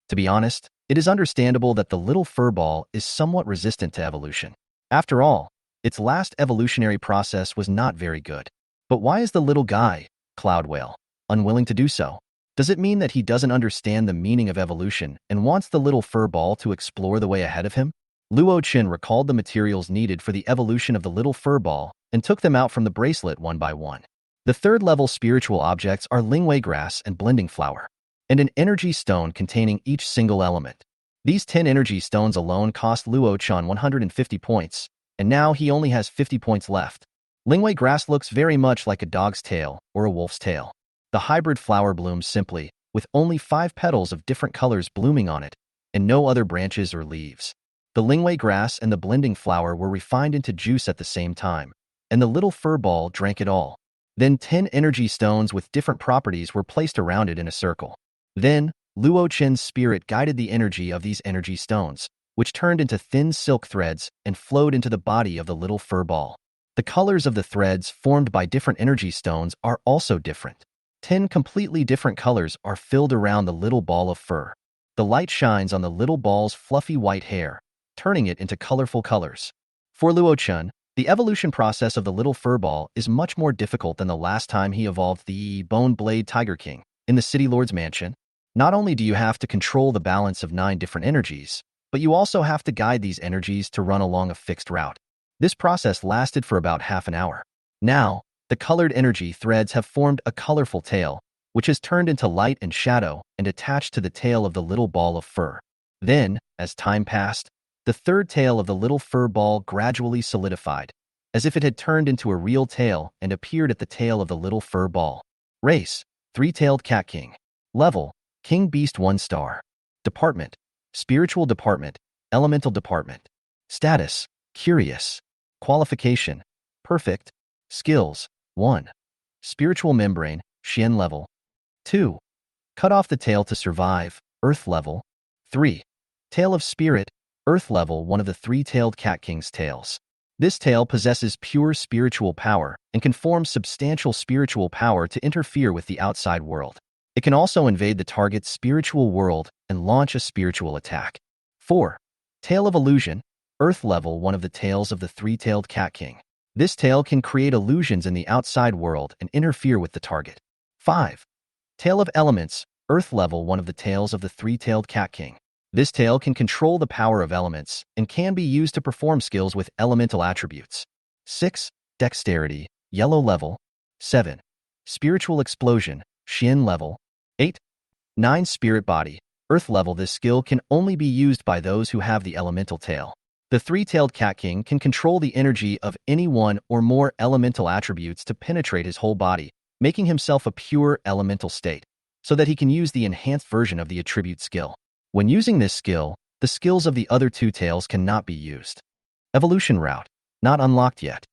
To be honest, it is understandable that the little fur ball is somewhat resistant to evolution. After all, its last evolutionary process was not very good. But why is the little guy, Cloud Whale, unwilling to do so? Does it mean that he doesn't understand the meaning of evolution and wants the little fur ball to explore the way ahead of him? Luo Qin recalled the materials needed for the evolution of the little fur ball and took them out from the bracelet one by one. The third-level spiritual objects are lingwei grass and blending flower, and an energy stone containing each single element. These 10 energy stones alone cost Luo Qin 150 points, and now he only has 50 points left. Lingwei grass looks very much like a dog's tail or a wolf's tail. The hybrid flower blooms simply, with only 5 petals of different colors blooming on it, and no other branches or leaves. The lingwei grass and the blending flower were refined into juice at the same time, and the little fur ball drank it all. Then 10 energy stones with different properties were placed around it in a circle. Then, Luo Qin's spirit guided the energy of these energy stones, which turned into thin silk threads and flowed into the body of the little fur ball. The colors of the threads formed by different energy stones are also different. 10 completely different colors are filled around the little ball of fur. The light shines on the little ball's fluffy white hair, turning it into colorful colors. For Luo Qin, the evolution process of the little fur ball is much more difficult than the last time he evolved the Bone Blade Tiger King in the City Lord's mansion. Not only do you have to control the balance of 9 different energies, but you also have to guide these energies to run along a fixed route. This process lasted for about half an hour. Now, the colored energy threads have formed a colorful tail, which has turned into light and shadow and attached to the tail of the little ball of fur. Then, as time passed, the third tail of the little fur ball gradually solidified, as if it had turned into a real tail and appeared at the tail of the little fur ball. Race: Three-tailed cat king. Level: King Beast 1 star. Department: Spiritual department, Elemental department. Status: Curious. Qualification: Perfect. Skills: 1. Spiritual membrane, Xian level. 2. Cut off the tail to survive, Earth level. 3. Tail of Spirit, Earth level, one of the three-tailed cat king's tails. This tail possesses pure spiritual power and can form substantial spiritual power to interfere with the outside world. It can also invade the target's spiritual world and launch a spiritual attack. 4. Tail of Illusion, Earth level, one of the tails of the three-tailed cat king. This tail can create illusions in the outside world and interfere with the target. 5. Tail of Elements, Earth level, one of the tails of the three-tailed cat king. This tail can control the power of elements and can be used to perform skills with elemental attributes. 6. Dexterity, Yellow level. 7. Spiritual Explosion, Xian level. 8. 9. Spirit Body, Earth level. This skill can only be used by those who have the elemental tail. The three-tailed cat king can control the energy of any one or more elemental attributes to penetrate his whole body, making himself a pure elemental state, so that he can use the enhanced version of the attribute skill. When using this skill, the skills of the other two tails cannot be used. Evolution route, not unlocked yet.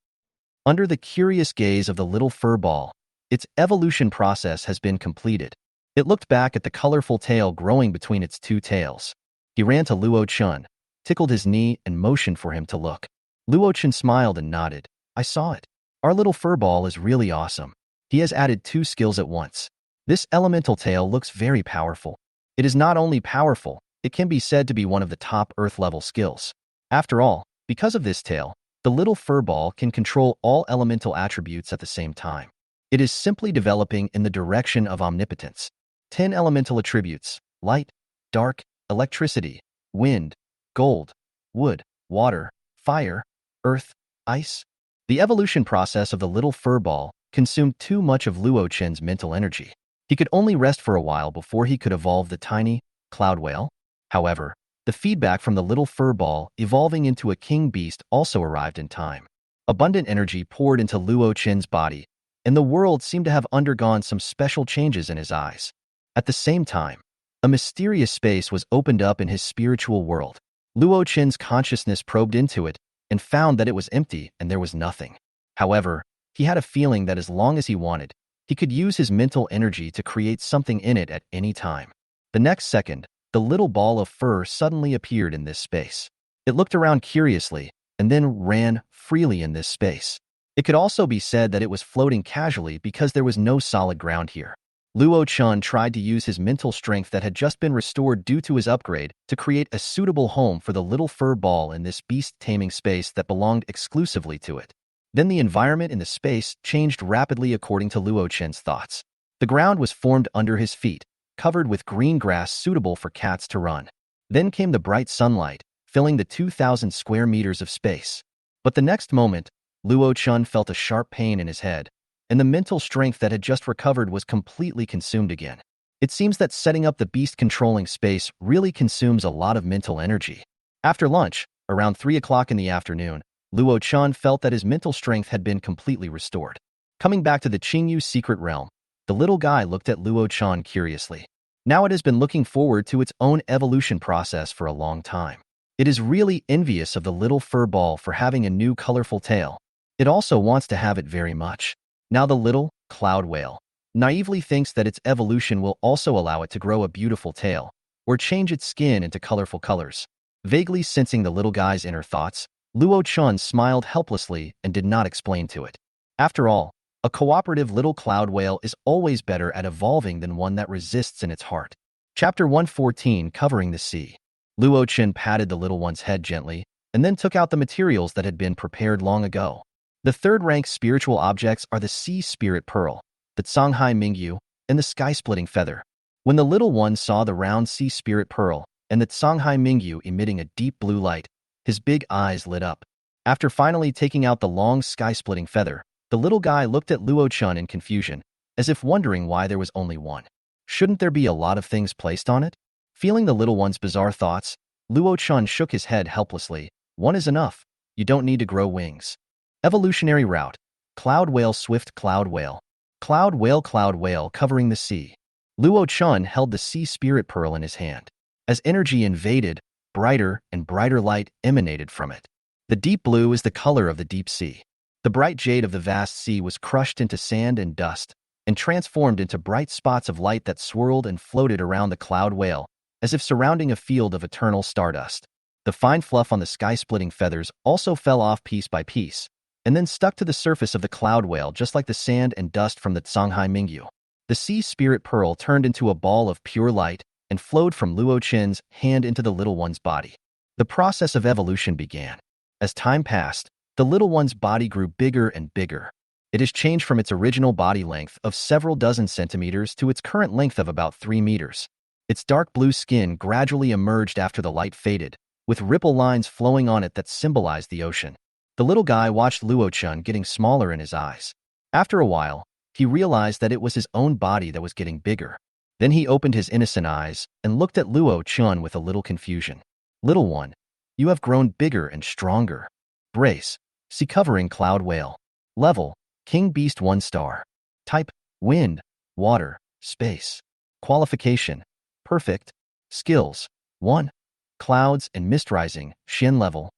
Under the curious gaze of the little fur ball, its evolution process has been completed. It looked back at the colorful tail growing between its two tails. He ran to Luo Qin, tickled his knee, and motioned for him to look. Luo Qin smiled and nodded. "I saw it. Our little fur ball is really awesome. He has added 2 skills at once. This elemental tail looks very powerful. It is not only powerful, it can be said to be one of the top Earth-level skills. After all, because of this tail, the little fur ball can control all elemental attributes at the same time. It is simply developing in the direction of omnipotence. 10 elemental attributes: light, dark, electricity, wind, gold, wood, water, fire, earth, ice. The evolution process of the little fur ball consumed too much of Luo Qin's mental energy. He could only rest for a while before he could evolve the tiny cloud whale. However, the feedback from the little fur ball evolving into a king beast also arrived in time. Abundant energy poured into Luo Qin's body, and the world seemed to have undergone some special changes in his eyes. At the same time, A mysterious space was opened up in his spiritual world. Luo Qin's consciousness probed into it and found that it was empty and there was nothing. However, he had a feeling that as long as he wanted, he could use his mental energy to create something in it at any time. The next second, the little ball of fur suddenly appeared in this space. It looked around curiously and then ran freely in this space. It could also be said that it was floating casually because there was no solid ground here. Luo Chun tried to use his mental strength that had just been restored due to his upgrade to create a suitable home for the little fur ball in this beast-taming space that belonged exclusively to it. Then the environment in the space changed rapidly according to Luo Chen's thoughts. The ground was formed under his feet, covered with green grass suitable for cats to run. Then came the bright sunlight, filling the 2,000 square meters of space. But the next moment, Luo Chun felt a sharp pain in his head, and the mental strength that had just recovered was completely consumed again. It seems that setting up the beast-controlling space really consumes a lot of mental energy. After lunch, around 3 o'clock in the afternoon, Luo Chun felt that his mental strength had been completely restored. Coming back to the Qingyu secret realm, the little guy looked at Luo Chun curiously. Now it has been looking forward to its own evolution process for a long time. It is really envious of the little fur ball for having a new colorful tail. It also wants to have it very much. Now the little cloud whale naively thinks that its evolution will also allow it to grow a beautiful tail or change its skin into colorful colors. Vaguely sensing the little guy's inner thoughts, Luo Chun smiled helplessly and did not explain to it. After all, a cooperative little cloud whale is always better at evolving than one that resists in its heart. Chapter 114, Covering the Sea. Luo Chun patted the little one's head gently and then took out the materials that had been prepared long ago. The third-rank spiritual objects are the Sea Spirit Pearl, the Songhai Mingyu, and the Sky-Splitting Feather. When the little one saw the round Sea Spirit Pearl and the Songhai Mingyu emitting a deep blue light, his big eyes lit up. After finally taking out the long Sky-Splitting Feather, the little guy looked at Luo Chun in confusion, as if wondering why there was only one. Shouldn't there be a lot of things placed on it? Feeling the little one's bizarre thoughts, Luo Chun shook his head helplessly. One is enough. You don't need to grow wings. Evolutionary route. Cloud whale, swift cloud whale. Cloud whale covering the sea. Luo Chun held the Sea Spirit Pearl in his hand. As energy invaded, brighter and brighter light emanated from it. The deep blue is the color of the deep sea. The bright jade of the vast sea was crushed into sand and dust and transformed into bright spots of light that swirled and floated around the cloud whale, as if surrounding a field of eternal stardust. The fine fluff on the sky-splitting feathers also fell off piece by piece, and then stuck to the surface of the cloud whale just like the sand and dust from the Songhai Mingyu. The Sea Spirit Pearl turned into a ball of pure light and flowed from Luo Chen's hand into the little one's body. The process of evolution began. As time passed, the little one's body grew bigger and bigger. It has changed from its original body length of several dozen centimeters to its current length of about 3 meters. Its dark blue skin gradually emerged after the light faded, with ripple lines flowing on it that symbolized the ocean. The little guy watched Luo Chun getting smaller in his eyes. After a while, he realized that it was his own body that was getting bigger. Then he opened his innocent eyes and looked at Luo Chun with a little confusion. Little one, you have grown bigger and stronger. Brace, sea covering cloud whale. Level, King Beast 1 star. Type, wind, water, space. Qualification, perfect. Skills, 1. Clouds and mist rising, Xian level.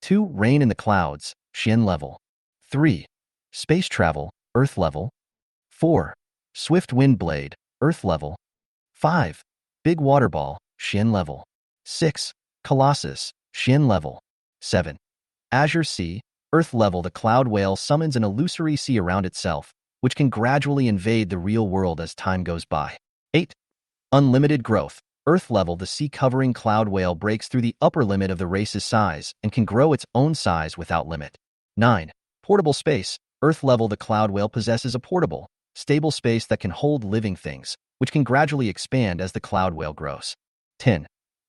2. Rain in the clouds, Xian level. 3. Space travel, Earth level. 4. Swift wind blade, Earth level. 5. Big water ball, Xian level. 6. Colossus, Xian level. 7. Azure Sea, Earth level. The cloud whale summons an illusory sea around itself, which can gradually invade the real world as time goes by. 8. Unlimited growth, Earth level. The sea-covering cloud whale breaks through the upper limit of the race's size and can grow its own size without limit. 9. Portable space, Earth level. The cloud whale possesses a portable, stable space that can hold living things, which can gradually expand as the cloud whale grows. 10.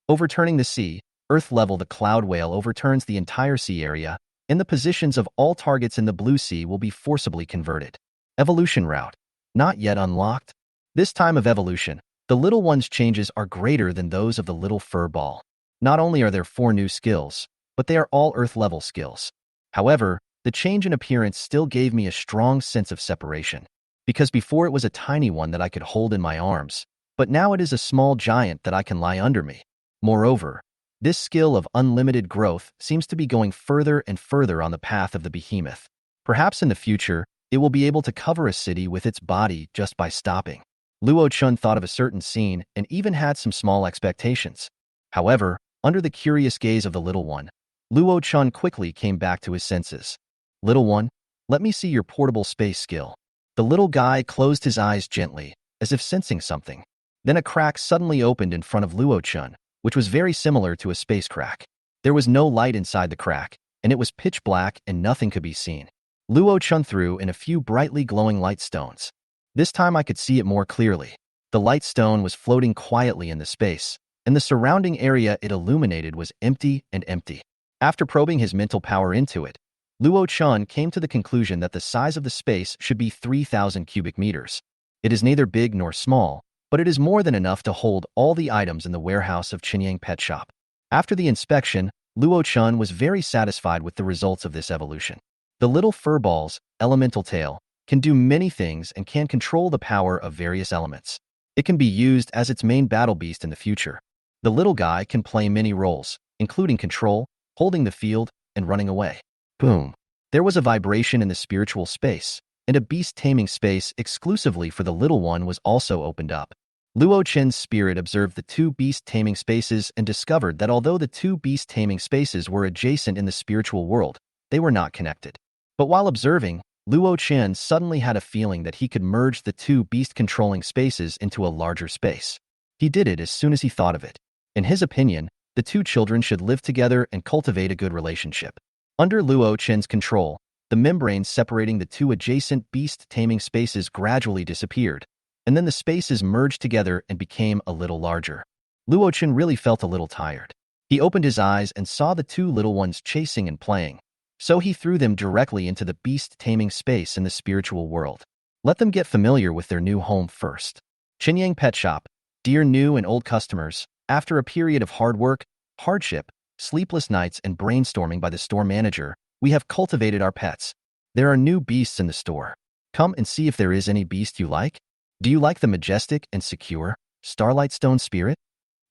Overturning the sea, Earth level. The cloud whale overturns the entire sea area, and the positions of all targets in the blue sea will be forcibly converted. Evolution route. Not yet unlocked. This time of evolution, the little one's changes are greater than those of the little fur ball. Not only are there 4 new skills, but they are all Earth-level skills. However, the change in appearance still gave me a strong sense of separation, because before it was a tiny one that I could hold in my arms, but now it is a small giant that I can lie under me. Moreover, this skill of unlimited growth seems to be going further and further on the path of the behemoth. Perhaps in the future, it will be able to cover a city with its body just by stopping. Luo Chun thought of a certain scene and even had some small expectations. However, under the curious gaze of the little one, Luo Chun quickly came back to his senses. Little one, let me see your portable space skill. The little guy closed his eyes gently, as if sensing something. Then a crack suddenly opened in front of Luo Chun, which was very similar to a space crack. There was no light inside the crack, and it was pitch black and nothing could be seen. Luo Chun threw in a few brightly glowing light stones. This time I could see it more clearly. The light stone was floating quietly in the space, and the surrounding area it illuminated was empty and empty. After probing his mental power into it, Luo Chun came to the conclusion that the size of the space should be 3,000 cubic meters. It is neither big nor small, but it is more than enough to hold all the items in the warehouse of Qinyang Pet Shop. After the inspection, Luo Chun was very satisfied with the results of this evolution. The little furballs, elemental tail, can do many things and can control the power of various elements. It can be used as its main battle beast in the future. The little guy can play many roles, including control, holding the field, and running away. Boom! There was a vibration in the spiritual space, and a beast taming space exclusively for the little one was also opened up. Luo Chen's spirit observed the two beast taming spaces and discovered that although the two beast taming spaces were adjacent in the spiritual world, they were not connected. But while observing, Luo Chen suddenly had a feeling that he could merge the two beast-controlling spaces into a larger space. He did it as soon as he thought of it. In his opinion, the two children should live together and cultivate a good relationship. Under Luo Chen's control, the membranes separating the two adjacent beast-taming spaces gradually disappeared, and then the spaces merged together and became a little larger. Luo Chen really felt a little tired. He opened his eyes and saw the two little ones chasing and playing. So he threw them directly into the beast-taming space in the spiritual world. Let them get familiar with their new home first. Qinyang Pet Shop, dear new and old customers, after a period of hard work, hardship, sleepless nights, and brainstorming by the store manager, we have cultivated our pets. There are new beasts in the store. Come and see if there is any beast you like. Do you like the majestic and secure Starlight Stone Spirit?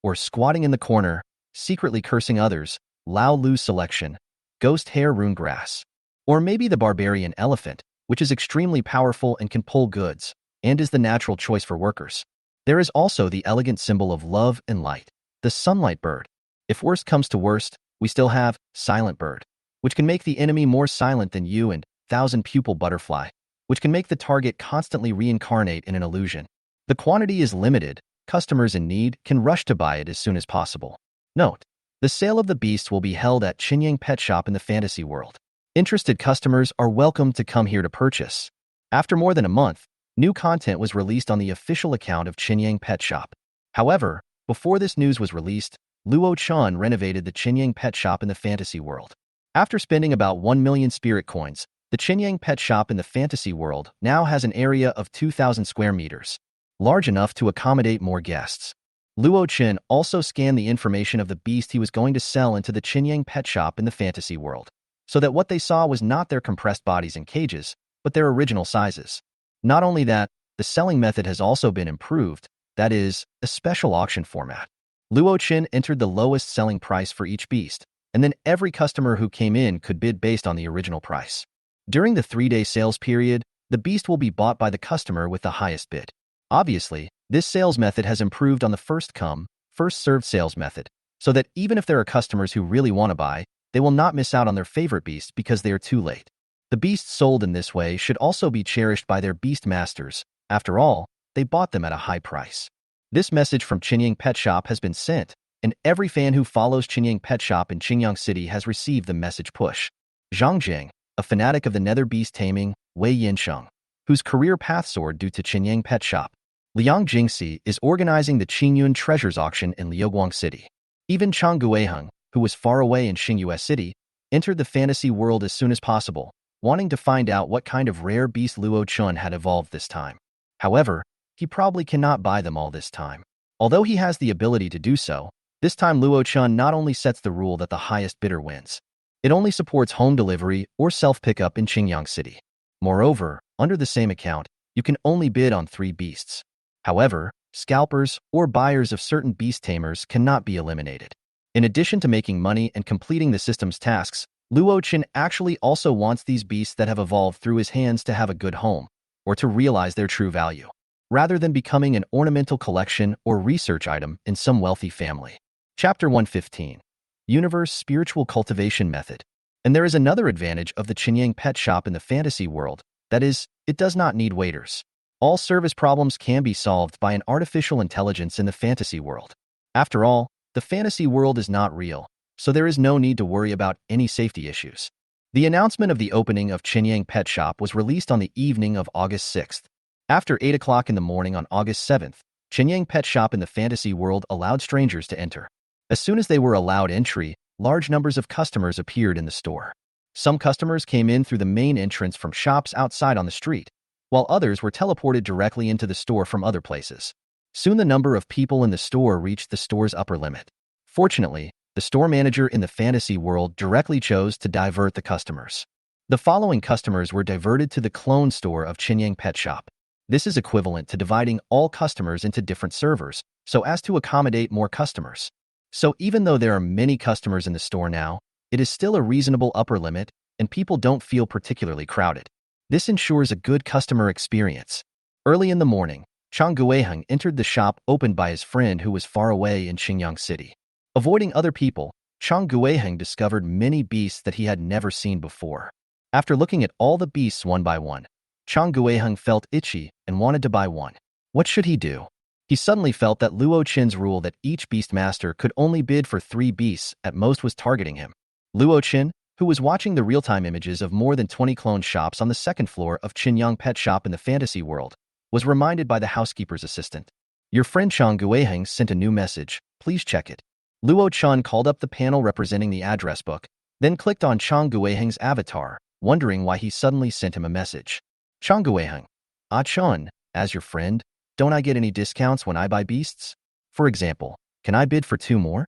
Or squatting in the corner, secretly cursing others, Lao Lu Selection, Ghost Hair Rune Grass? Or maybe the Barbarian Elephant, which is extremely powerful and can pull goods, and is the natural choice for workers. There is also the elegant symbol of love and light, the Sunlight Bird. If worst comes to worst, we still have Silent Bird, which can make the enemy more silent than you, and Thousand Pupil Butterfly, which can make the target constantly reincarnate in an illusion. The quantity is limited. Customers in need can rush to buy it as soon as possible. Note: the sale of the beasts will be held at Qinyang Pet Shop in the fantasy world. Interested customers are welcome to come here to purchase. After more than a month, new content was released on the official account of Qinyang Pet Shop. However, before this news was released, Luo Chun renovated the Qinyang Pet Shop in the fantasy world. After spending about 1 million spirit coins, the Qinyang Pet Shop in the fantasy world now has an area of 2,000 square meters, large enough to accommodate more guests. Luo Chen also scanned the information of the beast he was going to sell into the Qinyang Pet Shop in the fantasy world, so that what they saw was not their compressed bodies in cages, but their original sizes. Not only that, the selling method has also been improved, that is, a special auction format. Luo Chen entered the lowest selling price for each beast, and then every customer who came in could bid based on the original price. During the 3-day sales period, the beast will be bought by the customer with the highest bid. Obviously, this sales method has improved on the first-come, first-served sales method, so that even if there are customers who really want to buy, they will not miss out on their favorite beast because they are too late. The beasts sold in this way should also be cherished by their beast masters. After all, they bought them at a high price. This message from Qinyang Pet Shop has been sent, and every fan who follows Qinyang Pet Shop in Qingyang City has received the message push. Zhang Jiang, a fanatic of the nether beast taming, Wei Yansheng, whose career path soared due to Qinyang Pet Shop. Liang Jingxi is organizing the Qingyun Treasures Auction in Liuguang City. Even Chong Guang, who was far away in Xingyue City, entered the fantasy world as soon as possible, wanting to find out what kind of rare beast Luo Chun had evolved this time. However, he probably cannot buy them all this time. Although he has the ability to do so, this time Luo Chun not only sets the rule that the highest bidder wins. It only supports home delivery or self-pickup in Qingyang City. Moreover, under the same account, you can only bid on 3 beasts. However, scalpers, or buyers of certain beast tamers cannot be eliminated. In addition to making money and completing the system's tasks, Luo Qin actually also wants these beasts that have evolved through his hands to have a good home, or to realize their true value, rather than becoming an ornamental collection or research item in some wealthy family. Chapter 115. Universe Spiritual Cultivation Method. And there is another advantage of the Qinyang pet shop in the fantasy world, that is, it does not need waiters. All service problems can be solved by an artificial intelligence in the fantasy world. After all, the fantasy world is not real, so there is no need to worry about any safety issues. The announcement of the opening of Qinyang Pet Shop was released on the evening of August 6th. After 8 o'clock in the morning on August 7th, Qinyang Pet Shop in the fantasy world allowed strangers to enter. As soon as they were allowed entry, large numbers of customers appeared in the store. Some customers came in through the main entrance from shops outside on the street, while others were teleported directly into the store from other places. Soon the number of people in the store reached the store's upper limit. Fortunately, the store manager in the fantasy world directly chose to divert the customers. The following customers were diverted to the clone store of Qinyang Pet Shop. This is equivalent to dividing all customers into different servers, so as to accommodate more customers. So even though there are many customers in the store now, it is still a reasonable upper limit, and people don't feel particularly crowded. This ensures a good customer experience. Early in the morning, Chong Guang entered the shop opened by his friend who was far away in Qingyang City. Avoiding other people, Chong Guang discovered many beasts that he had never seen before. After looking at all the beasts one by one, Chong Guang felt itchy and wanted to buy one. What should he do? He suddenly felt that Luo Qin's rule that each beast master could only bid for 3 beasts at most was targeting him. Luo Qin, who was watching the real-time images of more than 20 clone shops on the second floor of Qinyang Pet Shop in the fantasy world, was reminded by the housekeeper's assistant. Your friend Chong Guang sent a new message. Please check it. Luo Chun called up the panel representing the address book, then clicked on Chong Guang's avatar, wondering why he suddenly sent him a message. Chong Guang. Ah Chun, as your friend, don't I get any discounts when I buy beasts? For example, can I bid for 2 more?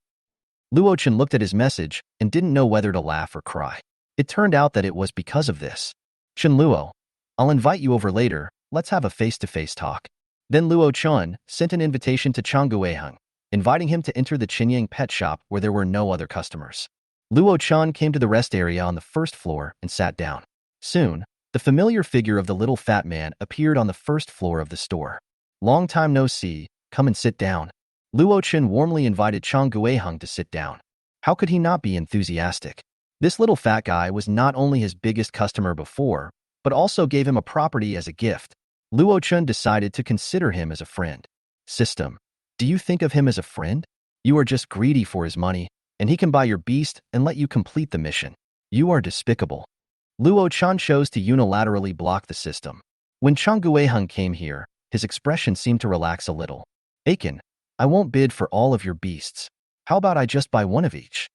Luo Chen looked at his message and didn't know whether to laugh or cry. It turned out that it was because of this. Chen Luo, I'll invite you over later, let's have a face-to-face talk. Then Luo Chun sent an invitation to Chong Guang, inviting him to enter the Qinyang Pet Shop where there were no other customers. Luo Chun came to the rest area on the first floor and sat down. Soon, the familiar figure of the little fat man appeared on the first floor of the store. Long time no see, come and sit down. Luo Chen warmly invited Chong Guang to sit down. How could he not be enthusiastic? This little fat guy was not only his biggest customer before, but also gave him a property as a gift. Luo Chen decided to consider him as a friend. System. Do you think of him as a friend? You are just greedy for his money, and he can buy your beast and let you complete the mission. You are despicable. Luo Chen chose to unilaterally block the system. When Chong Guang came here, his expression seemed to relax a little. Aiken, I won't bid for all of your beasts. How about I just buy 1 of each?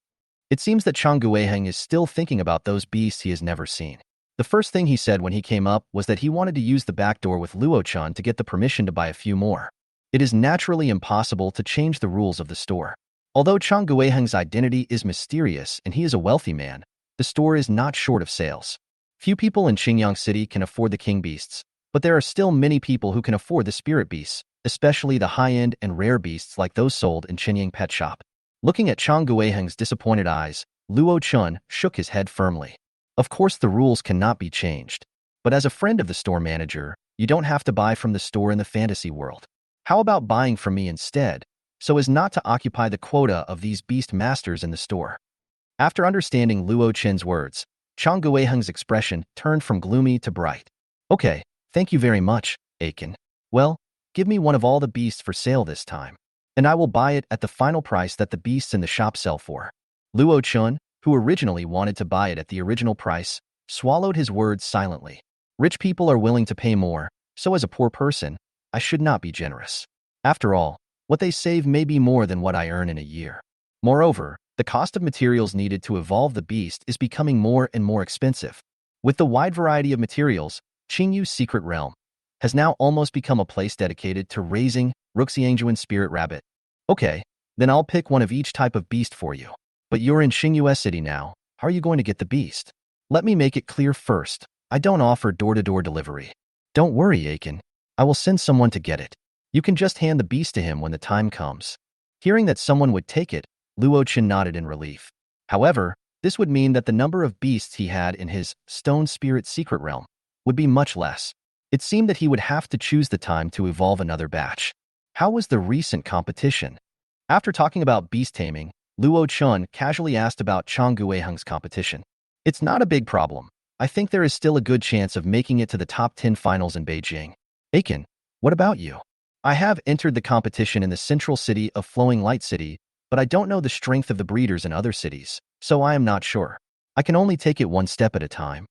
It seems that Chong Guang is still thinking about those beasts he has never seen. The first thing he said when he came up was that he wanted to use the back door with Luo Chen to get the permission to buy a few more. It is naturally impossible to change the rules of the store. Although Chong Guang's identity is mysterious and he is a wealthy man, the store is not short of sales. Few people in Qingyang City can afford the king beasts, but there are still many people who can afford the spirit beasts, especially the high-end and rare beasts like those sold in Qinyang Pet Shop. Looking at Chong Guang's disappointed eyes, Luo Chun shook his head firmly. Of course the rules cannot be changed, but as a friend of the store manager, you don't have to buy from the store in the fantasy world. How about buying from me instead, so as not to occupy the quota of these beast masters in the store? After understanding Luo Chen's words, Chong Guang's expression turned from gloomy to bright. Okay, thank you very much, Aiken. Well, give me 1 of all the beasts for sale this time, and I will buy it at the final price that the beasts in the shop sell for. Luo Chun, who originally wanted to buy it at the original price, swallowed his words silently. Rich people are willing to pay more, so as a poor person, I should not be generous. After all, what they save may be more than what I earn in a year. Moreover, the cost of materials needed to evolve the beast is becoming more and more expensive. With the wide variety of materials, Qingyu's secret realm has now almost become a place dedicated to raising Ruxiangjuan spirit rabbit. Okay, then I'll pick 1 of each type of beast for you. But you're in Xingyue City now, how are you going to get the beast? Let me make it clear first, I don't offer door-to-door delivery. Don't worry, Aiken, I will send someone to get it. You can just hand the beast to him when the time comes. Hearing that someone would take it, Luo Chen nodded in relief. However, this would mean that the number of beasts he had in his stone spirit secret realm would be much less. It seemed that he would have to choose the time to evolve another batch. How was the recent competition? After talking about beast taming, Luo Chen casually asked about Chong Guang's competition. It's not a big problem. I think there is still a good chance of making it to the top 10 finals in Beijing. Aiken, what about you? I have entered the competition in the central city of Flowing Light City, but I don't know the strength of the breeders in other cities, so I am not sure. I can only take it one step at a time.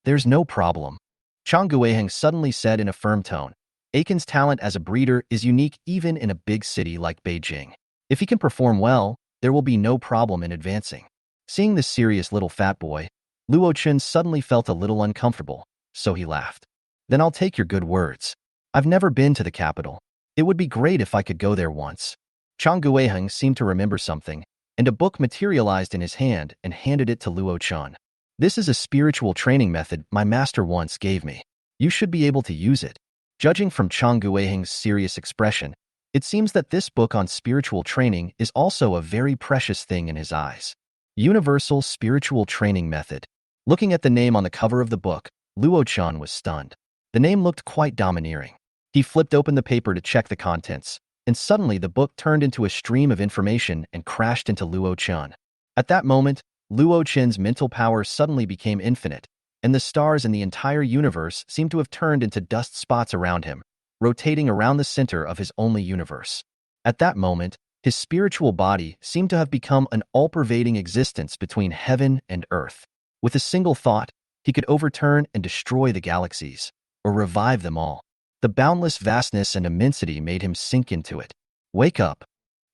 There's no problem. Chong Guang suddenly said in a firm tone. Aiken's talent as a breeder is unique even in a big city like Beijing. If he can perform well, there will be no problem in advancing. Seeing this serious little fat boy, Luo Chen suddenly felt a little uncomfortable, so he laughed. Then I'll take your good words. I've never been to the capital. It would be great if I could go there once. Chong Guang seemed to remember something, and a book materialized in his hand and handed it to Luo Chen. This is a spiritual training method my master once gave me. You should be able to use it. Judging from Chong Guang's serious expression, it seems that this book on spiritual training is also a very precious thing in his eyes. Universal Spiritual Training Method. Looking at the name on the cover of the book, Luo Chen was stunned. The name looked quite domineering. He flipped open the paper to check the contents, and suddenly the book turned into a stream of information and crashed into Luo Chen. At that moment, Luo Chen's mental power suddenly became infinite, and the stars in the entire universe seemed to have turned into dust spots around him, rotating around the center of his only universe. At that moment, his spiritual body seemed to have become an all-pervading existence between heaven and earth. With a single thought, he could overturn and destroy the galaxies, or revive them all. The boundless vastness and immensity made him sink into it. Wake up.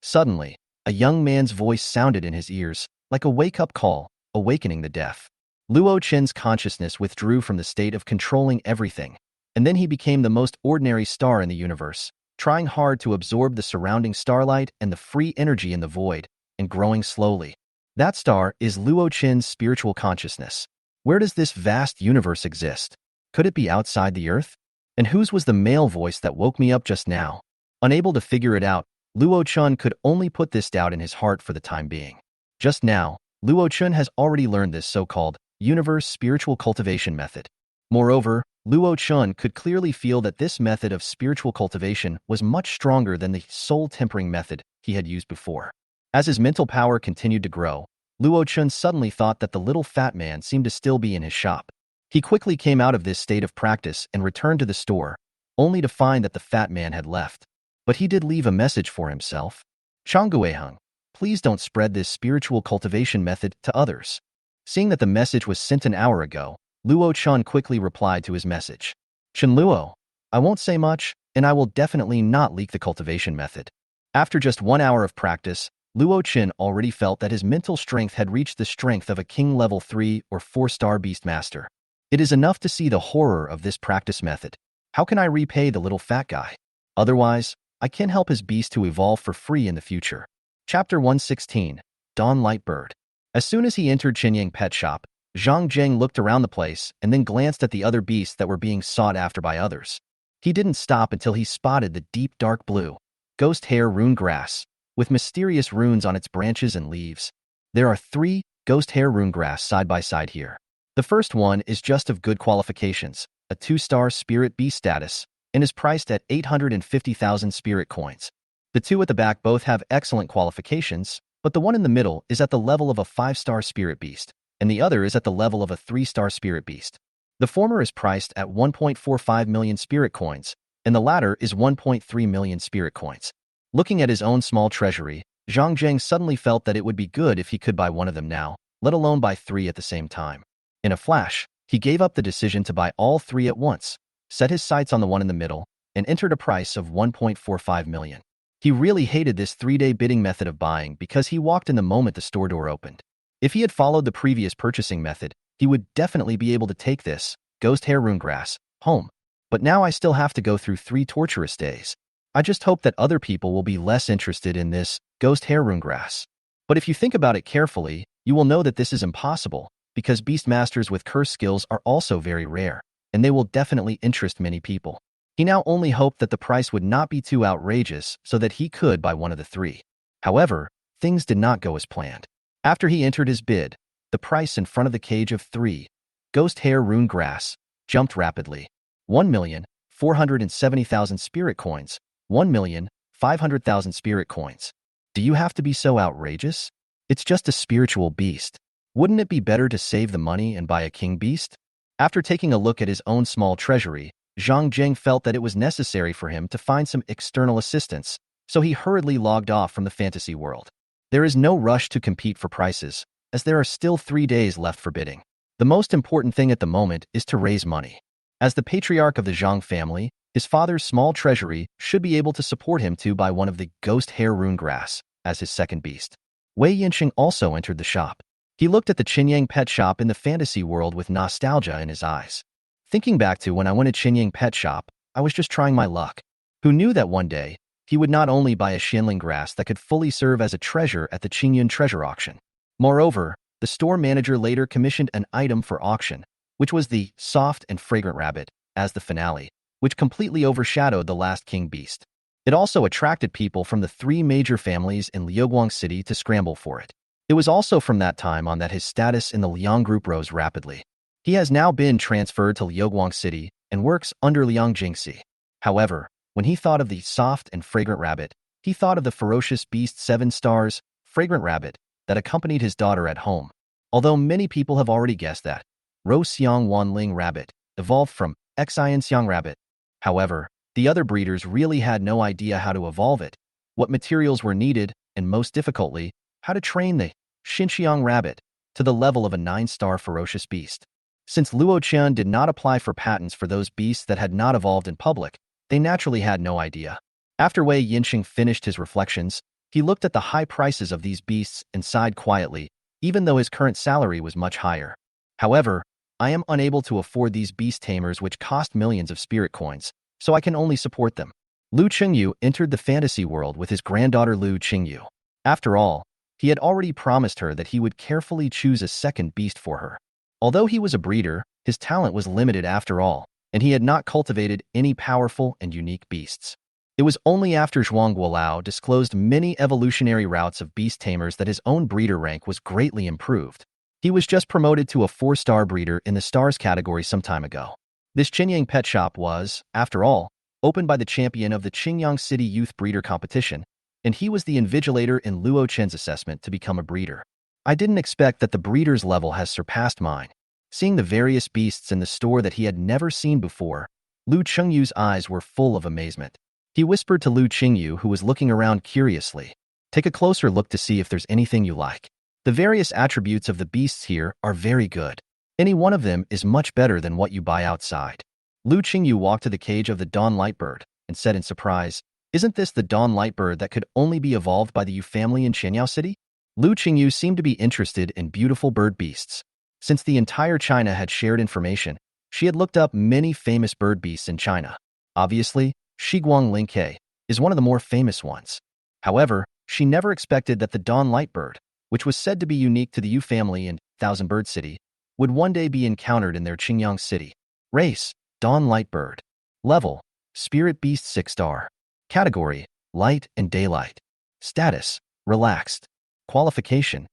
Suddenly, a young man's voice sounded in his ears, like a wake-up call, awakening the deaf. Luo Chen's consciousness withdrew from the state of controlling everything, and then he became the most ordinary star in the universe, trying hard to absorb the surrounding starlight and the free energy in the void, and growing slowly. That star is Luo Chen's spiritual consciousness. Where does this vast universe exist? Could it be outside the earth? And whose was the male voice that woke me up just now? Unable to figure it out, Luo Chen could only put this doubt in his heart for the time being. Just now, Luo Chen has already learned this so-called universe spiritual cultivation method. Moreover, Luo Chen could clearly feel that this method of spiritual cultivation was much stronger than the soul-tempering method he had used before. As his mental power continued to grow, Luo Chen suddenly thought that the little fat man seemed to still be in his shop. He quickly came out of this state of practice and returned to the store, only to find that the fat man had left. But he did leave a message for himself. Chong Guang, please don't spread this spiritual cultivation method to others. Seeing that the message was sent an hour ago, Luo Chen quickly replied to his message. Chen Luo, I won't say much, and I will definitely not leak the cultivation method. After just 1 hour of practice, Luo Chen already felt that his mental strength had reached the strength of a king level 3 or 4-star beast master. It is enough to see the horror of this practice method. How can I repay the little fat guy? Otherwise, I can help his beast to evolve for free in the future. Chapter 116, Dawn Light Bird. As soon as he entered Qinyang Pet Shop, Zhang Zheng looked around the place and then glanced at the other beasts that were being sought after by others. He didn't stop until he spotted the deep dark blue, ghost hair rune grass, with mysterious runes on its branches and leaves. There are 3 ghost hair rune grass side by side here. The first one is just of good qualifications, a 2-star spirit beast status, and is priced at 850,000 spirit coins. The 2 at the back both have excellent qualifications, but the one in the middle is at the level of a 5-star spirit beast, and the other is at the level of a 3-star spirit beast. The former is priced at 1.45 million spirit coins, and the latter is 1.3 million spirit coins. Looking at his own small treasury, Zhang Zheng suddenly felt that it would be good if he could buy one of them now, let alone buy 3 at the same time. In a flash, he gave up the decision to buy all 3 at once, set his sights on the one in the middle, and entered a price of 1.45 million. He really hated this 3-day bidding method of buying because he walked in the moment the store door opened. If he had followed the previous purchasing method, he would definitely be able to take this, ghost hair rune grass, home. But now I still have to go through 3 torturous days. I just hope that other people will be less interested in this, ghost hair rune grass. But if you think about it carefully, you will know that this is impossible, because beast masters with curse skills are also very rare, and they will definitely interest many people. He now only hoped that the price would not be too outrageous so that he could buy one of the three. However, things did not go as planned. After he entered his bid, the price in front of the cage of 3 ghost hair rune grass jumped rapidly. 1,470,000 spirit coins, 1,500,000 spirit coins. Do you have to be so outrageous? It's just a spiritual beast. Wouldn't it be better to save the money and buy a king beast? After taking a look at his own small treasury, Zhang Jing felt that it was necessary for him to find some external assistance, so he hurriedly logged off from the fantasy world. There is no rush to compete for prices, as there are still 3 days left for bidding. The most important thing at the moment is to raise money. As the patriarch of the Zhang family, his father's small treasury should be able to support him to buy one of the ghost hair rune grass as his second beast. Wei Yinxing also entered the shop. He looked at the Qinyang pet shop in the fantasy world with nostalgia in his eyes. Thinking back to when I went to Qinyang pet shop, I was just trying my luck. Who knew that one day, he would not only buy a Xianling grass that could fully serve as a treasure at the Qingyun treasure auction. Moreover, the store manager later commissioned an item for auction, which was the soft and fragrant rabbit, as the finale, which completely overshadowed the last king beast. It also attracted people from the 3 major families in Liuguang City to scramble for it. It was also from that time on that his status in the Liang group rose rapidly. He has now been transferred to Liuguang City and works under Liang Jingxi. However, when he thought of the soft and fragrant rabbit, he thought of the ferocious beast 7 stars, fragrant rabbit, that accompanied his daughter at home. Although many people have already guessed that Ro Xiang Wanling rabbit evolved from Xian Xiang rabbit. However, the other breeders really had no idea how to evolve it, what materials were needed, and most difficultly, how to train the Xinxiang rabbit to the level of a 9-star ferocious beast. Since Luo Qian did not apply for patents for those beasts that had not evolved in public, they naturally had no idea. After Wei Yinxing finished his reflections, he looked at the high prices of these beasts and sighed quietly, even though his current salary was much higher. However, I am unable to afford these beast tamers which cost millions of spirit coins, so I can only support them. Lu Qingyu entered the fantasy world with his granddaughter Lu Qingyu. After all, he had already promised her that he would carefully choose a second beast for her. Although he was a breeder, his talent was limited after all, and he had not cultivated any powerful and unique beasts. It was only after Zhuang Guolao disclosed many evolutionary routes of beast tamers that his own breeder rank was greatly improved. He was just promoted to a 4-star breeder in the stars category some time ago. This Qinyang pet shop was, after all, opened by the champion of the Qingyang City Youth Breeder Competition, and he was the invigilator in Luo Chen's assessment to become a breeder. I didn't expect that the breeder's level has surpassed mine. Seeing the various beasts in the store that he had never seen before, Lu Qingyu's eyes were full of amazement. He whispered to Lu Qingyu, who was looking around curiously, "Take a closer look to see if there's anything you like. The various attributes of the beasts here are very good. Any one of them is much better than what you buy outside." Lu Qingyu walked to the cage of the Dawn Lightbird and said in surprise, "Isn't this the Dawn Lightbird that could only be evolved by the Yu family in Qianyao City?" Lu Qingyu seemed to be interested in beautiful bird beasts. Since the entire China had shared information, she had looked up many famous bird beasts in China. Obviously, Shiguang Lingke is one of the more famous ones. However, she never expected that the Dawn Lightbird, which was said to be unique to the Yu family in Thousand Bird City, would one day be encountered in their Qingyang City. Race, Dawn Lightbird. Level, Spirit Beast 6-star. Category, Light and Daylight. Status, Relaxed. Qualification,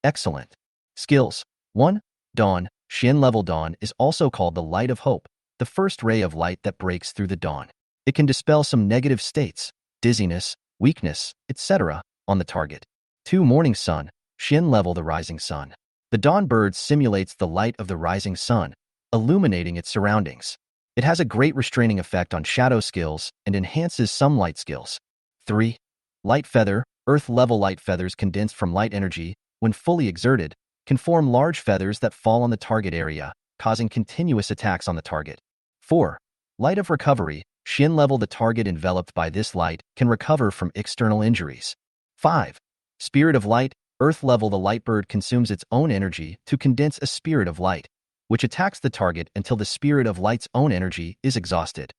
Excellent. Skills, 1. Dawn. Xian level Dawn is also called the Light of Hope, the first ray of light that breaks through the dawn. It can dispel some negative states, dizziness, weakness, etc., on the target. 2. Morning Sun. Xian level the Rising Sun. The dawn bird simulates the light of the rising sun, illuminating its surroundings. It has a great restraining effect on shadow skills and enhances some light skills. 3. Light Feather. Earth-level light feathers condensed from light energy, when fully exerted, can form large feathers that fall on the target area, causing continuous attacks on the target. 4. Light of Recovery. Xian level the target enveloped by this light can recover from external injuries. 5. Spirit of Light. Earth level the light bird consumes its own energy to condense a spirit of light, which attacks the target until the spirit of light's own energy is exhausted.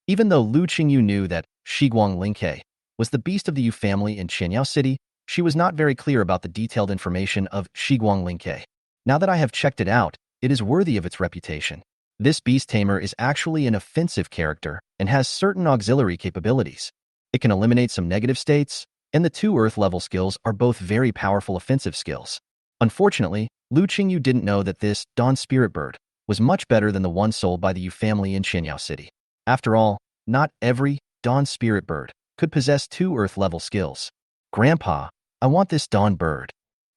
Even though Lu Qingyu knew that Shiguang Lingke was the beast of the Yu family in Qianyao City, she was not very clear about the detailed information of Shiguang Lingke. Now that I have checked it out, it is worthy of its reputation. This beast tamer is actually an offensive character and has certain auxiliary capabilities. It can eliminate some negative states, and the two Earth-level skills are both very powerful offensive skills. Unfortunately, Lu Qingyu didn't know that this Dawn Spirit Bird was much better than the one sold by the Yu family in Qinyao City. After all, not every Dawn Spirit Bird could possess two Earth-level skills. Grandpa, I want this Dawn Bird.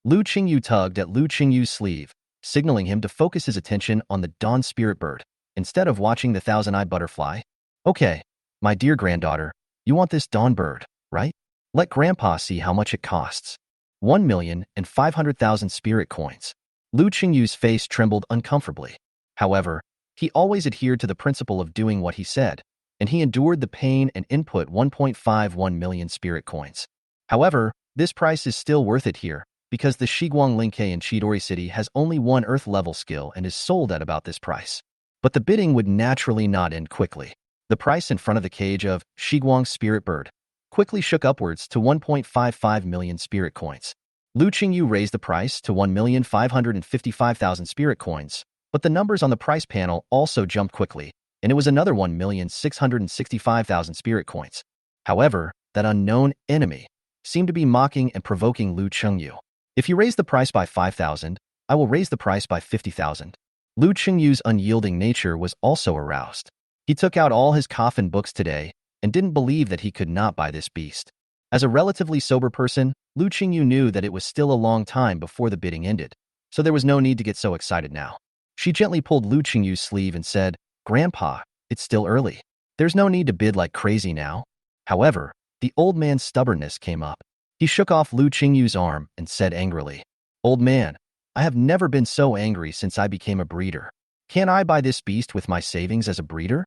Lu Qingyu tugged at Lu Qingyu's sleeve, signaling him to focus his attention on the Dawn Spirit Bird instead of watching the Thousand-Eyed Butterfly. Okay, my dear granddaughter, you want this Dawn Bird, right? Let Grandpa see how much it costs. 1,500,000 spirit coins. Lu Qingyu's face trembled uncomfortably. However, he always adhered to the principle of doing what he said, and he endured the pain and input 1.51 million spirit coins. However, this price is still worth it here, because the Shiguang Linke in Chidori City has only one Earth-level skill and is sold at about this price. But the bidding would naturally not end quickly. The price in front of the cage of Shiguang's Spirit Bird quickly shook upwards to 1.55 million spirit coins. Lu Qingyu raised the price to 1,555,000 spirit coins, but the numbers on the price panel also jumped quickly, and it was another 1,665,000 spirit coins. However, that unknown enemy seemed to be mocking and provoking Lu Qingyu. If you raise the price by 5,000, I will raise the price by 50,000. Lu Qingyu's unyielding nature was also aroused. He took out all his coffin books today and didn't believe that he could not buy this beast. As a relatively sober person, Lu Qingyu knew that it was still a long time before the bidding ended, so there was no need to get so excited now. She gently pulled Lu Qingyu's sleeve and said, Grandpa, it's still early. There's no need to bid like crazy now. However, the old man's stubbornness came up. He shook off Lu Qingyu's arm and said angrily, Old man, I have never been so angry since I became a breeder. Can I buy this beast with my savings as a breeder?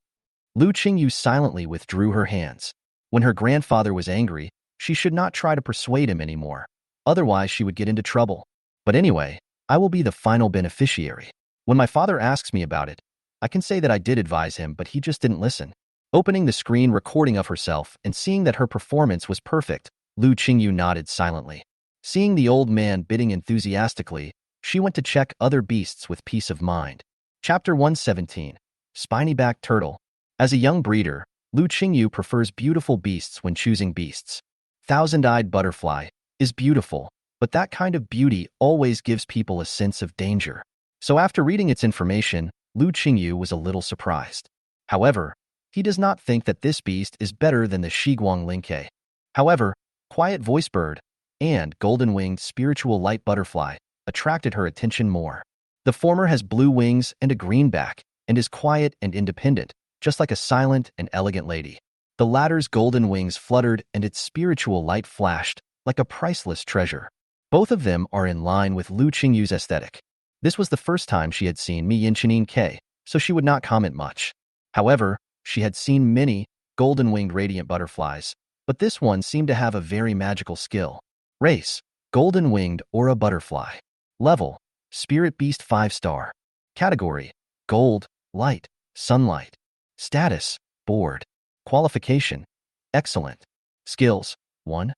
Lu Qingyu silently withdrew her hands. When her grandfather was angry, she should not try to persuade him anymore. Otherwise, she would get into trouble. But anyway, I will be the final beneficiary. When my father asks me about it, I can say that I did advise him, but he just didn't listen. Opening the screen recording of herself and seeing that her performance was perfect, Lu Qingyu nodded silently. Seeing the old man bidding enthusiastically, she went to check other beasts with peace of mind. Chapter 117. Spiny-backed Turtle. As a young breeder, Lu Qingyu prefers beautiful beasts when choosing beasts. Thousand-eyed butterfly is beautiful, but that kind of beauty always gives people a sense of danger. So after reading its information, Lu Qingyu was a little surprised. However, he does not think that this beast is better than the Shiguang Linke. However, Quiet Voice Bird and Golden-Winged Spiritual Light Butterfly attracted her attention more. The former has blue wings and a green back and is quiet and independent, just like a silent and elegant lady. The latter's golden wings fluttered and its spiritual light flashed like a priceless treasure. Both of them are in line with Lu Qingyu's aesthetic. This was the first time she had seen Mi Yinchinin Ke, so she would not comment much. However, she had seen many golden-winged radiant butterflies, but this one seemed to have a very magical skill. Race: golden-winged aura butterfly. Level: Spirit Beast 5-star. Category: Gold, Light, Sunlight. Status: Bored. Qualification: Excellent. Skills: 1.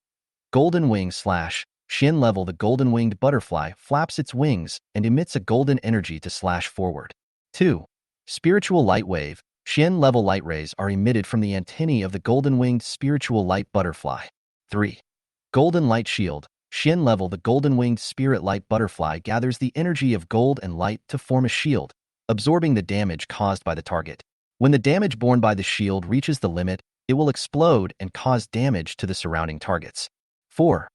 Golden Wing slash Shin level. The golden-winged butterfly flaps its wings and emits a golden energy to slash forward. 2. Spiritual Light Wave. Shin level light rays are emitted from the antennae of the golden-winged spiritual light butterfly. 3. Golden Light Shield. Shin level. The golden-winged spirit light butterfly gathers the energy of gold and light to form a shield, absorbing the damage caused by the target. When the damage borne by the shield reaches the limit, it will explode and cause damage to the surrounding targets. 4.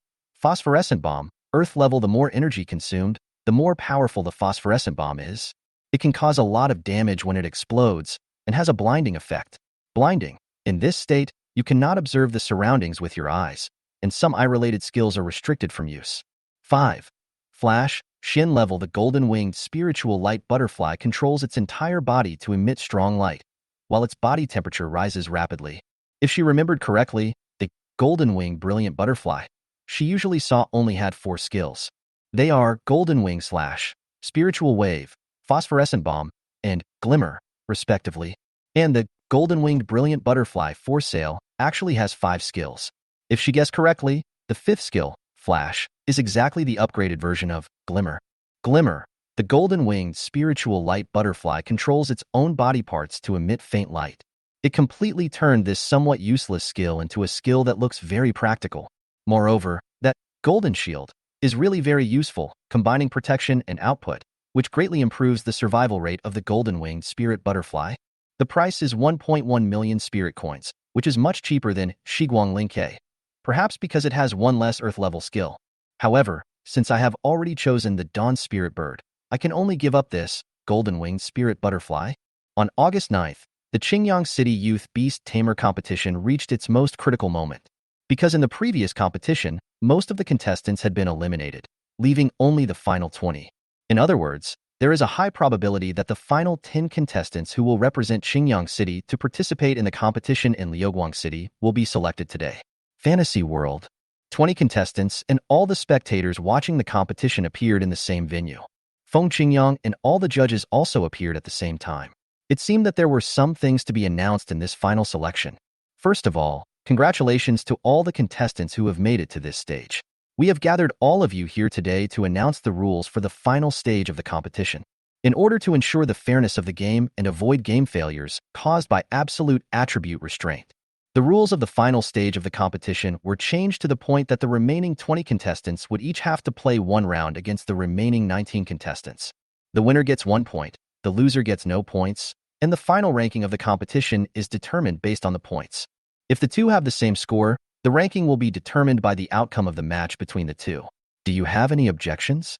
Phosphorescent Bomb. Earth level. The more energy consumed, the more powerful the phosphorescent bomb is. It can cause a lot of damage when it explodes and has a blinding effect. Blinding. In this state, you cannot observe the surroundings with your eyes, and some eye-related skills are restricted from use. 5. Flash. Shin level. The golden-winged spiritual light butterfly controls its entire body to emit strong light, while its body temperature rises rapidly. If she remembered correctly, the golden-winged brilliant butterfly she usually saw only had 4 skills. They are Golden Wing slash, Spiritual Wave, Phosphorescent Bomb, and Glimmer, respectively. And the golden-winged brilliant butterfly for sale actually has 5 skills. If she guessed correctly, the 5th skill, Flash, is exactly the upgraded version of Glimmer. Glimmer. The golden-winged spiritual light butterfly controls its own body parts to emit faint light. It completely turned this somewhat useless skill into a skill that looks very practical. Moreover, that golden shield is really very useful, combining protection and output, which greatly improves the survival rate of the golden-winged spirit butterfly. The price is 1.1 million spirit coins, which is much cheaper than Shiguang Linke, perhaps because it has one less Earth-level skill. However, since I have already chosen the Dawn Spirit Bird, I can only give up this golden-winged spirit butterfly. On August 9th, the Qingyang City Youth Beast Tamer competition reached its most critical moment. Because in the previous competition, most of the contestants had been eliminated, leaving only the final 20. In other words, there is a high probability that the final 10 contestants who will represent Qingyang City to participate in the competition in Liuguang City will be selected today. Fantasy World. 20 contestants and all the spectators watching the competition appeared in the same venue. Feng Qingyang and all the judges also appeared at the same time. It seemed that there were some things to be announced in this final selection. First of all, congratulations to all the contestants who have made it to this stage. We have gathered all of you here today to announce the rules for the final stage of the competition. In order to ensure the fairness of the game and avoid game failures caused by absolute attribute restraint, the rules of the final stage of the competition were changed to the point that the remaining 20 contestants would each have to play one round against the remaining 19 contestants. The winner gets 1 point, the loser gets no points, and the final ranking of the competition is determined based on the points. If the two have the same score, the ranking will be determined by the outcome of the match between the two. Do you have any objections?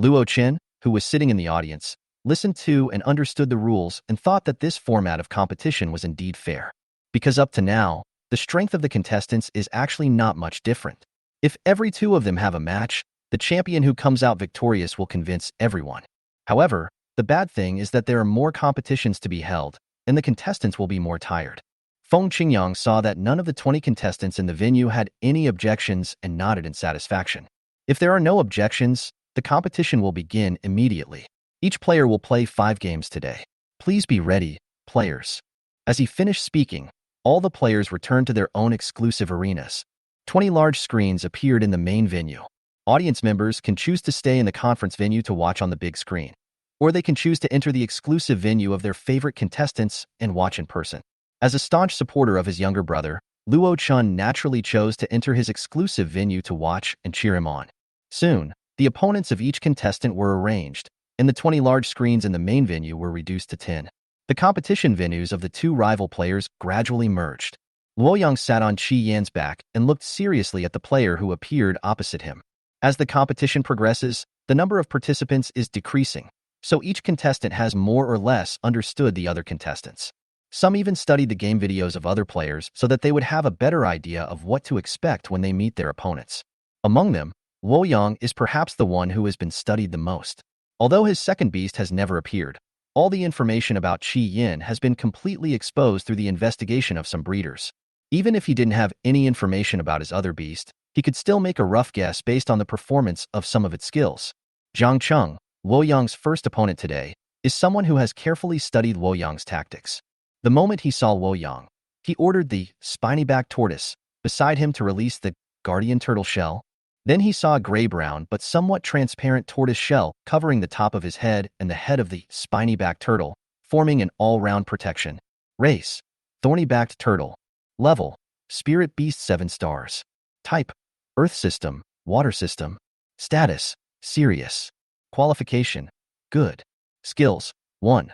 Luo Chen, who was sitting in the audience, listened to and understood the rules and thought that this format of competition was indeed fair. Because up to now, the strength of the contestants is actually not much different. If every two of them have a match, the champion who comes out victorious will convince everyone. However, the bad thing is that there are more competitions to be held, and the contestants will be more tired. Feng Qingyang saw that none of the 20 contestants in the venue had any objections and nodded in satisfaction. If there are no objections, the competition will begin immediately. Each player will play 5 games today. Please be ready, players. As he finished speaking, all the players returned to their own exclusive arenas. 20 large screens appeared in the main venue. Audience members can choose to stay in the conference venue to watch on the big screen, or they can choose to enter the exclusive venue of their favorite contestants and watch in person. As a staunch supporter of his younger brother, Luo Chun naturally chose to enter his exclusive venue to watch and cheer him on. Soon, the opponents of each contestant were arranged, and the 20 large screens in the main venue were reduced to 10. The competition venues of the two rival players gradually merged. Luoyang sat on Qi Yan's back and looked seriously at the player who appeared opposite him. As the competition progresses, the number of participants is decreasing, so each contestant has more or less understood the other contestants. Some even studied the game videos of other players so that they would have a better idea of what to expect when they meet their opponents. Among them, Luoyang is perhaps the one who has been studied the most. Although his second beast has never appeared, all the information about Qi Yin has been completely exposed through the investigation of some breeders. Even if he didn't have any information about his other beast, he could still make a rough guess based on the performance of some of its skills. Zhang Cheng, Luoyang's first opponent today, is someone who has carefully studied Luoyang's tactics. The moment he saw Luoyang, he ordered the spiny-backed tortoise beside him to release the guardian turtle shell. Then he saw a gray-brown but somewhat transparent tortoise shell covering the top of his head and the head of the spiny-backed turtle, forming an all-round protection. Race: thorny-backed turtle. Level: Spirit Beast 7 stars. Type: Earth System, Water System. Status: Serious. Qualification: Good. Skills: 1.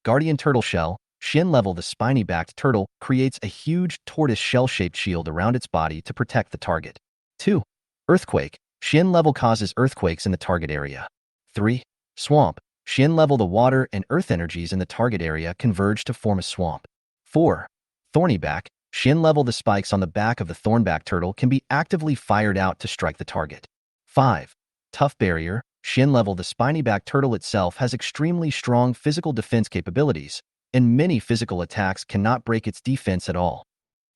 Guardian Turtle Shell. Shin level: the spiny-backed turtle creates a huge tortoise shell-shaped shield around its body to protect the target. 2. Earthquake. Shin level causes earthquakes in the target area. 3. Swamp. Shin level: the water and earth energies in the target area converge to form a swamp. 4. Thornyback. Shin level: the spikes on the back of the thornback turtle can be actively fired out to strike the target. 5. Tough Barrier. Shin level: the spiny-backed turtle itself has extremely strong physical defense capabilities, and many physical attacks cannot break its defense at all.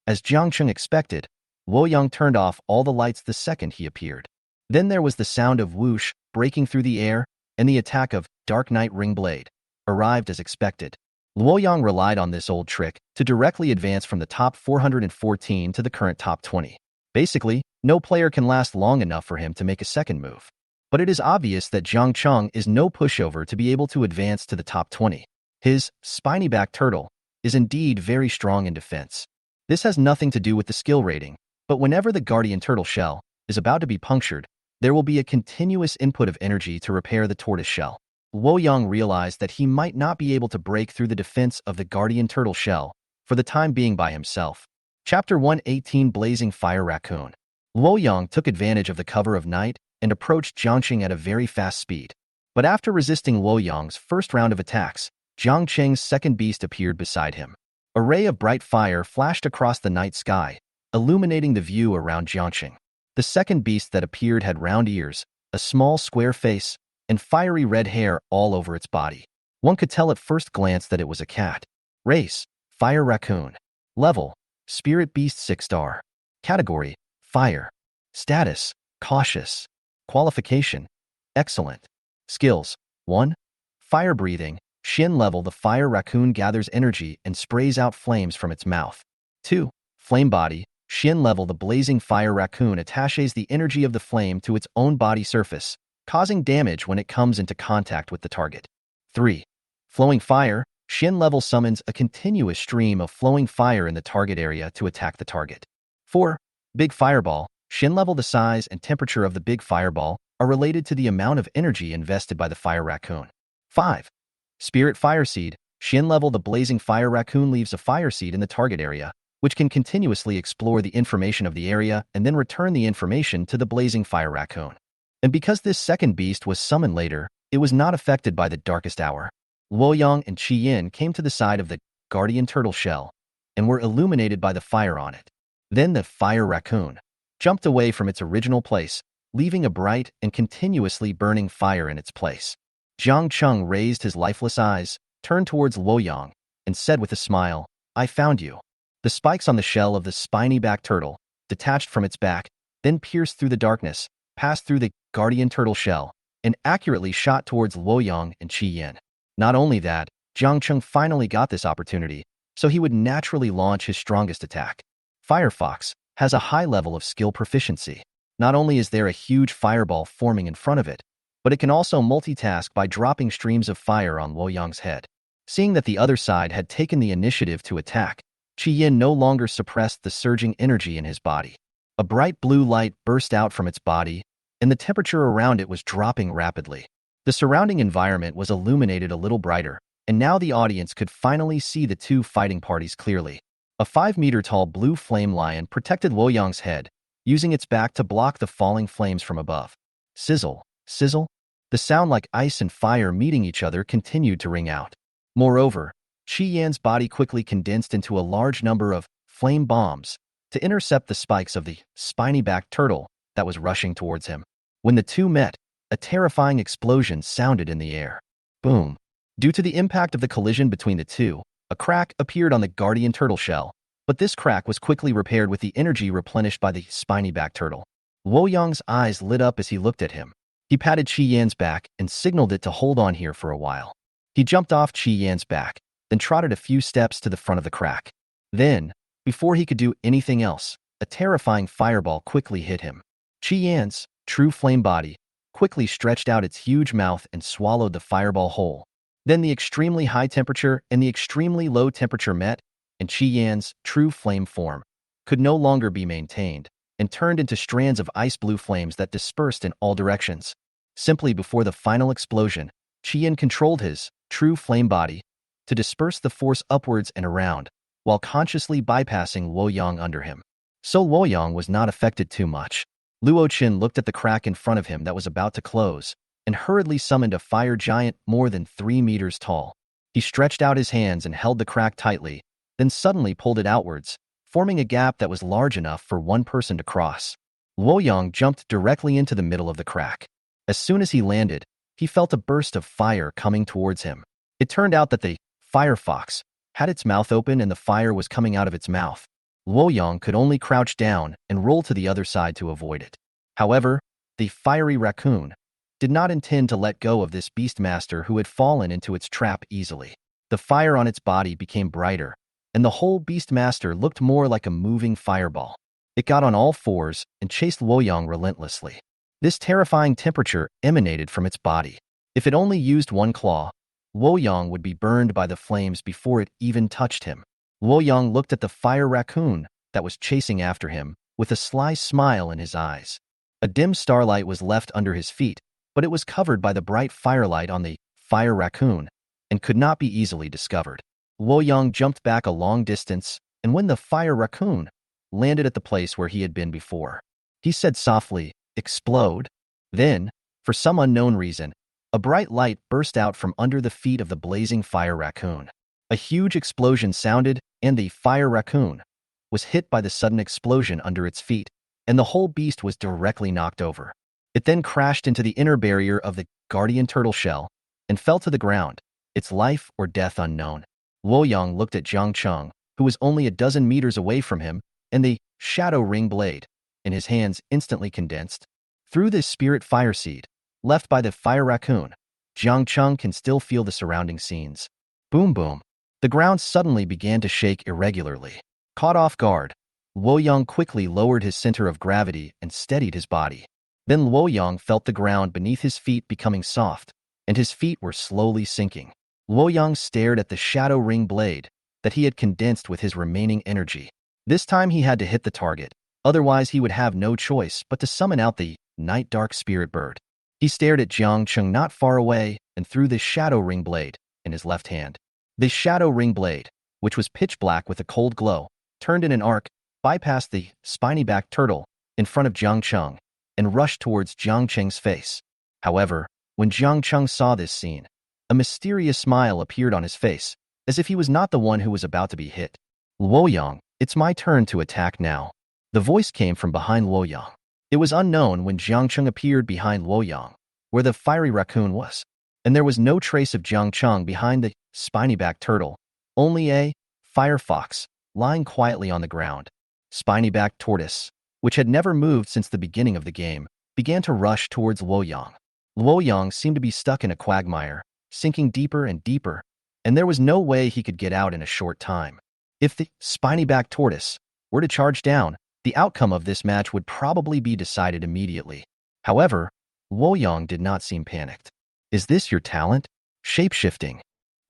As Jiang Cheng expected, Luoyang turned off all the lights the second he appeared. Then there was the sound of whoosh breaking through the air, and the attack of Dark Knight Ring Blade arrived as expected. Luoyang relied on this old trick to directly advance from the top 414 to the current top 20. Basically, no player can last long enough for him to make a second move. But it is obvious that Jiang Cheng is no pushover to be able to advance to the top 20. His spiny-backed turtle is indeed very strong in defense. This has nothing to do with the skill rating, but whenever the guardian turtle shell is about to be punctured, there will be a continuous input of energy to repair the tortoise shell. Luo Yang realized that he might not be able to break through the defense of the guardian turtle shell for the time being by himself. Chapter 118 Blazing Fire Raccoon. Luo Yang took advantage of the cover of night and approached Jiangqing at a very fast speed. But after resisting Luo Yang's first round of attacks, Jiangqing's second beast appeared beside him. A ray of bright fire flashed across the night sky, illuminating the view around Jiangqing. The second beast that appeared had round ears, a small square face, and fiery red hair all over its body. One could tell at first glance that it was a cat. Race: Fire Raccoon. Level: Spirit Beast 6-star. Category: Fire. Status: Cautious. Qualification: Excellent. Skills: 1. Fire Breathing. Shin level: The fire raccoon gathers energy and sprays out flames from its mouth. 2. Flame Body. Shin level: The blazing fire raccoon attaches the energy of the flame to its own body surface, causing damage when it comes into contact with the target. 3. Flowing Fire. Shin level: Summons a continuous stream of flowing fire in the target area to attack the target. 4. Big Fireball. Shin level: The size and temperature of the big fireball are related to the amount of energy invested by the fire raccoon. 5. Spirit Fire Seed. Shin level: The blazing fire raccoon leaves a fire seed in the target area, which can continuously explore the information of the area and then return the information to the blazing fire raccoon. And because this second beast was summoned later, it was not affected by the darkest hour. Luo Yang and Qi Yin came to the side of the guardian turtle shell and were illuminated by the fire on it. Then the fire raccoon jumped away from its original place, leaving a bright and continuously burning fire in its place. Jiang Cheng raised his lifeless eyes, turned towards Luo Yang, and said with a smile, "I found you." The spikes on the shell of the spiny-backed turtle detached from its back, then pierced through the darkness, passed through the guardian turtle shell, and accurately shot towards Luo Yang and Qi Yin. Not only that, Jiang Cheng finally got this opportunity, so he would naturally launch his strongest attack. Firefox has a high level of skill proficiency. Not only is there a huge fireball forming in front of it, but it can also multitask by dropping streams of fire on Luo Yang's head. Seeing that the other side had taken the initiative to attack, Qi Yin no longer suppressed the surging energy in his body. A bright blue light burst out from its body, and the temperature around it was dropping rapidly. The surrounding environment was illuminated a little brighter, and now the audience could finally see the two fighting parties clearly. A 5-meter-tall blue flame lion protected Luo Yang's head, using its back to block the falling flames from above. Sizzle, sizzle. The sound like ice and fire meeting each other continued to ring out. Moreover, Qi Yan's body quickly condensed into a large number of flame bombs to intercept the spikes of the spiny-backed turtle that was rushing towards him. When the two met, a terrifying explosion sounded in the air. Boom. Due to the impact of the collision between the two, a crack appeared on the guardian turtle shell, but this crack was quickly repaired with the energy replenished by the spiny-backed turtle. Luo Yang's eyes lit up as he looked at him. He patted Qi Yan's back and signaled it to hold on here for a while. He jumped off Qi Yan's back, then trotted a few steps to the front of the crack. Then, before he could do anything else, a terrifying fireball quickly hit him. Qi Yan's true flame body quickly stretched out its huge mouth and swallowed the fireball whole. Then the extremely high temperature and the extremely low temperature met, and Qi Yan's true flame form could no longer be maintained and turned into strands of ice blue flames that dispersed in all directions. Simply before the final explosion, Qi Yan controlled his true flame body to disperse the force upwards and around, while consciously bypassing Luo Yang under him. So Luo Yang was not affected too much. Luo Qin looked at the crack in front of him that was about to close, and hurriedly summoned a fire giant more than 3 meters tall. He stretched out his hands and held the crack tightly, then suddenly pulled it outwards, forming a gap that was large enough for one person to cross. Luo Yang jumped directly into the middle of the crack. As soon as he landed, he felt a burst of fire coming towards him. It turned out that the firefox had its mouth open and the fire was coming out of its mouth. Luo Yang could only crouch down and roll to the other side to avoid it. However, the fiery raccoon did not intend to let go of this beastmaster who had fallen into its trap easily. The fire on its body became brighter, and the whole beastmaster looked more like a moving fireball. It got on all fours and chased Luo Yang relentlessly. This terrifying temperature emanated from its body. If it only used one claw, Luoyang would be burned by the flames before it even touched him. Luoyang looked at the fire raccoon that was chasing after him with a sly smile in his eyes. A dim starlight was left under his feet, but it was covered by the bright firelight on the fire raccoon and could not be easily discovered. Luoyang jumped back a long distance, and when the fire raccoon landed at the place where he had been before, he said softly, "Explode." Then, for some unknown reason, a bright light burst out from under the feet of the blazing fire raccoon. A huge explosion sounded, and the fire raccoon was hit by the sudden explosion under its feet, and the whole beast was directly knocked over. It then crashed into the inner barrier of the guardian turtle shell and fell to the ground, its life or death unknown. Luoyang looked at Jiang Cheng, who was only a dozen meters away from him, and the shadow ring blade in his hands instantly condensed. Through this spirit fire seed, left by the fire raccoon, Jiang Cheng can still feel the surrounding scenes. Boom boom. The ground suddenly began to shake irregularly. Caught off guard, Luoyang quickly lowered his center of gravity and steadied his body. Then Luoyang felt the ground beneath his feet becoming soft, and his feet were slowly sinking. Luoyang stared at the shadow ring blade that he had condensed with his remaining energy. This time he had to hit the target, otherwise he would have no choice but to summon out the night dark spirit bird. He stared at Jiang Cheng not far away and threw the shadow ring blade in his left hand. The shadow ring blade, which was pitch black with a cold glow, turned in an arc, bypassed the spiny-backed turtle in front of Jiang Cheng, and rushed towards Jiang Cheng's face. However, when Jiang Cheng saw this scene, a mysterious smile appeared on his face, as if he was not the one who was about to be hit. "Luoyang, it's my turn to attack now." The voice came from behind Luoyang. It was unknown when Jiang Cheng appeared behind Luoyang, where the fiery raccoon was, and there was no trace of Jiang Cheng behind the spiny-backed turtle, only a fire fox lying quietly on the ground. Spiny-backed tortoise, which had never moved since the beginning of the game, began to rush towards Luoyang. Luoyang seemed to be stuck in a quagmire, sinking deeper and deeper, and there was no way he could get out in a short time. If the spiny-backed tortoise were to charge down, the outcome of this match would probably be decided immediately. However, Luoyang did not seem panicked. "Is this your talent? Shape-shifting?"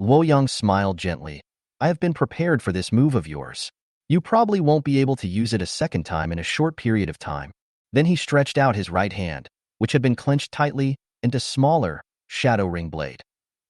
Luoyang smiled gently. "I have been prepared for this move of yours. You probably won't be able to use it a second time in a short period of time." Then he stretched out his right hand, which had been clenched tightly, and a smaller shadow ring blade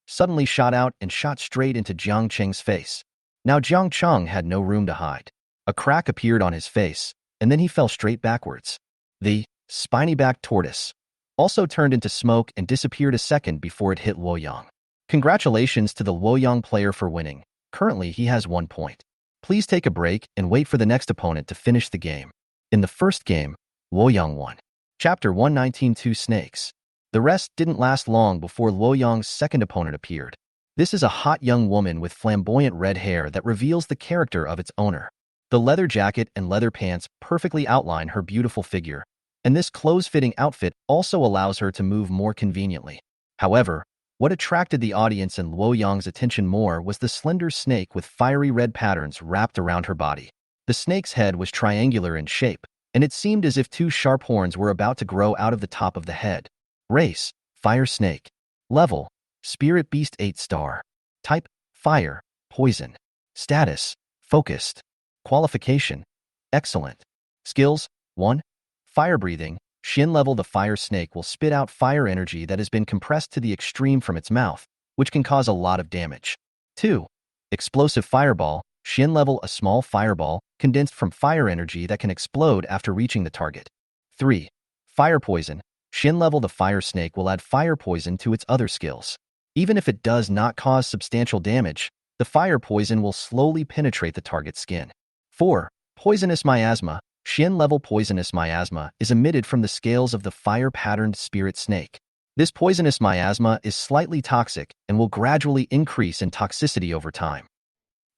suddenly shot out and shot straight into Jiang Cheng's face. Now Jiang Cheng had no room to hide. A crack appeared on his face, and then he fell straight backwards. The spiny-backed tortoise also turned into smoke and disappeared a second before it hit Luoyang. Congratulations to the Luoyang player for winning. Currently, he has 1 point. Please take a break and wait for the next opponent to finish the game. In the first game, Luoyang won. Chapter 119: Two Snakes. The rest didn't last long before Luoyang's second opponent appeared. This is a hot young woman with flamboyant red hair that reveals the character of its owner. The leather jacket and leather pants perfectly outline her beautiful figure, and this close-fitting outfit also allows her to move more conveniently. However, what attracted the audience and Luoyang's attention more was the slender snake with fiery red patterns wrapped around her body. The snake's head was triangular in shape, and it seemed as if two sharp horns were about to grow out of the top of the head. Race: Fire Snake. Level: Spirit Beast 8-star. Type: Fire, Poison. Status: Focused. Qualification: Excellent. Skills: 1. Fire Breathing. Shin level: The fire snake will spit out fire energy that has been compressed to the extreme from its mouth, which can cause a lot of damage. 2. Explosive Fireball. Shin level: A small fireball condensed from fire energy that can explode after reaching the target. 3. Fire Poison. Shin level: The fire snake will add fire poison to its other skills. Even if it does not cause substantial damage, the fire poison will slowly penetrate the target's skin. 4. Poisonous Miasma. Shin level: Poisonous miasma is emitted from the scales of the fire-patterned spirit snake. This poisonous miasma is slightly toxic and will gradually increase in toxicity over time.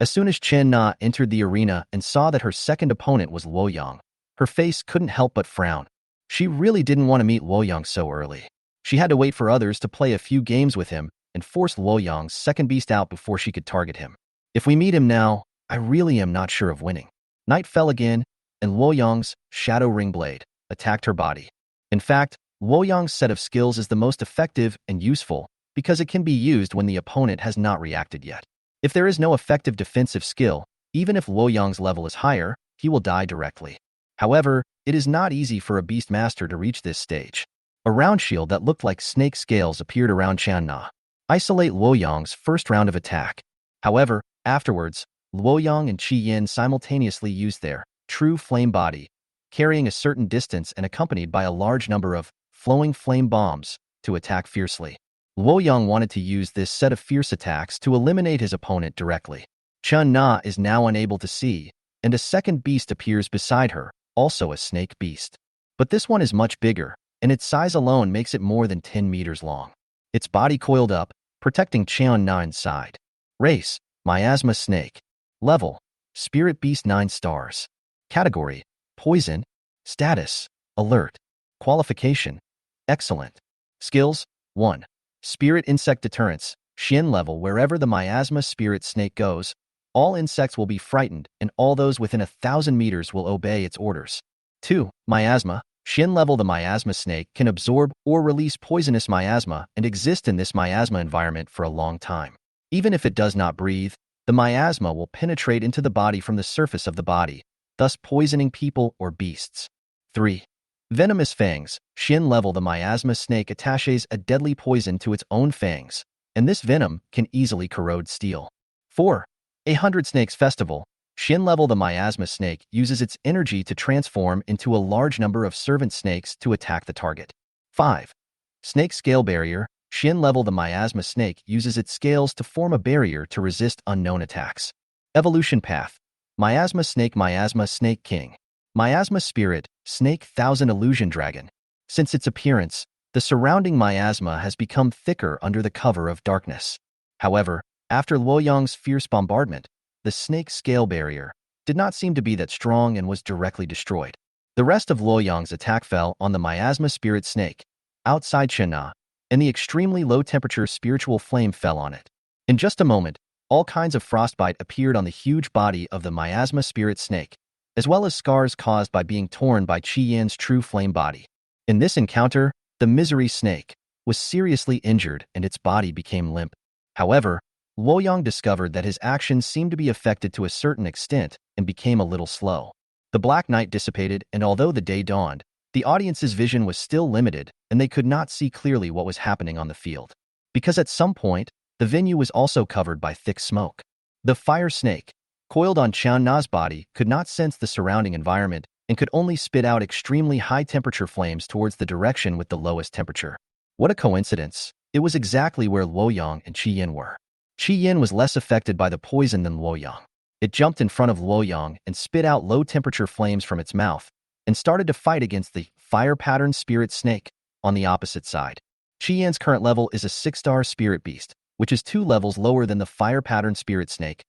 As soon as Chen Na entered the arena and saw that her second opponent was Luoyang, her face couldn't help but frown. She really didn't want to meet Luoyang so early. She had to wait for others to play a few games with him and force Luoyang's second beast out before she could target him. If we meet him now, I really am not sure of winning. Night fell again, and Luoyang's shadow ring blade attacked her body. In fact, Luoyang's set of skills is the most effective and useful because it can be used when the opponent has not reacted yet. If there is no effective defensive skill, even if Luoyang's level is higher, he will die directly. However, it is not easy for a beast master to reach this stage. A round shield that looked like snake scales appeared around Qian Na. Isolate Luoyang's first round of attack. However, afterwards, Luoyang and Qi Yin simultaneously used their true flame body, carrying a certain distance and accompanied by a large number of flowing flame bombs to attack fiercely. Luoyang wanted to use this set of fierce attacks to eliminate his opponent directly. Qian Na is now unable to see, and a second beast appears beside her, also a snake beast. But this one is much bigger, and its size alone makes it more than 10 meters long. Its body coiled up, protecting Qian Na inside. Race, Miasma Snake. Level, Spirit Beast 9 stars. Category, Poison. Status, Alert. Qualification, Excellent. Skills, 1. Spirit Insect Deterrence. Xin level. Wherever the miasma spirit snake goes, all insects will be frightened and all those within 1,000 meters will obey its orders. 2. Miasma. Xin level. The miasma snake can absorb or release poisonous miasma and exist in this miasma environment for a long time. Even if it does not breathe, the miasma will penetrate into the body from the surface of the body, thus poisoning people or beasts. 3. Venomous Fangs. Xin level. The miasma snake attaches a deadly poison to its own fangs, and this venom can easily corrode steel. 4. 100 Snakes Festival. Xin level. The miasma snake uses its energy to transform into a large number of servant snakes to attack the target. 5. Snake Scale Barrier. Xin level. The miasma snake uses its scales to form a barrier to resist unknown attacks. Evolution Path. Miasma Snake King. Miasma Spirit, Snake Thousand Illusion Dragon. Since its appearance, the surrounding miasma has become thicker under the cover of darkness. However, after Luoyang's fierce bombardment, the snake scale barrier did not seem to be that strong and was directly destroyed. The rest of Luoyang's attack fell on the miasma spirit snake, outside Qian Na, and the extremely low-temperature spiritual flame fell on it. In just a moment, all kinds of frostbite appeared on the huge body of the miasma spirit snake, as well as scars caused by being torn by Qi Yin's true flame body. In this encounter, the misery snake was seriously injured and its body became limp. However, Luoyang discovered that his actions seemed to be affected to a certain extent and became a little slow. The black night dissipated, and although the day dawned, the audience's vision was still limited and they could not see clearly what was happening on the field. Because at some point, the venue was also covered by thick smoke. The fire snake, coiled on Qian Na's body, could not sense the surrounding environment and could only spit out extremely high-temperature flames towards the direction with the lowest temperature. What a coincidence! It was exactly where Luoyang and Qi Yin were. Qi Yin was less affected by the poison than Luoyang. It jumped in front of Luoyang and spit out low-temperature flames from its mouth and started to fight against the fire-pattern spirit snake on the opposite side. Qi Yin's current level is a 6-star spirit beast, which is 2 levels lower than the fire-pattern spirit snake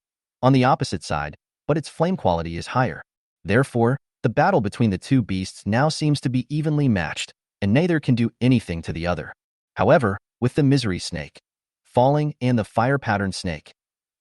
on the opposite side, but its flame quality is higher. Therefore, the battle between the two beasts now seems to be evenly matched, and neither can do anything to the other. However, with the misery snake falling and the fire-pattern snake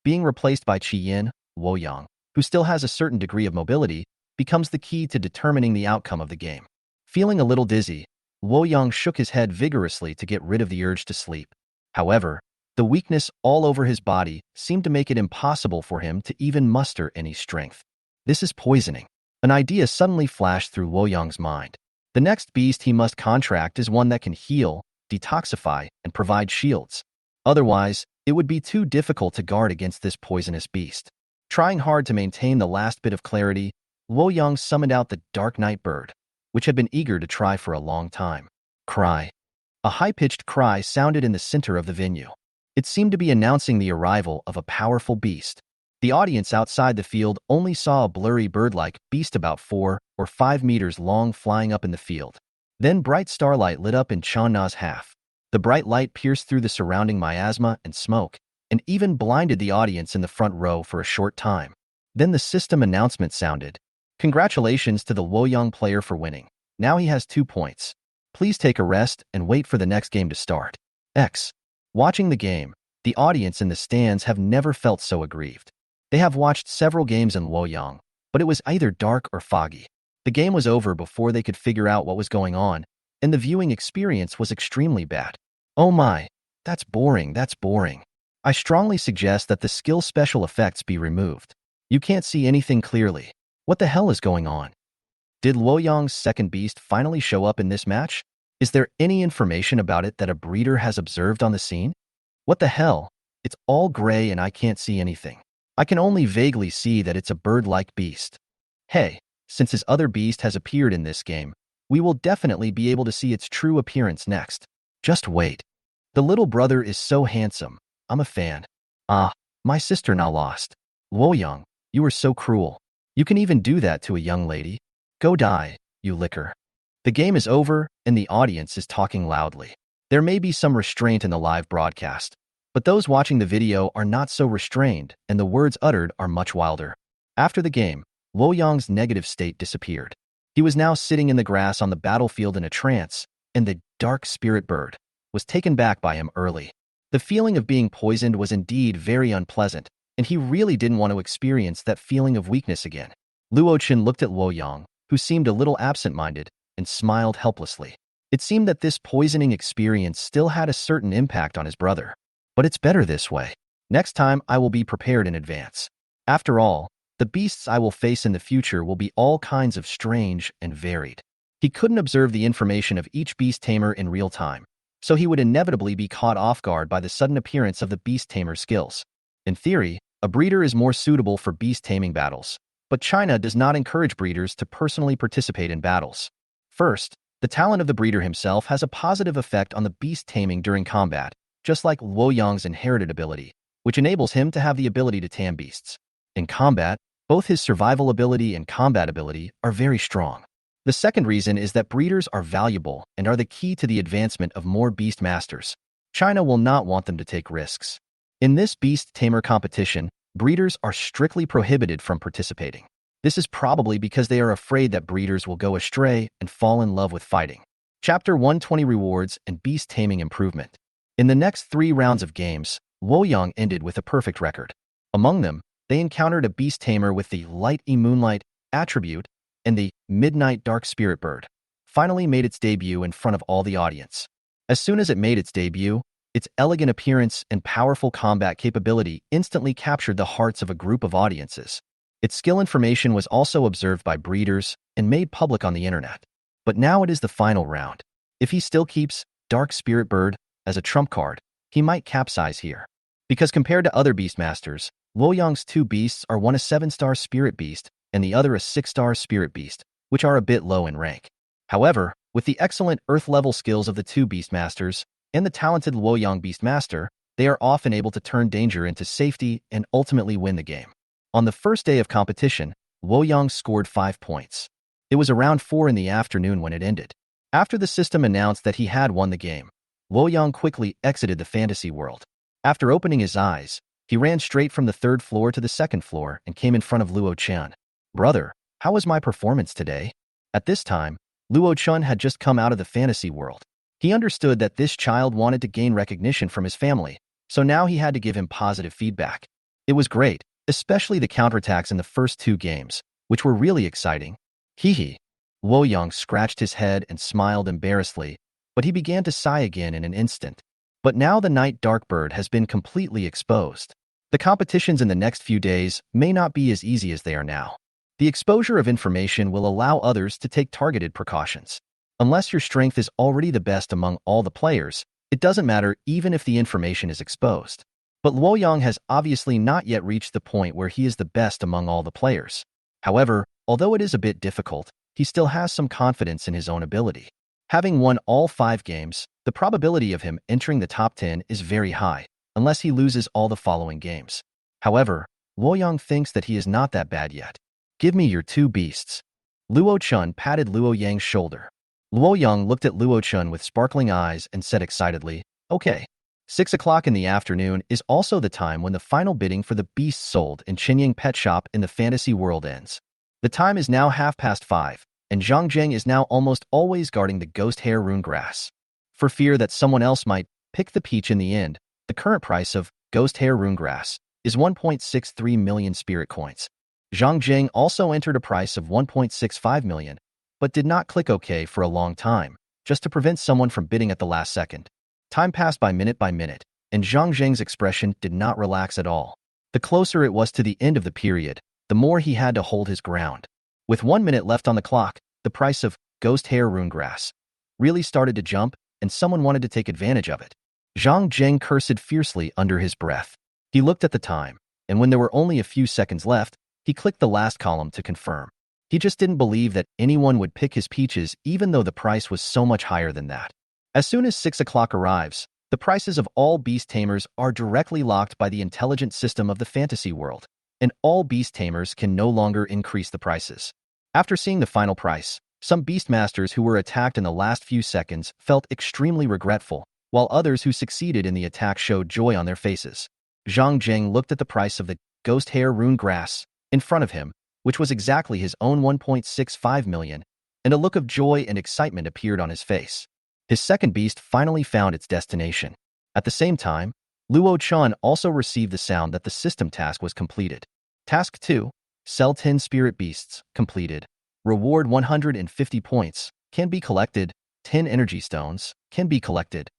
being replaced by Qi Yin, Luoyang, who still has a certain degree of mobility, becomes the key to determining the outcome of the game. Feeling a little dizzy, Luoyang shook his head vigorously to get rid of the urge to sleep. However, the weakness all over his body seemed to make it impossible for him to even muster any strength. This is poisoning. An idea suddenly flashed through Luoyang's mind. The next beast he must contract is one that can heal, detoxify, and provide shields. Otherwise, it would be too difficult to guard against this poisonous beast. Trying hard to maintain the last bit of clarity, Luoyang summoned out the Dark Night Bird, which had been eager to try for a long time. Cry. A high-pitched cry sounded in the center of the venue. It seemed to be announcing the arrival of a powerful beast. The audience outside the field only saw a blurry bird-like beast about 4 or 5 meters long flying up in the field. Then bright starlight lit up in Qian Na's half. The bright light pierced through the surrounding miasma and smoke, and even blinded the audience in the front row for a short time. Then the system announcement sounded. Congratulations to the Luoyang player for winning. Now he has 2 points. Please take a rest and wait for the next game to start. Watching the game, the audience in the stands have never felt so aggrieved. They have watched several games in Luoyang, but it was either dark or foggy. The game was over before they could figure out what was going on, and the viewing experience was extremely bad. Oh my, that's boring, that's boring. I strongly suggest that the skill special effects be removed. You can't see anything clearly. What the hell is going on? Did Luoyang's second beast finally show up in this match? Is there any information about it that a breeder has observed on the scene? What the hell? It's all gray and I can't see anything. I can only vaguely see that it's a bird-like beast. Hey, since his other beast has appeared in this game, we will definitely be able to see its true appearance next. Just wait. The little brother is so handsome. I'm a fan. Ah, my sister now lost. Luoyang, you are so cruel. You can even do that to a young lady. Go die, you licker. The game is over, and the audience is talking loudly. There may be some restraint in the live broadcast, but those watching the video are not so restrained, and the words uttered are much wilder. After the game, Luoyang's negative state disappeared. He was now sitting in the grass on the battlefield in a trance, and the dark spirit bird was taken back by him early. The feeling of being poisoned was indeed very unpleasant, and he really didn't want to experience that feeling of weakness again. Luochen looked at Luoyang, who seemed a little absent-minded, and smiled helplessly. It seemed that this poisoning experience still had a certain impact on his brother. But it's better this way. Next time I will be prepared in advance. After all, the beasts I will face in the future will be all kinds of strange and varied. He couldn't observe the information of each beast tamer in real time, so he would inevitably be caught off guard by the sudden appearance of the beast tamer skills. In theory, a breeder is more suitable for beast taming battles, but China does not encourage breeders to personally participate in battles. First, the talent of the breeder himself has a positive effect on the beast taming during combat, just like Luoyang's inherited ability, which enables him to have the ability to tame beasts. In combat, both his survival ability and combat ability are very strong. The second reason is that breeders are valuable and are the key to the advancement of more beast masters. China will not want them to take risks. In this beast tamer competition, breeders are strictly prohibited from participating. This is probably because they are afraid that breeders will go astray and fall in love with fighting. Chapter 120 Rewards and Beast Taming Improvement. In the next 3 rounds of games, Luoyang ended with a perfect record. Among them, they encountered a beast tamer with the Light Moonlight attribute, and the Midnight Dark Spirit Bird finally made its debut in front of all the audience. As soon as it made its debut, its elegant appearance and powerful combat capability instantly captured the hearts of a group of audiences. Its skill information was also observed by breeders and made public on the internet. But now it is the final round. If he still keeps Dark Spirit Bird as a trump card, he might capsize here. Because compared to other Beastmasters, Luoyang's 2 beasts are one a 7-star Spirit Beast and the other a 6-star Spirit Beast, which are a bit low in rank. However, with the excellent Earth-level skills of the 2 Beastmasters and the talented Luoyang Beastmaster, they are often able to turn danger into safety and ultimately win the game. On the first day of competition, Luoyang scored 5 points. It was around 4 in the afternoon when it ended. After the system announced that he had won the game, Luoyang quickly exited the fantasy world. After opening his eyes, he ran straight from the 3rd floor to the 2nd floor and came in front of Luo Chen. "Brother, how was my performance today?" At this time, Luo Chen had just come out of the fantasy world. He understood that this child wanted to gain recognition from his family, so now he had to give him positive feedback. It was great, especially the counterattacks in the first 2 games, which were really exciting. Hee. Luoyang scratched his head and smiled embarrassedly, but he began to sigh again in an instant. But now the Night Dark Bird has been completely exposed. The competitions in the next few days may not be as easy as they are now. The exposure of information will allow others to take targeted precautions. Unless your strength is already the best among all the players, it doesn't matter even if the information is exposed. But Luoyang has obviously not yet reached the point where he is the best among all the players. However, although it is a bit difficult, he still has some confidence in his own ability. Having won all 5 games, the probability of him entering the top 10 is very high, unless he loses all the following games. However, Luoyang thinks that he is not that bad yet. "Give me your 2 beasts." Luo Chen patted Luoyang's shoulder. Luoyang looked at Luo Chen with sparkling eyes and said excitedly, "Okay." 6 o'clock in the afternoon is also the time when the final bidding for the beasts sold in Qinying Pet Shop in the fantasy world ends. The time is now 5:30, and Zhang Zheng is now almost always guarding the ghost hair rune grass. For fear that someone else might pick the peach in the end, the current price of ghost hair rune grass is 1.63 million spirit coins. Zhang Zheng also entered a price of 1.65 million, but did not click OK for a long time, just to prevent someone from bidding at the last second. Time passed by minute, and Zhang Zheng's expression did not relax at all. The closer it was to the end of the period, the more he had to hold his ground. With 1 minute left on the clock, the price of ghost hair rune grass really started to jump, and someone wanted to take advantage of it. Zhang Zheng cursed fiercely under his breath. He looked at the time, and when there were only a few seconds left, he clicked the last column to confirm. He just didn't believe that anyone would pick his peaches even though the price was so much higher than that. As soon as 6 o'clock arrives, the prices of all beast tamers are directly locked by the intelligent system of the fantasy world, and all beast tamers can no longer increase the prices. After seeing the final price, some beastmasters who were attacked in the last few seconds felt extremely regretful, while others who succeeded in the attack showed joy on their faces. Zhang Zheng looked at the price of the ghost hair rune grass in front of him, which was exactly his own 1.65 million, and a look of joy and excitement appeared on his face. His second beast finally found its destination. At the same time, Luo Chun also received the sound that the system task was completed. Task 2, sell 10 spirit beasts, completed. Reward 150 points, can be collected. 10 energy stones, can be collected.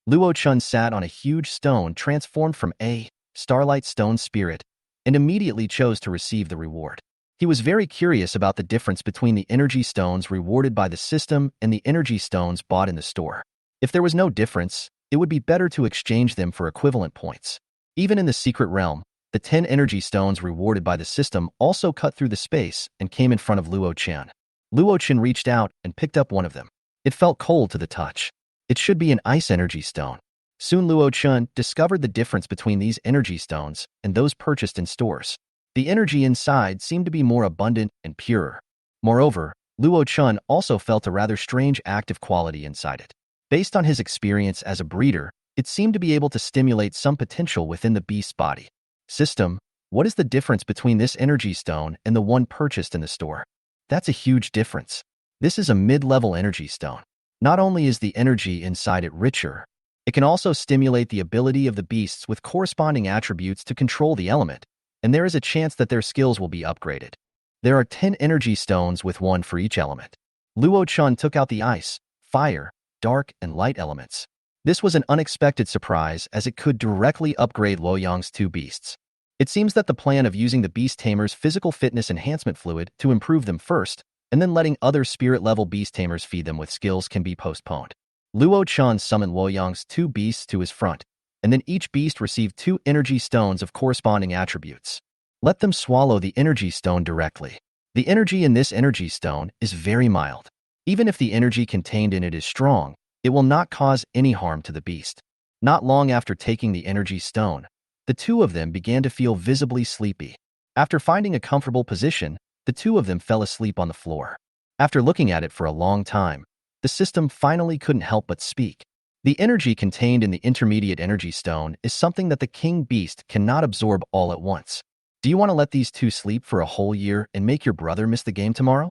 Luo Chun sat on a huge stone transformed from a starlight stone spirit, and immediately chose to receive the reward. He was very curious about the difference between the energy stones rewarded by the system and the energy stones bought in the store. If there was no difference, it would be better to exchange them for equivalent points. Even in the secret realm, the 10 energy stones rewarded by the system also cut through the space and came in front of Luo Chen. Luo Chen reached out and picked up one of them. It felt cold to the touch. It should be an ice energy stone. Soon Luo Chen discovered the difference between these energy stones and those purchased in stores. The energy inside seemed to be more abundant and purer. Moreover, Luo Chun also felt a rather strange active quality inside it. Based on his experience as a breeder, it seemed to be able to stimulate some potential within the beast's body. System, what is the difference between this energy stone and the one purchased in the store? That's a huge difference. This is a mid-level energy stone. Not only is the energy inside it richer, it can also stimulate the ability of the beasts with corresponding attributes to control the element, and there is a chance that their skills will be upgraded. There are 10 energy stones with one for each element. Luo Chun took out the ice, fire, dark, and light elements. This was an unexpected surprise as it could directly upgrade Luo Yang's 2 beasts. It seems that the plan of using the beast tamer's physical fitness enhancement fluid to improve them first, and then letting other spirit-level beast tamers feed them with skills can be postponed. Luo Chun summoned Luo Yang's 2 beasts to his front, and then each beast received 2 energy stones of corresponding attributes. Let them swallow the energy stone directly. The energy in this energy stone is very mild. Even if the energy contained in it is strong, it will not cause any harm to the beast. Not long after taking the energy stone, the 2 of them began to feel visibly sleepy. After finding a comfortable position, the 2 of them fell asleep on the floor. After looking at it for a long time, the system finally couldn't help but speak. The energy contained in the intermediate energy stone is something that the king beast cannot absorb all at once. Do you want to let these 2 sleep for a whole year and make your brother miss the game tomorrow?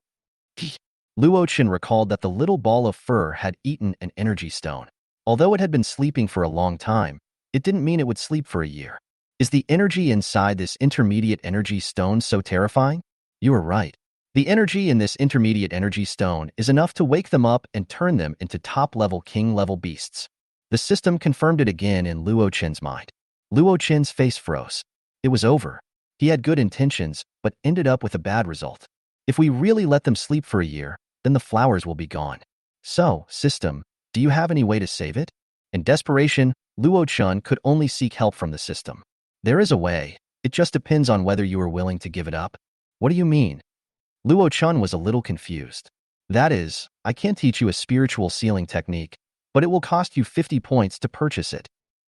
Luo Chen recalled that the little ball of fur had eaten an energy stone. Although it had been sleeping for a long time, it didn't mean it would sleep for a year. Is the energy inside this intermediate energy stone so terrifying? You are right. The energy in this intermediate energy stone is enough to wake them up and turn them into top-level king-level beasts. The system confirmed it again in Luo Chen's mind. Luo Chen's face froze. It was over. He had good intentions, but ended up with a bad result. If we really let them sleep for a year, then the flowers will be gone. So, system, do you have any way to save it? In desperation, Luo Chun could only seek help from the system. There is a way. It just depends on whether you are willing to give it up. What do you mean? Luo Chun was a little confused. That is, I can teach you a spiritual sealing technique, but it will cost you 50 points to purchase it.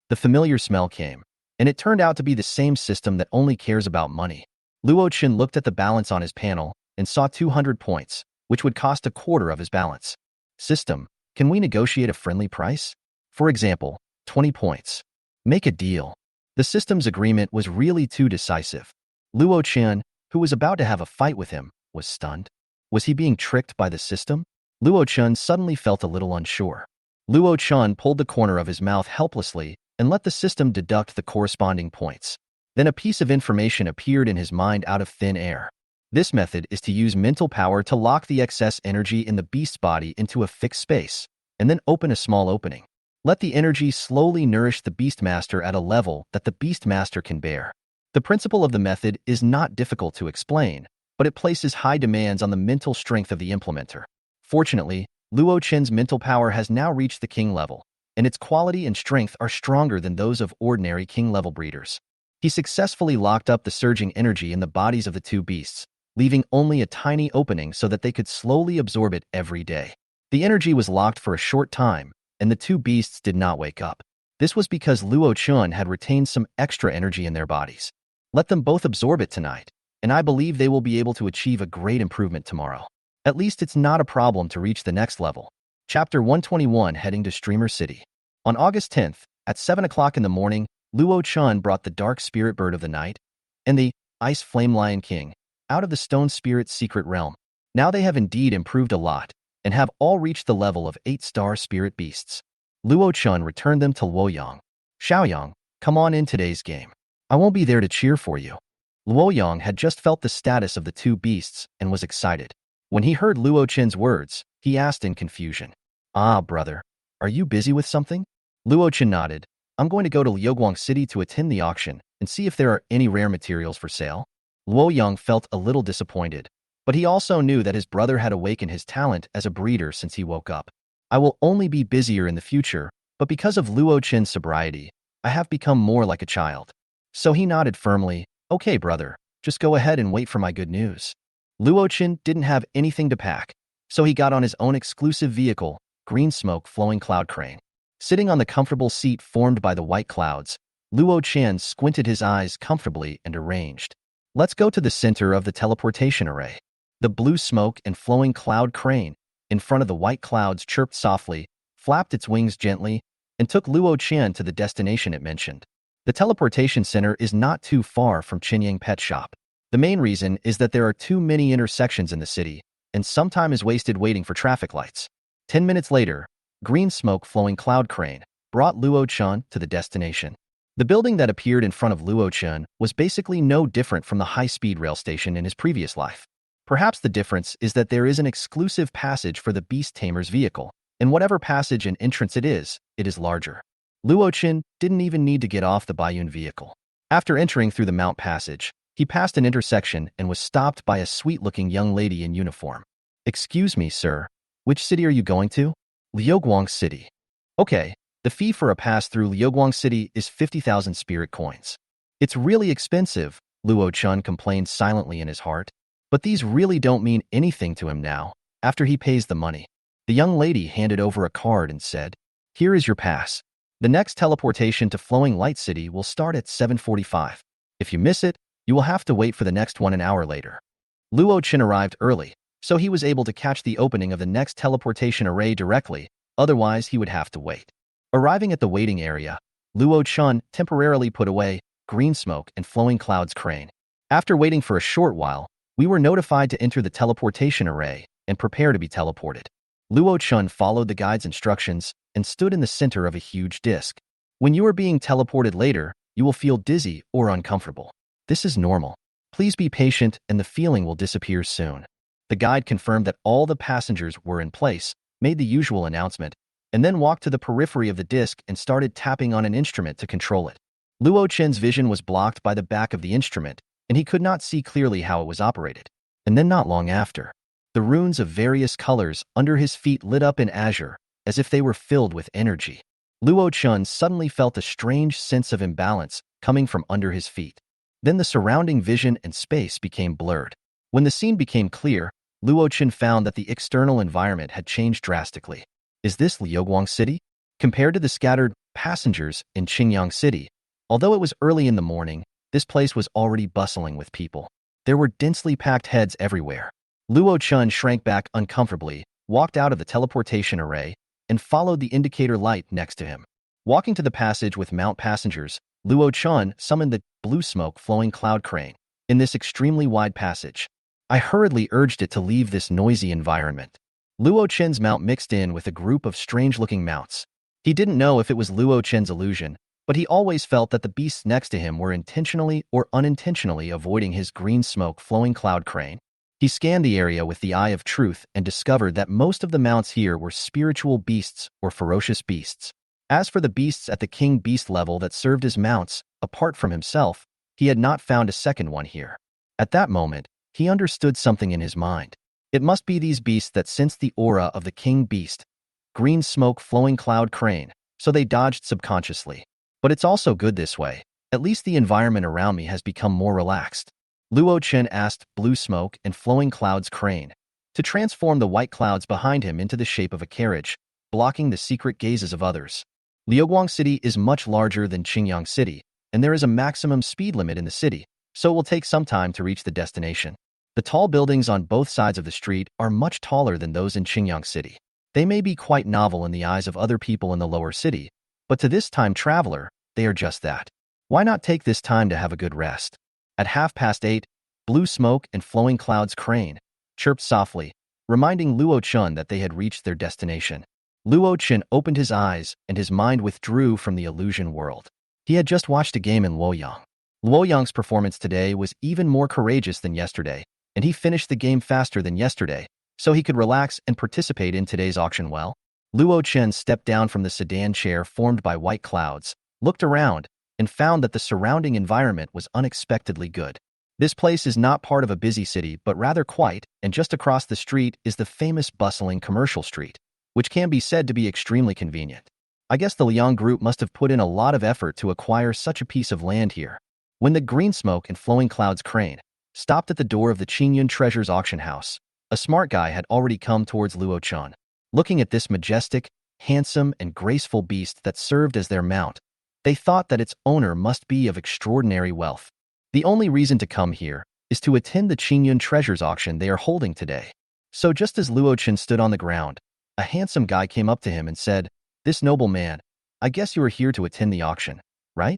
The familiar smell came, and it turned out to be the same system that only cares about money. Luo Chun looked at the balance on his panel and saw 200 points, which would cost a quarter of his balance. System, can we negotiate a friendly price? For example, 20 points. Make a deal. The system's agreement was really too decisive. Luo Chun, who was about to have a fight with him, was stunned. Was he being tricked by the system? Luo Chun suddenly felt a little unsure. Luo Chun pulled the corner of his mouth helplessly and let the system deduct the corresponding points. Then a piece of information appeared in his mind out of thin air. This method is to use mental power to lock the excess energy in the beast's body into a fixed space, and then open a small opening. Let the energy slowly nourish the Beastmaster at a level that the Beastmaster can bear. The principle of the method is not difficult to explain, but it places high demands on the mental strength of the implementer. Fortunately, Luo Chen's mental power has now reached the king level, and its quality and strength are stronger than those of ordinary king-level breeders. He successfully locked up the surging energy in the bodies of the two beasts, leaving only a tiny opening so that they could slowly absorb it every day. The energy was locked for a short time, and the two beasts did not wake up. This was because Luo Chen had retained some extra energy in their bodies. Let them both absorb it tonight, and I believe they will be able to achieve a great improvement tomorrow. At least it's not a problem to reach the next level. Chapter 121, Heading to Streamer City. On August 10th, at 7 o'clock in the morning, Luo Chen brought the Dark Spirit Bird of the Night and the Ice Flame Lion King out of the Stone Spirit's secret realm. Now they have indeed improved a lot, and have all reached the level of 8-star spirit beasts. Luo Chen returned them to Luoyang. Xiaoyang, come on in today's game. I won't be there to cheer for you. Luoyang had just felt the status of the two beasts and was excited. When he heard Luo Chen's words, he asked in confusion, "Ah, brother, are you busy with something?" Luo Chen nodded. "I'm going to go to Liuguang City to attend the auction and see if there are any rare materials for sale." Luoyang felt a little disappointed, but he also knew that his brother had awakened his talent as a breeder since he woke up. "I will only be busier in the future, but because of Luo Chen's sobriety, I have become more like a child." So he nodded firmly. "Okay, brother, just go ahead and wait for my good news." Luo Chen didn't have anything to pack, so he got on his own exclusive vehicle, Green Smoke Flowing Cloud Crane. Sitting on the comfortable seat formed by the white clouds, Luo Chen squinted his eyes comfortably and arranged. "Let's go to the center of the teleportation array." The blue smoke and flowing cloud crane, in front of the white clouds, chirped softly, flapped its wings gently, and took Luo Chen to the destination it mentioned. The teleportation center is not too far from Qinyang Pet Shop. The main reason is that there are too many intersections in the city, and some time is wasted waiting for traffic lights. 10 minutes later, Green Smoke Flowing Cloud Crane brought Luo Chen to the destination. The building that appeared in front of Luo Chen was basically no different from the high-speed rail station in his previous life. Perhaps the difference is that there is an exclusive passage for the Beast Tamer's vehicle, and whatever passage and entrance it is larger. Luo Chen didn't even need to get off the Baiyun vehicle. After entering through the Mount Passage, he passed an intersection and was stopped by a sweet-looking young lady in uniform. "Excuse me, sir. Which city are you going to?" "Liuguang City." "Okay, the fee for a pass through Liuguang City is 50,000 spirit coins." "It's really expensive," Luo Chen complained silently in his heart. But these really don't mean anything to him now, after he pays the money. The young lady handed over a card and said, "Here is your pass. The next teleportation to Flowing Light City will start at 7:45. If you miss it, you will have to wait for the next one an hour later." Luo Chen arrived early, so he was able to catch the opening of the next teleportation array directly, otherwise he would have to wait. Arriving at the waiting area, Luo Chen temporarily put away Green Smoke and Flowing Clouds Crane. After waiting for a short while, we were notified to enter the teleportation array and prepare to be teleported. Luo Chen followed the guide's instructions and stood in the center of a huge disc. When you are being teleported later, you will feel dizzy or uncomfortable. This is normal. Please be patient and the feeling will disappear soon. The guide confirmed that all the passengers were in place, made the usual announcement, and then walked to the periphery of the disc and started tapping on an instrument to control it. Luo Chen's vision was blocked by the back of the instrument, and he could not see clearly how it was operated. And then not long after, the runes of various colors under his feet lit up in azure, as if they were filled with energy. Luo Chen suddenly felt a strange sense of imbalance coming from under his feet. Then the surrounding vision and space became blurred. When the scene became clear, Luo Chen found that the external environment had changed drastically. Is this Liuguang City? Compared to the scattered passengers in Qingyang City, although it was early in the morning, this place was already bustling with people. There were densely packed heads everywhere. Luo Chen shrank back uncomfortably, walked out of the teleportation array, and followed the indicator light next to him. Walking to the passage with Mount Passengers, Luo Chen summoned the blue smoke flowing cloud crane. In this extremely wide passage, I hurriedly urged it to leave this noisy environment. Luo Chen's mount mixed in with a group of strange-looking mounts. He didn't know if it was Luo Chen's illusion, but he always felt that the beasts next to him were intentionally or unintentionally avoiding his green smoke flowing cloud crane. He scanned the area with the eye of truth and discovered that most of the mounts here were spiritual beasts or ferocious beasts. As for the beasts at the king beast level that served as mounts, apart from himself, he had not found a second one here. At that moment, he understood something in his mind. It must be these beasts that sensed the aura of the king beast, green smoke flowing cloud crane, so they dodged subconsciously. But it's also good this way. At least the environment around me has become more relaxed. Luo Chen asked blue smoke and flowing clouds crane to transform the white clouds behind him into the shape of a carriage, blocking the secret gazes of others. Liuguang City is much larger than Qingyang City, and there is a maximum speed limit in the city, so it will take some time to reach the destination. The tall buildings on both sides of the street are much taller than those in Qingyang City. They may be quite novel in the eyes of other people in the lower city, but to this time traveler, they are just that. Why not take this time to have a good rest? At 8:30, blue smoke and flowing clouds crane chirped softly, reminding Luo Chen that they had reached their destination. Luo Chen opened his eyes and his mind withdrew from the illusion world. He had just watched a game in Luoyang. Luoyang's performance today was even more courageous than yesterday, and he finished the game faster than yesterday, so he could relax and participate in today's auction well. Luo Chen stepped down from the sedan chair formed by white clouds, looked around, and found that the surrounding environment was unexpectedly good. This place is not part of a busy city, but rather quiet, and just across the street is the famous bustling commercial street, which can be said to be extremely convenient. I guess the Liang group must have put in a lot of effort to acquire such a piece of land here. When the green smoke and flowing clouds crane stopped at the door of the Qingyun Treasures auction house, a smart guy had already come towards Luo Chen. Looking at this majestic, handsome, and graceful beast that served as their mount, they thought that its owner must be of extraordinary wealth. The only reason to come here is to attend the Qingyun Treasures auction they are holding today. So just as Luo Chen stood on the ground, a handsome guy came up to him and said, "This noble man, I guess you are here to attend the auction, right?"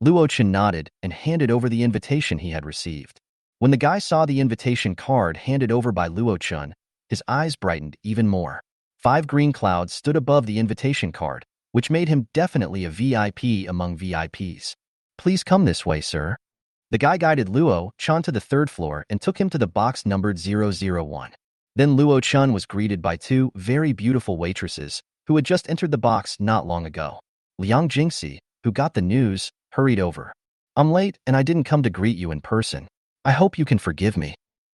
Luo Chen nodded and handed over the invitation he had received. When the guy saw the invitation card handed over by Luo Chen, his eyes brightened even more. 5 green clouds stood above the invitation card, which made him definitely a VIP among VIPs. "Please come this way, sir." The guy guided Luo Chen to the 3rd floor and took him to the box numbered 001. Then Luo Chen was greeted by 2 very beautiful waitresses who had just entered the box not long ago. Liang Jingxi, who got the news, hurried over. "I'm late and I didn't come to greet you in person. I hope you can forgive me."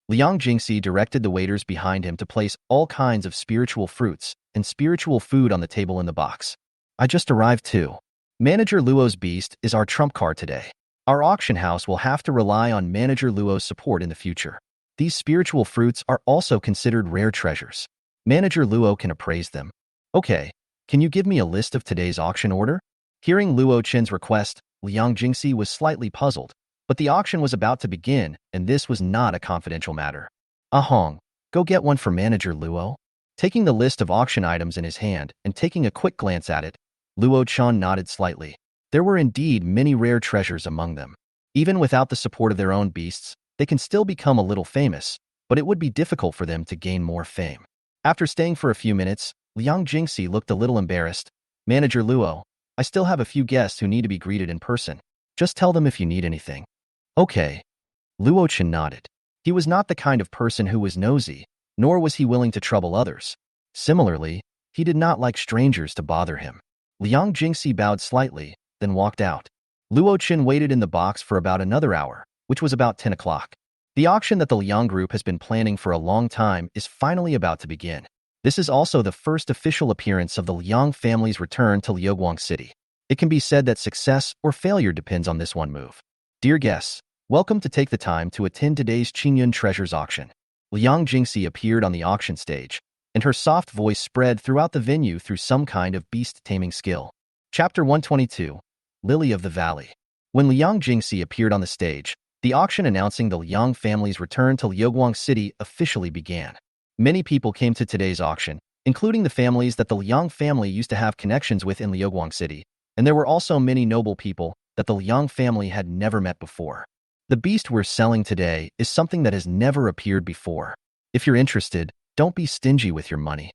Liang Jingxi directed the waiters behind him to place all kinds of spiritual fruits and spiritual food on the table in the box. "I just arrived too. Manager Luo's beast is our trump card today. Our auction house will have to rely on Manager Luo's support in the future. These spiritual fruits are also considered rare treasures. Manager Luo can appraise them." "Okay, can you give me a list of today's auction order?" Hearing Luo Chen's request, Liang Jingxi was slightly puzzled, but the auction was about to begin, and this was not a confidential matter. "Ahong, go get one for Manager Luo." Taking the list of auction items in his hand and taking a quick glance at it, Luo Chen nodded slightly. There were indeed many rare treasures among them. Even without the support of their own beasts, they can still become a little famous, but it would be difficult for them to gain more fame. After staying for a few minutes, Liang Jingxi looked a little embarrassed. "Manager Luo, I still have a few guests who need to be greeted in person. Just tell them if you need anything." "Okay." Luo Chen nodded. He was not the kind of person who was nosy, nor was he willing to trouble others. Similarly, he did not like strangers to bother him. Liang Jingxi bowed slightly, then walked out. Luo Chen waited in the box for about another hour, which was about 10 o'clock. The auction that the Liang group has been planning for a long time is finally about to begin. This is also the first official appearance of the Liang family's return to Liuguang City. It can be said that success or failure depends on this one move. Dear guests, welcome to take the time to attend today's Qingyun Treasures auction. Liang Jingxi appeared on the auction stage, and her soft voice spread throughout the venue through some kind of beast-taming skill. Chapter 122, Lily of the Valley. When Liang Jingxi appeared on the stage, the auction announcing the Liang family's return to Liuguang City officially began. Many people came to today's auction, including the families that the Liang family used to have connections with in Liuguang City, and there were also many noble people that the Liang family had never met before. The beast we're selling today is something that has never appeared before. If you're interested, don't be stingy with your money.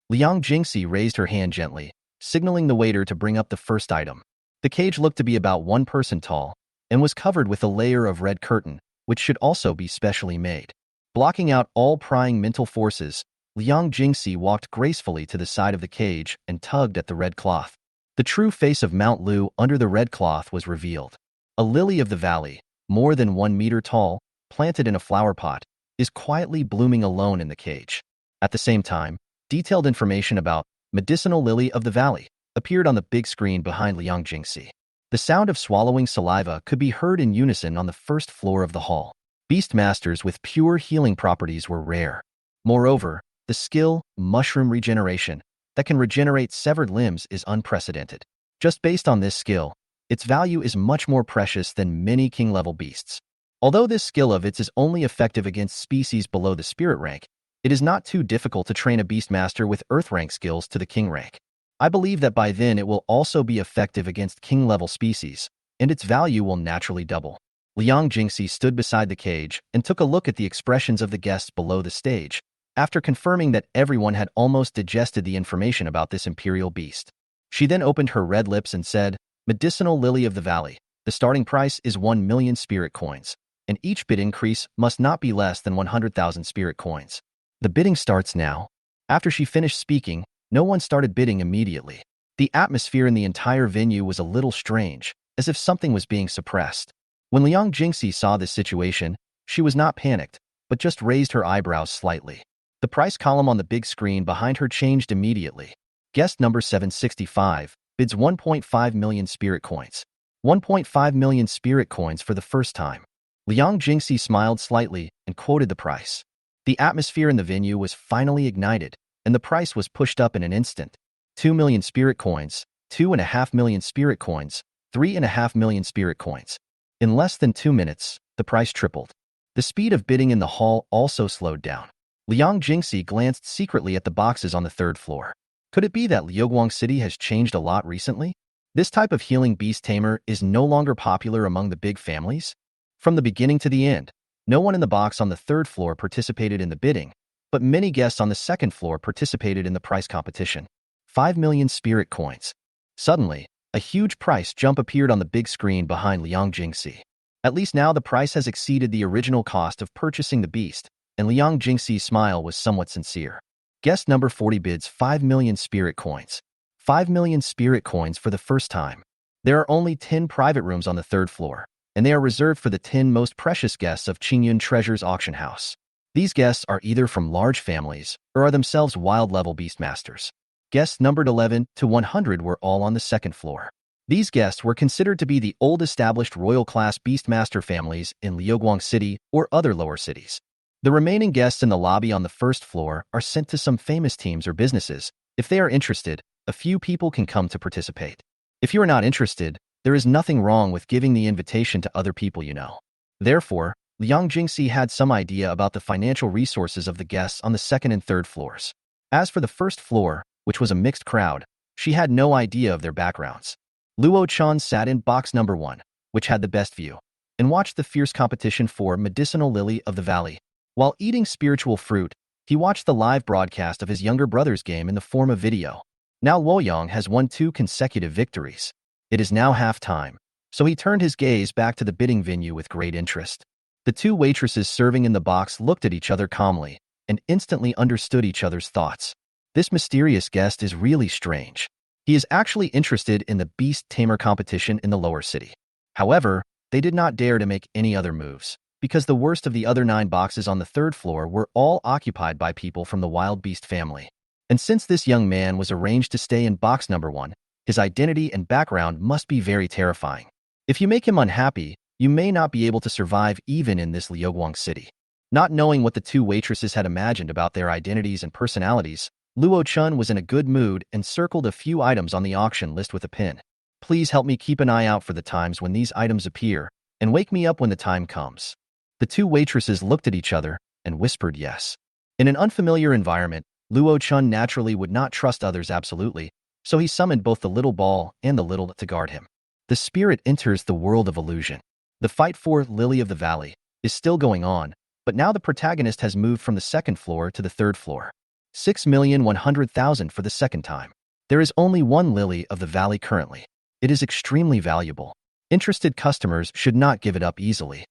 Liang Jingxi raised her hand gently, signaling the waiter to bring up the first item. The cage looked to be about 1 person tall and was covered with a layer of red curtain, which should also be specially made. Blocking out all prying mental forces, Liang Jingxi walked gracefully to the side of the cage and tugged at the red cloth. The true face of Mount Lu under the red cloth was revealed. A lily of the valley, more than 1 meter tall, planted in a flower pot, is quietly blooming alone in the cage. At the same time, detailed information about medicinal lily of the valley appeared on the big screen behind Liang Jingxi. The sound of swallowing saliva could be heard in unison on the first floor of the hall. Beastmasters with pure healing properties were rare. Moreover, the skill, mushroom regeneration, that can regenerate severed limbs is unprecedented. Just based on this skill, its value is much more precious than many king-level beasts. Although this skill of its is only effective against species below the spirit rank, it is not too difficult to train a beastmaster with earth rank skills to the king rank. I believe that by then it will also be effective against king-level species, and its value will naturally double. Liang Jingxi stood beside the cage and took a look at the expressions of the guests below the stage, after confirming that everyone had almost digested the information about this imperial beast. She then opened her red lips and said, "Medicinal lily of the valley. The starting price is 1 million spirit coins, and each bid increase must not be less than 100,000 spirit coins. The bidding starts now." After she finished speaking, no one started bidding immediately. The atmosphere in the entire venue was a little strange, as if something was being suppressed. When Liang Jingxi saw this situation, she was not panicked, but just raised her eyebrows slightly. The price column on the big screen behind her changed immediately. Guest number 765 bids 1.5 million spirit coins. 1.5 million spirit coins for the first time. Liang Jingxi smiled slightly and quoted the price. The atmosphere in the venue was finally ignited, and the price was pushed up in an instant. 2 million spirit coins, 2.5 million spirit coins, 3.5 million spirit coins. In less than 2 minutes, the price tripled. The speed of bidding in the hall also slowed down. Liang Jingxi glanced secretly at the boxes on the third floor. Could it be that Liuguang City has changed a lot recently? This type of healing beast tamer is no longer popular among the big families? From the beginning to the end, no one in the box on the third floor participated in the bidding, but many guests on the second floor participated in the price competition. 5 million spirit coins. Suddenly, a huge price jump appeared on the big screen behind Liang Jingxi. At least now the price has exceeded the original cost of purchasing the beast, and Liang Jingxi's smile was somewhat sincere. Guest number 40 bids 5 million spirit coins. 5 million spirit coins for the first time. There are only 10 private rooms on the third floor, and they are reserved for the 10 most precious guests of Qingyun Treasure's auction house. These guests are either from large families or are themselves wild-level beastmasters. Guests numbered 11 to 100 were all on the second floor. These guests were considered to be the old-established royal-class beastmaster families in Liuguang City or other lower cities. The remaining guests in the lobby on the first floor are sent to some famous teams or businesses. If they are interested, a few people can come to participate. If you are not interested, there is nothing wrong with giving the invitation to other people you know. Therefore, Liang Jingxi had some idea about the financial resources of the guests on the second and third floors. As for the first floor, which was a mixed crowd, she had no idea of their backgrounds. Luo Chan sat in box number 1, which had the best view, and watched the fierce competition for Medicinal Lily of the Valley. While eating spiritual fruit, he watched the live broadcast of his younger brother's game in the form of video. Now Luoyang has won 2 consecutive victories. It is now half-time, so he turned his gaze back to the bidding venue with great interest. The 2 waitresses serving in the box looked at each other calmly and instantly understood each other's thoughts. This mysterious guest is really strange. He is actually interested in the beast tamer competition in the lower city. However, they did not dare to make any other moves, because the worst of the other 9 boxes on the third floor were all occupied by people from the wild beast family. And since this young man was arranged to stay in box number 1, his identity and background must be very terrifying. If you make him unhappy, you may not be able to survive even in this Liuguang City. Not knowing what the 2 waitresses had imagined about their identities and personalities, Luo Chun was in a good mood and circled a few items on the auction list with a pin. Please help me keep an eye out for the times when these items appear, and wake me up when the time comes. The 2 waitresses looked at each other and whispered yes. In an unfamiliar environment, Luo Chun naturally would not trust others absolutely, so he summoned both the little ball and the little to guard him. The spirit enters the world of illusion. The fight for Lily of the Valley is still going on, but now the protagonist has moved from the second floor to the third floor. 6,100,000 for the second time. There is only 1 Lily of the Valley currently. It is extremely valuable. Interested customers should not give it up easily.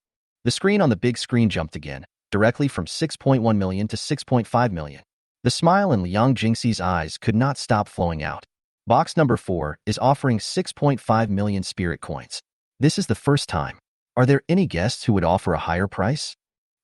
The screen on the big screen jumped again, directly from 6.1 million to 6.5 million. The smile in Liang Jingxi's eyes could not stop flowing out. Box number 4 is offering 6.5 million spirit coins. This is the first time. Are there any guests who would offer a higher price?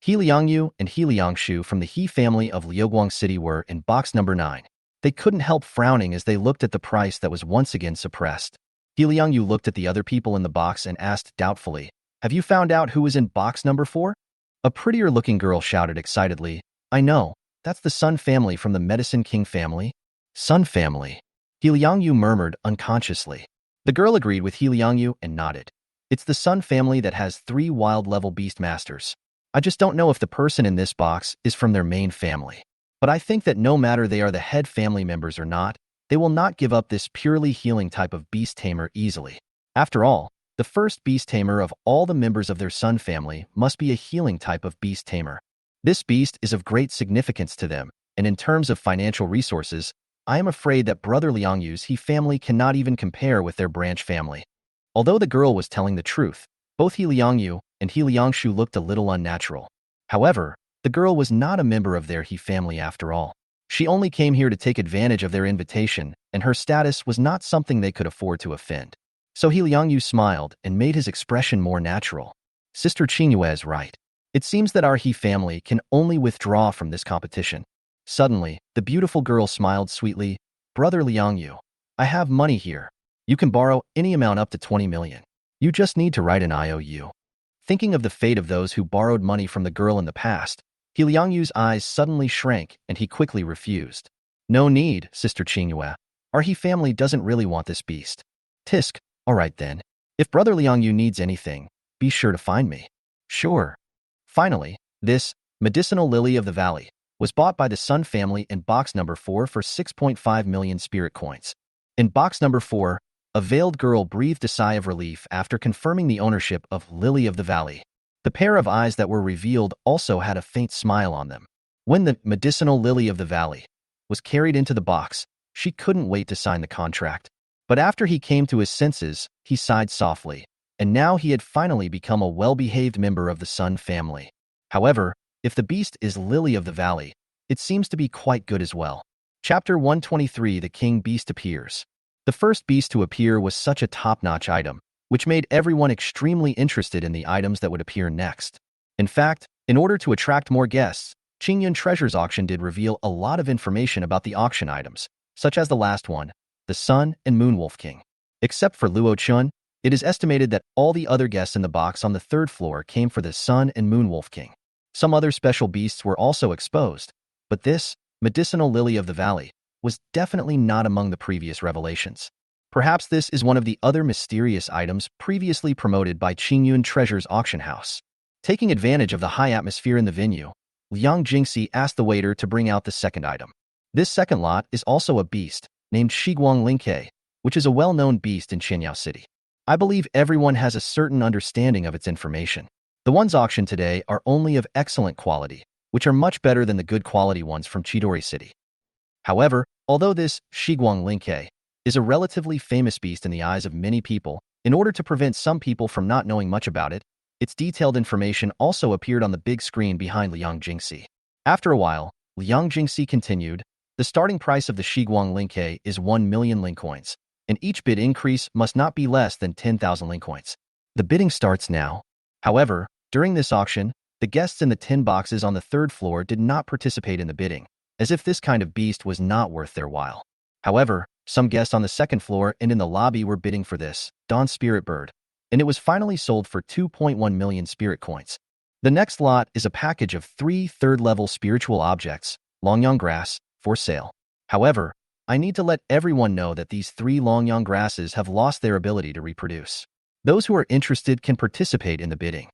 He Liangyu and He Liangshu from the He family of Liuguang City were in box number 9. They couldn't help frowning as they looked at the price that was once again suppressed. He Liangyu looked at the other people in the box and asked doubtfully, "Have you found out who is in box number 4? A prettier-looking girl shouted excitedly, "I know. That's the Sun family from the Medicine King family." Sun family. He Liangyu murmured unconsciously. The girl agreed with He Liangyu and nodded. It's the Sun family that has 3 wild-level beast masters. I just don't know if the person in this box is from their main family. But I think that no matter they are the head family members or not, they will not give up this purely healing type of beast tamer easily. After all, the first beast tamer of all the members of their Sun family must be a healing type of beast tamer. This beast is of great significance to them, and in terms of financial resources, I am afraid that Brother Liangyu's He family cannot even compare with their branch family. Although the girl was telling the truth, both He Liangyu and He Liangshu looked a little unnatural. However, the girl was not a member of their He family after all. She only came here to take advantage of their invitation, and her status was not something they could afford to offend. So He Liangyu smiled and made his expression more natural. Sister Qingyue is right. It seems that our He family can only withdraw from this competition. Suddenly, the beautiful girl smiled sweetly. Brother Liangyu, I have money here. You can borrow any amount up to 20 million. You just need to write an IOU. Thinking of the fate of those who borrowed money from the girl in the past, He Liangyu's eyes suddenly shrank and he quickly refused. No need, Sister Qingyue. Our He family doesn't really want this beast. Tisk, all right then. If Brother Liangyu needs anything, be sure to find me. Sure. Finally, this medicinal lily of the valley was bought by the Sun family in box number 4 for 6.5 million spirit coins. In box number 4, a veiled girl breathed a sigh of relief after confirming the ownership of Lily of the Valley. The pair of eyes that were revealed also had a faint smile on them. When the medicinal lily of the valley was carried into the box, she couldn't wait to sign the contract. But after he came to his senses, he sighed softly, and now he had finally become a well-behaved member of the Sun family. However, if the beast is Lily of the Valley, it seems to be quite good as well. Chapter 123, The King Beast Appears. The first beast to appear was such a top-notch item, which made everyone extremely interested in the items that would appear next. In fact, in order to attract more guests, Qingyun Treasures Auction did reveal a lot of information about the auction items, such as the last one, the Sun and Moon Wolf King. Except for Luo Chun, it is estimated that all the other guests in the box on the 3rd floor came for the Sun and Moon Wolf King. Some other special beasts were also exposed, but this, medicinal lily of the valley, was definitely not among the previous revelations. Perhaps this is one of the other mysterious items previously promoted by Qingyun Treasures Auction House. Taking advantage of the high atmosphere in the venue, Liang Jingxi asked the waiter to bring out the second item. This second lot is also a beast, named Shiguang Lingke, which is a well-known beast in Qianyao City. I believe everyone has a certain understanding of its information. The ones auctioned today are only of excellent quality, which are much better than the good quality ones from Chidori City. However, although this Shiguang Lingke is a relatively famous beast in the eyes of many people, in order to prevent some people from not knowing much about it, its detailed information also appeared on the big screen behind Liang Jingxi. After a while, Liang Jingxi continued, the starting price of the Shiguang Lingke is 1 million ling coins, and each bid increase must not be less than 10,000 ling coins. The bidding starts now. However, during this auction, the guests in the 10 boxes on the 3rd floor did not participate in the bidding, as if this kind of beast was not worth their while. However, some guests on the 2nd floor and in the lobby were bidding for this Dawn Spirit Bird, and it was finally sold for 2.1 million spirit coins. The next lot is a package of 3 third-level spiritual objects, Longyang grass, for sale. However, I need to let everyone know that these 3 Longyang grasses have lost their ability to reproduce. Those who are interested can participate in the bidding.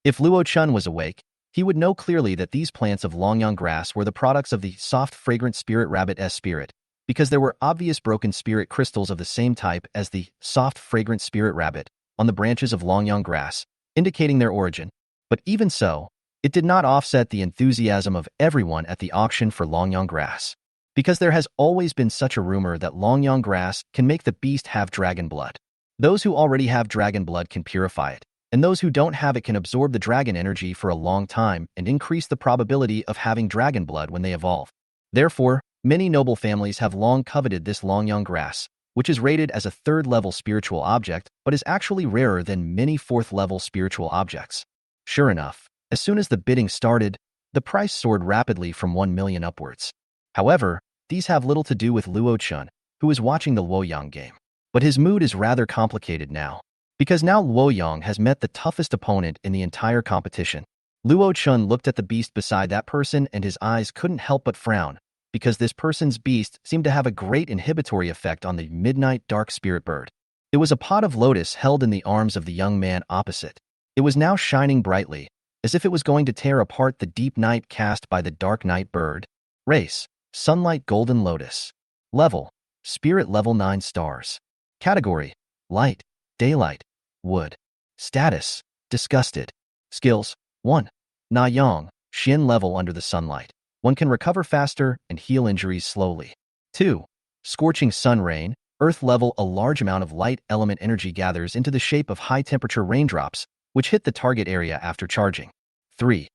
If Luo Chun was awake, he would know clearly that these plants of Longyang grass were the products of the soft fragrant spirit rabbit S spirit, because there were obvious broken spirit crystals of the same type as the soft fragrant spirit rabbit on the branches of Longyang grass, indicating their origin. But even so, it did not offset the enthusiasm of everyone at the auction for Longyang grass, because there has always been such a rumor that Longyang grass can make the beast have dragon blood. Those who already have dragon blood can purify it, and those who don't have it can absorb the dragon energy for a long time and increase the probability of having dragon blood when they evolve. Therefore, many noble families have long coveted this Longyang grass, which is rated as a third-level spiritual object but is actually rarer than many fourth-level spiritual objects. Sure enough, as soon as the bidding started, the price soared rapidly from 1 million upwards. However, these have little to do with Luo Chun, who is watching the Luoyang game. But his mood is rather complicated now, because now Luoyang has met the toughest opponent in the entire competition. Luo Chun looked at the beast beside that person and his eyes couldn't help but frown, because this person's beast seemed to have a great inhibitory effect on the midnight dark spirit bird. It was a pot of lotus held in the arms of the young man opposite. It was now shining brightly, as if it was going to tear apart the deep night cast by the dark night bird. Race: Sunlight Golden Lotus. Level: Spirit level 9 stars. Category: Light, Daylight, Wood. Status: Disgusted. Skills: 1. Na Yang, Xin level under the sunlight. One can recover faster and heal injuries slowly. 2. Scorching Sun Rain, Earth level. A large amount of light element energy gathers into the shape of high-temperature raindrops, which hit the target area after charging. 3.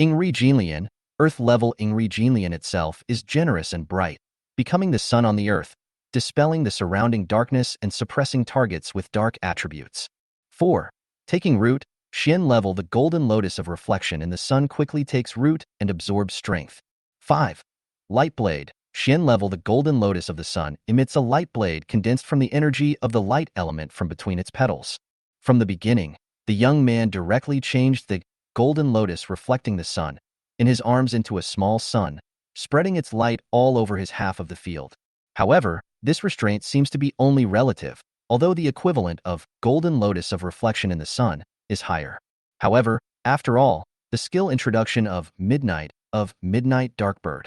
Ingri Jinlian, Earth level. Ingri Jinlian itself is generous and bright, becoming the sun on the Earth, dispelling the surrounding darkness and suppressing targets with dark attributes. 4. Taking Root, Xian level. The golden lotus of reflection in the sun quickly takes root and absorbs strength. 5. Light Blade, Xian level. The golden lotus of the sun emits a light blade condensed from the energy of the light element from between its petals. From the beginning, the young man directly changed the golden lotus reflecting the sun in his arms into a small sun, spreading its light all over his half of the field. However, this restraint seems to be only relative, although the equivalent of golden lotus of reflection in the sun is higher. However, after all, the skill introduction of Midnight Darkbird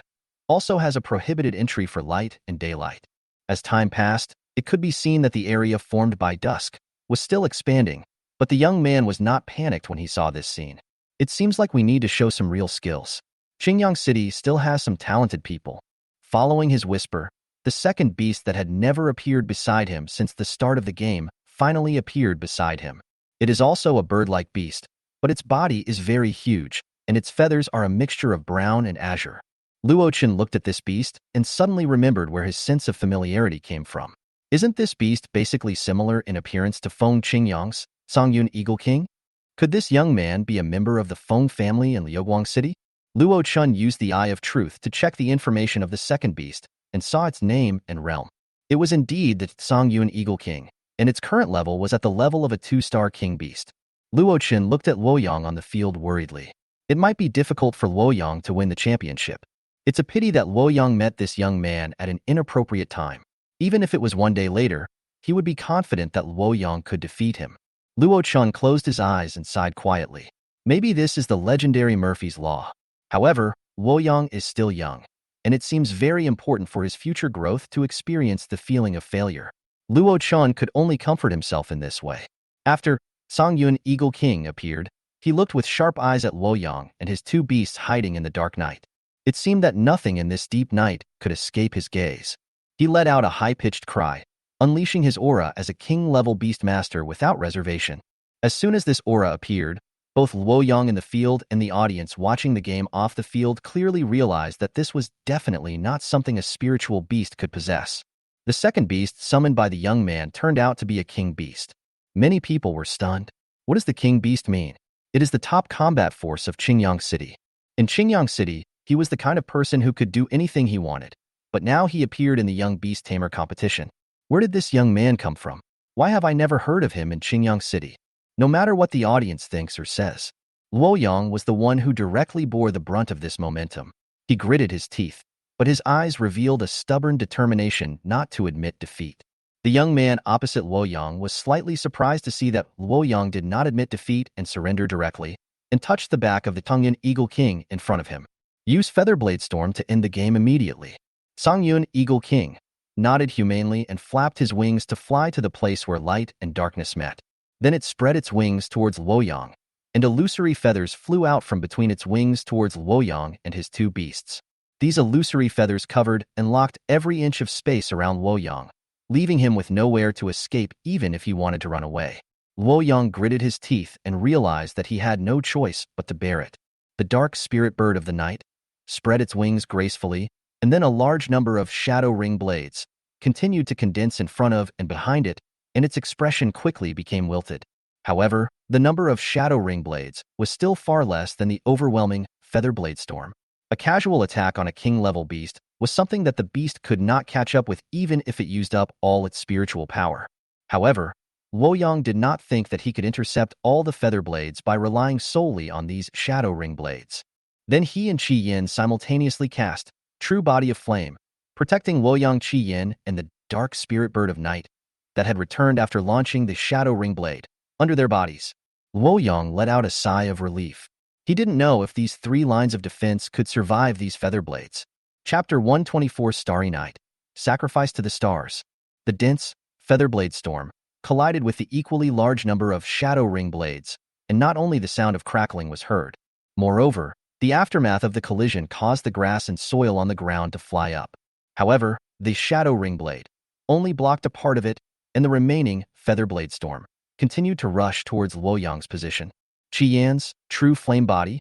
also has a prohibited entry for light and daylight. As time passed, it could be seen that the area formed by dusk was still expanding, but the young man was not panicked when he saw this scene. It seems like we need to show some real skills. Qingyang City still has some talented people. Following his whisper, the second beast that had never appeared beside him since the start of the game finally appeared beside him. It is also a bird-like beast, but its body is very huge, and its feathers are a mixture of brown and azure. Luo Chen looked at this beast and suddenly remembered where his sense of familiarity came from. Isn't this beast basically similar in appearance to Feng Qingyang's Songyun Eagle King? Could this young man be a member of the Feng family in Liuguang City? Luo Chun used the Eye of Truth to check the information of the second beast and saw its name and realm. It was indeed the Songyun Eagle King, and its current level was at the level of a 2-star king beast. Luo Chen looked at Luoyang on the field worriedly. It might be difficult for Luoyang to win the championship. It's a pity that Luoyang met this young man at an inappropriate time. Even if it was one day later, he would be confident that Luoyang could defeat him. Luo Chun closed his eyes and sighed quietly. Maybe this is the legendary Murphy's Law. However, Luoyang is still young, and it seems very important for his future growth to experience the feeling of failure. Luo Chun could only comfort himself in this way. After Songyun Eagle King appeared, he looked with sharp eyes at Luoyang and his two beasts hiding in the dark night. It seemed that nothing in this deep night could escape his gaze. He let out a high-pitched cry, unleashing his aura as a king-level beast master without reservation. As soon as this aura appeared, both Luoyang in the field and the audience watching the game off the field clearly realized that this was definitely not something a spiritual beast could possess. The second beast summoned by the young man turned out to be a king beast. Many people were stunned. What does the king beast mean? It is the top combat force of Qingyang City. In Qingyang City, he was the kind of person who could do anything he wanted, but now he appeared in the young beast tamer competition. Where did this young man come from? Why have I never heard of him in Qingyang City? No matter what the audience thinks or says, Luoyang was the one who directly bore the brunt of this momentum. He gritted his teeth, but his eyes revealed a stubborn determination not to admit defeat. The young man opposite Luoyang was slightly surprised to see that Luoyang did not admit defeat and surrender directly, and touched the back of the Songyun Eagle King in front of him. Use Featherblade Storm to end the game immediately. Songyun Eagle King nodded humanely and flapped his wings to fly to the place where light and darkness met. Then it spread its wings towards Luoyang, and illusory feathers flew out from between its wings towards Luoyang and his two beasts. These illusory feathers covered and locked every inch of space around Luoyang, leaving him with nowhere to escape even if he wanted to run away. Luoyang gritted his teeth and realized that he had no choice but to bear it. The dark spirit bird of the night spread its wings gracefully, and then a large number of shadow ring blades continued to condense in front of and behind it, and its expression quickly became wilted. However, the number of shadow ring blades was still far less than the overwhelming feather blade storm. A casual attack on a king-level beast was something that the beast could not catch up with even if it used up all its spiritual power. However, Luoyang did not think that he could intercept all the feather blades by relying solely on these shadow ring blades. Then he and Qi Yin simultaneously cast True Body of Flame, protecting Luoyang, Qi Yin, and the dark spirit bird of night that had returned after launching the shadow ring blade under their bodies. Luoyang let out a sigh of relief. He didn't know if these 3 lines of defense could survive these feather blades. Chapter 124 Starry Night. Sacrifice to the Stars. The dense feather blade storm collided with the equally large number of shadow ring blades, and not only the sound of crackling was heard. Moreover, the aftermath of the collision caused the grass and soil on the ground to fly up. However, the shadow ring blade only blocked a part of it, and the remaining feather blade storm continued to rush towards Luoyang's position. Qi Yan's true flame body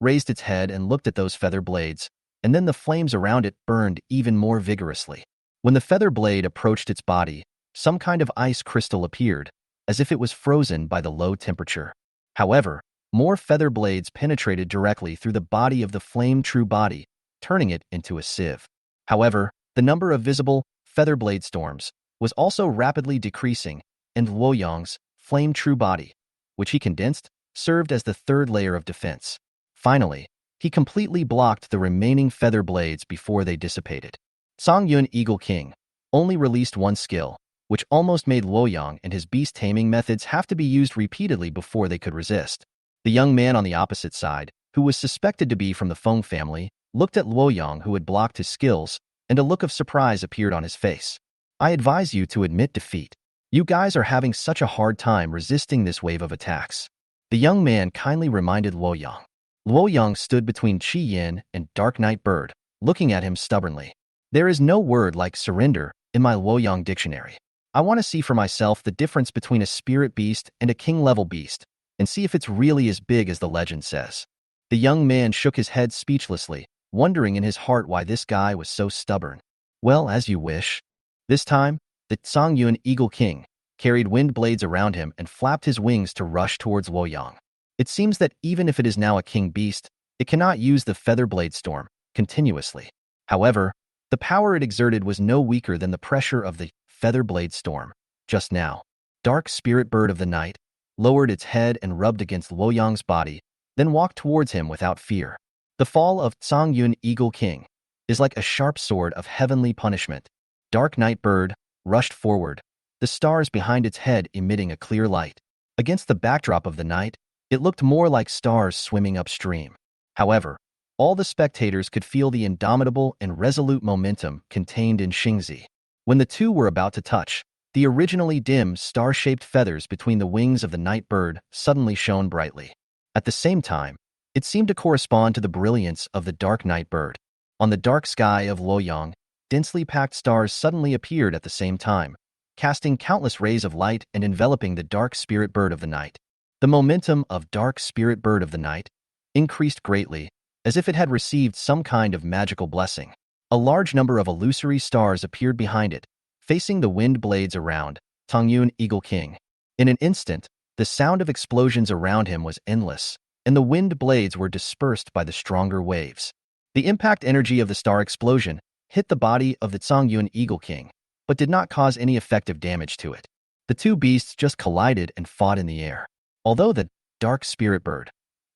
raised its head and looked at those feather blades, and then the flames around it burned even more vigorously. When the feather blade approached its body, some kind of ice crystal appeared, as if it was frozen by the low temperature. However, more feather blades penetrated directly through the body of the flame true body, turning it into a sieve. However, the number of visible feather blade storms was also rapidly decreasing, and Luoyang's flame true body, which he condensed, served as the 3rd layer of defense. Finally, he completely blocked the remaining feather blades before they dissipated. Songyun Eagle King only released 1 skill, which almost made Luoyang and his beast taming methods have to be used repeatedly before they could resist. The young man on the opposite side, who was suspected to be from the Feng family, looked at Luoyang, who had blocked his skills, and a look of surprise appeared on his face. I advise you to admit defeat. You guys are having such a hard time resisting this wave of attacks. The young man kindly reminded Luoyang. Luoyang stood between Qi Yin and Dark Night Bird, looking at him stubbornly. There is no word like surrender in my Luoyang dictionary. I want to see for myself the difference between a spirit beast and a king-level beast, and see if it's really as big as the legend says. The young man shook his head speechlessly, wondering in his heart why this guy was so stubborn. Well, as you wish. This time, the Songyun Eagle King carried wind blades around him and flapped his wings to rush towards Luoyang. It seems that even if it is now a king beast, it cannot use the feather blade storm continuously. However, the power it exerted was no weaker than the pressure of the feather blade storm. Just now, dark spirit bird of the night lowered its head and rubbed against Luoyang's body, then walked towards him without fear. The fall of Songyun Eagle King is like a sharp sword of heavenly punishment. Dark Night Bird rushed forward, the stars behind its head emitting a clear light. Against the backdrop of the night, it looked more like stars swimming upstream. However, all the spectators could feel the indomitable and resolute momentum contained in Xingzi. When the two were about to touch, the originally dim, star-shaped feathers between the wings of the night bird suddenly shone brightly. At the same time, it seemed to correspond to the brilliance of the dark night bird. On the dark sky of Luoyang, densely packed stars suddenly appeared at the same time, casting countless rays of light and enveloping the dark spirit bird of the night. The momentum of dark spirit bird of the night increased greatly, as if it had received some kind of magical blessing. A large number of illusory stars appeared behind it, facing the wind blades around Songyun Eagle King. In an instant, the sound of explosions around him was endless, and the wind blades were dispersed by the stronger waves. The impact energy of the star explosion hit the body of the Songyun Eagle King, but did not cause any effective damage to it. The two beasts just collided and fought in the air. Although the dark spirit bird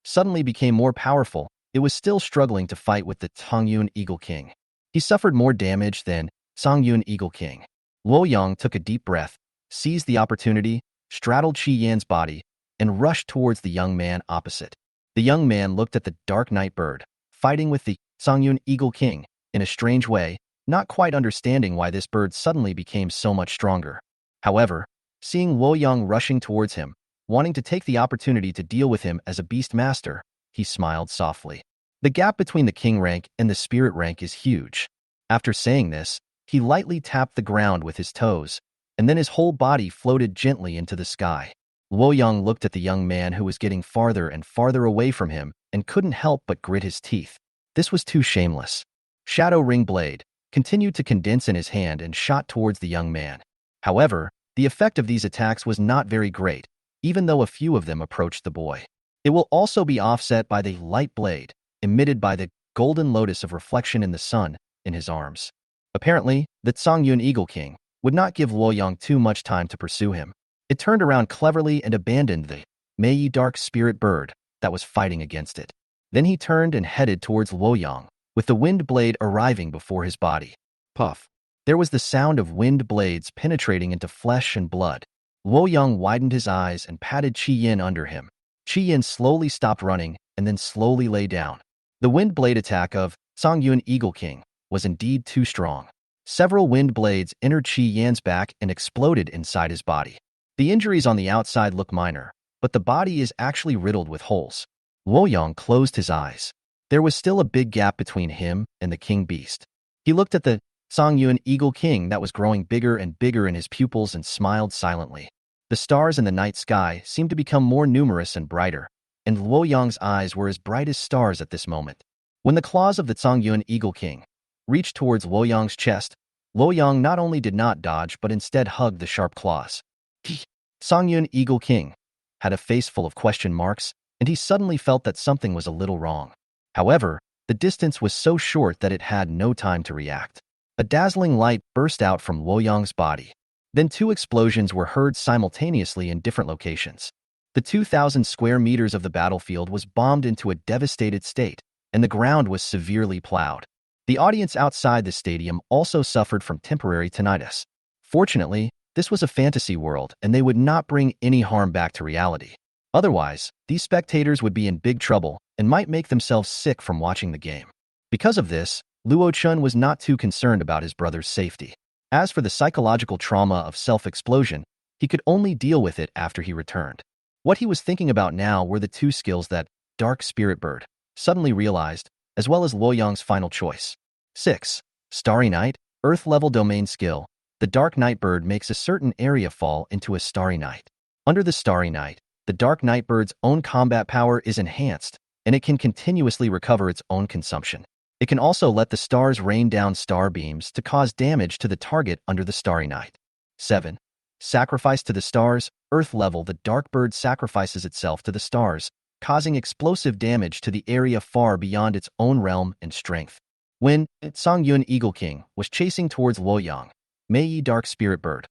suddenly became more powerful, it was still struggling to fight with the Songyun Eagle King. He suffered more damage than Songyun Eagle King. Luoyang took a deep breath, seized the opportunity, straddled Qi Yan's body, and rushed towards the young man opposite. The young man looked at the dark night bird, fighting with the Songyun Eagle King, in a strange way, not quite understanding why this bird suddenly became so much stronger. However, seeing Luoyang rushing towards him, wanting to take the opportunity to deal with him as a beast master, he smiled softly. The gap between the king rank and the spirit rank is huge. After saying this, he lightly tapped the ground with his toes, and then his whole body floated gently into the sky. Luoyang looked at the young man who was getting farther and farther away from him and couldn't help but grit his teeth. This was too shameless. Shadow Ring Blade continued to condense in his hand and shot towards the young man. However, the effect of these attacks was not very great, even though a few of them approached the boy. It will also be offset by the light blade emitted by the golden lotus of reflection in the sun in his arms. Apparently, the Songyun Eagle King would not give Luoyang too much time to pursue him. It turned around cleverly and abandoned the Mei dark spirit bird that was fighting against it. Then he turned and headed towards Luoyang, with the wind blade arriving before his body. Puff. There was the sound of wind blades penetrating into flesh and blood. Luoyang widened his eyes and patted Qi Yin under him. Qi Yin slowly stopped running and then slowly lay down. The wind blade attack of Songyun Eagle King was indeed too strong. Several wind blades entered Qi Yan's back and exploded inside his body. The injuries on the outside look minor, but the body is actually riddled with holes. Luoyang closed his eyes. There was still a big gap between him and the king beast. He looked at the Songyun Eagle King that was growing bigger and bigger in his pupils and smiled silently. The stars in the night sky seemed to become more numerous and brighter, and Luoyang's eyes were as bright as stars at this moment. When the claws of the Songyun Eagle King reached towards Luoyang's chest, Luoyang not only did not dodge but instead hugged the sharp claws. Songyun Eagle King had a face full of question marks, and he suddenly felt that something was a little wrong. However, the distance was so short that it had no time to react. A dazzling light burst out from Luoyang's body. Then two explosions were heard simultaneously in different locations. The 2,000 square meters of the battlefield was bombed into a devastated state, and the ground was severely plowed. The audience outside the stadium also suffered from temporary tinnitus. Fortunately, this was a fantasy world, and they would not bring any harm back to reality. Otherwise, these spectators would be in big trouble and might make themselves sick from watching the game. Because of this, Luo Chun was not too concerned about his brother's safety. As for the psychological trauma of self-explosion, he could only deal with it after he returned. What he was thinking about now were the two skills that Dark Spirit Bird suddenly realized, as well as Luoyang's final choice. 6. Starry Night, Earth-level domain skill. The Dark Night Bird makes a certain area fall into a starry night. Under the Starry Night, the Dark Night Bird's own combat power is enhanced, and it can continuously recover its own consumption. It can also let the stars rain down star beams to cause damage to the target under the Starry Night. 7. Sacrifice to the stars. Earth level, the Dark Bird sacrifices itself to the stars, causing explosive damage to the area far beyond its own realm and strength. When Songyun Eagle King was chasing towards Luoyang, Mei Dark Spirit Bird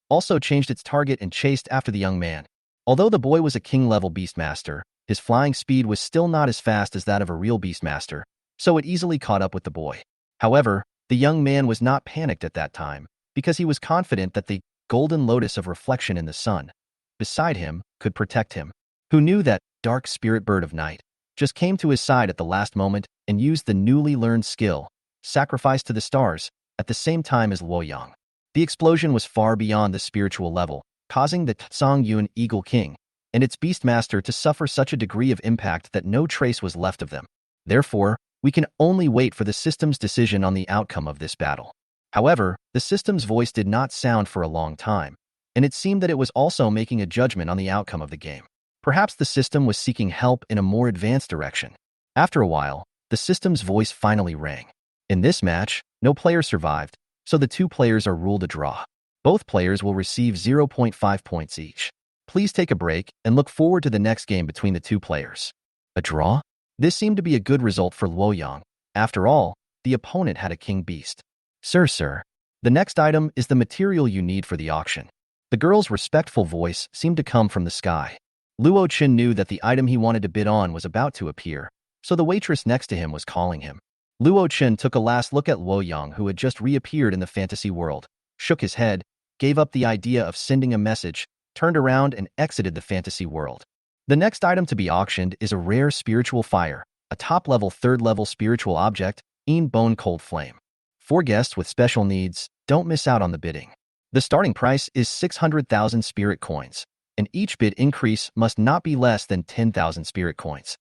also changed its target and chased after the young man. Although the boy was a king-level beastmaster, his flying speed was still not as fast as that of a real beastmaster, so it easily caught up with the boy. However, the young man was not panicked at that time, because he was confident that the golden lotus of reflection in the sun beside him could protect him. Who knew that Dark Spirit Bird of Night just came to his side at the last moment and used the newly learned skill, Sacrifice to the Stars, at the same time as Luoyang. The explosion was far beyond the spiritual level, causing the Songyun Eagle King and its beastmaster to suffer such a degree of impact that no trace was left of them. Therefore, we can only wait for the system's decision on the outcome of this battle. However, the system's voice did not sound for a long time, and it seemed that it was also making a judgment on the outcome of the game. Perhaps the system was seeking help in a more advanced direction. After a while, the system's voice finally rang. In this match, no player survived, so the two players are ruled a draw. Both players will receive 0.5 points each. Please take a break and look forward to the next game between the two players. A draw? This seemed to be a good result for Luoyang. After all, the opponent had a king beast. Sir. The next item is the material you need for the auction. The girl's respectful voice seemed to come from the sky. Luo Qin knew that the item he wanted to bid on was about to appear, so the waitress next to him was calling him. Luo Qin took a last look at Luoyang, who had just reappeared in the fantasy world, shook his head, gave up the idea of sending a message, turned around and exited the fantasy world. The next item to be auctioned is a rare spiritual fire, a top-level, third-level spiritual object, Een Bone Cold Flame. For guests with special needs, don't miss out on the bidding. The starting price is 600,000 spirit coins, and each bid increase must not be less than 10,000 spirit coins.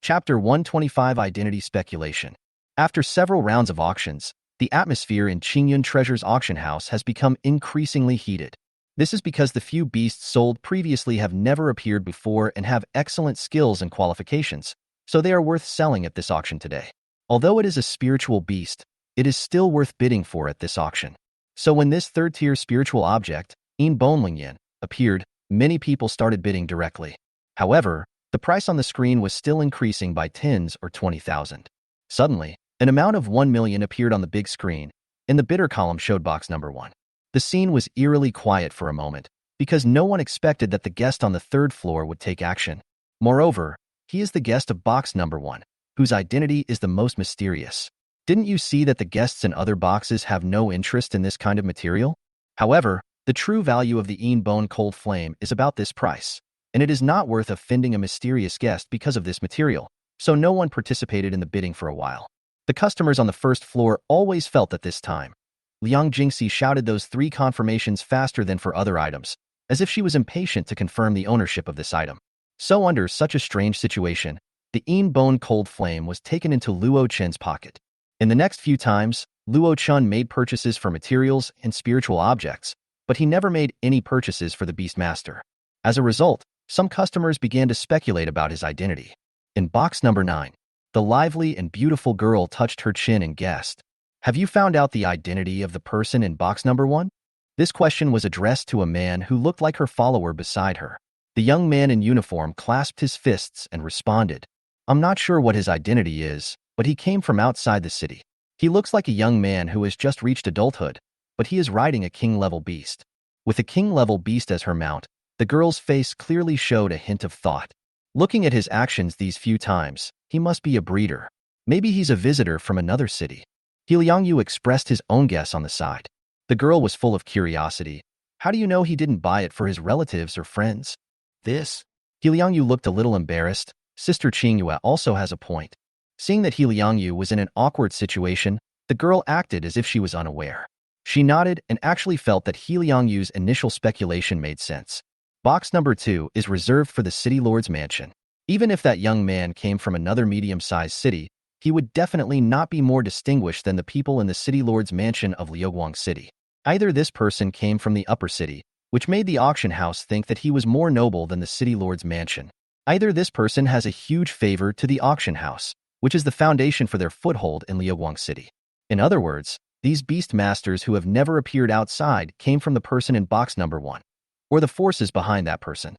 Chapter 125 Identity Speculation. After several rounds of auctions, the atmosphere in Qingyun Treasure's auction house has become increasingly heated. This is because the few beasts sold previously have never appeared before and have excellent skills and qualifications, so they are worth selling at this auction today. Although it is a spiritual beast, it is still worth bidding for at this auction. So when this third-tier spiritual object, In Bonlingyan, appeared, many people started bidding directly. However, the price on the screen was still increasing by tens or 20,000. Suddenly, an amount of 1 million appeared on the big screen, and the bidder column showed box number 1. The scene was eerily quiet for a moment, because no one expected that the guest on the third floor would take action. Moreover, he is the guest of box number 1, whose identity is the most mysterious. Didn't you see that the guests in other boxes have no interest in this kind of material? However, the true value of the Een Bone Cold Flame is about this price, and it is not worth offending a mysterious guest because of this material, so no one participated in the bidding for a while. The customers on the first floor always felt at this time. Liang Jingxi shouted those 3 confirmations faster than for other items, as if she was impatient to confirm the ownership of this item. So under such a strange situation, the Een Bone Cold Flame was taken into Luo Chen's pocket. In the next few times, Luo Chen made purchases for materials and spiritual objects, but he never made any purchases for the Beastmaster. As a result, some customers began to speculate about his identity. In box number 9, the lively and beautiful girl touched her chin and guessed, "Have you found out the identity of the person in box number 1? This question was addressed to a man who looked like her follower beside her. The young man in uniform clasped his fists and responded, "I'm not sure what his identity is, but he came from outside the city. He looks like a young man who has just reached adulthood, but he is riding a king-level beast." With a king-level beast as her mount, the girl's face clearly showed a hint of thought. Looking at his actions these few times, he must be a breeder. Maybe he's a visitor from another city. He Liangyu expressed his own guess on the side. The girl was full of curiosity. How do you know he didn't buy it for his relatives or friends? This? He Liangyu looked a little embarrassed. Sister Qingyue also has a point. Seeing that He Liangyu was in an awkward situation, the girl acted as if she was unaware. She nodded and actually felt that He Liangyu's initial speculation made sense. Box number 2 is reserved for the city lord's mansion. Even if that young man came from another medium-sized city, he would definitely not be more distinguished than the people in the city lord's mansion of Liuguang City. Either this person came from the upper city, which made the auction house think that he was more noble than the city lord's mansion. Either this person has a huge favor to the auction house, which is the foundation for their foothold in Liuguang City. In other words, these beast masters who have never appeared outside came from the person in box number 1, or the forces behind that person.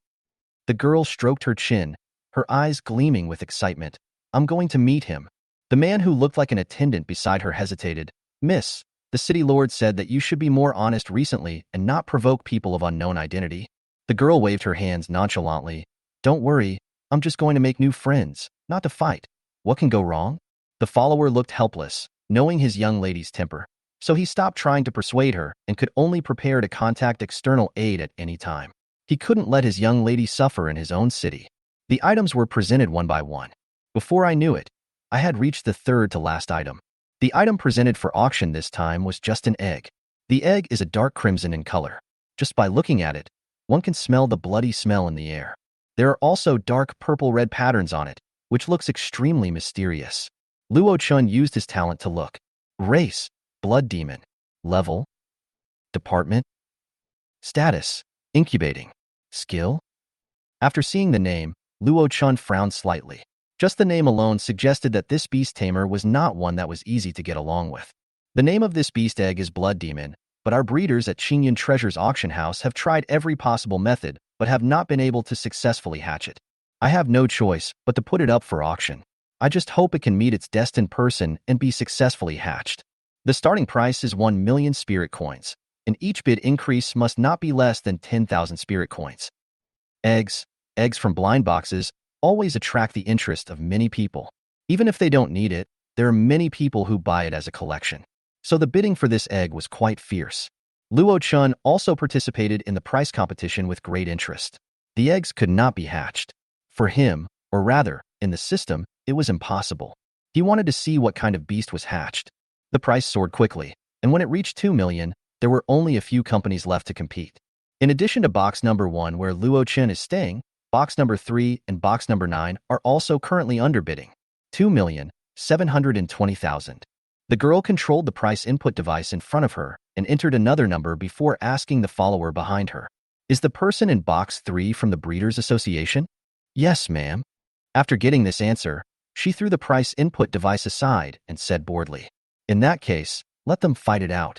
The girl stroked her chin, her eyes gleaming with excitement. "I'm going to meet him." The man who looked like an attendant beside her hesitated. "Miss, the city lord said that you should be more honest recently and not provoke people of unknown identity." The girl waved her hands nonchalantly. "Don't worry, I'm just going to make new friends, not to fight. What can go wrong?" The follower looked helpless, knowing his young lady's temper, so he stopped trying to persuade her and could only prepare to contact external aid at any time. He couldn't let his young lady suffer in his own city. The items were presented one by one. Before I knew it, I had reached the third to last item. The item presented for auction this time was just an egg. The egg is a dark crimson in color. Just by looking at it, one can smell the bloody smell in the air. There are also dark purple-red patterns on it, which looks extremely mysterious. Luo Chun used his talent to look. Race, blood demon. Level, department, status, incubating. Skill? After seeing the name, Luo Chun frowned slightly. Just the name alone suggested that this beast tamer was not one that was easy to get along with. The name of this beast egg is Blood Demon, but our breeders at Qingyan Treasure's auction house have tried every possible method but have not been able to successfully hatch it. I have no choice but to put it up for auction. I just hope it can meet its destined person and be successfully hatched. The starting price is 1 million spirit coins, and each bid increase must not be less than 10,000 spirit coins. Eggs from blind boxes always attract the interest of many people. Even if they don't need it, there are many people who buy it as a collection. So the bidding for this egg was quite fierce. Luo Chun also participated in the price competition with great interest. The eggs could not be hatched. For him, or rather, in the system, it was impossible. He wanted to see what kind of beast was hatched. The price soared quickly, and when it reached 2 million, there were only a few companies left to compete. In addition to box number 1 where Luo Chen is staying, box number 3 and box number 9 are also currently underbidding. 2,720,000. The girl controlled the price input device in front of her and entered another number before asking the follower behind her. Is the person in box 3 from the Breeders' Association? Yes, ma'am. After getting this answer, she threw the price input device aside and said boredly, in that case, let them fight it out.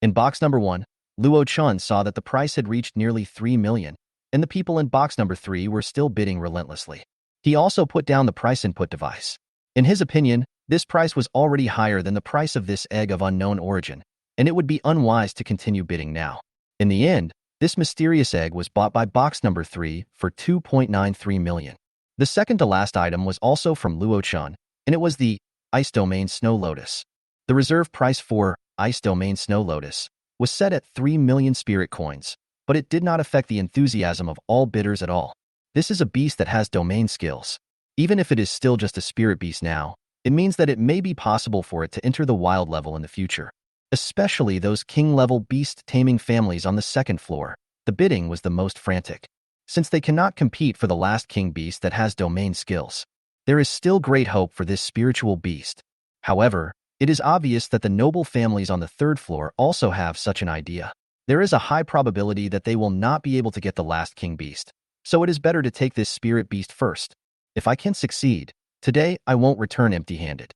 In box number 1, Luo Chun saw that the price had reached nearly 3 million, and the people in box number 3 were still bidding relentlessly. He also put down the price input device. In his opinion, this price was already higher than the price of this egg of unknown origin, and it would be unwise to continue bidding now. In the end, this mysterious egg was bought by box number 3 for 2.93 million. The second to last item was also from Luo Chun, and it was the Ice Domain Snow Lotus. The reserve price for Ice Domain Snow Lotus was set at 3 million spirit coins, but it did not affect the enthusiasm of all bidders at all. This is a beast that has domain skills. Even if it is still just a spirit beast now, it means that it may be possible for it to enter the wild level in the future. Especially those king-level beast-taming families on the second floor, the bidding was the most frantic. Since they cannot compete for the last king beast that has domain skills, there is still great hope for this spiritual beast. However, it is obvious that the noble families on the third floor also have such an idea. There is a high probability that they will not be able to get the last king beast, so it is better to take this spirit beast first. If I can succeed, today I won't return empty-handed.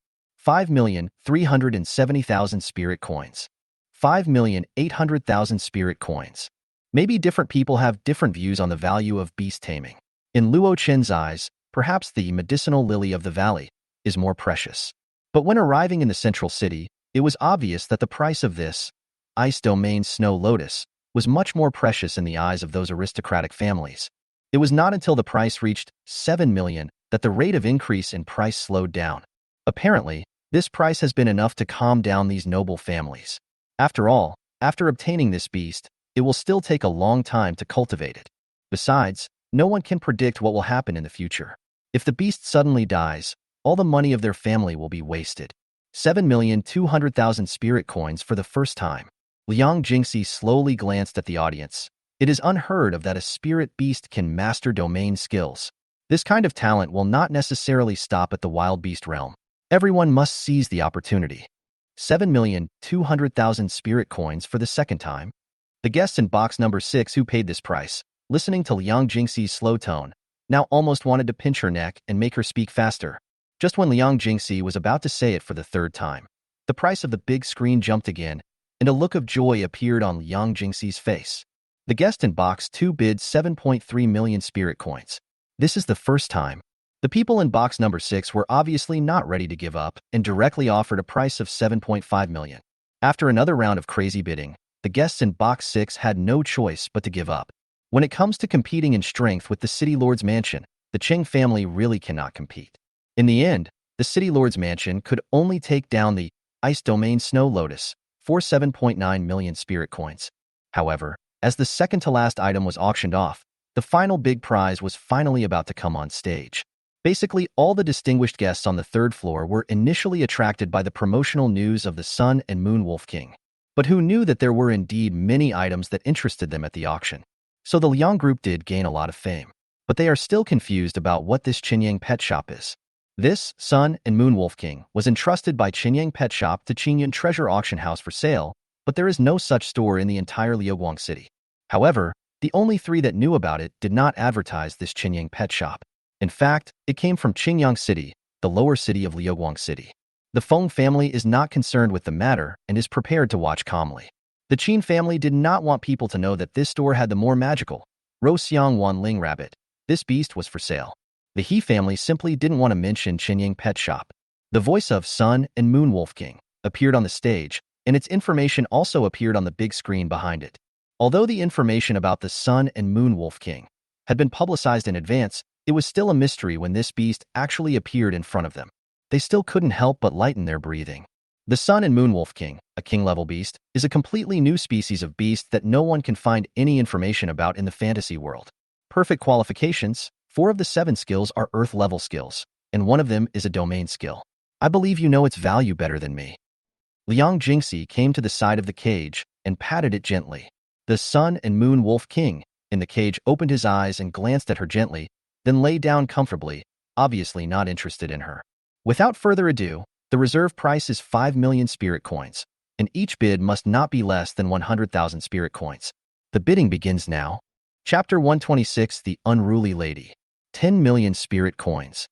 5,370,000 spirit coins. 5,800,000 spirit coins. Maybe different people have different views on the value of beast taming. In Luo Chen's eyes, perhaps the medicinal lily of the valley is more precious. But when arriving in the central city, it was obvious that the price of this Ice Domain Snow Lotus was much more precious in the eyes of those aristocratic families. It was not until the price reached 7 million that the rate of increase in price slowed down. Apparently, this price has been enough to calm down these noble families. After all, after obtaining this beast, it will still take a long time to cultivate it. Besides, no one can predict what will happen in the future. If the beast suddenly dies, all the money of their family will be wasted. 7,200,000 spirit coins for the first time. Liang Jingxi slowly glanced at the audience. It is unheard of that a spirit beast can master domain skills. This kind of talent will not necessarily stop at the wild beast realm. Everyone must seize the opportunity. 7,200,000 spirit coins for the second time. The guests in box number 6 who paid this price, listening to Liang Jingxi's slow tone, now almost wanted to pinch her neck and make her speak faster. Just when Liang Jingxi was about to say it for the third time, the price of the big screen jumped again, and a look of joy appeared on Liang Jingxi's face. The guest in box 2 bid 7.3 million spirit coins. This is the first time. The people in box number 6 were obviously not ready to give up and directly offered a price of 7.5 million. After another round of crazy bidding, the guests in box 6 had no choice but to give up. When it comes to competing in strength with the City Lord's mansion, the Cheng family really cannot compete. In the end, the City Lord's mansion could only take down the Ice Domain Snow Lotus for 7.9 million spirit coins. However, as the second to last item was auctioned off, the final big prize was finally about to come on stage. Basically, all the distinguished guests on the third floor were initially attracted by the promotional news of the Sun and Moon Wolf King. But who knew that there were indeed many items that interested them at the auction? So the Liang group did gain a lot of fame. But they are still confused about what this Qinyang pet shop is. This Sun and Moon Wolf King was entrusted by Qinyang Pet Shop to Qinyan Treasure Auction House for sale, but there is no such store in the entire Liuguang city. However, the only 3 that knew about it did not advertise this Qinyang Pet Shop. In fact, it came from Qingyang City, the lower city of Liuguang City. The Feng family is not concerned with the matter and is prepared to watch calmly. The Qin family did not want people to know that this store had the more magical Ro Xiang Wan Ling rabbit. This beast was for sale. The He family simply didn't want to mention Qinyang Pet Shop. The voice of Sun and Moon Wolf King appeared on the stage, and its information also appeared on the big screen behind it. Although the information about the Sun and Moon Wolf King had been publicized in advance, it was still a mystery when this beast actually appeared in front of them. They still couldn't help but lighten their breathing. The Sun and Moon Wolf King, a king-level beast, is a completely new species of beast that no one can find any information about in the fantasy world. Perfect qualifications: 4 of the 7 skills are Earth-level skills, and 1 of them is a domain skill. I believe you know its value better than me. Liang Jingxi came to the side of the cage and patted it gently. The Sun and Moon Wolf King in the cage opened his eyes and glanced at her gently, then lay down comfortably, obviously not interested in her. Without further ado, The reserve price is 5 million spirit coins, and each bid must not be less than 100,000 spirit coins. The bidding begins now. Chapter 126, The Unruly Lady. 10 million spirit coins.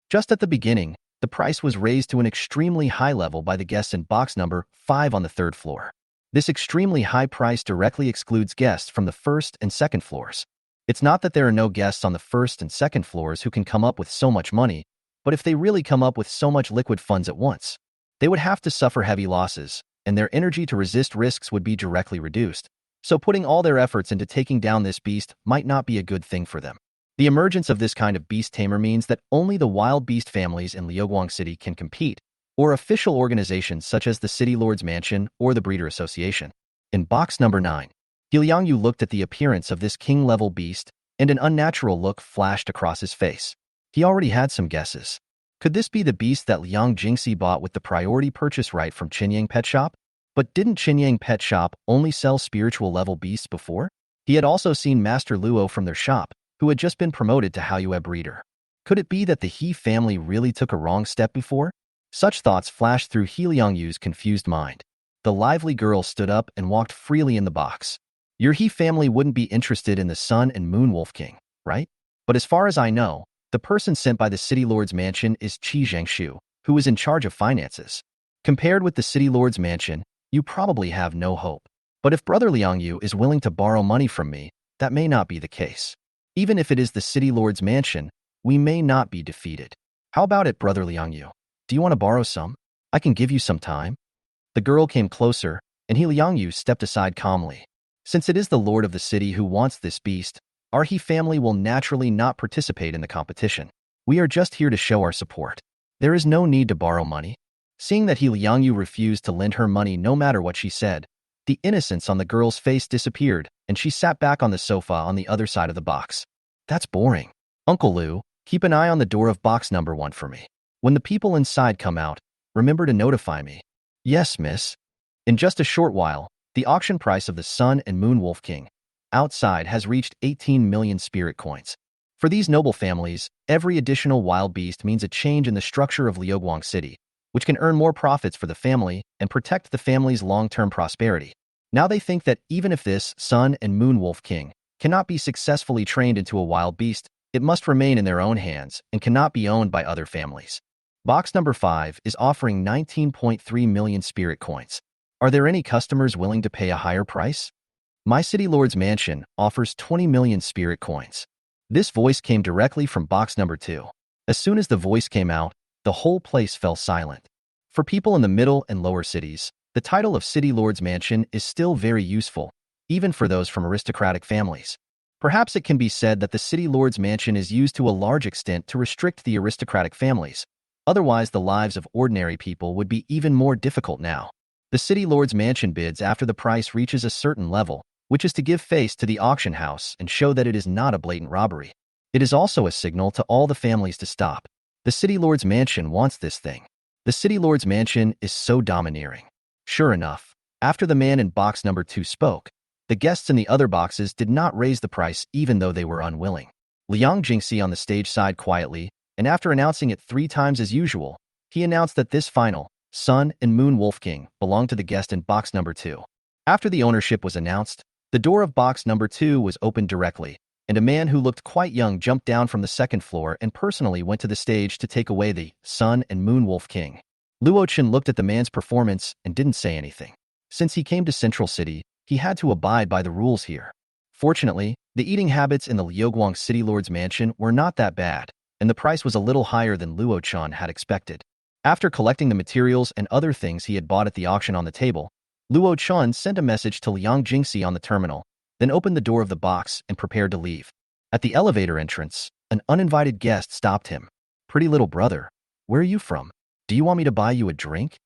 Just at the beginning, the price was raised to an extremely high level by the guests in box number 5 on the 3rd floor. This extremely high price directly excludes guests from the 1st and 2nd floors. It's not that there are no guests on the 1st and 2nd floors who can come up with so much money, but if they really come up with so much liquid funds at once, they would have to suffer heavy losses, and their energy to resist risks would be directly reduced. So putting all their efforts into taking down this beast might not be a good thing for them. The emergence of this kind of beast tamer means that only the wild beast families in Liuguang City can compete, or official organizations such as the City Lord's Mansion or the Breeder Association. In box number 9, Liangyu looked at the appearance of this king-level beast, and an unnatural look flashed across his face. He already had some guesses. Could this be the beast that Liang Jingxi bought with the priority purchase right from Qinyang Pet Shop? But didn't Qinyang Pet Shop only sell spiritual-level beasts before? He had also seen Master Luo from their shop, who had just been promoted to Haoyue Breeder. Could it be that the He family really took a wrong step before? Such thoughts flashed through He Liangyu's confused mind. The lively girl stood up and walked freely in the box. Your He family wouldn't be interested in the Sun and Moon Wolf King, right? But as far as I know, the person sent by the City Lord's Mansion is Qi Zhangshu, who is in charge of finances. Compared with the City Lord's Mansion, you probably have no hope. But if Brother Liangyu is willing to borrow money from me, that may not be the case. Even if it is the City Lord's Mansion, we may not be defeated. How about it, Brother Liangyu? Do you want to borrow some? I can give you some time. The girl came closer, and He Liangyu stepped aside calmly. Since it is the Lord of the city who wants this beast, our He family will naturally not participate in the competition. We are just here to show our support. There is no need to borrow money. Seeing that He Liangyu refused to lend her money no matter what she said, the innocence on the girl's face disappeared, and she sat back on the sofa on the other side of the box. That's boring. Uncle Lu, keep an eye on the door of box number 1 for me. When the people inside come out, remember to notify me. Yes, miss. In just a short while, the auction price of the Sun and Moon Wolf King outside has reached 18 million spirit coins. For these noble families, every additional wild beast means a change in the structure of Liuguang City, which can earn more profits for the family and protect the family's long-term prosperity. Now they think that even if this Sun and Moon Wolf King cannot be successfully trained into a wild beast, it must remain in their own hands and cannot be owned by other families. Box number 5 is offering 19.3 million spirit coins. Are there any customers willing to pay a higher price? My City Lord's Mansion offers 20 million spirit coins. This voice came directly from box number 2. As soon as the voice came out, the whole place fell silent. For people in the middle and lower cities, the title of City Lord's Mansion is still very useful, even for those from aristocratic families. Perhaps it can be said that the City Lord's Mansion is used to a large extent to restrict the aristocratic families. Otherwise, the lives of ordinary people would be even more difficult now. The City Lord's Mansion bids after the price reaches a certain level, which is to give face to the auction house and show that it is not a blatant robbery. It is also a signal to all the families to stop. The City Lord's Mansion wants this thing. The City Lord's Mansion is so domineering. Sure enough, after the man in box number 2 spoke, the guests in the other boxes did not raise the price even though they were unwilling. Liang Jingxi on the stage sighed quietly, and after announcing it 3 times as usual, he announced that this final Sun and Moon Wolf King belonged to the guest in box number 2. After the ownership was announced, the door of box number 2 was opened directly, and a man who looked quite young jumped down from the 2nd floor and personally went to the stage to take away the Sun and Moon Wolf King. Luo Chen looked at the man's performance and didn't say anything. Since he came to Central City, he had to abide by the rules here. Fortunately, the eating habits in the Liuguang City Lord's Mansion were not that bad, and the price was a little higher than Luo Chen had expected. After collecting the materials and other things he had bought at the auction on the table, Luo Chen sent a message to Liang Jingxi on the terminal, then opened the door of the box and prepared to leave. At the elevator entrance, an uninvited guest stopped him. Pretty little brother, where are you from? Do you want me to buy you a drink?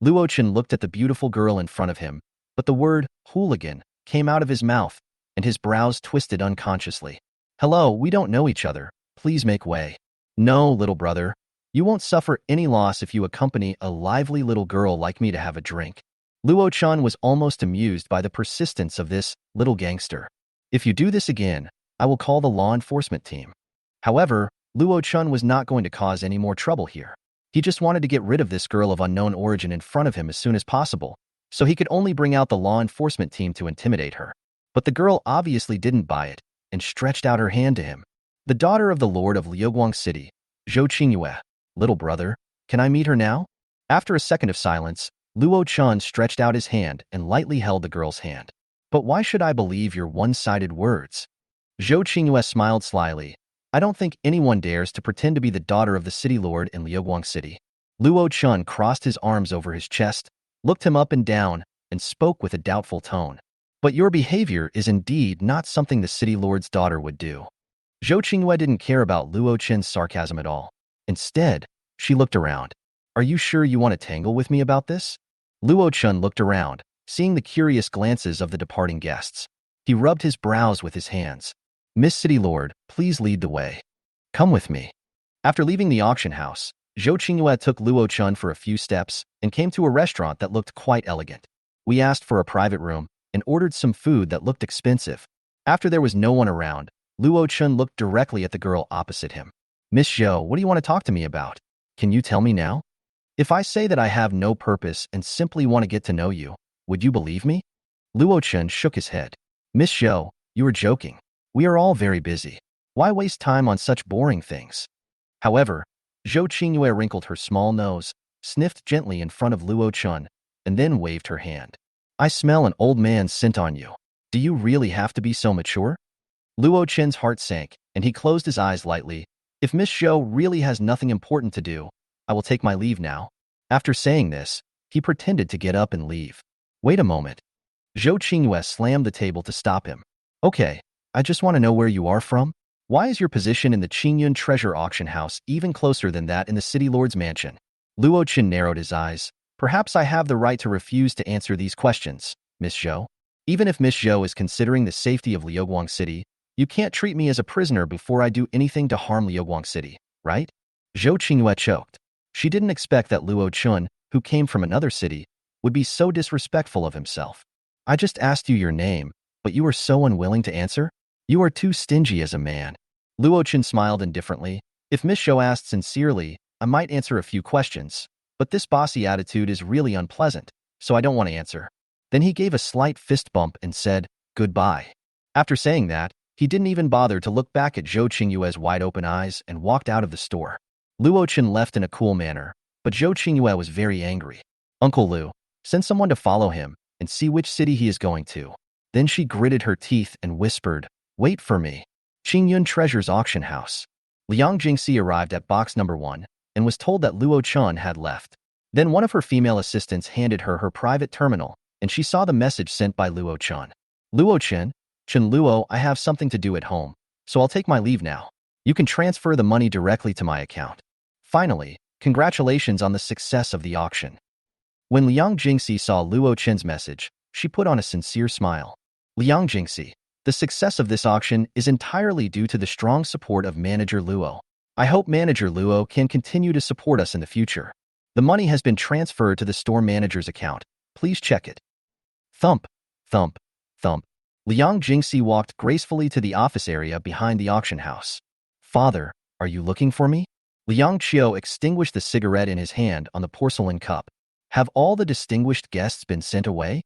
Luo Chen looked at the beautiful girl in front of him, but the word hooligan came out of his mouth, and his brows twisted unconsciously. Hello, we don't know each other. Please make way. No, little brother. You won't suffer any loss if you accompany a lively little girl like me to have a drink. Luo Chen was almost amused by the persistence of this little gangster. If you do this again, I will call the law enforcement team. However, Luo Chen was not going to cause any more trouble here. He just wanted to get rid of this girl of unknown origin in front of him as soon as possible, so he could only bring out the law enforcement team to intimidate her. But the girl obviously didn't buy it and stretched out her hand to him. The daughter of the Lord of Liuguang City, Zhou Qingyue. Little brother, can I meet her now? After a second of silence, Luo Chun stretched out his hand and lightly held the girl's hand. But why should I believe your one-sided words? Zhou Qingyue smiled slyly. I don't think anyone dares to pretend to be the daughter of the city lord in Liuguang City. Luo Chun crossed his arms over his chest, looked him up and down, and spoke with a doubtful tone. But your behavior is indeed not something the city lord's daughter would do. Zhou Qingyue didn't care about Luo Chen's sarcasm at all. Instead, she looked around. Are you sure you want to tangle with me about this? Luo Chun looked around, seeing the curious glances of the departing guests. He rubbed his brows with his hands. Miss City Lord, please lead the way. Come with me. After leaving the auction house, Zhou Qingyue took Luo Chun for a few steps and came to a restaurant that looked quite elegant. We asked for a private room and ordered some food that looked expensive. After there was no one around, Luo Chun looked directly at the girl opposite him. Miss Zhou, what do you want to talk to me about? Can you tell me now? If I say that I have no purpose and simply want to get to know you, would you believe me? Luo Chun shook his head. Miss Zhou, you are joking. We are all very busy. Why waste time on such boring things? However, Zhou Qingyue wrinkled her small nose, sniffed gently in front of Luo Chun, and then waved her hand. I smell an old man's scent on you. Do you really have to be so mature? Luo Chen's heart sank, and he closed his eyes lightly. If Miss Zhou really has nothing important to do, I will take my leave now. After saying this, he pretended to get up and leave. Wait a moment. Zhou Qingyue slammed the table to stop him. Okay, I just want to know where you are from. Why is your position in the Qingyun treasure auction house even closer than that in the city lord's mansion? Luo Chen narrowed his eyes. Perhaps I have the right to refuse to answer these questions, Miss Zhou. Even if Miss Zhou is considering the safety of Liuguang City, you can't treat me as a prisoner before I do anything to harm Liuguang City, right? Zhou Qingyue choked. She didn't expect that Luo Chun, who came from another city, would be so disrespectful of himself. I just asked you your name, but you were so unwilling to answer? You are too stingy as a man. Luo Chun smiled indifferently. If Miss Zhou asked sincerely, I might answer a few questions, but this bossy attitude is really unpleasant, so I don't want to answer. Then he gave a slight fist bump and said, goodbye. After saying that, he didn't even bother to look back at Zhou Qingyue's wide-open eyes and walked out of the store. Luo Chen left in a cool manner, but Zhou Qingyue was very angry. Uncle Lu, send someone to follow him and see which city he is going to. Then she gritted her teeth and whispered, wait for me. Qingyun Treasure's auction house. Liang Jingxi arrived at box number 1 and was told that Luo Chun had left. Then one of her female assistants handed her her private terminal, and she saw the message sent by Luo Chun. Luo Chen Luo, I have something to do at home, so I'll take my leave now. You can transfer the money directly to my account. Finally, congratulations on the success of the auction. When Liang Jingxi saw Luo Chen's message, she put on a sincere smile. Liang Jingxi, the success of this auction is entirely due to the strong support of Manager Luo. I hope Manager Luo can continue to support us in the future. The money has been transferred to the store manager's account. Please check it. Thump, thump, thump. Liang Jingxi walked gracefully to the office area behind the auction house. Father, are you looking for me? Liang Qiu extinguished the cigarette in his hand on the porcelain cup. Have all the distinguished guests been sent away?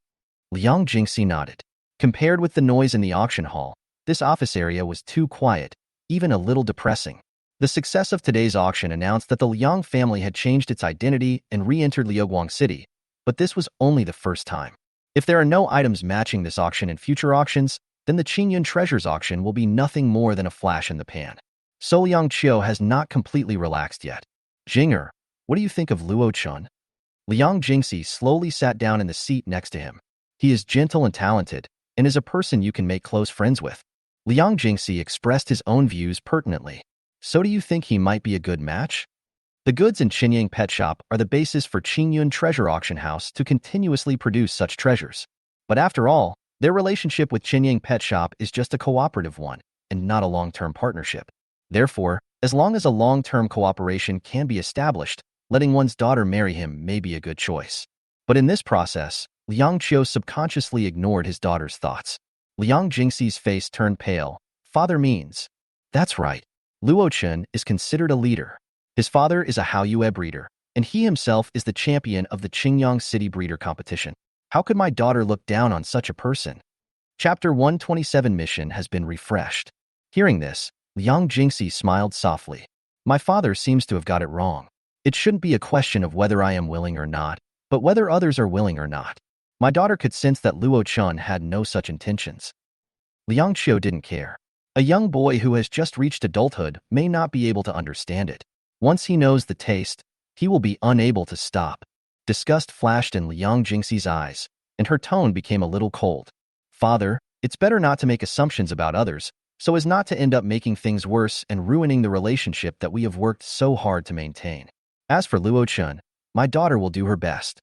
Liang Jingxi nodded. Compared with the noise in the auction hall, this office area was too quiet, even a little depressing. The success of today's auction announced that the Liang family had changed its identity and re-entered Liuguang City, but this was only the first time. If there are no items matching this auction in future auctions, then the Qingyun Treasures auction will be nothing more than a flash in the pan. So Liang Qiu has not completely relaxed yet. Jinger, what do you think of Luo Chun? Liang Jingxi slowly sat down in the seat next to him. He is gentle and talented, and is a person you can make close friends with. Liang Jingxi expressed his own views pertinently. So do you think he might be a good match? The goods in Qinyang Pet Shop are the basis for Qingyun Treasure Auction House to continuously produce such treasures. But after all, their relationship with Qinyang Pet Shop is just a cooperative one, and not a long-term partnership. Therefore, as long as a long-term cooperation can be established, letting one's daughter marry him may be a good choice. But in this process, Liang Qiu subconsciously ignored his daughter's thoughts. Liang Jingxi's face turned pale. Father means. That's right. Luo Chen is considered a leader. His father is a Haoyue breeder, and he himself is the champion of the Qingyang City Breeder competition. How could my daughter look down on such a person? Chapter 127 mission has been refreshed. Hearing this, Liang Jingxi smiled softly. My father seems to have got it wrong. It shouldn't be a question of whether I am willing or not, but whether others are willing or not. My daughter could sense that Luo Chun had no such intentions. Liang Qiu didn't care. A young boy who has just reached adulthood may not be able to understand it. Once he knows the taste, he will be unable to stop. Disgust flashed in Liang Jingxi's eyes, and her tone became a little cold. Father, it's better not to make assumptions about others, so as not to end up making things worse and ruining the relationship that we have worked so hard to maintain. As for Luo Chun, my daughter will do her best.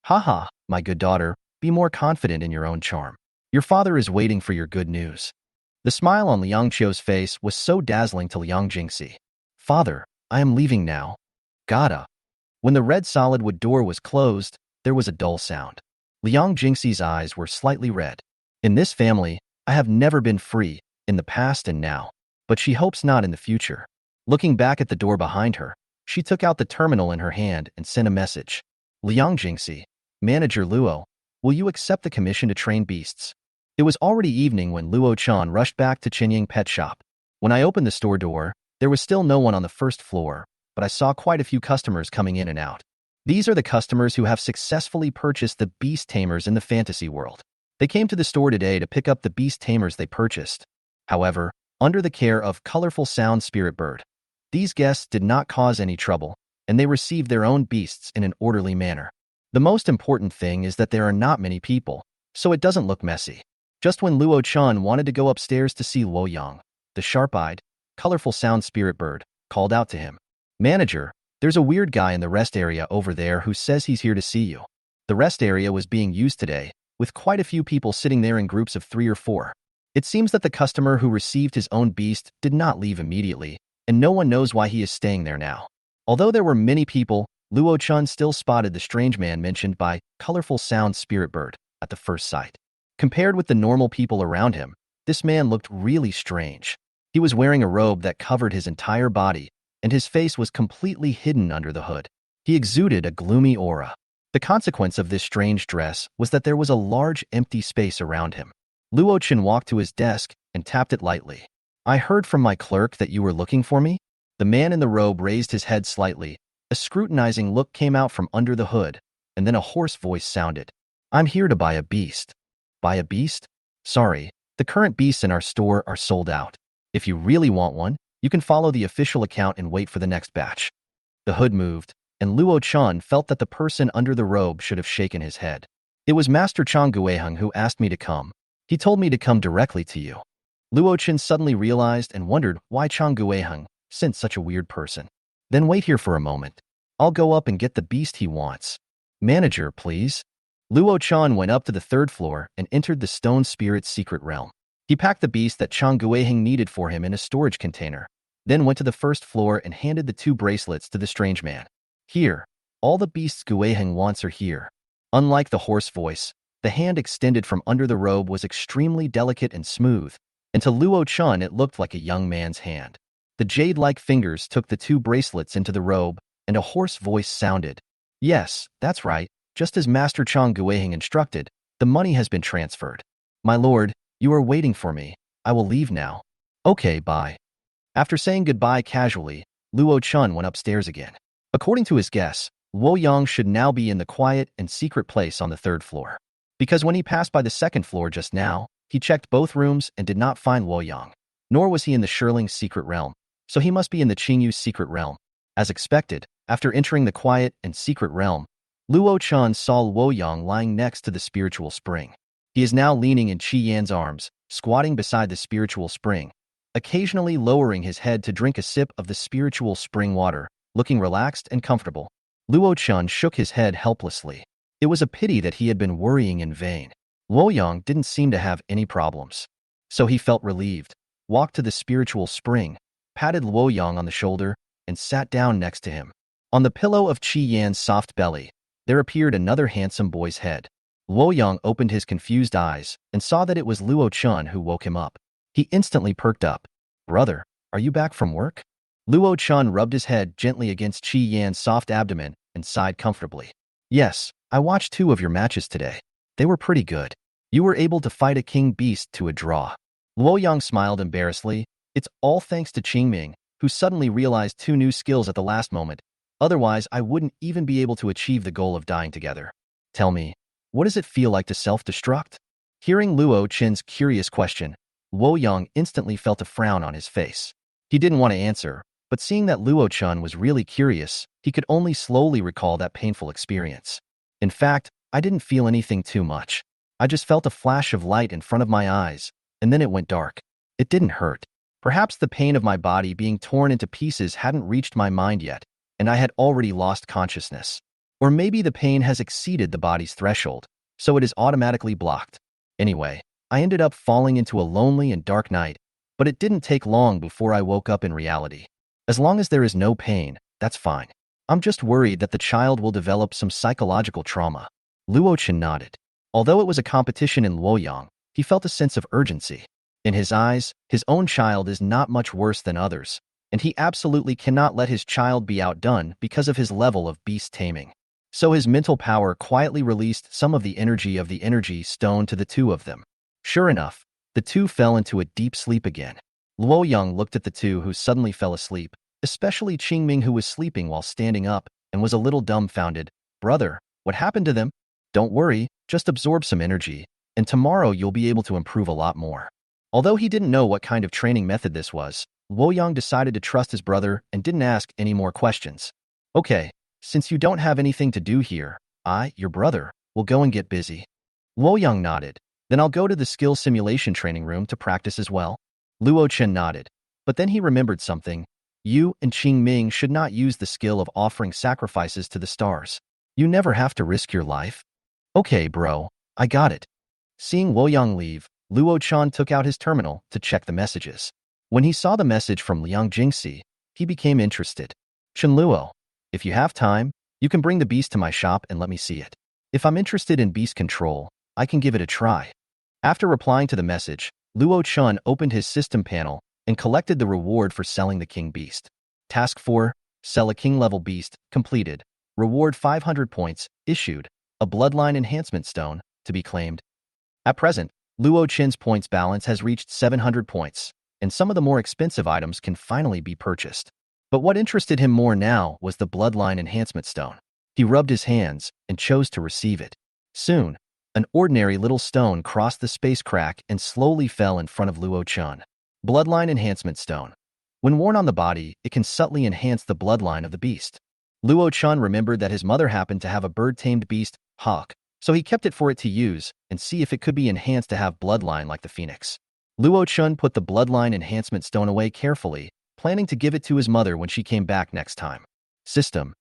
Haha, my good daughter, be more confident in your own charm. Your father is waiting for your good news. The smile on Liang Qiu's face was so dazzling to Liang Jingxi. Father, I am leaving now. Gotta. When the red solid wood door was closed, there was a dull sound. Liang Jingxi's eyes were slightly red. In this family, I have never been free, in the past and now, but she hopes not in the future. Looking back at the door behind her, she took out the terminal in her hand and sent a message. Liang Jingxi, Manager Luo, will you accept the commission to train beasts? It was already evening when Luo Chan rushed back to Qinying Pet Shop. When I opened the store door, there was still no one on the first floor, but I saw quite a few customers coming in and out. These are the customers who have successfully purchased the beast tamers in the fantasy world. They came to the store today to pick up the beast tamers they purchased. However, under the care of Colorful Sound Spirit Bird, these guests did not cause any trouble, and they received their own beasts in an orderly manner. The most important thing is that there are not many people, so it doesn't look messy. Just when Luo Chun wanted to go upstairs to see Luo Yang, the sharp-eyed, Colorful Sound Spirit Bird called out to him, Manager, there's a weird guy in the rest area over there who says he's here to see you. The rest area was being used today, with quite a few people sitting there in groups of 3 or 4. It seems that the customer who received his own beast did not leave immediately, and no one knows why he is staying there now. Although there were many people, Luo Chun still spotted the strange man mentioned by Colorful Sound Spirit Bird at the first sight. Compared with the normal people around him, this man looked really strange. He was wearing a robe that covered his entire body, and his face was completely hidden under the hood. He exuded a gloomy aura. The consequence of this strange dress was that there was a large empty space around him. Luo Chen walked to his desk and tapped it lightly. I heard from my clerk that you were looking for me? The man in the robe raised his head slightly. A scrutinizing look came out from under the hood, and then a hoarse voice sounded. I'm here to buy a beast. Buy a beast? Sorry, the current beasts in our store are sold out. If you really want one, you can follow the official account and wait for the next batch. The hood moved, and Luo Chun felt that the person under the robe should have shaken his head. It was Master Chong Guang who asked me to come. He told me to come directly to you. Luo Chun suddenly realized and wondered why Chong Guang sent such a weird person. Then wait here for a moment. I'll go up and get the beast he wants. Manager, please. Luo Chun went up to the 3rd floor and entered the stone spirit's secret realm. He packed the beast that Chong Guang needed for him in a storage container, then went to the 1st floor and handed the 2 bracelets to the strange man. Here, all the beasts Guang wants are here. Unlike the hoarse voice, the hand extended from under the robe was extremely delicate and smooth, and to Luo Chun it looked like a young man's hand. The jade-like fingers took the 2 bracelets into the robe, and a hoarse voice sounded. Yes, that's right, just as Master Chong Guang instructed, the money has been transferred. My lord, you are waiting for me. I will leave now. Okay, bye. After saying goodbye casually, Luo Chun went upstairs again. According to his guess, Luo Yang should now be in the quiet and secret place on the 3rd floor. Because when he passed by the 2nd floor just now, he checked both rooms and did not find Luo Yang. Nor was he in the Shirling's secret realm, so he must be in the Qingyu's secret realm. As expected, after entering the quiet and secret realm, Luo Chun saw Luo Yang lying next to the spiritual spring. He is now leaning in Qi Yan's arms, squatting beside the spiritual spring, occasionally lowering his head to drink a sip of the spiritual spring water, looking relaxed and comfortable. Luo Chun shook his head helplessly. It was a pity that he had been worrying in vain. Luo Yang didn't seem to have any problems. So he felt relieved, walked to the spiritual spring, patted Luo Yang on the shoulder, and sat down next to him. On the pillow of Qi Yan's soft belly, there appeared another handsome boy's head. Luo Yang opened his confused eyes and saw that it was Luo Chun who woke him up. He instantly perked up. Brother, are you back from work? Luo Chun rubbed his head gently against Qi Yan's soft abdomen and sighed comfortably. Yes, I watched 2 of your matches today. They were pretty good. You were able to fight a king beast to a draw. Luo Yang smiled embarrassedly. It's all thanks to Qingming, who suddenly realized 2 new skills at the last moment. Otherwise, I wouldn't even be able to achieve the goal of dying together. Tell me, what does it feel like to self-destruct? Hearing Luo Chen's curious question, Luo Yang instantly felt a frown on his face. He didn't want to answer, but seeing that Luo Chun was really curious, he could only slowly recall that painful experience. In fact, I didn't feel anything too much. I just felt a flash of light in front of my eyes, and then it went dark. It didn't hurt. Perhaps the pain of my body being torn into pieces hadn't reached my mind yet, and I had already lost consciousness. Or maybe the pain has exceeded the body's threshold, so it is automatically blocked. Anyway, I ended up falling into a lonely and dark night, but it didn't take long before I woke up in reality. As long as there is no pain, that's fine. I'm just worried that the child will develop some psychological trauma. Luo Chen nodded. Although it was a competition in Luoyang, he felt a sense of urgency. In his eyes, his own child is not much worse than others, and he absolutely cannot let his child be outdone because of his level of beast taming. So his mental power quietly released some of the energy stone to the 2 of them. Sure enough, the 2 fell into a deep sleep again. Luoyang looked at the 2 who suddenly fell asleep, especially Qingming who was sleeping while standing up and was a little dumbfounded. Brother, what happened to them? Don't worry, just absorb some energy, and tomorrow you'll be able to improve a lot more. Although he didn't know what kind of training method this was, Luoyang decided to trust his brother and didn't ask any more questions. Okay, since you don't have anything to do here, I, your brother, will go and get busy. Luoyang nodded. Then I'll go to the skill simulation training room to practice as well. Luo Chen nodded. But then he remembered something. You and Qingming should not use the skill of offering sacrifices to the stars. You never have to risk your life. Okay, bro, I got it. Seeing Luoyang leave, Luo Chan took out his terminal to check the messages. When he saw the message from Liang Jingxi, he became interested. Chen Luo, if you have time, you can bring the beast to my shop and let me see it. If I'm interested in beast control, I can give it a try. After replying to the message, Luo Chun opened his system panel and collected the reward for selling the king beast. Task 4, sell a king-level beast, completed. Reward 500 points, issued. A bloodline enhancement stone, to be claimed. At present, Luo Chen's points balance has reached 700 points, and some of the more expensive items can finally be purchased. But what interested him more now was the bloodline enhancement stone. He rubbed his hands and chose to receive it. Soon, an ordinary little stone crossed the space crack and slowly fell in front of Luo Chun. Bloodline Enhancement Stone. When worn on the body, it can subtly enhance the bloodline of the beast. Luo Chun remembered that his mother happened to have a bird-tamed beast, Hawk, so he kept it for it to use and see if it could be enhanced to have bloodline like the phoenix. Luo Chun put the Bloodline Enhancement Stone away carefully, planning to give it to his mother when she came back next time. System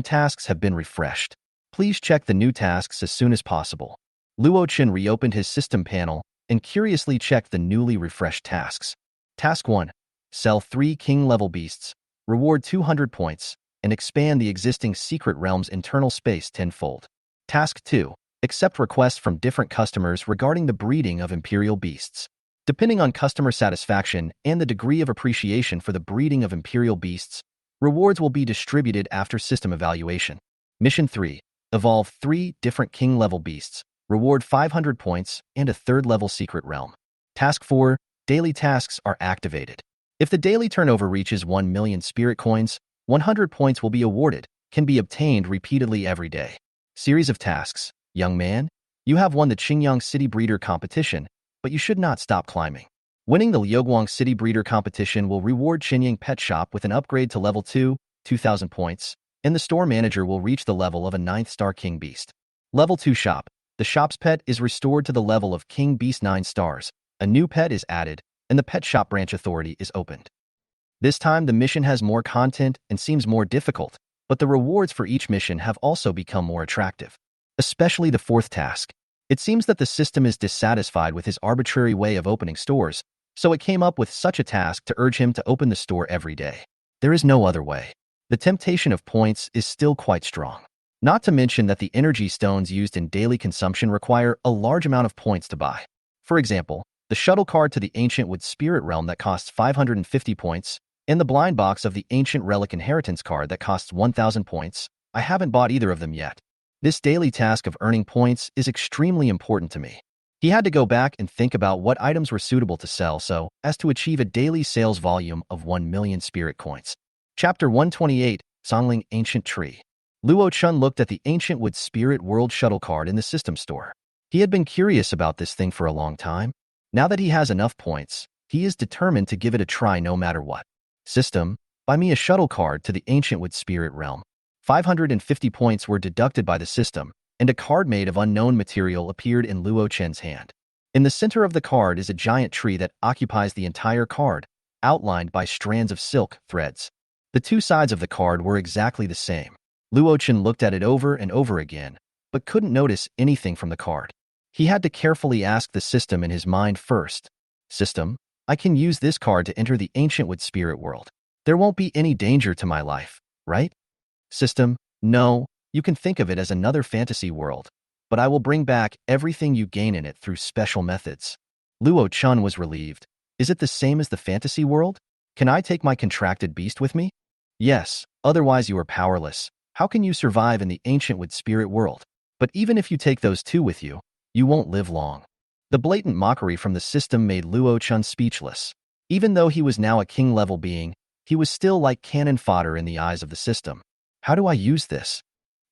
tasks have been refreshed. Please check the new tasks as soon as possible. Luo Chen reopened his system panel and curiously checked the newly refreshed tasks. Task 1. Sell 3 king-level beasts, reward 200 points, and expand the existing Secret Realm's internal space tenfold. Task 2. Accept requests from different customers regarding the breeding of imperial beasts. Depending on customer satisfaction and the degree of appreciation for the breeding of imperial beasts, rewards will be distributed after system evaluation. Mission 3. Evolve 3 different king-level beasts, reward 500 points, and a 3rd-level secret realm. Task 4. Daily tasks are activated. If the daily turnover reaches 1 million spirit coins, 100 points will be awarded, can be obtained repeatedly every day. Series of tasks. Young man, you have won the Qingyang City Breeder competition, but you should not stop climbing. Winning the Liuguang City Breeder competition will reward Qinyang Pet Shop with an upgrade to level 2, 2,000 points, and the store manager will reach the level of a 9th star King Beast. Level 2 Shop. The shop's pet is restored to the level of King Beast 9 stars. A new pet is added, and the Pet Shop Branch Authority is opened. This time the mission has more content and seems more difficult, but the rewards for each mission have also become more attractive. Especially the 4th task. It seems that the system is dissatisfied with his arbitrary way of opening stores, so it came up with such a task to urge him to open the store every day. There is no other way. The temptation of points is still quite strong. Not to mention that the energy stones used in daily consumption require a large amount of points to buy. For example, the shuttle card to the Ancient Wood Spirit Realm that costs 550 points, and the blind box of the Ancient Relic Inheritance card that costs 1,000 points. I haven't bought either of them yet. This daily task of earning points is extremely important to me. He had to go back and think about what items were suitable to sell so as to achieve a daily sales volume of 1 million spirit coins. Chapter 128, Songling Ancient Tree. Luo Chun looked at the Ancient Wood Spirit World Shuttle card in the system store. He had been curious about this thing for a long time. Now that he has enough points, he is determined to give it a try no matter what. System, buy me a shuttle card to the Ancient Wood Spirit Realm. 550 points were deducted by the system, and a card made of unknown material appeared in Luo Chen's hand. In the center of the card is a giant tree that occupies the entire card, outlined by strands of silk threads. The two sides of the card were exactly the same. Luo Chen looked at it over and over again, but couldn't notice anything from the card. He had to carefully ask the system in his mind first. System, I can use this card to enter the Ancient Wood Spirit World. There won't be any danger to my life, right? System, no, you can think of it as another fantasy world, but I will bring back everything you gain in it through special methods. Luo Chun was relieved. Is it the same as the fantasy world? Can I take my contracted beast with me? Yes, otherwise you are powerless. How can you survive in the Ancient Wood Spirit World? But even if you take those two with you, you won't live long. The blatant mockery from the system made Luo Chun speechless. Even though he was now a king-level being, he was still like cannon fodder in the eyes of the system. How do I use this?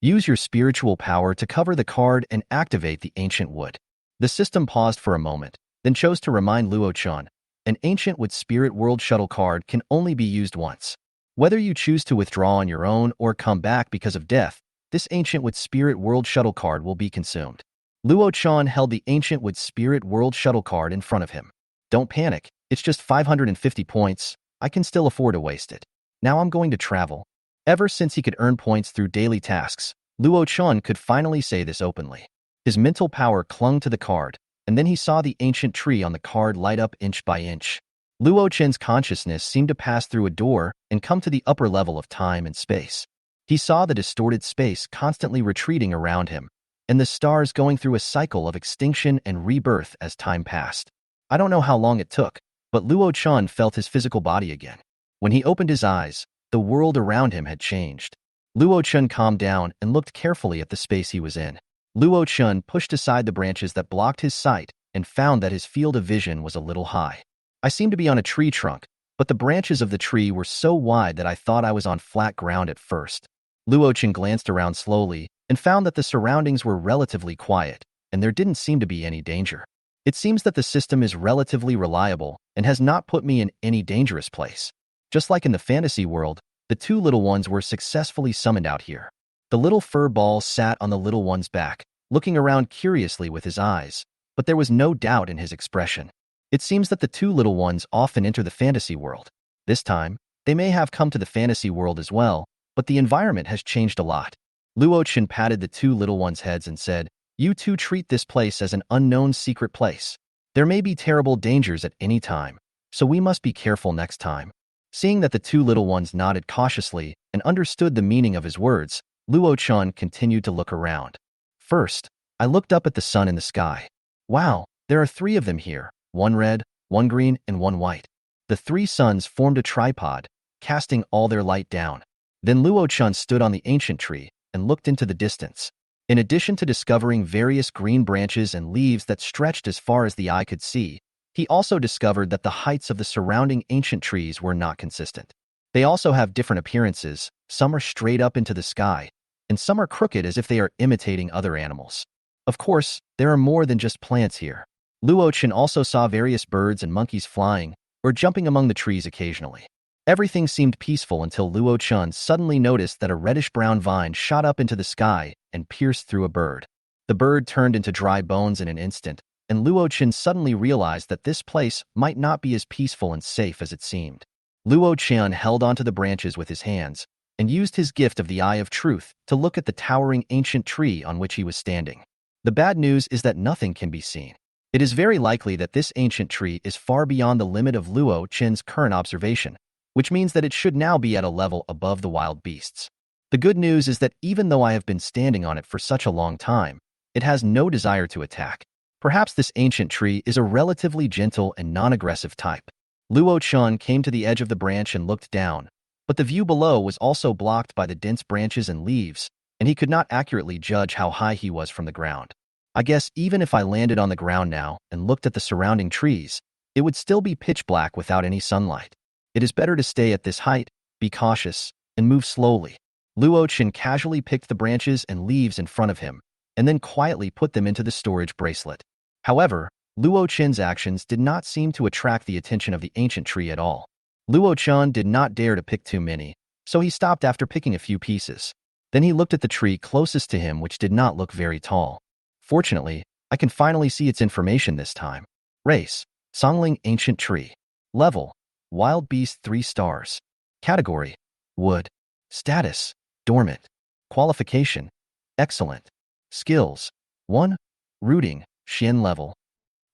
Use your spiritual power to cover the card and activate the Ancient Wood. The system paused for a moment, then chose to remind Luo Chun, an Ancient Wood Spirit World Shuttle card can only be used once. Whether you choose to withdraw on your own or come back because of death, this Ancient Wood Spirit World Shuttle card will be consumed. Luo Chun held the Ancient Wood Spirit World Shuttle card in front of him. Don't panic, it's just 550 points. I can still afford to waste it. Now I'm going to travel. Ever since he could earn points through daily tasks, Luo Chun could finally say this openly. His mental power clung to the card, and then he saw the ancient tree on the card light up inch by inch. Luo Chen's consciousness seemed to pass through a door and come to the upper level of time and space. He saw the distorted space constantly retreating around him, and the stars going through a cycle of extinction and rebirth as time passed. I don't know how long it took, but Luo Chun felt his physical body again. When he opened his eyes, the world around him had changed. Luo Chun calmed down and looked carefully at the space he was in. Luo Chun pushed aside the branches that blocked his sight and found that his field of vision was a little high. I seemed to be on a tree trunk, but the branches of the tree were so wide that I thought I was on flat ground at first. Luo Chun glanced around slowly and found that the surroundings were relatively quiet, and there didn't seem to be any danger. It seems that the system is relatively reliable and has not put me in any dangerous place. Just like in the fantasy world, the two little ones were successfully summoned out here. The little fur ball sat on the little one's back, looking around curiously with his eyes, but there was no doubt in his expression. It seems that the two little ones often enter the fantasy world. This time, they may have come to the fantasy world as well, but the environment has changed a lot. Luo Chen patted the two little ones' heads and said, "You two treat this place as an unknown secret place. There may be terrible dangers at any time, so we must be careful next time." Seeing that the two little ones nodded cautiously and understood the meaning of his words, Luo Chun continued to look around. First, I looked up at the sun in the sky. Wow, there are 3 of them here, 1 red, 1 green, and 1 white. The 3 suns formed a tripod, casting all their light down. Then Luo Chun stood on the ancient tree and looked into the distance. In addition to discovering various green branches and leaves that stretched as far as the eye could see, he also discovered that the heights of the surrounding ancient trees were not consistent. They also have different appearances. Some are straight up into the sky, and some are crooked as if they are imitating other animals. Of course, there are more than just plants here. Luo Chen also saw various birds and monkeys flying or jumping among the trees occasionally. Everything seemed peaceful until Luo Chun suddenly noticed that a reddish-brown vine shot up into the sky and pierced through a bird. The bird turned into dry bones in an instant, and Luo Chen suddenly realized that this place might not be as peaceful and safe as it seemed. Luo Chen held onto the branches with his hands and used his gift of the Eye of Truth to look at the towering ancient tree on which he was standing. The bad news is that nothing can be seen. It is very likely that this ancient tree is far beyond the limit of Luo Chen's current observation, which means that it should now be at a level above the wild beasts. The good news is that even though I have been standing on it for such a long time, it has no desire to attack. Perhaps this ancient tree is a relatively gentle and non-aggressive type. Luo Chun came to the edge of the branch and looked down, but the view below was also blocked by the dense branches and leaves, and he could not accurately judge how high he was from the ground. I guess even if I landed on the ground now and looked at the surrounding trees, it would still be pitch black without any sunlight. It is better to stay at this height, be cautious, and move slowly. Luo Chun casually picked the branches and leaves in front of him, and then quietly put them into the storage bracelet. However, Luo Chun's actions did not seem to attract the attention of the ancient tree at all. Luo Chun did not dare to pick too many, so he stopped after picking a few pieces. Then he looked at the tree closest to him, which did not look very tall. Fortunately, I can finally see its information this time. Race: Songling Ancient Tree. Level: Wild Beast 3 stars. Category: Wood. Status: Dormant. Qualification: Excellent. Skills: 1. Rooting, Xian level.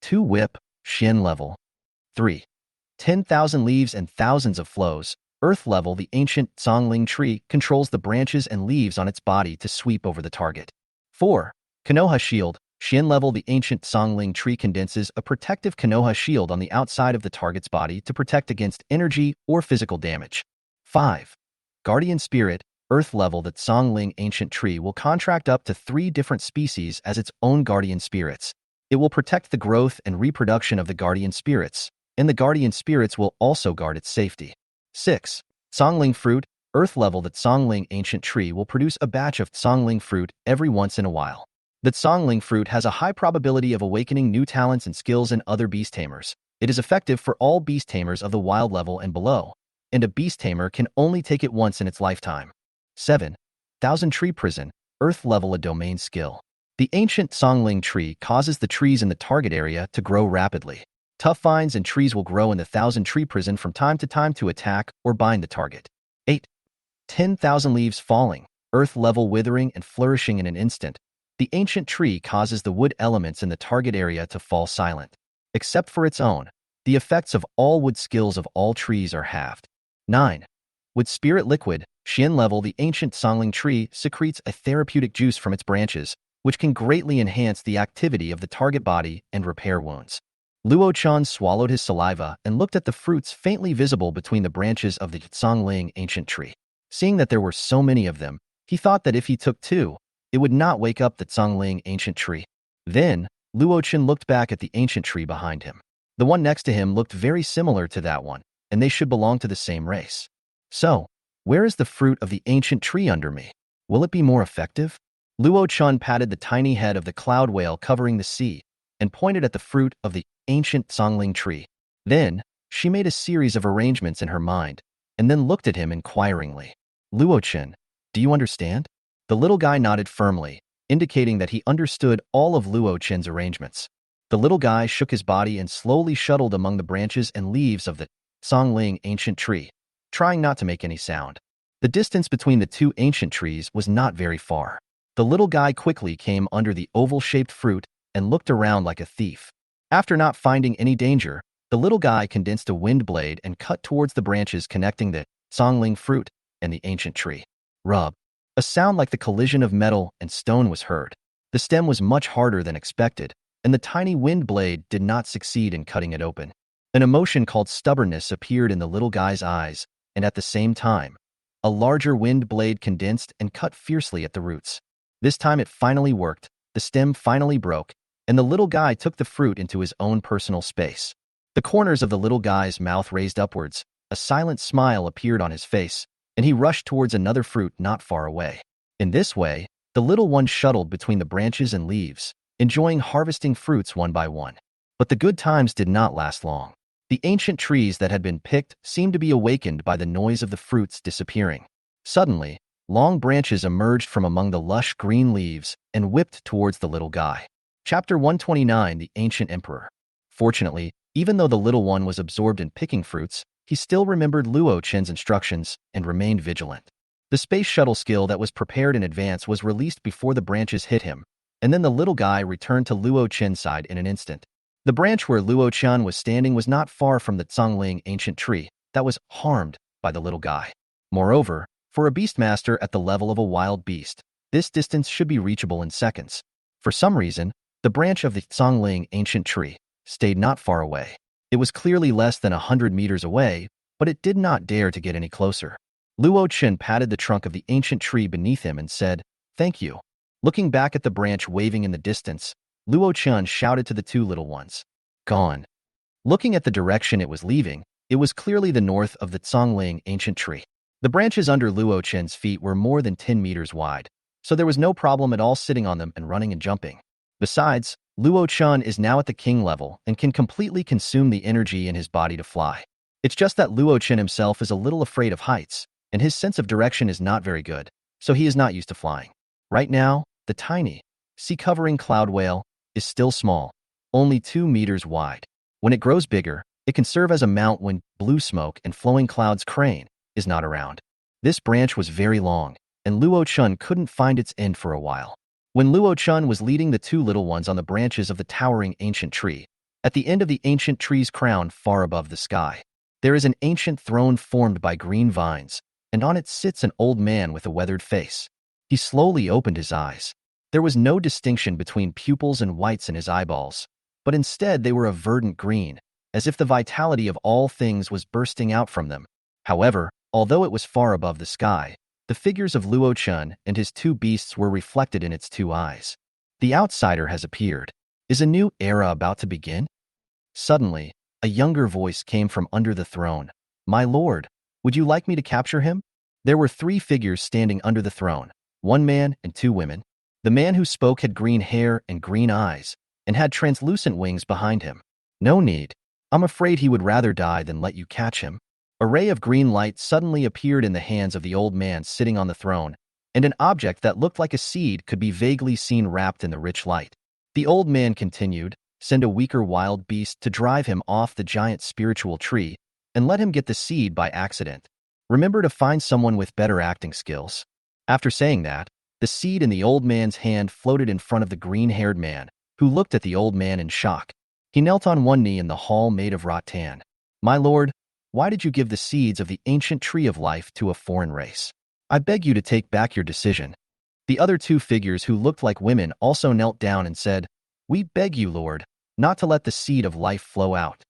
2. Whip, Xian level. 3. 10,000 leaves and thousands of flows. Earth level. The ancient Songling tree controls the branches and leaves on its body to sweep over the target. 4. Konoha shield, Xian level. The ancient Songling tree condenses a protective Konoha shield on the outside of the target's body to protect against energy or physical damage. 5. Guardian spirit, Earth level. The Songling ancient tree will contract up to 3 different species as its own guardian spirits. It will protect the growth and reproduction of the guardian spirits, and the guardian spirits will also guard its safety. 6. Songling fruit, Earth level. The Songling ancient tree will produce a batch of Songling fruit every once in a while. The Songling fruit has a high probability of awakening new talents and skills in other beast tamers. It is effective for all beast tamers of the wild level and below, and a beast tamer can only take it once in its lifetime. 7. Thousand Tree Prison, Earth level. A domain skill. The ancient Songling tree causes the trees in the target area to grow rapidly. Tough vines and trees will grow in the Thousand Tree Prison from time to time to attack or bind the target. 8. 10,000 leaves falling, Earth level. Withering and flourishing in an instant. The ancient tree causes the wood elements in the target area to fall silent. Except for its own, the effects of all wood skills of all trees are halved. 9. Wood spirit liquid, Xian level. The ancient Songling tree secretes a therapeutic juice from its branches, which can greatly enhance the activity of the target body and repair wounds. Luo Chun swallowed his saliva and looked at the fruits faintly visible between the branches of the Songling ancient tree. Seeing that there were so many of them, he thought that if he took 2, it would not wake up the Songling ancient tree. Then, Luo Chun looked back at the ancient tree behind him. The one next to him looked very similar to that one, and they should belong to the same race. So, where is the fruit of the ancient tree under me? Will it be more effective? Luo Chun patted the tiny head of the cloud whale covering the sea and pointed at the fruit of the ancient Songling tree. Then, she made a series of arrangements in her mind and then looked at him inquiringly. Luo Chun, do you understand? The little guy nodded firmly, indicating that he understood all of Luo Chun's arrangements. The little guy shook his body and slowly shuttled among the branches and leaves of the Songling ancient tree, trying not to make any sound. The distance between the 2 ancient trees was not very far. The little guy quickly came under the oval-shaped fruit and looked around like a thief. After not finding any danger, the little guy condensed a wind blade and cut towards the branches connecting the Songling fruit and the ancient tree. Rub. A sound like the collision of metal and stone was heard. The stem was much harder than expected, and the tiny wind blade did not succeed in cutting it open. An emotion called stubbornness appeared in the little guy's eyes, and at the same time, a larger wind blade condensed and cut fiercely at the roots. This time it finally worked, the stem finally broke, and the little guy took the fruit into his own personal space. The corners of the little guy's mouth raised upwards, a silent smile appeared on his face, and he rushed towards another fruit not far away. In this way, the little one shuttled between the branches and leaves, enjoying harvesting fruits one by one. But the good times did not last long. The ancient trees that had been picked seemed to be awakened by the noise of the fruits disappearing. Suddenly, long branches emerged from among the lush green leaves and whipped towards the little guy. Chapter 129: The Ancient Emperor. Fortunately, even though the little one was absorbed in picking fruits, he still remembered Luo Chun's instructions and remained vigilant. The space shuttle skill that was prepared in advance was released before the branches hit him, and then the little guy returned to Luo Chun's side in an instant. The branch where Luo Chun was standing was not far from the Songling ancient tree that was harmed by the little guy. Moreover, for a beastmaster at the level of a wild beast, this distance should be reachable in seconds. For some reason, the branch of the Songling ancient tree stayed not far away. It was clearly less than 100 meters away, but it did not dare to get any closer. Luo Chen patted the trunk of the ancient tree beneath him and said, "Thank you." Looking back at the branch waving in the distance, Luo Chen shouted to the two little ones, "Gone." Looking at the direction it was leaving, it was clearly the north of the Zongling ancient tree. The branches under Luo Chen's feet were more than 10 meters wide, so there was no problem at all sitting on them and running and jumping. Besides, Luo Chen is now at the king level and can completely consume the energy in his body to fly. It's just that Luo Chen himself is a little afraid of heights, and his sense of direction is not very good, so he is not used to flying. Right now, the tiny, sea-covering cloud whale is still small, only 2 meters wide. When it grows bigger, it can serve as a mount when blue smoke and flowing clouds crane is not around. This branch was very long, and Luo Chen couldn't find its end for a while. When Luo Chen was leading the two little ones on the branches of the towering ancient tree, at the end of the ancient tree's crown far above the sky, there is an ancient throne formed by green vines, and on it sits an old man with a weathered face. He slowly opened his eyes. There was no distinction between pupils and whites in his eyeballs, but instead they were a verdant green, as if the vitality of all things was bursting out from them. However, although it was far above the sky, the figures of Luo Chen and his two beasts were reflected in its two eyes. The outsider has appeared. Is a new era about to begin? Suddenly, a younger voice came from under the throne. "My lord, would you like me to capture him?" There were 3 figures standing under the throne, 1 man and 2 women. The man who spoke had green hair and green eyes, and had translucent wings behind him. "No need. I'm afraid he would rather die than let you catch him." A ray of green light suddenly appeared in the hands of the old man sitting on the throne, and an object that looked like a seed could be vaguely seen wrapped in the rich light. The old man continued, "Send a weaker wild beast to drive him off the giant spiritual tree, and let him get the seed by accident. Remember to find someone with better acting skills." After saying that, the seed in the old man's hand floated in front of the green-haired man, who looked at the old man in shock. He knelt on one knee in the hall made of rattan. "My lord, why did you give the seeds of the ancient tree of life to a foreign race? I beg you to take back your decision." The other 2 figures who looked like women also knelt down and said, "We beg you, Lord, not to let the seed of life flow out."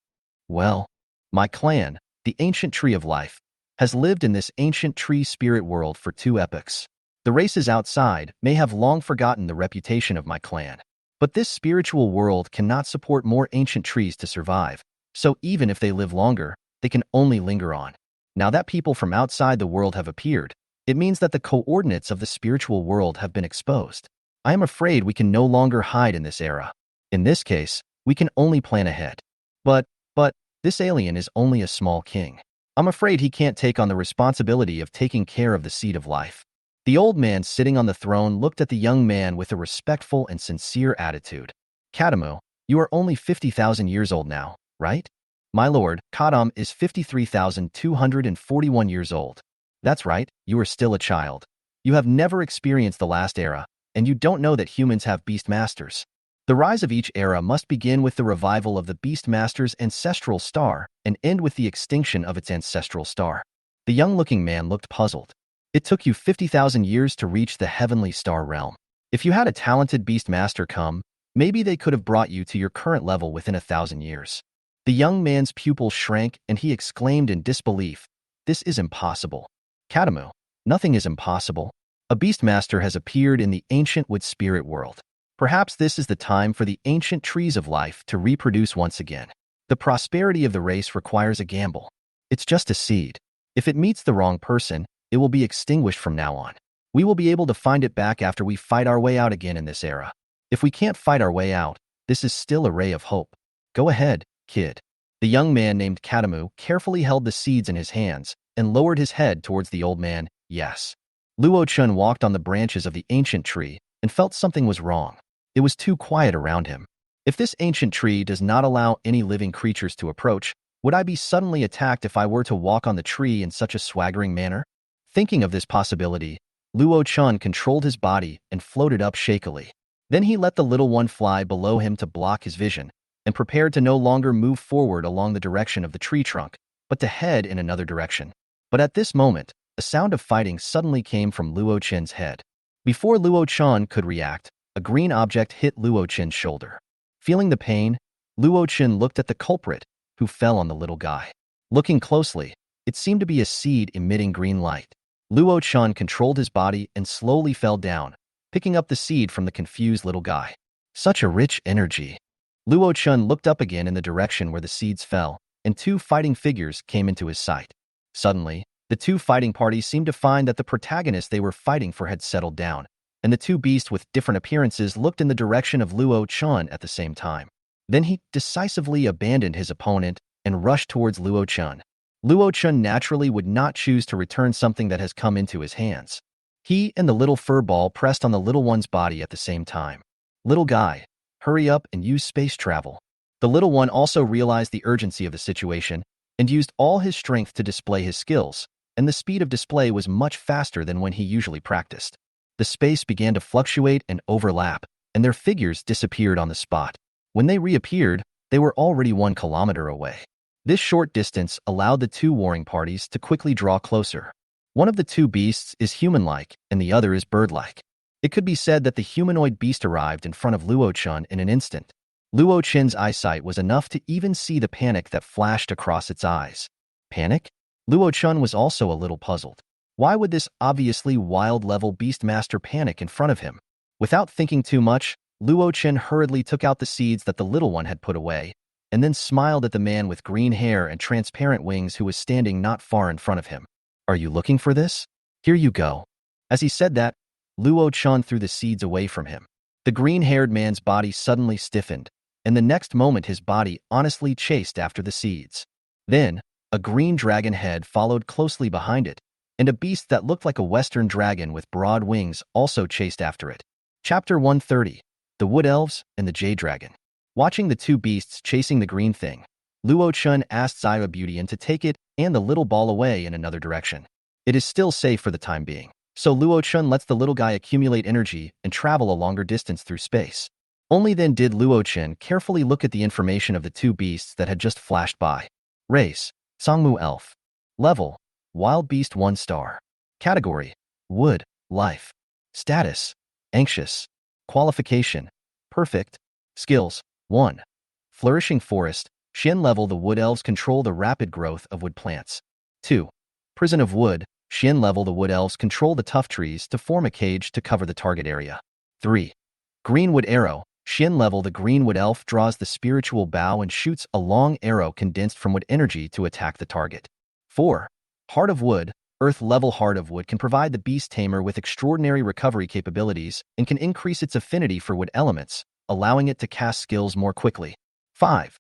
"Well, my clan, the ancient tree of life, has lived in this ancient tree spirit world for 2 epochs. The races outside may have long forgotten the reputation of my clan, but this spiritual world cannot support more ancient trees to survive, so even if they live longer, they can only linger on. Now that people from outside the world have appeared, it means that the coordinates of the spiritual world have been exposed. I am afraid we can no longer hide in this era. In this case, we can only plan ahead. But, this alien is only a small king. I'm afraid he can't take on the responsibility of taking care of the seed of life." The old man sitting on the throne looked at the young man with a respectful and sincere attitude. "Kadamu, you are only 50,000 years old now, right?" "My lord, Kadam is 53,241 years old." "That's right, you are still a child. You have never experienced the last era, and you don't know that humans have beast masters. The rise of each era must begin with the revival of the beast master's ancestral star and end with the extinction of its ancestral star." The young-looking man looked puzzled. "It took you 50,000 years to reach the heavenly star realm. If you had a talented beast master come, maybe they could have brought you to your current level within 1,000 years. The young man's pupils shrank and he exclaimed in disbelief, "This is impossible." "Kadamu, nothing is impossible. A beast master has appeared in the ancient wood spirit world. Perhaps this is the time for the ancient trees of life to reproduce once again. The prosperity of the race requires a gamble. It's just a seed. If it meets the wrong person, it will be extinguished from now on. We will be able to find it back after we fight our way out again in this era. If we can't fight our way out, this is still a ray of hope. Go ahead, kid." The young man named Kadamu carefully held the seeds in his hands and lowered his head towards the old man. "Yes." Luo Chen walked on the branches of the ancient tree and felt something was wrong. It was too quiet around him. If this ancient tree does not allow any living creatures to approach, would I be suddenly attacked if I were to walk on the tree in such a swaggering manner? Thinking of this possibility, Luo Chen controlled his body and floated up shakily. Then he let the little one fly below him to block his vision, and prepared to no longer move forward along the direction of the tree trunk, but to head in another direction. But at this moment, a sound of fighting suddenly came from Luo Chen's head. Before Luo Chen could react, a green object hit Luo Chen's shoulder. Feeling the pain, Luo Chen looked at the culprit, who fell on the little guy. Looking closely, it seemed to be a seed emitting green light. Luo Chun controlled his body and slowly fell down, picking up the seed from the confused little guy. Such a rich energy. Luo Chun looked up again in the direction where the seeds fell, and two fighting figures came into his sight. Suddenly, the two fighting parties seemed to find that the protagonist they were fighting for had settled down, and the two beasts with different appearances looked in the direction of Luo Chun at the same time. Then he decisively abandoned his opponent and rushed towards Luo Chun. Luo Chun naturally would not choose to return something that has come into his hands. He and the little fur ball pressed on the little one's body at the same time. Little guy, hurry up and use space travel. The little one also realized the urgency of the situation and used all his strength to display his skills, and the speed of display was much faster than when he usually practiced. The space began to fluctuate and overlap, and their figures disappeared on the spot. When they reappeared, they were already 1 kilometer away. This short distance allowed the two warring parties to quickly draw closer. One of the two beasts is human-like, and the other is bird-like. It could be said that the humanoid beast arrived in front of Luo Chun in an instant. Luo Chun's eyesight was enough to even see the panic that flashed across its eyes. Panic? Luo Chun was also a little puzzled. Why would this obviously wild-level beastmaster panic in front of him? Without thinking too much, Luo Chun hurriedly took out the seeds that the little one had put away, and then smiled at the man with green hair and transparent wings who was standing not far in front of him. Are you looking for this? Here you go. As he said that, Luo Chun threw the seeds away from him. The green-haired man's body suddenly stiffened, and the next moment his body honestly chased after the seeds. Then, a green dragon head followed closely behind it, and a beast that looked like a western dragon with broad wings also chased after it. Chapter 130, The Wood Elves and the Jade Dragon. Watching the two beasts chasing the green thing, Luo Chun asked Zyra Beautyan to take it and the little ball away in another direction. It is still safe for the time being, so Luo Chun lets the little guy accumulate energy and travel a longer distance through space. Only then did Luo Chun carefully look at the information of the two beasts that had just flashed by. Race, Songmu Elf. Level, Wild Beast 1 star. Category, Wood, Life. Status, Anxious. Qualification, Perfect. Skills, 1. Flourishing Forest. Xian level the Wood Elves control the rapid growth of wood plants. 2. Prison of Wood. Xian level the Wood Elves control the tough trees to form a cage to cover the target area. 3. Greenwood Arrow. Xian level the Greenwood Elf draws the spiritual bow and shoots a long arrow condensed from wood energy to attack the target. 4. Heart of Wood. Earth level Heart of Wood can provide the beast tamer with extraordinary recovery capabilities and can increase its affinity for wood elements, allowing it to cast skills more quickly. 5.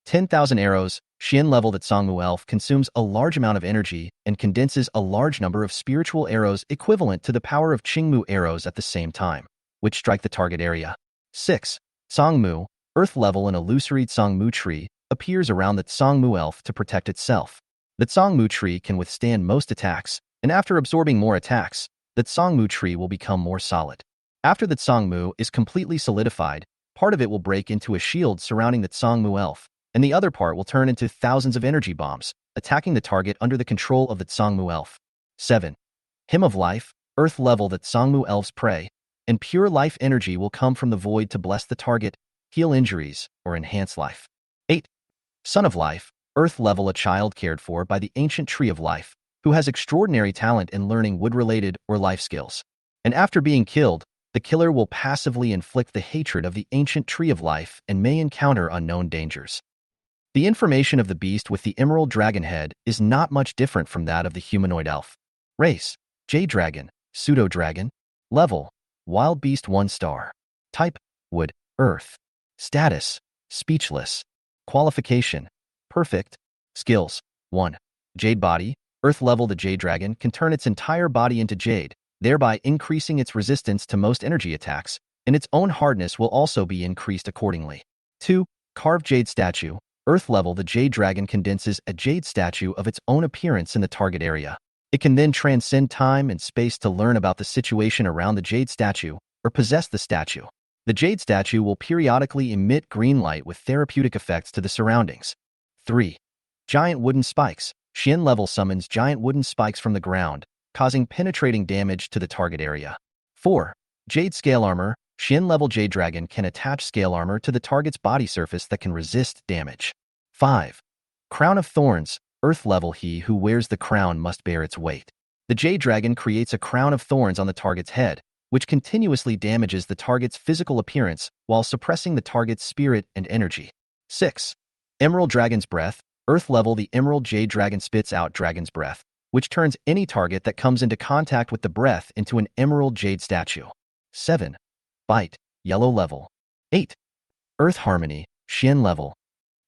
10,000 arrows. Xian level that Songmu Elf consumes a large amount of energy and condenses a large number of spiritual arrows equivalent to the power of Qingmu arrows at the same time, which strike the target area. 6. Songmu. Earth level an illusory Songmu tree appears around the Songmu Elf to protect itself. The Songmu tree can withstand most attacks, and after absorbing more attacks, the Songmu tree will become more solid. After the Songmu is completely solidified, part of it will break into a shield surrounding the Songmu Elf, and the other part will turn into thousands of energy bombs, attacking the target under the control of the Songmu Elf. 7. Hymn of Life. Earth level the Songmu Elf's prey, and pure life energy will come from the void to bless the target, heal injuries, or enhance life. 8. Son of Life. Earth level a child cared for by the ancient Tree of Life, who has extraordinary talent in learning wood-related or life skills. And after being killed, the killer will passively inflict the hatred of the ancient Tree of Life and may encounter unknown dangers. The information of the beast with the emerald dragon head is not much different from that of the humanoid elf. Race, Jade Dragon, Pseudo-Dragon. Level, Wild Beast 1 star. Type, Wood, Earth. Status, Speechless. Qualification, Perfect. Skills, 1. Jade Body. Earth level the Jade Dragon can turn its entire body into jade, thereby increasing its resistance to most energy attacks, and its own hardness will also be increased accordingly. 2. Carved Jade Statue. Earth level the Jade Dragon condenses a jade statue of its own appearance in the target area. It can then transcend time and space to learn about the situation around the jade statue, or possess the statue. The jade statue will periodically emit green light with therapeutic effects to the surroundings. 3. Giant Wooden Spikes. Xian level summons giant wooden spikes from the ground, causing penetrating damage to the target area. 4. Jade Scale Armor. Xian level Jade Dragon can attach scale armor to the target's body surface that can resist damage. 5. Crown of Thorns, Earth level. He who wears the crown must bear its weight. The Jade Dragon creates a crown of thorns on the target's head, which continuously damages the target's physical appearance while suppressing the target's spirit and energy. 6. Emerald Dragon's Breath, Earth level. The Emerald Jade Dragon spits out Dragon's Breath, which turns any target that comes into contact with the breath into an Emerald Jade statue. 7. Bite, Yellow level. 8. Earth Harmony, Xian level.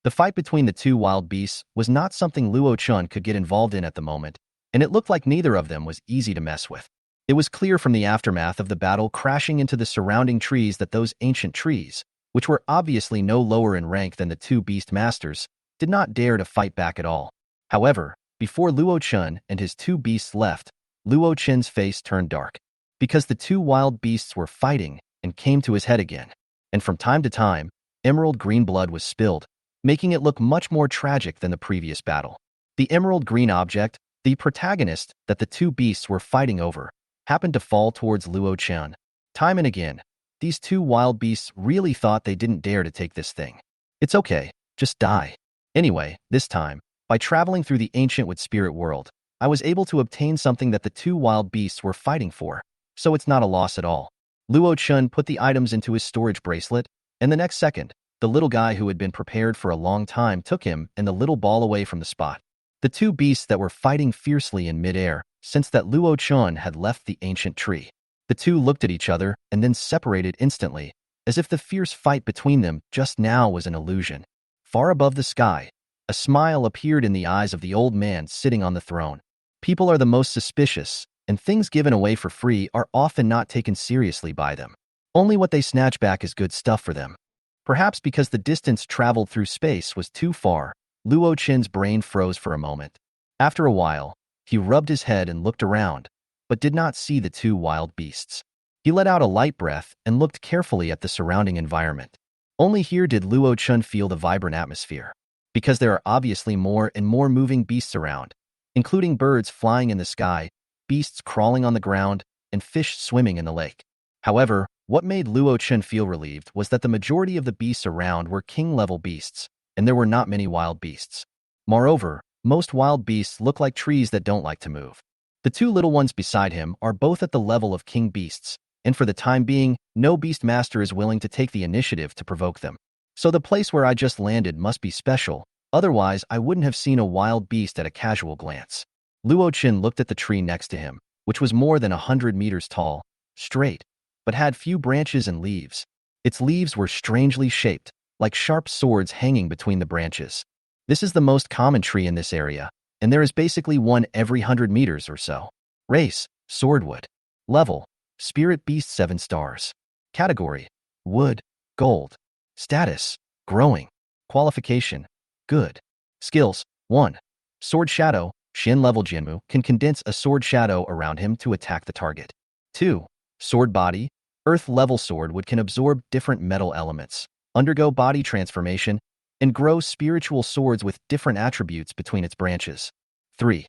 The fight between the two wild beasts was not something Luo Chun could get involved in at the moment, and it looked like neither of them was easy to mess with. It was clear from the aftermath of the battle crashing into the surrounding trees that those ancient trees, which were obviously no lower in rank than the two beast masters, did not dare to fight back at all. However, before Luo Chun and his two beasts left, Luo Chen's face turned dark, because the two wild beasts were fighting and came to his head again. And from time to time, emerald green blood was spilled, making it look much more tragic than the previous battle. The emerald green object, the protagonist that the two beasts were fighting over, happened to fall towards Luo Chen. Time and again, these two wild beasts really thought they didn't dare to take this thing. It's okay, just die. Anyway, this time, by traveling through the ancient wood spirit world, I was able to obtain something that the two wild beasts were fighting for, so it's not a loss at all. Luo Chun put the items into his storage bracelet, and the next second, the little guy who had been prepared for a long time took him and the little ball away from the spot. The two beasts that were fighting fiercely in midair sensed that Luo Chun had left the ancient tree. The two looked at each other and then separated instantly, as if the fierce fight between them just now was an illusion. Far above the sky, a smile appeared in the eyes of the old man sitting on the throne. People are the most suspicious, and things given away for free are often not taken seriously by them. Only what they snatch back is good stuff for them. Perhaps because the distance traveled through space was too far, Luo Chen's brain froze for a moment. After a while, he rubbed his head and looked around, but did not see the two wild beasts. He let out a light breath and looked carefully at the surrounding environment. Only here did Luo Chun feel the vibrant atmosphere, because there are obviously more and more moving beasts around, including birds flying in the sky, beasts crawling on the ground, and fish swimming in the lake. However, what made Luo Chun feel relieved was that the majority of the beasts around were king-level beasts, and there were not many wild beasts. Moreover, most wild beasts look like trees that don't like to move. The two little ones beside him are both at the level of king beasts, and for the time being, no beast master is willing to take the initiative to provoke them. So the place where I just landed must be special, otherwise I wouldn't have seen a wild beast at a casual glance. Luo Chin looked at the tree next to him, which was more than 100 meters tall, straight, but had few branches and leaves. Its leaves were strangely shaped, like sharp swords hanging between the branches. This is the most common tree in this area, and there is basically one every 100 meters or so. Race, swordwood. Level, spirit beast 7 stars. Category, wood, gold. Status, growing. Qualification, good. Skills, 1. Sword shadow, Shin level Jinmu can condense a sword shadow around him to attack the target. 2. Sword body, earth level swordwood can absorb different metal elements, undergo body transformation, and grow spiritual swords with different attributes between its branches. 3.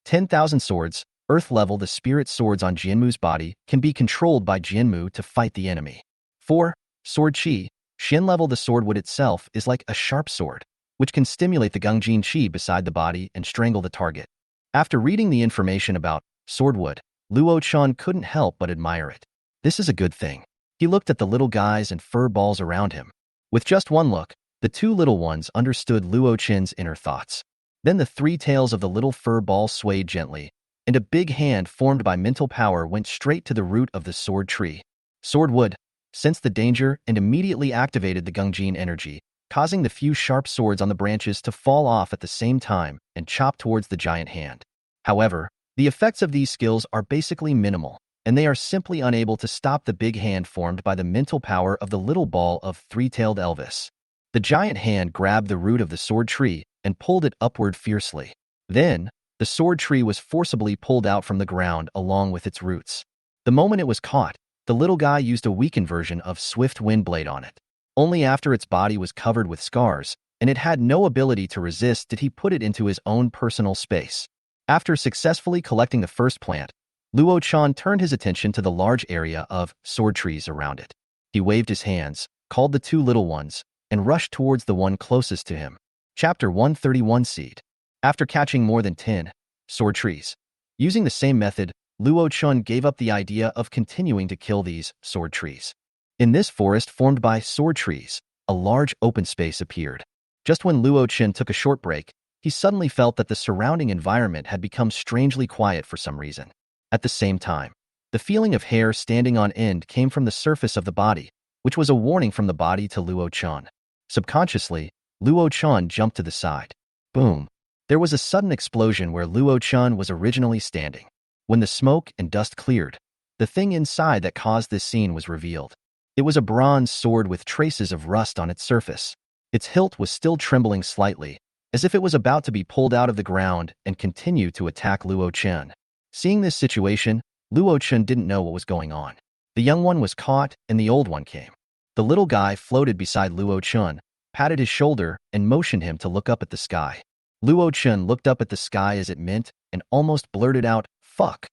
10,000 swords, earth level the spirit swords on Jinmu's body can be controlled by Jinmu to fight the enemy. 4. Sword chi, Shin level the swordwood itself is like a sharp sword, which can stimulate the Gungjin chi beside the body and strangle the target. After reading the information about swordwood, Luo Chun couldn't help but admire it. This is a good thing. He looked at the little guys and fur balls around him. With just one look, the two little ones understood Luo Chin's inner thoughts. Then the 3 tails of the little fur ball swayed gently, and a big hand formed by mental power went straight to the root of the sword tree. Swordwood sensed the danger and immediately activated the Gungjin energy, causing the few sharp swords on the branches to fall off at the same time and chop towards the giant hand. However, the effects of these skills are basically minimal, and they are simply unable to stop the big hand formed by the mental power of the little ball of 3-tailed Elvis. The giant hand grabbed the root of the sword tree and pulled it upward fiercely. Then, the sword tree was forcibly pulled out from the ground along with its roots. The moment it was caught, the little guy used a weakened version of Swift Wind Blade on it. Only after its body was covered with scars, and it had no ability to resist, did he put it into his own personal space. After successfully collecting the first plant, Luo Chan turned his attention to the large area of sword trees around it. He waved his hands, called the 2 little ones, and rushed towards the one closest to him. Chapter 131 Seed. After catching more than 10 sword trees, using the same method, Luo Chun gave up the idea of continuing to kill these sword trees. In this forest formed by sword trees, a large open space appeared. Just when Luo Chun took a short break, he suddenly felt that the surrounding environment had become strangely quiet for some reason. At the same time, the feeling of hair standing on end came from the surface of the body, which was a warning from the body to Luo Chun. Subconsciously, Luo Chun jumped to the side. Boom! There was a sudden explosion where Luo Chun was originally standing. When the smoke and dust cleared, the thing inside that caused this scene was revealed. It was a bronze sword with traces of rust on its surface. Its hilt was still trembling slightly, as if it was about to be pulled out of the ground and continue to attack Luo Chun. Seeing this situation, Luo Chun didn't know what was going on. The young one was caught, and the old one came. The little guy floated beside Luo Chun, patted his shoulder, and motioned him to look up at the sky. Luo Chun looked up at the sky as it meant and almost blurted out, "Fuck."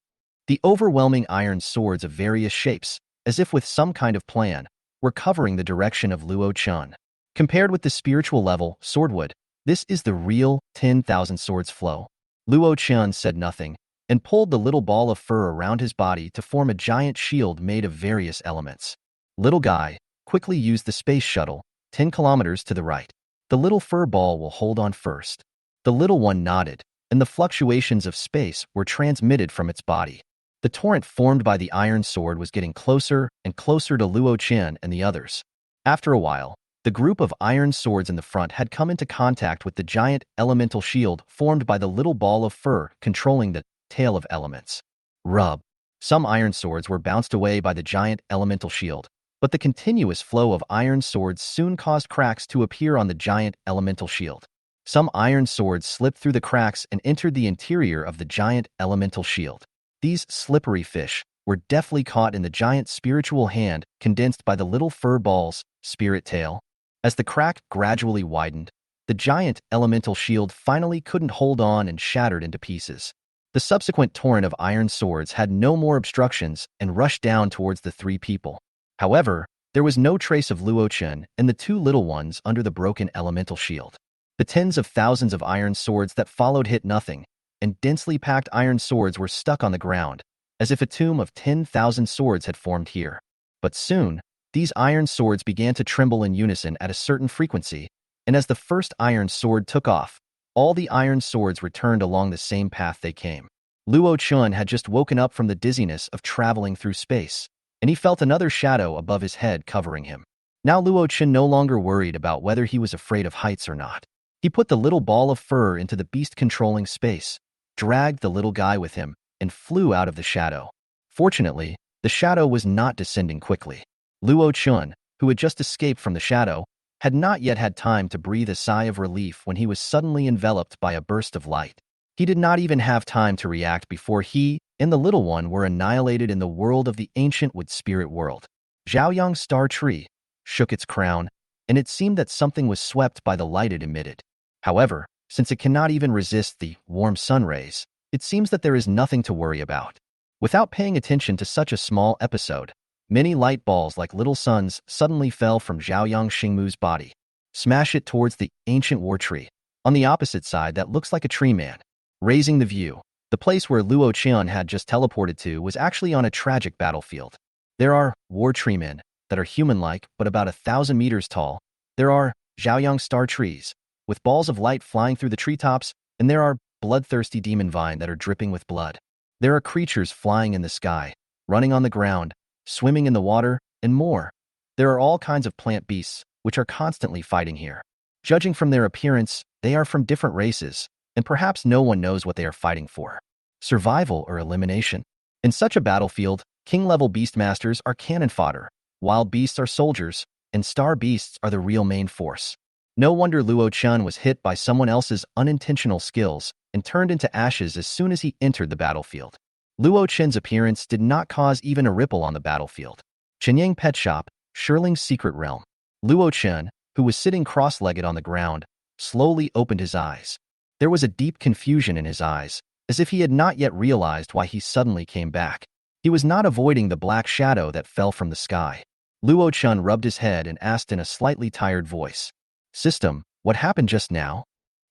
The overwhelming iron swords of various shapes, as if with some kind of plan, were covering the direction of Luo Chun. Compared with the spiritual level, swordwood, this is the real 10,000 swords flow. Luo Chun said nothing, and pulled the little ball of fur around his body to form a giant shield made of various elements. Little guy, quickly use the space shuttle, 10 kilometers to the right. The little fur ball will hold on first. The little one nodded, and the fluctuations of space were transmitted from its body. The torrent formed by the iron sword was getting closer and closer to Luo Chun and the others. After a while, the group of iron swords in the front had come into contact with the giant elemental shield formed by the little ball of fur controlling the tail of elements. Rub. Some iron swords were bounced away by the giant elemental shield, but the continuous flow of iron swords soon caused cracks to appear on the giant elemental shield. Some iron swords slipped through the cracks and entered the interior of the giant elemental shield. These slippery fish were deftly caught in the giant spiritual hand condensed by the little fur ball's spirit tail. As the crack gradually widened, the giant elemental shield finally couldn't hold on and shattered into pieces. The subsequent torrent of iron swords had no more obstructions and rushed down towards the three people. However, there was no trace of Luo Chun and the two little ones under the broken elemental shield. The tens of thousands of iron swords that followed hit nothing, and densely packed iron swords were stuck on the ground, as if a tomb of 10,000 swords had formed here. But soon, these iron swords began to tremble in unison at a certain frequency, and as the first iron sword took off, all the iron swords returned along the same path they came. Luo Chun had just woken up from the dizziness of traveling through space, and he felt another shadow above his head covering him. Now Luo Chun no longer worried about whether he was afraid of heights or not. He put the little ball of fur into the beast-controlling space, dragged the little guy with him, and flew out of the shadow. Fortunately, the shadow was not descending quickly. Luo Chun, who had just escaped from the shadow, had not yet had time to breathe a sigh of relief when he was suddenly enveloped by a burst of light. He did not even have time to react before he and the little one were annihilated in the world of the ancient wood spirit world. Zhaoyang's star tree shook its crown, and it seemed that something was swept by the light it emitted. However, since it cannot even resist the warm sun rays, it seems that there is nothing to worry about. Without paying attention to such a small episode, many light balls like little suns suddenly fell from Zhaoyang Xingmu's body. Smash it towards the ancient war tree, on the opposite side that looks like a tree man. Raising the view, the place where Luo Chun had just teleported to was actually on a tragic battlefield. There are war tree men that are human-like but about 1,000 meters tall. There are Zhaoyang star trees, with balls of light flying through the treetops, and there are bloodthirsty demon vine that are dripping with blood. There are creatures flying in the sky, running on the ground, swimming in the water, and more. There are all kinds of plant beasts, which are constantly fighting here. Judging from their appearance, they are from different races, and perhaps no one knows what they are fighting for. Survival or elimination. In such a battlefield, king-level beastmasters are cannon fodder, wild beasts are soldiers, and star beasts are the real main force. No wonder Luo Chun was hit by someone else's unintentional skills and turned into ashes as soon as he entered the battlefield. Luo Chun's appearance did not cause even a ripple on the battlefield. Chenyang Pet Shop, Shirling's secret realm. Luo Chun, who was sitting cross-legged on the ground, slowly opened his eyes. There was a deep confusion in his eyes, as if he had not yet realized why he suddenly came back. He was not avoiding the black shadow that fell from the sky. Luo Chun rubbed his head and asked in a slightly tired voice, "System, what happened just now?"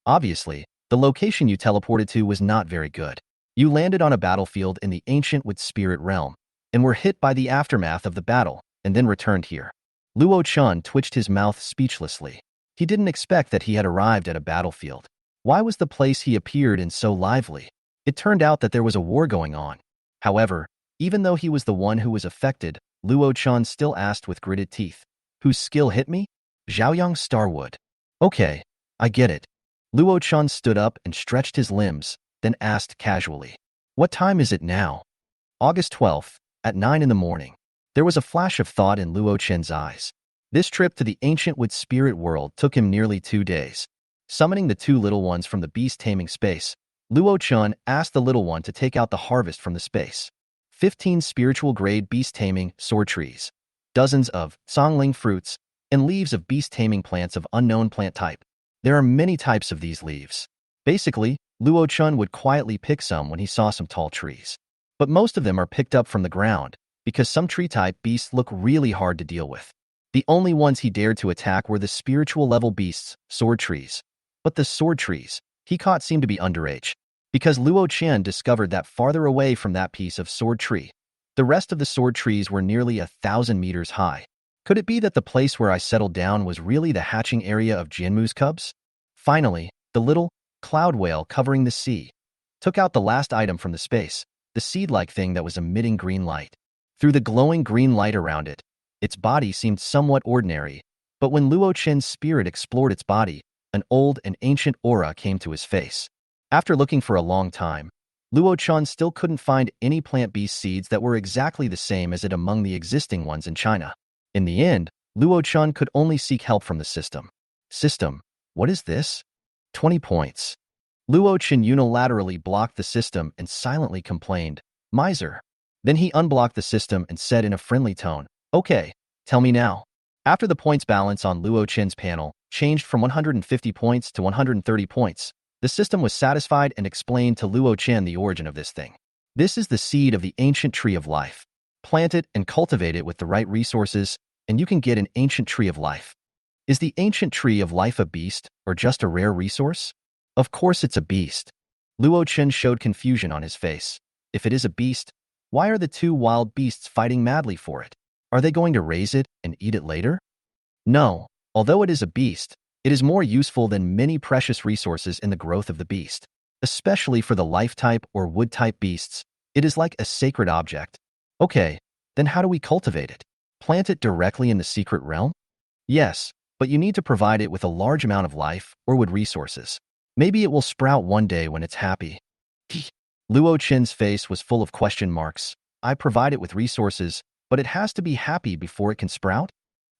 Obviously, the location you teleported to was not very good. You landed on a battlefield in the ancient wood spirit realm, and were hit by the aftermath of the battle, and then returned here. Luo Chun twitched his mouth speechlessly. He didn't expect that he had arrived at a battlefield. Why was the place he appeared in so lively? It turned out that there was a war going on. However, even though he was the one who was affected, Luo Chun still asked with gritted teeth, "Whose skill hit me?" Zhaoyang Starwood. Okay, I get it. Luo Chun stood up and stretched his limbs, then asked casually, "What time is it now?" August 12th, at 9 in the morning. There was a flash of thought in Luo Chen's eyes. This trip to the ancient wood spirit world took him nearly 2 days. Summoning the two little ones from the beast-taming space, Luo Chun asked the little one to take out the harvest from the space. 15 spiritual-grade beast-taming sword trees, dozens of songling fruits, and leaves of beast-taming plants of unknown plant type. There are many types of these leaves. Basically, Luo Chun would quietly pick some when he saw some tall trees. But most of them are picked up from the ground, because some tree-type beasts look really hard to deal with. The only ones he dared to attack were the spiritual-level beasts, sword trees. But the sword trees he caught seemed to be underage, because Luo Chen discovered that farther away from that piece of sword tree, the rest of the sword trees were nearly 1,000 meters high. Could it be that the place where I settled down was really the hatching area of Jianmu's cubs? Finally, the little cloud whale covering the sea took out the last item from the space, the seed-like thing that was emitting green light. Through the glowing green light around it, its body seemed somewhat ordinary, but when Luo Chen's spirit explored its body, an old and ancient aura came to his face. After looking for a long time, Luo Chen still couldn't find any plant-beast seeds that were exactly the same as it among the existing ones in China. In the end, Luo Chen could only seek help from the system. System, what is this? 20 points. Luo Chen unilaterally blocked the system and silently complained, "Miser." Then he unblocked the system and said in a friendly tone, "Okay, tell me now." After the points balance on Luo Chen's panel changed from 150 points to 130 points, the system was satisfied and explained to Luo Chen the origin of this thing. This is the seed of the ancient tree of life. Plant it and cultivate it with the right resources, and you can get an ancient tree of life. Is the ancient tree of life a beast or just a rare resource? Of course it's a beast. Luo Chen showed confusion on his face. If it is a beast, why are the two wild beasts fighting madly for it? Are they going to raise it and eat it later? No, although it is a beast, it is more useful than many precious resources in the growth of the beast. Especially for the life-type or wood-type beasts, it is like a sacred object. Okay, then how do we cultivate it? Plant it directly in the secret realm? Yes, but you need to provide it with a large amount of life or wood resources. Maybe it will sprout one day when it's happy. Luo Chen's face was full of question marks. I provide it with resources, but it has to be happy before it can sprout?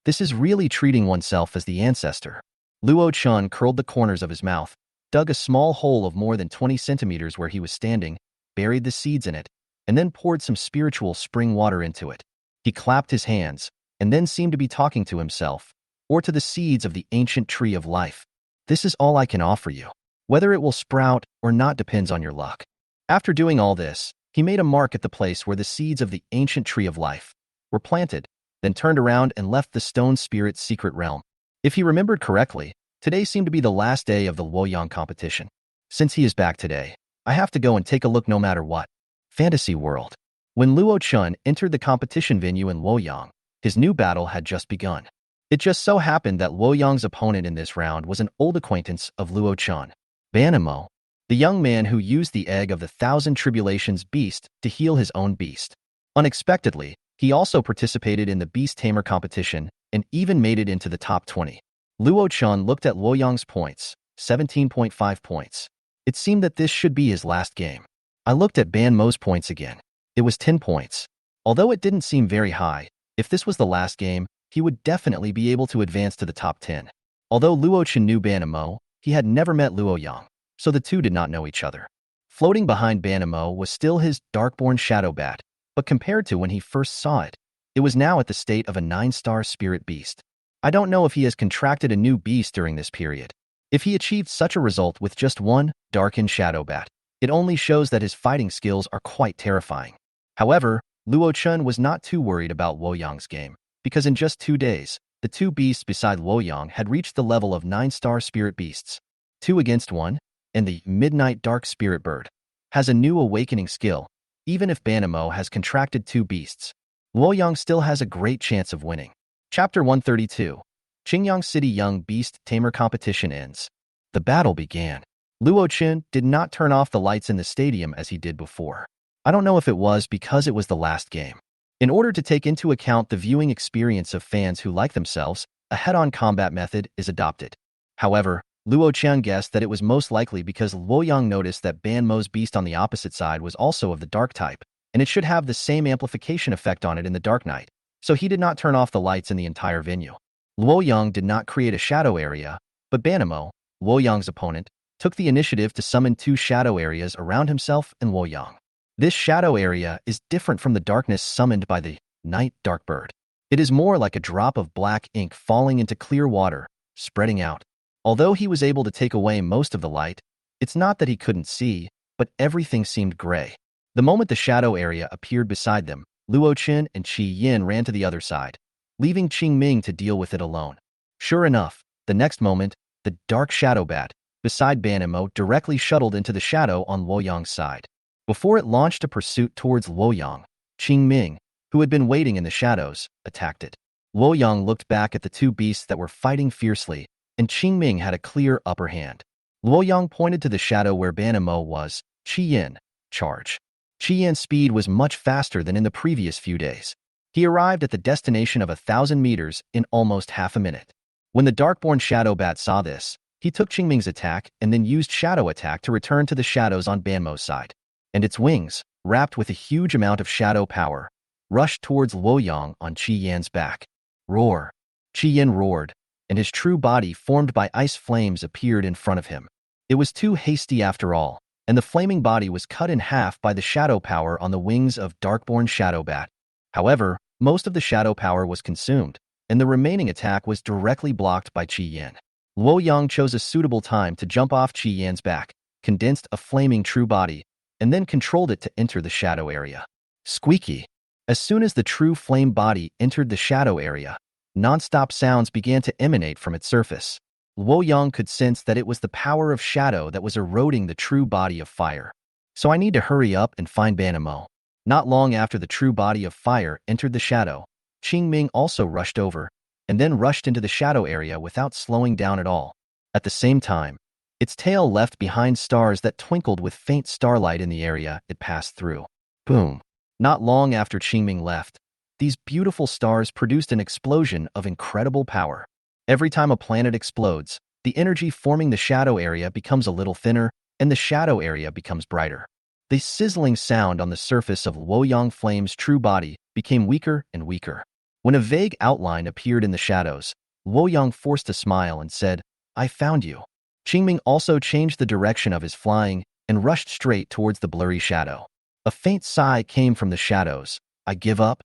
This is really treating oneself as the ancestor. Luo Chen curled the corners of his mouth, dug a small hole of more than 20 centimeters where he was standing, buried the seeds in it, and then poured some spiritual spring water into it. He clapped his hands, and then seemed to be talking to himself, or to the seeds of the ancient tree of life. This is all I can offer you. Whether it will sprout or not depends on your luck. After doing all this, he made a mark at the place where the seeds of the ancient tree of life were planted, then turned around and left the stone spirit's secret realm. If he remembered correctly, today seemed to be the last day of the Luoyang competition. Since he is back today, I have to go and take a look no matter what. Fantasy World. When Luo Chen entered the competition venue in Luoyang, his new battle had just begun. It just so happened that Luoyang's opponent in this round was an old acquaintance of Luo Chen, Banimo, the young man who used the egg of the Thousand Tribulations beast to heal his own beast. Unexpectedly, he also participated in the Beast Tamer competition and even made it into the top 20. Luo Chen looked at Luoyang's points, 17.5 points. It seemed that this should be his last game. I looked at Ban Mo's points again. It was 10 points. Although it didn't seem very high, if this was the last game, he would definitely be able to advance to the top 10. Although Luo Chen knew Ban Mo, he had never met Luoyang, so the two did not know each other. Floating behind Ban Mo was still his Darkborn Shadow Bat, but compared to when he first saw it, it was now at the state of a 9-star spirit beast. I don't know if he has contracted a new beast during this period. If he achieved such a result with just one Darkened Shadow Bat, it only shows that his fighting skills are quite terrifying. However, Luo Chen was not too worried about Luoyang's game, because in just 2 days, the two beasts beside Luoyang had reached the level of 9-star spirit beasts. 2 against 1, and the Midnight Dark Spirit Bird has a new awakening skill. Even if Banamo has contracted 2 beasts, Luoyang still has a great chance of winning. Chapter 132. Qingyang City Young Beast Tamer Competition ends. The battle began. Luo Qin did not turn off the lights in the stadium as he did before. I don't know if it was because it was the last game. In order to take into account the viewing experience of fans who like themselves, a head-on combat method is adopted. However, Luo Qian guessed that it was most likely because Luoyang noticed that Banmo's beast on the opposite side was also of the dark type, and it should have the same amplification effect on it in the dark night, so he did not turn off the lights in the entire venue. Luoyang did not create a shadow area, but Banmo, Luoyang's opponent, took the initiative to summon 2 shadow areas around himself and Luoyang. This shadow area is different from the darkness summoned by the Night Dark Bird. It is more like a drop of black ink falling into clear water, spreading out. Although he was able to take away most of the light, it's not that he couldn't see, but everything seemed gray. The moment the shadow area appeared beside them, Luo Qin and Qi Yin ran to the other side, leaving Qing Ming to deal with it alone. Sure enough, the next moment, the dark shadow bat beside Banmo directly shuttled into the shadow on Luoyang's side. Before it launched a pursuit towards Luoyang, Qing Ming, who had been waiting in the shadows, attacked it. Luoyang looked back at the 2 beasts that were fighting fiercely, and Qing Ming had a clear upper hand. Luoyang pointed to the shadow where Banmo was. Qi Yin, charge. Qi Yin's speed was much faster than in the previous few days. He arrived at the destination of 1,000 meters in almost half a minute. When the Darkborn Shadow Bat saw this, he took Qing Ming's attack and then used Shadow Attack to return to the shadows on Banmo's side. And its wings, wrapped with a huge amount of shadow power, rushed towards Luoyang on Qi Yan's back. Roar! Qi Yin roared, and his true body formed by ice flames appeared in front of him. It was too hasty after all, and the flaming body was cut in half by the shadow power on the wings of Darkborn Shadow Bat. However, most of the shadow power was consumed, and the remaining attack was directly blocked by Qi Yin. Luoyang chose a suitable time to jump off Qi Yan's back, condensed a flaming true body, and then controlled it to enter the shadow area. Squeaky! As soon as the true flame body entered the shadow area, non-stop sounds began to emanate from its surface. Luoyang could sense that it was the power of shadow that was eroding the true body of fire. So I need to hurry up and find Banmo. Not long after the true body of fire entered the shadow, Qing Ming also rushed over, and then rushed into the shadow area without slowing down at all. At the same time, its tail left behind stars that twinkled with faint starlight in the area it passed through. Boom! Not long after Qing Ming left, these beautiful stars produced an explosion of incredible power. Every time a planet explodes, the energy forming the shadow area becomes a little thinner, and the shadow area becomes brighter. The sizzling sound on the surface of Luoyang Flame's true body became weaker and weaker. When a vague outline appeared in the shadows, Luoyang forced a smile and said, "I found you." Qingming also changed the direction of his flying and rushed straight towards the blurry shadow. A faint sigh came from the shadows. "I give up."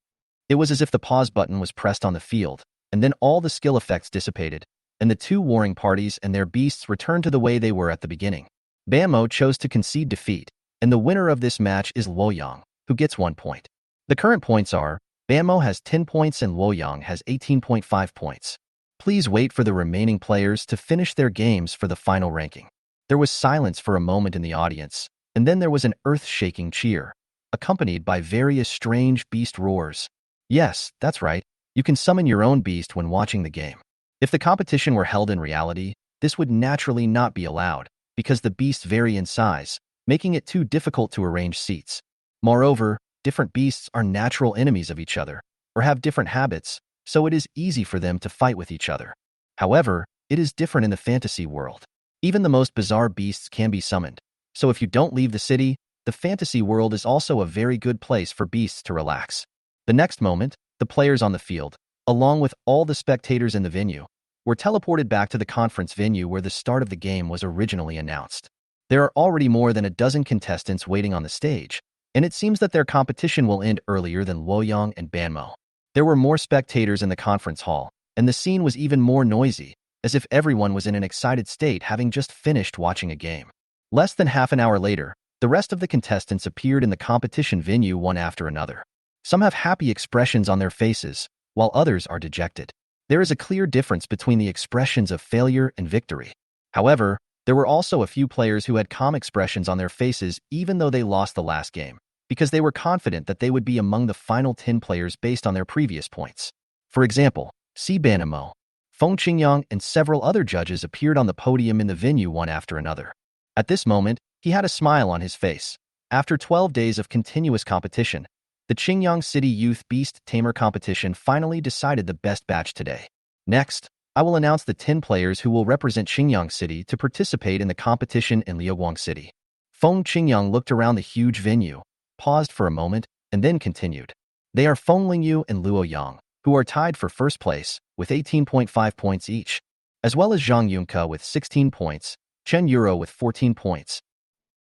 It was as if the pause button was pressed on the field, and then all the skill effects dissipated, and the 2 warring parties and their beasts returned to the way they were at the beginning. Banmo chose to concede defeat, and the winner of this match is Luoyang, who gets 1 point. The current points are, Banmo has 10 points and Luoyang has 18.5 points. Please wait for the remaining players to finish their games for the final ranking. There was silence for a moment in the audience, and then there was an earth-shaking cheer, accompanied by various strange beast roars. Yes, that's right, you can summon your own beast when watching the game. If the competition were held in reality, this would naturally not be allowed, because the beasts vary in size, making it too difficult to arrange seats. Moreover, different beasts are natural enemies of each other, or have different habits, so it is easy for them to fight with each other. However, it is different in the fantasy world. Even the most bizarre beasts can be summoned, so if you don't leave the city, the fantasy world is also a very good place for beasts to relax. The next moment, the players on the field, along with all the spectators in the venue, were teleported back to the conference venue where the start of the game was originally announced. There are already more than a dozen contestants waiting on the stage, and it seems that their competition will end earlier than Luoyang and Banmo. There were more spectators in the conference hall, and the scene was even more noisy, as if everyone was in an excited state having just finished watching a game. Less than half an hour later, the rest of the contestants appeared in the competition venue one after another. Some have happy expressions on their faces, while others are dejected. There is a clear difference between the expressions of failure and victory. However, There were also a few players who had calm expressions on their faces even though they lost the last game, because they were confident that they would be among the final 10 players based on their previous points. For example, Si Banamo, Feng Qingyang, and several other judges appeared on the podium in the venue one after another. At this moment, he had a smile on his face. After 12 days of continuous competition, the Qingyang City Youth Beast Tamer competition finally decided the best batch today. Next, I will announce the 10 players who will represent Qingyang City to participate in the competition in Liaoguang City. Feng Qingyang looked around the huge venue, paused for a moment, and then continued. They are Feng Lingyu and Luo Yang, who are tied for first place with 18.5 points each, as well as Zhang Yunke with 16 points, Chen Yuro with 14 points.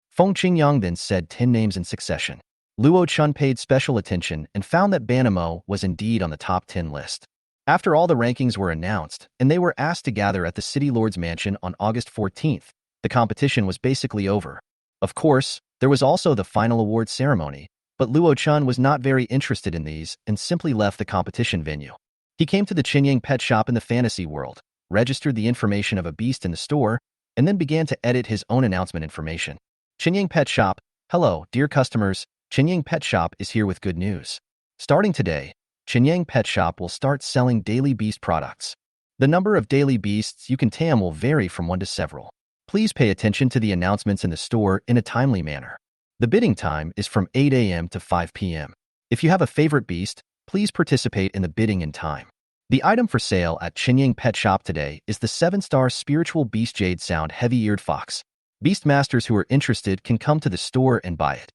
Feng Qingyang then said 10 names in succession. Luo Chun paid special attention and found that Banamo was indeed on the top 10 list. After all the rankings were announced and they were asked to gather at the City Lord's Mansion on August 14th, the competition was basically over. Of course, there was also the final award ceremony, but Luo Chun was not very interested in these and simply left the competition venue. He came to the Qinyang pet shop in the fantasy world, registered the information of a beast in the store, and then began to edit his own announcement information. Qinyang Pet Shop. Hello, dear customers. Qinyang Pet Shop is here with good news. Starting today, Qinyang Pet Shop will start selling daily beast products. The number of daily beasts you can tame will vary from 1 to several. Please pay attention to the announcements in the store in a timely manner. The bidding time is from 8 a.m. to 5 p.m. If you have a favorite beast, please participate in the bidding in time. The item for sale at Qinyang Pet Shop today is the 7-star spiritual beast Jade Sound Heavy-Eared Fox. Beast masters who are interested can come to the store and buy it.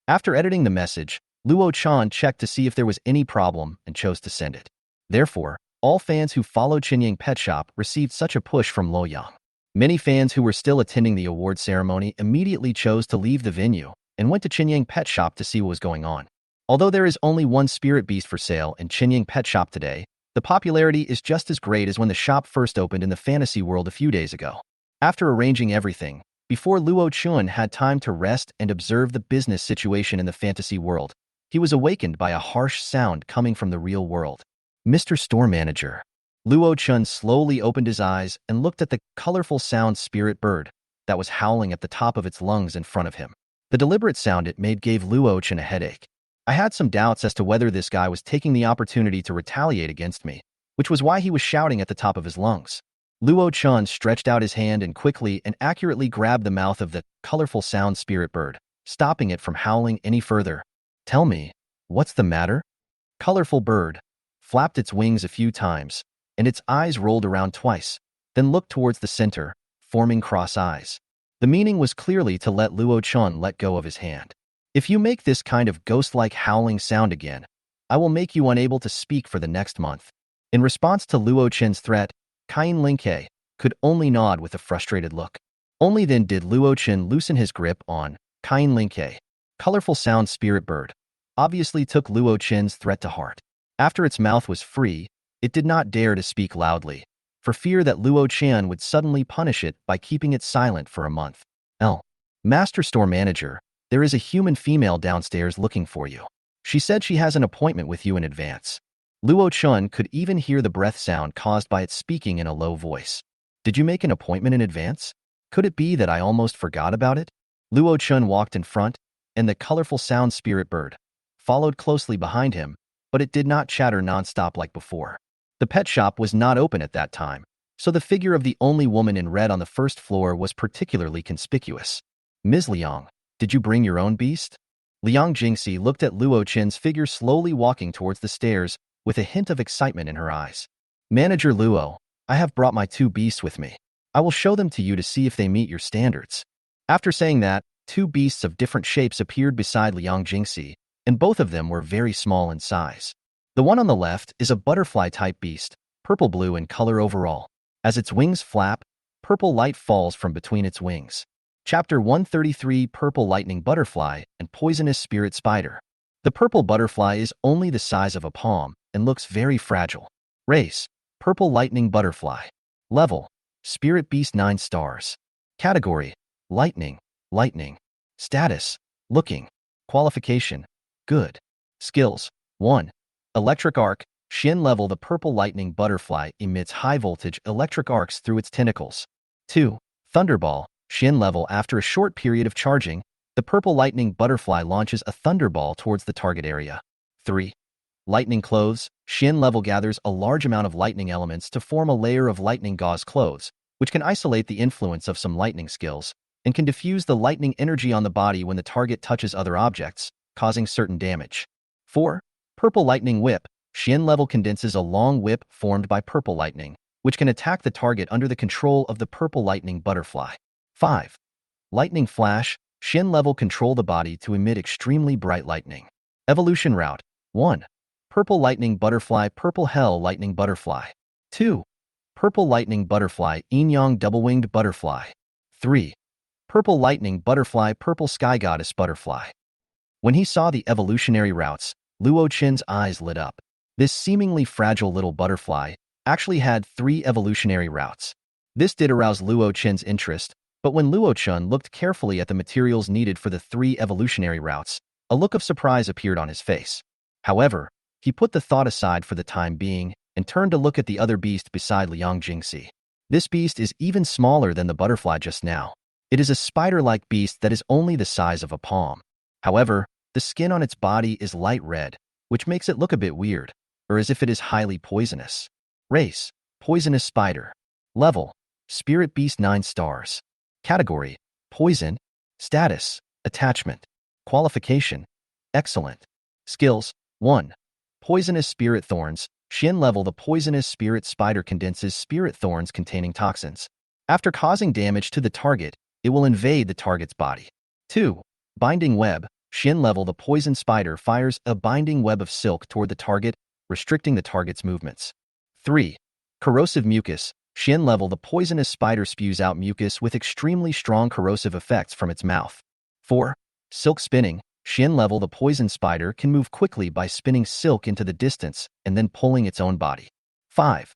After editing the message, Luo Chan checked to see if there was any problem and chose to send it. Therefore, all fans who followed Qinyang Pet Shop received such a push from Luo Yang. Many fans who were still attending the award ceremony immediately chose to leave the venue and went to Qinyang Pet Shop to see what was going on. Although there is only one spirit beast for sale in Qinyang Pet Shop today, the popularity is just as great as when the shop first opened in the fantasy world a few days ago. After arranging everything, before Luo Chun had time to rest and observe the business situation in the fantasy world, he was awakened by a harsh sound coming from the real world. Mr. Store Manager. Luo Chun slowly opened his eyes and looked at the colorful sound spirit bird that was howling at the top of its lungs in front of him. The deliberate sound it made gave Luo Chun a headache. I had some doubts as to whether this guy was taking the opportunity to retaliate against me, which was why he was shouting at the top of his lungs. Luo Chun stretched out his hand and quickly and accurately grabbed the mouth of the colorful sound spirit bird, stopping it from howling any further. Tell me, what's the matter? Colorful bird flapped its wings a few times, and its eyes rolled around twice, then looked towards the center, forming cross eyes. The meaning was clearly to let Luo Chun let go of his hand. If you make this kind of ghost-like howling sound again, I will make you unable to speak for the next month. In response to Luo Chen's threat, Kain Linke could only nod with a frustrated look. Only then did Luo Chen loosen his grip on Kain Linke. Colorful sound spirit bird obviously took Luo Chen's threat to heart. After its mouth was free, it did not dare to speak loudly, for fear that Luo Chen would suddenly punish it by keeping it silent for a month. Master Store Manager, there is a human female downstairs looking for you. She said she has an appointment with you in advance. Luo Chun could even hear the breath sound caused by its speaking in a low voice. Did you make an appointment in advance? Could it be that I almost forgot about it? Luo Chun walked in front, and the colorful sound spirit bird followed closely behind him, but it did not chatter nonstop like before. The pet shop was not open at that time, so the figure of the only woman in red on the first floor was particularly conspicuous. Ms. Liang, did you bring your own beast? Liang Jingxi looked at Luo Chen's figure slowly walking towards the stairs with a hint of excitement in her eyes. Manager Luo, I have brought my 2 beasts with me. I will show them to you to see if they meet your standards. After saying that, 2 beasts of different shapes appeared beside Liang Jingxi, and both of them were very small in size. The one on the left is a butterfly-type beast, purple-blue in color overall. As its wings flap, purple light falls from between its wings. Chapter 133 Purple Lightning Butterfly and Poisonous Spirit Spider. The purple butterfly is only the size of a palm and looks very fragile. Race: Purple Lightning Butterfly. Level: Spirit Beast 9 stars. Category: Lightning. Status: Looking. Qualification: Good. Skills: 1. Electric Arc. Shin level. The purple lightning butterfly emits high-voltage electric arcs through its tentacles. 2. Thunderball, Shin level. After a short period of charging, the purple lightning butterfly launches a thunderball towards the target area. 3. Lightning clothes, Shin level. Gathers a large amount of lightning elements to form a layer of lightning gauze clothes, which can isolate the influence of some lightning skills, and can diffuse the lightning energy on the body when the target touches other objects, causing certain damage. 4. Purple lightning whip, Shin level. Condenses a long whip formed by purple lightning, which can attack the target under the control of the purple lightning butterfly. 5. Lightning flash, Shin level. Control the body to emit extremely bright lightning. Evolution route. 1. Purple lightning butterfly, purple hell lightning butterfly. 2. Purple lightning butterfly, yin-yang double-winged butterfly. 3. Purple lightning butterfly, purple sky goddess butterfly. When he saw the evolutionary routes, Luo Qin's eyes lit up. This seemingly fragile little butterfly actually had 3 evolutionary routes. This did arouse Luo Qin's interest, but when Luo Qin looked carefully at the materials needed for the 3 evolutionary routes, a look of surprise appeared on his face. However, he put the thought aside for the time being and turned to look at the other beast beside Liang Jingxi. This beast is even smaller than the butterfly just now. It is a spider-like beast that is only the size of a palm. However, the skin on its body is light red, which makes it look a bit weird, or as if it is highly poisonous. Race: poisonous spider. Level: spirit beast 9 stars. Category: poison. Status: attachment. Qualification: excellent. Skills: 1. Poisonous spirit thorns, Shin level. The poisonous spirit spider condenses spirit thorns containing toxins. After causing damage to the target, it will invade the target's body. 2. Binding web, Shin level. The poison spider fires a binding web of silk toward the target, restricting the target's movements. 3. Corrosive mucus, Shin level. The poisonous spider spews out mucus with extremely strong corrosive effects from its mouth. 4. Silk spinning, Shin level. The poison spider can move quickly by spinning silk into the distance and then pulling its own body. 5.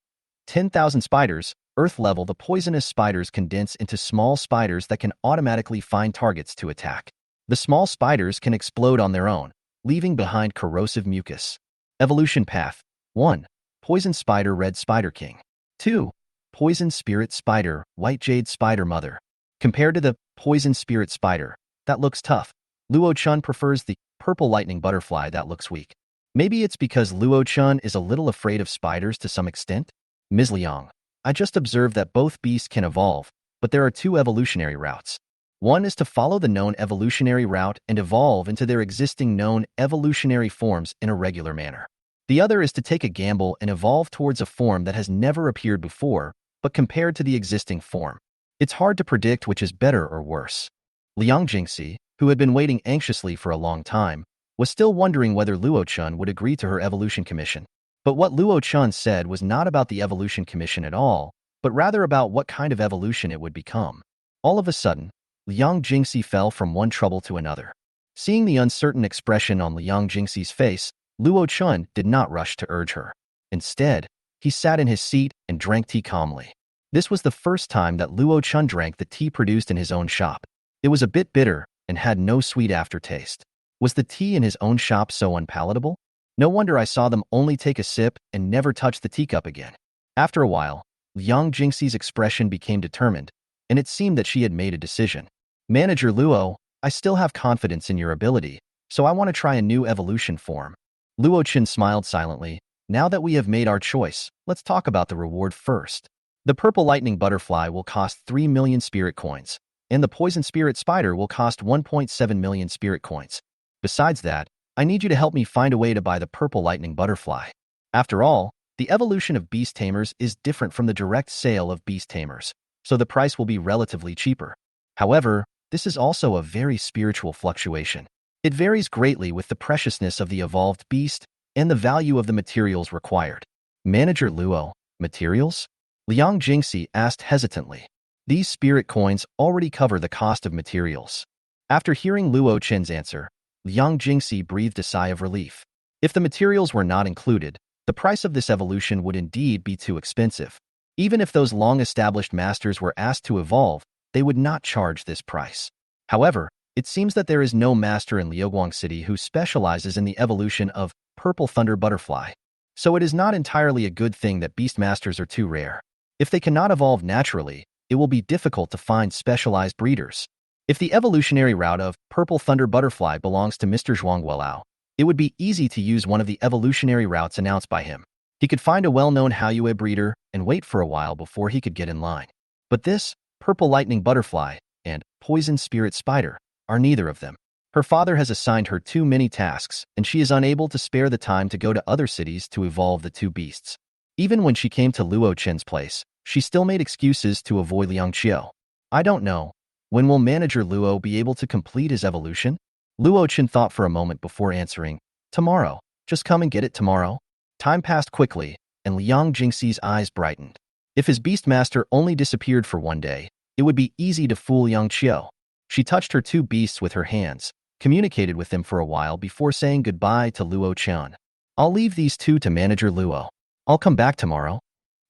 10,000 spiders, Earth level. The poisonous spiders condense into small spiders that can automatically find targets to attack. The small spiders can explode on their own, leaving behind corrosive mucus. Evolution path. 1. Poison spider, red spider king. 2. Poison spirit spider, white jade spider mother. Compared to the poison spirit spider, that looks tough, Luo Qin prefers the purple lightning butterfly that looks weak. Maybe it's because Luo Qin is a little afraid of spiders to some extent? Ms. Liang, I just observed that both beasts can evolve, but there are 2 evolutionary routes. One is to follow the known evolutionary route and evolve into their existing known evolutionary forms in a regular manner. The other is to take a gamble and evolve towards a form that has never appeared before, but compared to the existing form, it's hard to predict which is better or worse. Liang Jingxi, who had been waiting anxiously for a long time, was still wondering whether Luo Qin would agree to her evolution commission. But what Luo Qin said was not about the evolution commission at all, but rather about what kind of evolution it would become. All of a sudden, Liang Jingxi fell from one trouble to another. Seeing the uncertain expression on Liang Jingxi's face, Luo Qin did not rush to urge her. Instead, he sat in his seat and drank tea calmly. This was the first time that Luo Qin drank the tea produced in his own shop. It was a bit bitter and had no sweet aftertaste. Was the tea in his own shop so unpalatable? No wonder I saw them only take a sip and never touch the teacup again. After a while, Liang Jingxi's expression became determined, and it seemed that she had made a decision. Manager Luo, I still have confidence in your ability, so I want to try a new evolution form. Luo Qin smiled silently. Now that we have made our choice, let's talk about the reward first. The purple lightning butterfly will cost 3 million spirit coins, and the poison spirit spider will cost 1.7 million spirit coins. Besides that, I need you to help me find a way to buy the purple lightning butterfly. After all, the evolution of beast tamers is different from the direct sale of beast tamers, so the price will be relatively cheaper. However, this is also a very spiritual fluctuation. It varies greatly with the preciousness of the evolved beast and the value of the materials required. Manager Luo, materials? Liang Jingxi asked hesitantly. These spirit coins already cover the cost of materials. After hearing Luo Qin's answer, Liang Jingxi breathed a sigh of relief. If the materials were not included, the price of this evolution would indeed be too expensive. Even if those long-established masters were asked to evolve, they would not charge this price. However, it seems that there is no master in Liuguang City who specializes in the evolution of purple thunder butterfly. So it is not entirely a good thing that beast masters are too rare. If they cannot evolve naturally, it will be difficult to find specialized breeders. If the evolutionary route of purple thunder butterfly belongs to Mr. Zhuangguolao, it would be easy to use one of the evolutionary routes announced by him. He could find a well-known Haoyue breeder and wait for a while before he could get in line. But this, purple lightning butterfly, and poison spirit spider, are neither of them. Her father has assigned her too many tasks, and she is unable to spare the time to go to other cities to evolve the two beasts. Even when she came to Luo Chen's place, she still made excuses to avoid Liang Qiu. I don't know. When will Manager Luo be able to complete his evolution? Luo Chen thought for a moment before answering. Tomorrow. Just come and get it tomorrow. Time passed quickly, and Liang Jingxi's eyes brightened. If his beastmaster only disappeared for one day, it would be easy to fool Liang Qiu. She touched her two beasts with her hands, communicated with them for a while before saying goodbye to Luo Chen. I'll leave these two to Manager Luo. I'll come back tomorrow.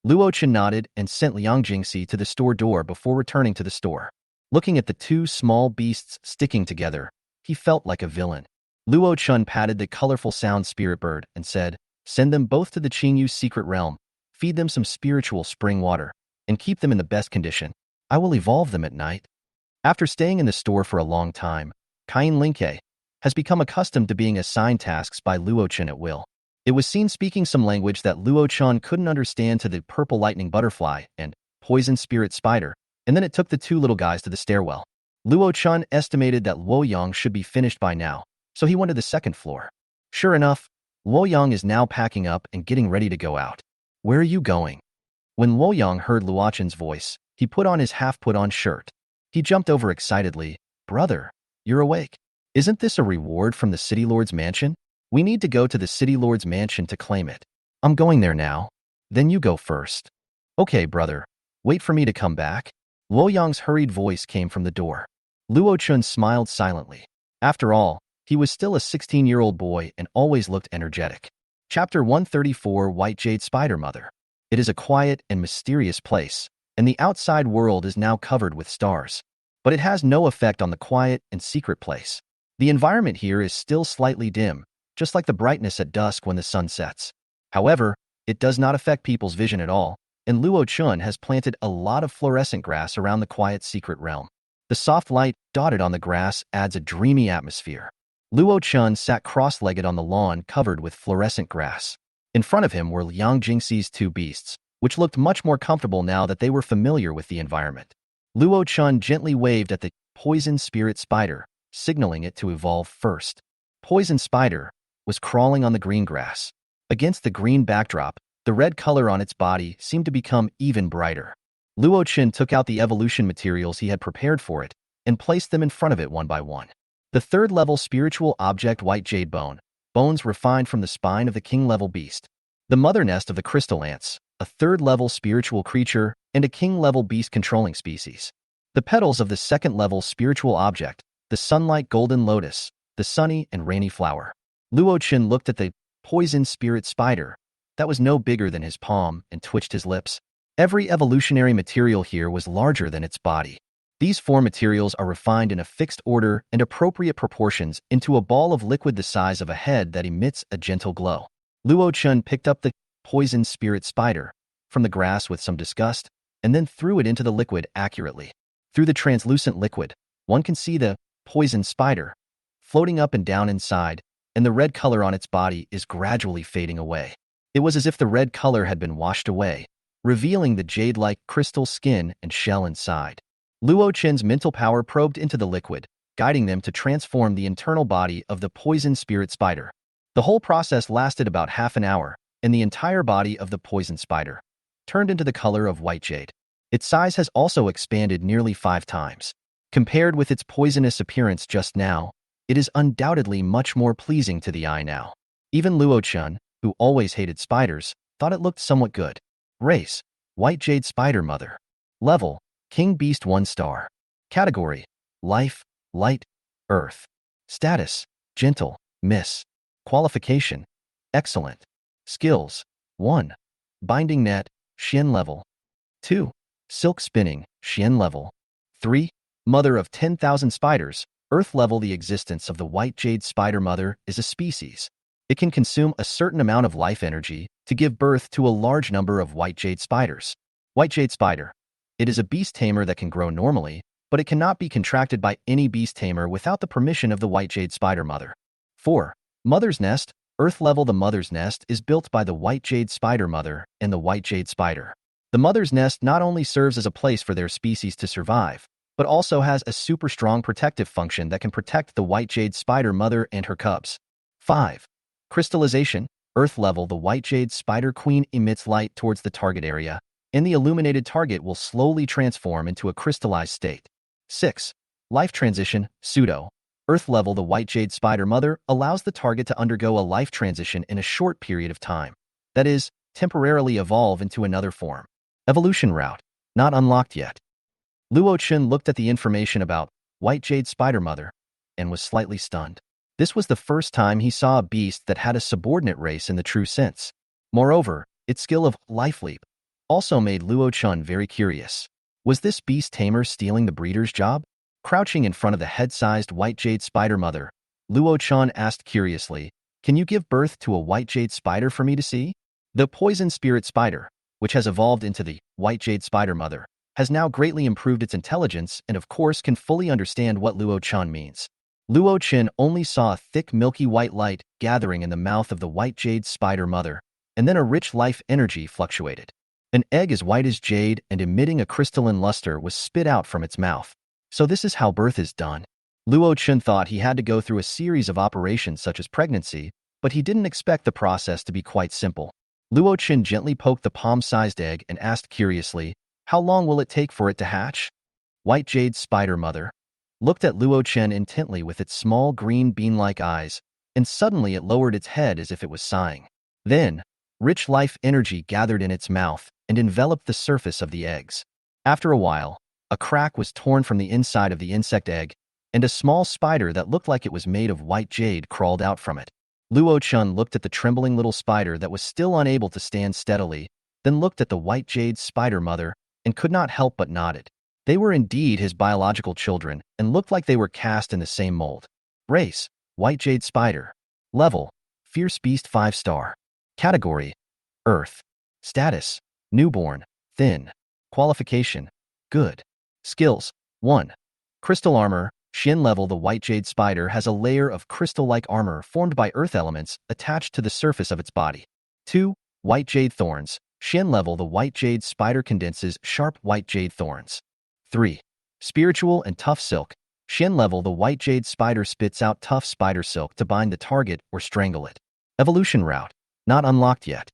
Luo Chen nodded and sent Liang Jingxi to the store door before returning to the store. Looking at the two small beasts sticking together, he felt like a villain. Luo Chen patted the colorful sound spirit bird and said, send them both to the Qingyu's secret realm, feed them some spiritual spring water, and keep them in the best condition. I will evolve them at night. After staying in the store for a long time, Kain Linke has become accustomed to being assigned tasks by Luo Chen at will. It was seen speaking some language that Luo Chen couldn't understand to the purple lightning butterfly and poison spirit spider, and then it took the two little guys to the stairwell. Luo Chen estimated that Luo Yang should be finished by now, so he went to the second floor. Sure enough, Luo Yang is now packing up and getting ready to go out. Where are you going? When Luo Yang heard Luo Chen's voice, he put on his half-put-on shirt. He jumped over excitedly. Brother, you're awake. Isn't this a reward from the City Lord's mansion? We need to go to the City Lord's mansion to claim it. I'm going there now. Then you go first. Okay, brother. Wait for me to come back. Luo Yang's hurried voice came from the door. Luo Chen smiled silently. After all, he was still a 16-year-old boy and always looked energetic. Chapter 134 White Jade Spider Mother. It is a quiet and mysterious place, and the outside world is now covered with stars. But it has no effect on the quiet and secret place. The environment here is still slightly dim, just like the brightness at dusk when the sun sets. However, it does not affect people's vision at all, and Luo Chen has planted a lot of fluorescent grass around the quiet secret realm. The soft light dotted on the grass adds a dreamy atmosphere. Luo Chen sat cross-legged on the lawn covered with fluorescent grass. In front of him were Liang Jingxi's two beasts, which looked much more comfortable now that they were familiar with the environment. Luo Chen gently waved at the poison spirit spider, signaling it to evolve first. Poison spider was crawling on the green grass. Against the green backdrop, the red color on its body seemed to become even brighter. Luo Chen took out the evolution materials he had prepared for it and placed them in front of it one by one. The third-level spiritual object white jade bone, bones refined from the spine of the king-level beast. The mother nest of the crystal ants, a third-level spiritual creature, and a king-level beast-controlling species. The petals of the second-level spiritual object, the sunlight golden lotus, the sunny and rainy flower. Luo Chen looked at the poison spirit spider that was no bigger than his palm and twitched his lips. Every evolutionary material here was larger than its body. These four materials are refined in a fixed order and appropriate proportions into a ball of liquid the size of a head that emits a gentle glow. Luo Chen picked up the poison spirit spider from the grass with some disgust and then threw it into the liquid accurately. Through the translucent liquid, one can see the poison spider floating up and down inside, and the red color on its body is gradually fading away. It was as if the red color had been washed away, revealing the jade-like crystal skin and shell inside. Luo Chen's mental power probed into the liquid, guiding them to transform the internal body of the poison spirit spider. The whole process lasted about half an hour, and the entire body of the poison spider turned into the color of white jade. Its size has also expanded nearly 5 times. Compared with its poisonous appearance just now, it is undoubtedly much more pleasing to the eye now. Even Luo Chen, who always hated spiders, thought it looked somewhat good. Race: White Jade Spider Mother. Level: King Beast 1 star. Category: Life, Light, Earth. Status: Gentle, Miss. Qualification: Excellent. Skills: 1. Binding Net, Xian level. 2. Silk Spinning, Xian level. 3. Mother of 10,000 Spiders, Earth level. The existence of the White Jade Spider Mother is a species. It can consume a certain amount of life energy to give birth to a large number of white jade spiders. White Jade Spider. It is a beast tamer that can grow normally, but it cannot be contracted by any beast tamer without the permission of the White Jade Spider Mother. 4. Mother's Nest. Earth level. The Mother's Nest is built by the White Jade Spider Mother and the White Jade Spider. The Mother's Nest not only serves as a place for their species to survive, but also has a super strong protective function that can protect the White Jade Spider Mother and her cubs. 5. Crystallization. Earth level. The White Jade Spider Queen emits light towards the target area, and the illuminated target will slowly transform into a crystallized state. 6. Life transition. Pseudo. Earth level. The White Jade Spider Mother allows the target to undergo a life transition in a short period of time. That is, temporarily evolve into another form. Evolution route. Not unlocked yet. Luo Chun looked at the information about White Jade Spider Mother and was slightly stunned. This was the first time he saw a beast that had a subordinate race in the true sense. Moreover, its skill of Life Leap also made Luo Chun very curious. Was this beast tamer stealing the breeder's job? Crouching in front of the head-sized White Jade Spider Mother, Luo Chun asked curiously, "Can you give birth to a White Jade Spider for me to see?" The Poison Spirit Spider, which has evolved into the White Jade Spider Mother, has now greatly improved its intelligence and of course can fully understand what Luo Chun means. Luo Chun only saw a thick milky white light gathering in the mouth of the White Jade Spider Mother, and then a rich life energy fluctuated. An egg as white as jade and emitting a crystalline luster was spit out from its mouth. So this is how birth is done. Luo Chun thought he had to go through a series of operations such as pregnancy, but he didn't expect the process to be quite simple. Luo Chun gently poked the palm-sized egg and asked curiously, "How long will it take for it to hatch?" White Jade Spider Mother looked at Luo Chun intently with its small green bean-like eyes, and suddenly it lowered its head as if it was sighing. Then, rich life energy gathered in its mouth and enveloped the surface of the eggs. After a while, a crack was torn from the inside of the insect egg, and a small spider that looked like it was made of white jade crawled out from it. Luo Chun looked at the trembling little spider that was still unable to stand steadily, then looked at the White Jade Spider Mother and could not help but nodded. They were indeed his biological children and looked like they were cast in the same mold. Race: White Jade Spider. Level: Fierce Beast 5-star. Category: Earth. Status: Newborn, thin. Qualification: Good. Skills: 1. Crystal Armor. Shin level. The White Jade Spider has a layer of crystal-like armor formed by earth elements attached to the surface of its body. 2. White Jade Thorns. Shin level. The White Jade Spider condenses sharp white jade thorns. 3. Spiritual and Tough Silk. Shin level. The White Jade Spider spits out tough spider silk to bind the target or strangle it. Evolution route. Not unlocked yet.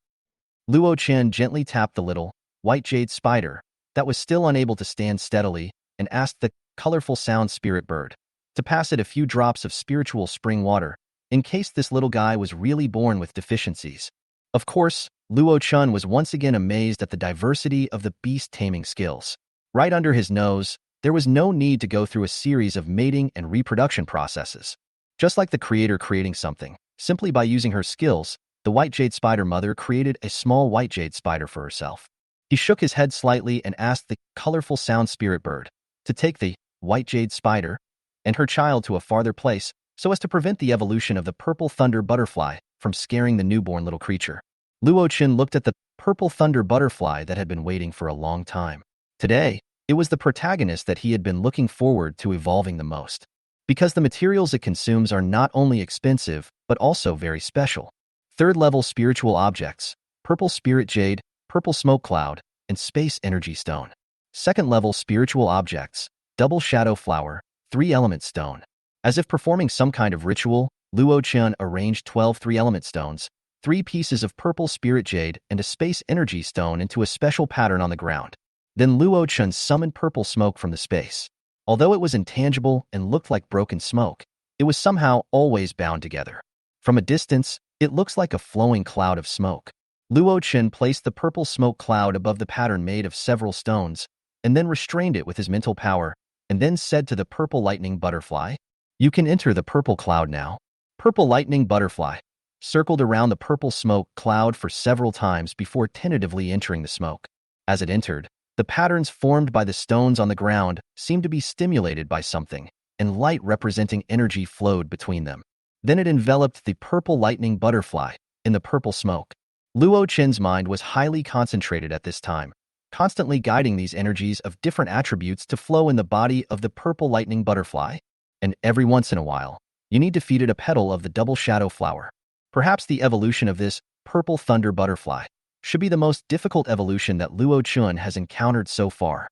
Luo Chen gently tapped the little White Jade Spider that was still unable to stand steadily and asked the colorful sound spirit bird to pass it a few drops of spiritual spring water in case this little guy was really born with deficiencies. Of course, Luo Chun was once again amazed at the diversity of the beast taming skills. Right under his nose, there was no need to go through a series of mating and reproduction processes. Just like the creator creating something, simply by using her skills, the White Jade Spider Mother created a small White Jade Spider for herself. He shook his head slightly and asked the colorful sound spirit bird to take the White Jade Spider and her child to a farther place so as to prevent the evolution of the Purple Thunder Butterfly from scaring the newborn little creature. Luo Chen looked at the Purple Thunder Butterfly that had been waiting for a long time. Today, it was the protagonist that he had been looking forward to evolving the most. Because the materials it consumes are not only expensive, but also very special. Third-level spiritual objects: Purple Spirit Jade, Purple Smoke Cloud, and Space Energy Stone. Second-level spiritual objects: Double Shadow Flower, 3-element stone. As if performing some kind of ritual, Luo Chen arranged 12 3-element stones, 3 pieces of Purple Spirit Jade, and a Space Energy Stone into a special pattern on the ground. Then Luo Chen summoned purple smoke from the space. Although it was intangible and looked like broken smoke, it was somehow always bound together. From a distance, it looks like a flowing cloud of smoke. Luo Chen placed the purple smoke cloud above the pattern made of several stones, and then restrained it with his mental power, and then said to the Purple Lightning Butterfly, "You can enter the purple cloud now." Purple Lightning Butterfly circled around the purple smoke cloud for several times before tentatively entering the smoke. As it entered, the patterns formed by the stones on the ground seemed to be stimulated by something, and light representing energy flowed between them. Then it enveloped the Purple Lightning Butterfly in the purple smoke. Luo Chen's mind was highly concentrated at this time, constantly guiding these energies of different attributes to flow in the body of the purple lightning butterfly. And every once in a while, you need to feed it a petal of the double shadow flower. Perhaps the evolution of this purple thunder butterfly should be the most difficult evolution that Luo Chun has encountered so far.